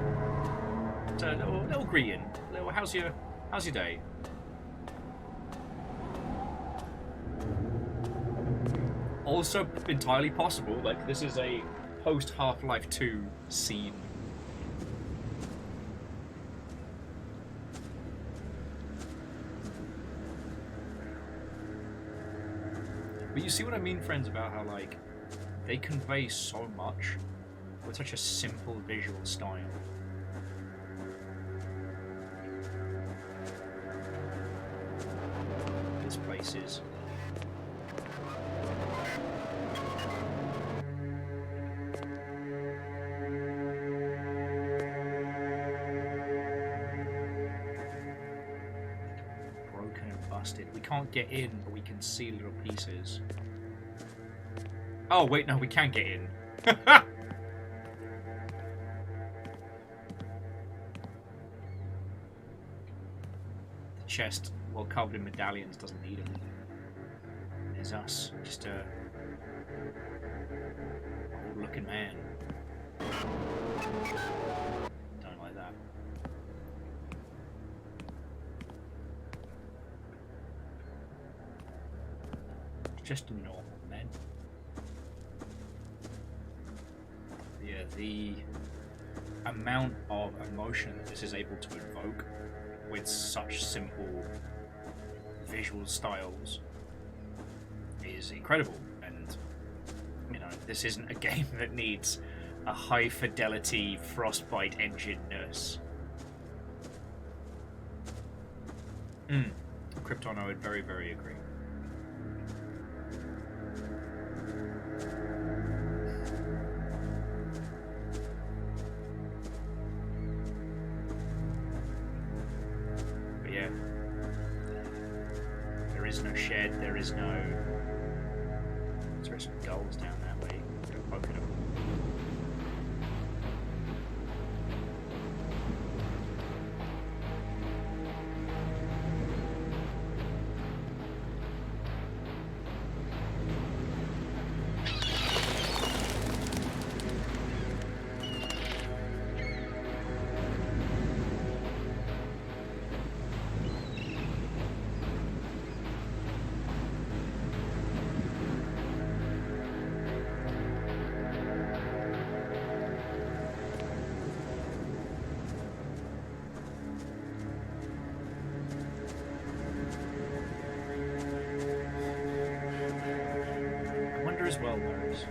It's a little greeting. How's your day? Also entirely possible, like this is a post Half-Life 2 scene. But you see what I mean, friends, about how like they convey so much with such a simple visual style. This place is we can't get in, but we can see little pieces. Oh, wait, no, we can get in. The chest, well covered in medallions, doesn't need them. There's us, just a old-looking man. Don't like that. Just a normal man. Yeah, the amount of emotion that this is able to invoke with such simple visual styles is incredible. And, you know, this isn't a game that needs a high fidelity Frostbite engine nurse. Krypton, I would very, very agree. There is no shed, there is no... There are some goals down that way. Go poke it up. as well, whereas...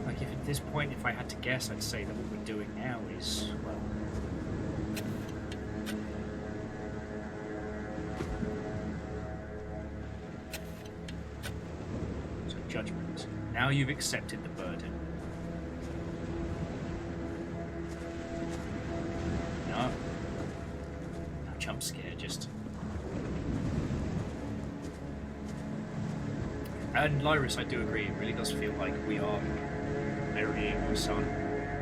Like, if at this point, if I had to guess, I'd say that what we're doing now is, well... So, judgment. Now you've accepted the burden. No. No jump scare, just... And Lyris, I do agree, it really does feel like we are burying our son.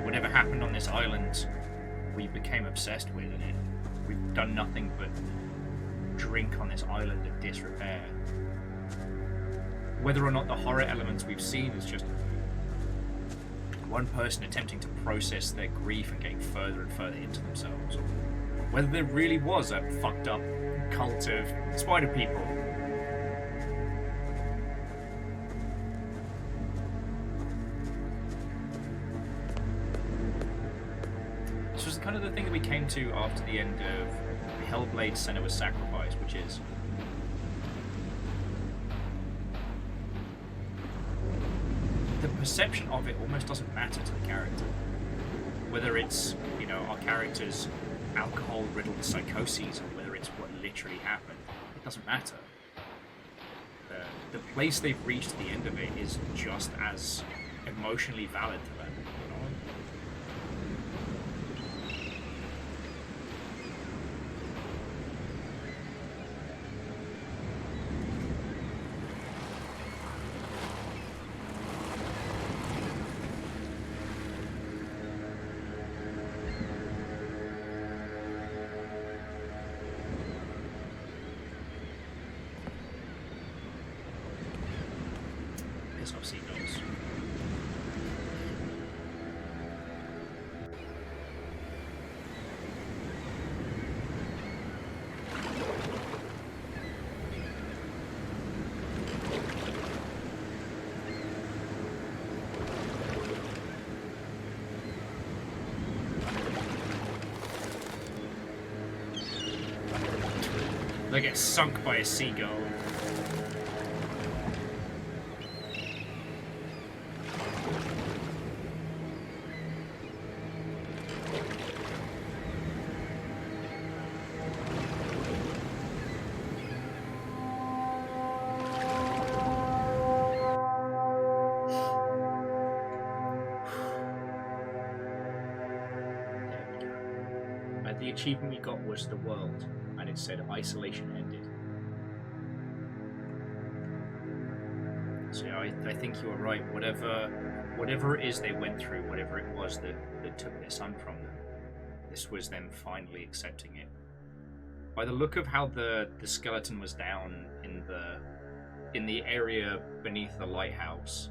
Whatever happened on this island, we became obsessed with, and we've done nothing but drink on this island of disrepair. Whether or not the horror elements we've seen is just one person attempting to process their grief and getting further and further into themselves, or whether there really was a fucked up cult of spider people. This was kind of the thing that we came to after the end of Hellblade's Senua's Sacrifice, which is the perception of it almost doesn't matter to the character. Whether it's, you know, our character's alcohol-riddled psychoses, or whether it's what literally happened, it doesn't matter. The place they've reached at the end of it is just as emotionally valid to them, you know? Of seagulls. They get sunk by a seagull. The achievement we got was the world, and it said isolation ended. So yeah, I think you were right. Whatever it is they went through, whatever it was that took their son from them, this was them finally accepting it. By the look of how the skeleton was down in the area beneath the lighthouse,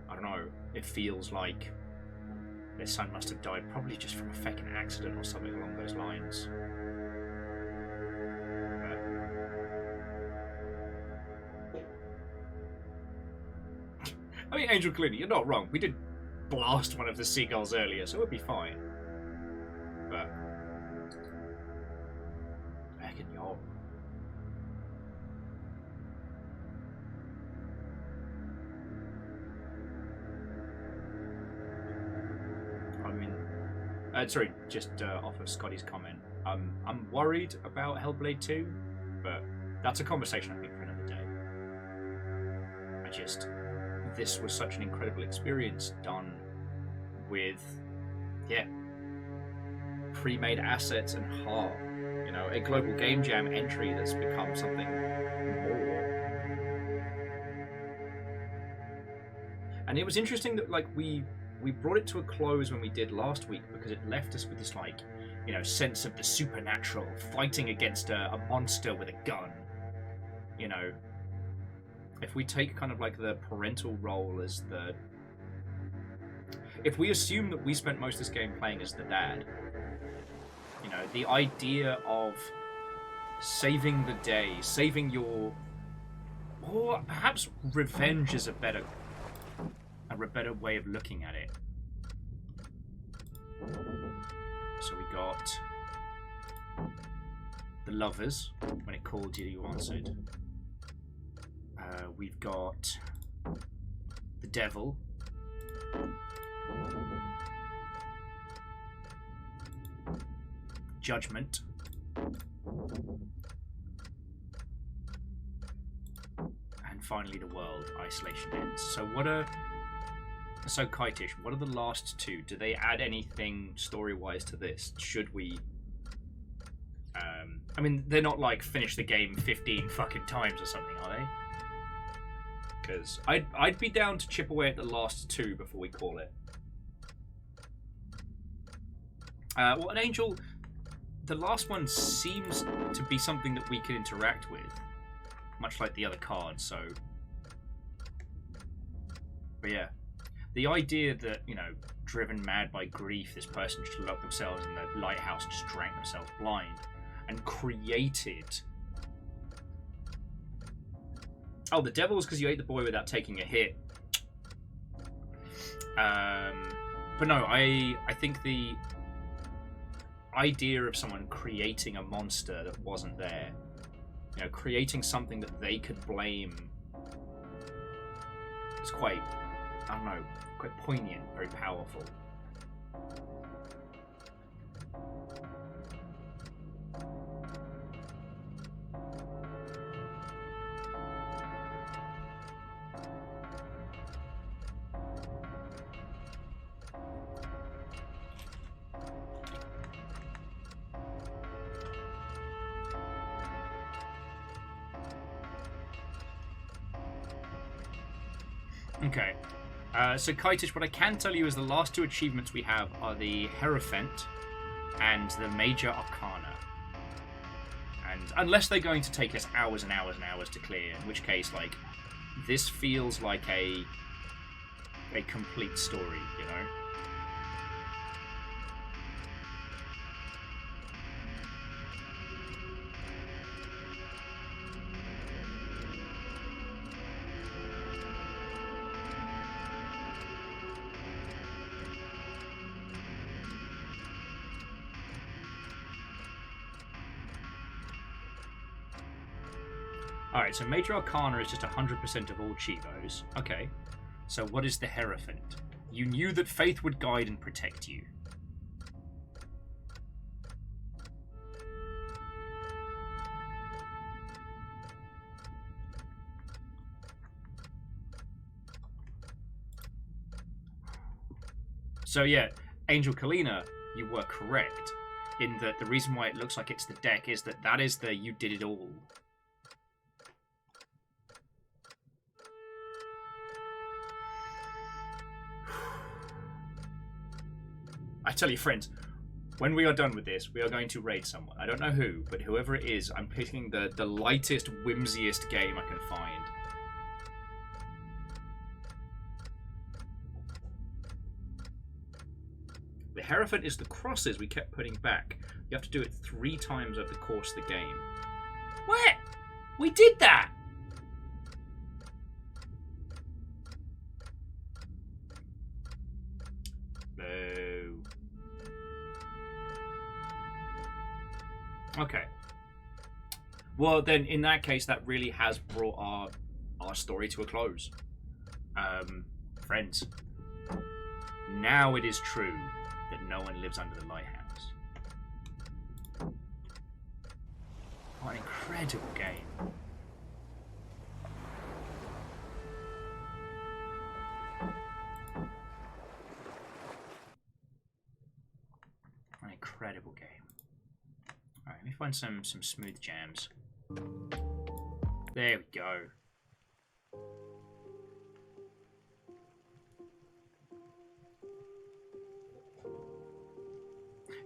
I don't know, it feels like their son must have died probably just from a fucking accident or something along those lines. I mean, Angel, clearly, you're not wrong. We did blast one of the seagulls earlier, so it would be fine. But... Fucking y'all. Sorry, just off of Scotty's comment. I'm worried about Hellblade 2, but that's a conversation I think for another day. This was such an incredible experience done with, yeah, pre-made assets and heart. You know, a global game jam entry that's become something more. And it was interesting that, like, we brought it to a close when we did last week because it left us with this, like, you know, sense of the supernatural, fighting against a monster with a gun. You know, if we take kind of like the parental role as the... If we assume that we spent most of this game playing as the dad, you know, the idea of saving the day, saving your... Or perhaps revenge is a better way of looking at it. So we got the lovers. When it called you, you answered. We've got the devil, judgment, and finally the world. Isolation ends. So Kitish, what are the last two? Do they add anything story-wise to this? Should we? I mean, they're not like finish the game 15 fucking times or something, are they? Because I'd be down to chip away at the last two before we call it. Well, an angel. The last one seems to be something that we can interact with, much like the other cards. So, but yeah. The idea that, you know, driven mad by grief, this person just locked themselves in the lighthouse, just drank themselves blind, and created... Oh, the devil's because you ate the boy without taking a hit. But no, I think the idea of someone creating a monster that wasn't there, you know, creating something that they could blame, is quite... I don't know, quite poignant, very powerful. Okay. So Kitish, what I can tell you is the last two achievements we have are the Hierophant and the Major Arcana. And unless they're going to take us hours and hours and hours to clear, in which case, like, this feels like a complete story, you know? Alright, so Major Arcana is just 100% of all Chivos. Okay. So what is the Hierophant? You knew that faith would guide and protect you. So yeah, Angel Kalina, you were correct in that the reason why it looks like it's the deck is that is the you did it all. I tell you, friends, when we are done with this, we are going to raid someone. I don't know who, but whoever it is, I'm picking the lightest, whimsiest game I can find. The Hierophant is the crosses we kept putting back. You have to do it 3 times over the course of the game. What? We did that! Boo. Okay. Well, then, in that case, that really has brought our story to a close. Friends, now it is true that no one lives under the lighthouse. What an incredible game. An incredible game. Alright, let me find some smooth jams. There we go.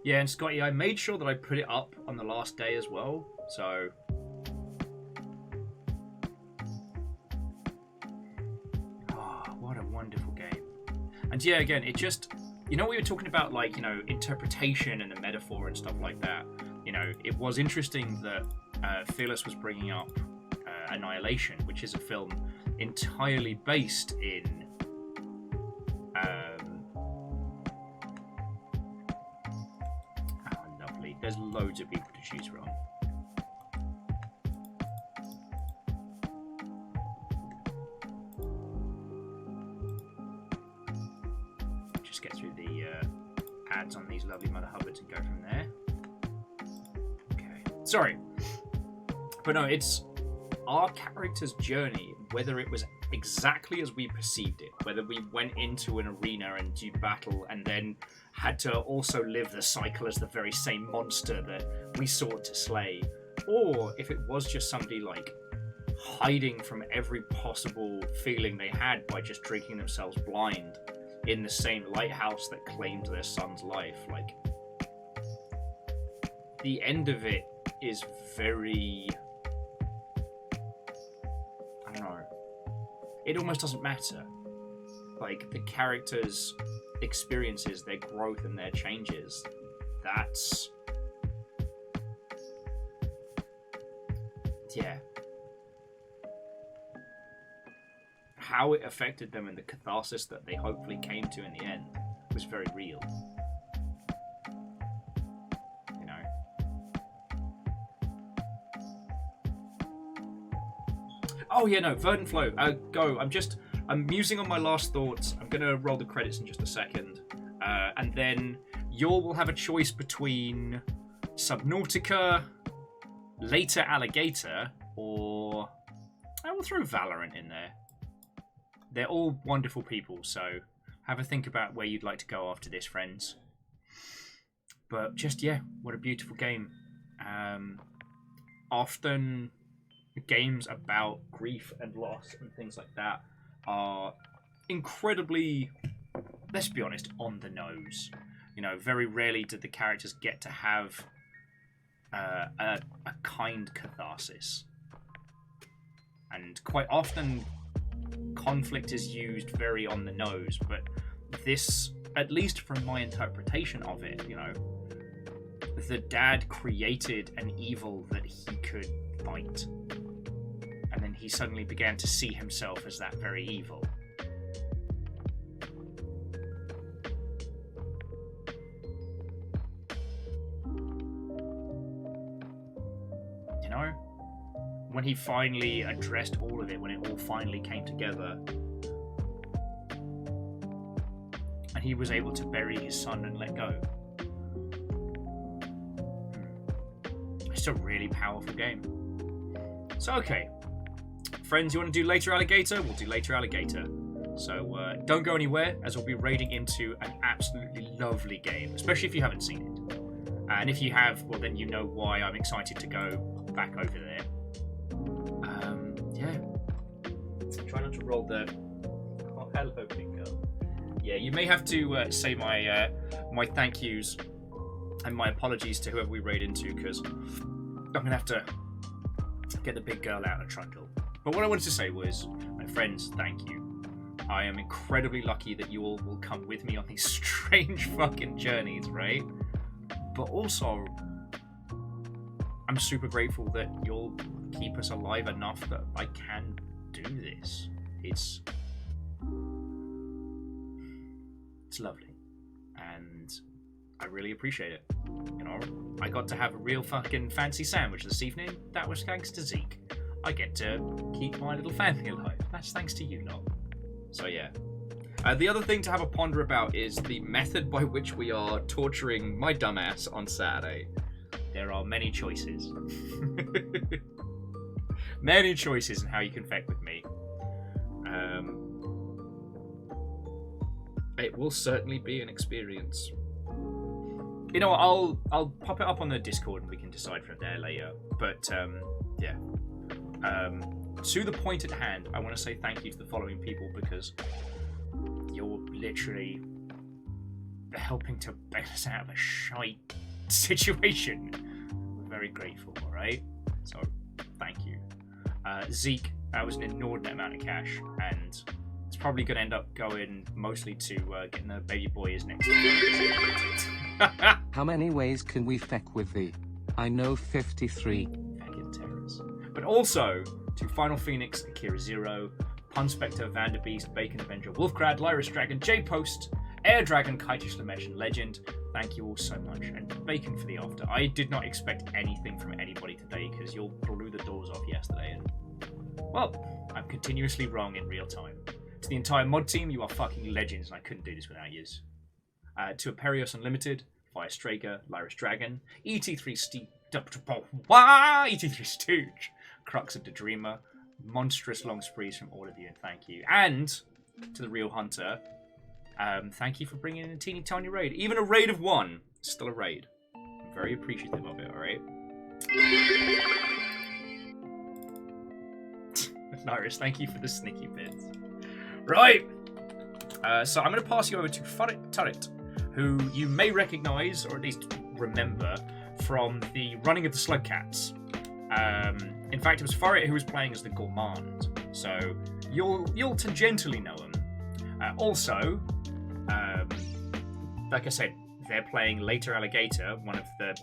Yeah, and Scotty, I made sure that I put it up on the last day as well, so... Oh, what a wonderful game. And yeah, again, it just... You know, we were talking about, like, you know, interpretation and the metaphor and stuff like that. You know, it was interesting that Fearless was bringing up Annihilation, which is a film entirely based in... There's loads of people to choose from. just get through the ads on these lovely Mother Hubbards and go from there. Okay. Sorry. But no, it's our character's journey, whether it was exactly as we perceived it, whether we went into an arena and did battle and then had to also live the cycle as the very same monster that we sought to slay, or if it was just somebody like hiding from every possible feeling they had by just drinking themselves blind in the same lighthouse that claimed their son's life. Like, the end of it is very, I don't know, it almost doesn't matter. Like, the characters' experiences, their growth and their changes, that's, yeah, how it affected them and the catharsis that they hopefully came to in the end was very real. You know? Oh yeah, no, Verdant Flow, go. I'm musing on my last thoughts. I'm gonna roll the credits in just a second. And then you will have a choice between Subnautica, Later Alligator, or I will throw Valorant in there. They're all wonderful people, so have a think about where you'd like to go after this, friends. But just, yeah, what a beautiful game. Often games about grief and loss and things like that are incredibly, let's be honest, on the nose. You know, very rarely do the characters get to have a kind catharsis. And quite often conflict is used very on the nose, but this, at least from my interpretation of it, you know, the dad created an evil that he could fight, and then he suddenly began to see himself as that very evil. You know? When he finally addressed all of it, when it all finally came together, and he was able to bury his son and let go. It's a really powerful game. So, okay. Friends, you want to do Later Alligator? We'll do Later Alligator. So, don't go anywhere, as we'll be raiding into an absolutely lovely game, especially if you haven't seen it. And if you have, well, then you know why I'm excited to go back over there. Yeah. Try not to roll the. Oh, hello, big girl. Yeah, you may have to say my my thank yous and my apologies to whoever we raid into, because I'm gonna have to get the big girl out of trundle. But what I wanted to say was, my friends, thank you. I am incredibly lucky that you all will come with me on these strange fucking journeys, right? But also, I'm super grateful that you'll keep us alive enough that I can do this. It's lovely, and I really appreciate it. You know, I got to have a real fucking fancy sandwich this evening. That was thanks to Zeke. I get to keep my little family alive. That's thanks to you lot. So yeah. The other thing to have a ponder about is the method by which we are torturing my dumbass on Saturday. There are many choices. Many choices in how you can feck with me. It will certainly be an experience. You know, I'll pop it up on the Discord and we can decide from there later. But yeah. To the point at hand, I want to say thank you to the following people, because you're literally helping to bail us out of a shite situation. We're very grateful, alright? So, thank you. Zeke, that was an inordinate amount of cash, and it's probably going to end up going mostly to getting the baby boy his next. How many ways can we feck with thee? I know 53. Fucking terrors. But also to Final Phoenix, Akira Zero, Pun Spectre, Vanderbeast, Bacon Avenger, Wolfgrad, Lyris Dragon, J Post, Air Dragon, Kaitish Lamesh, and Legend. Thank you all so much. And Bacon for the after. I did not expect anything from anybody today, because you all blew the doors off yesterday, and well, I'm continuously wrong in real time. To the entire mod team, you are fucking legends, and I couldn't do this without yous. to Aperios Unlimited, Fire Straker, Lyris Dragon, ET3 Stooge, Crux of the Dreamer, monstrous long sprees from all of you, and thank you. And to the Real Hunter, thank you for bringing in a teeny tiny raid. Even a raid of 1, still a raid. I'm very appreciative of it, alright? Lyris, thank you for the sneaky bits. Right! So I'm going to pass you over to Furret Turret, who you may recognise, or at least remember, from the Running of the Slugcats. In fact, it was Furret who was playing as the Gourmand, so you'll tangentially know him. Also, like I said, they're playing Later Alligator, one of the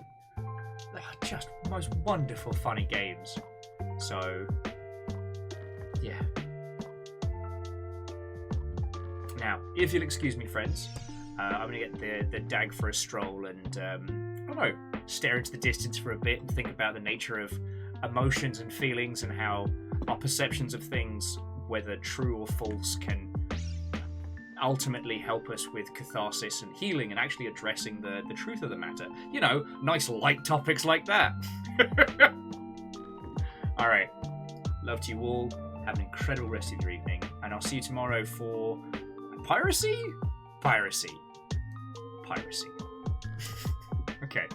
just most wonderful, funny games. So, yeah. Now, if you'll excuse me, friends, I'm going to get the dag for a stroll and, I don't know, stare into the distance for a bit and think about the nature of emotions and feelings and how our perceptions of things, whether true or false, can ultimately help us with catharsis and healing and actually addressing the truth of the matter. You know, nice light topics like that. Alright, love to you all. Have an incredible rest of your evening, and I'll see you tomorrow for piracy? Piracy. Okay.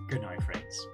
Good night, friends.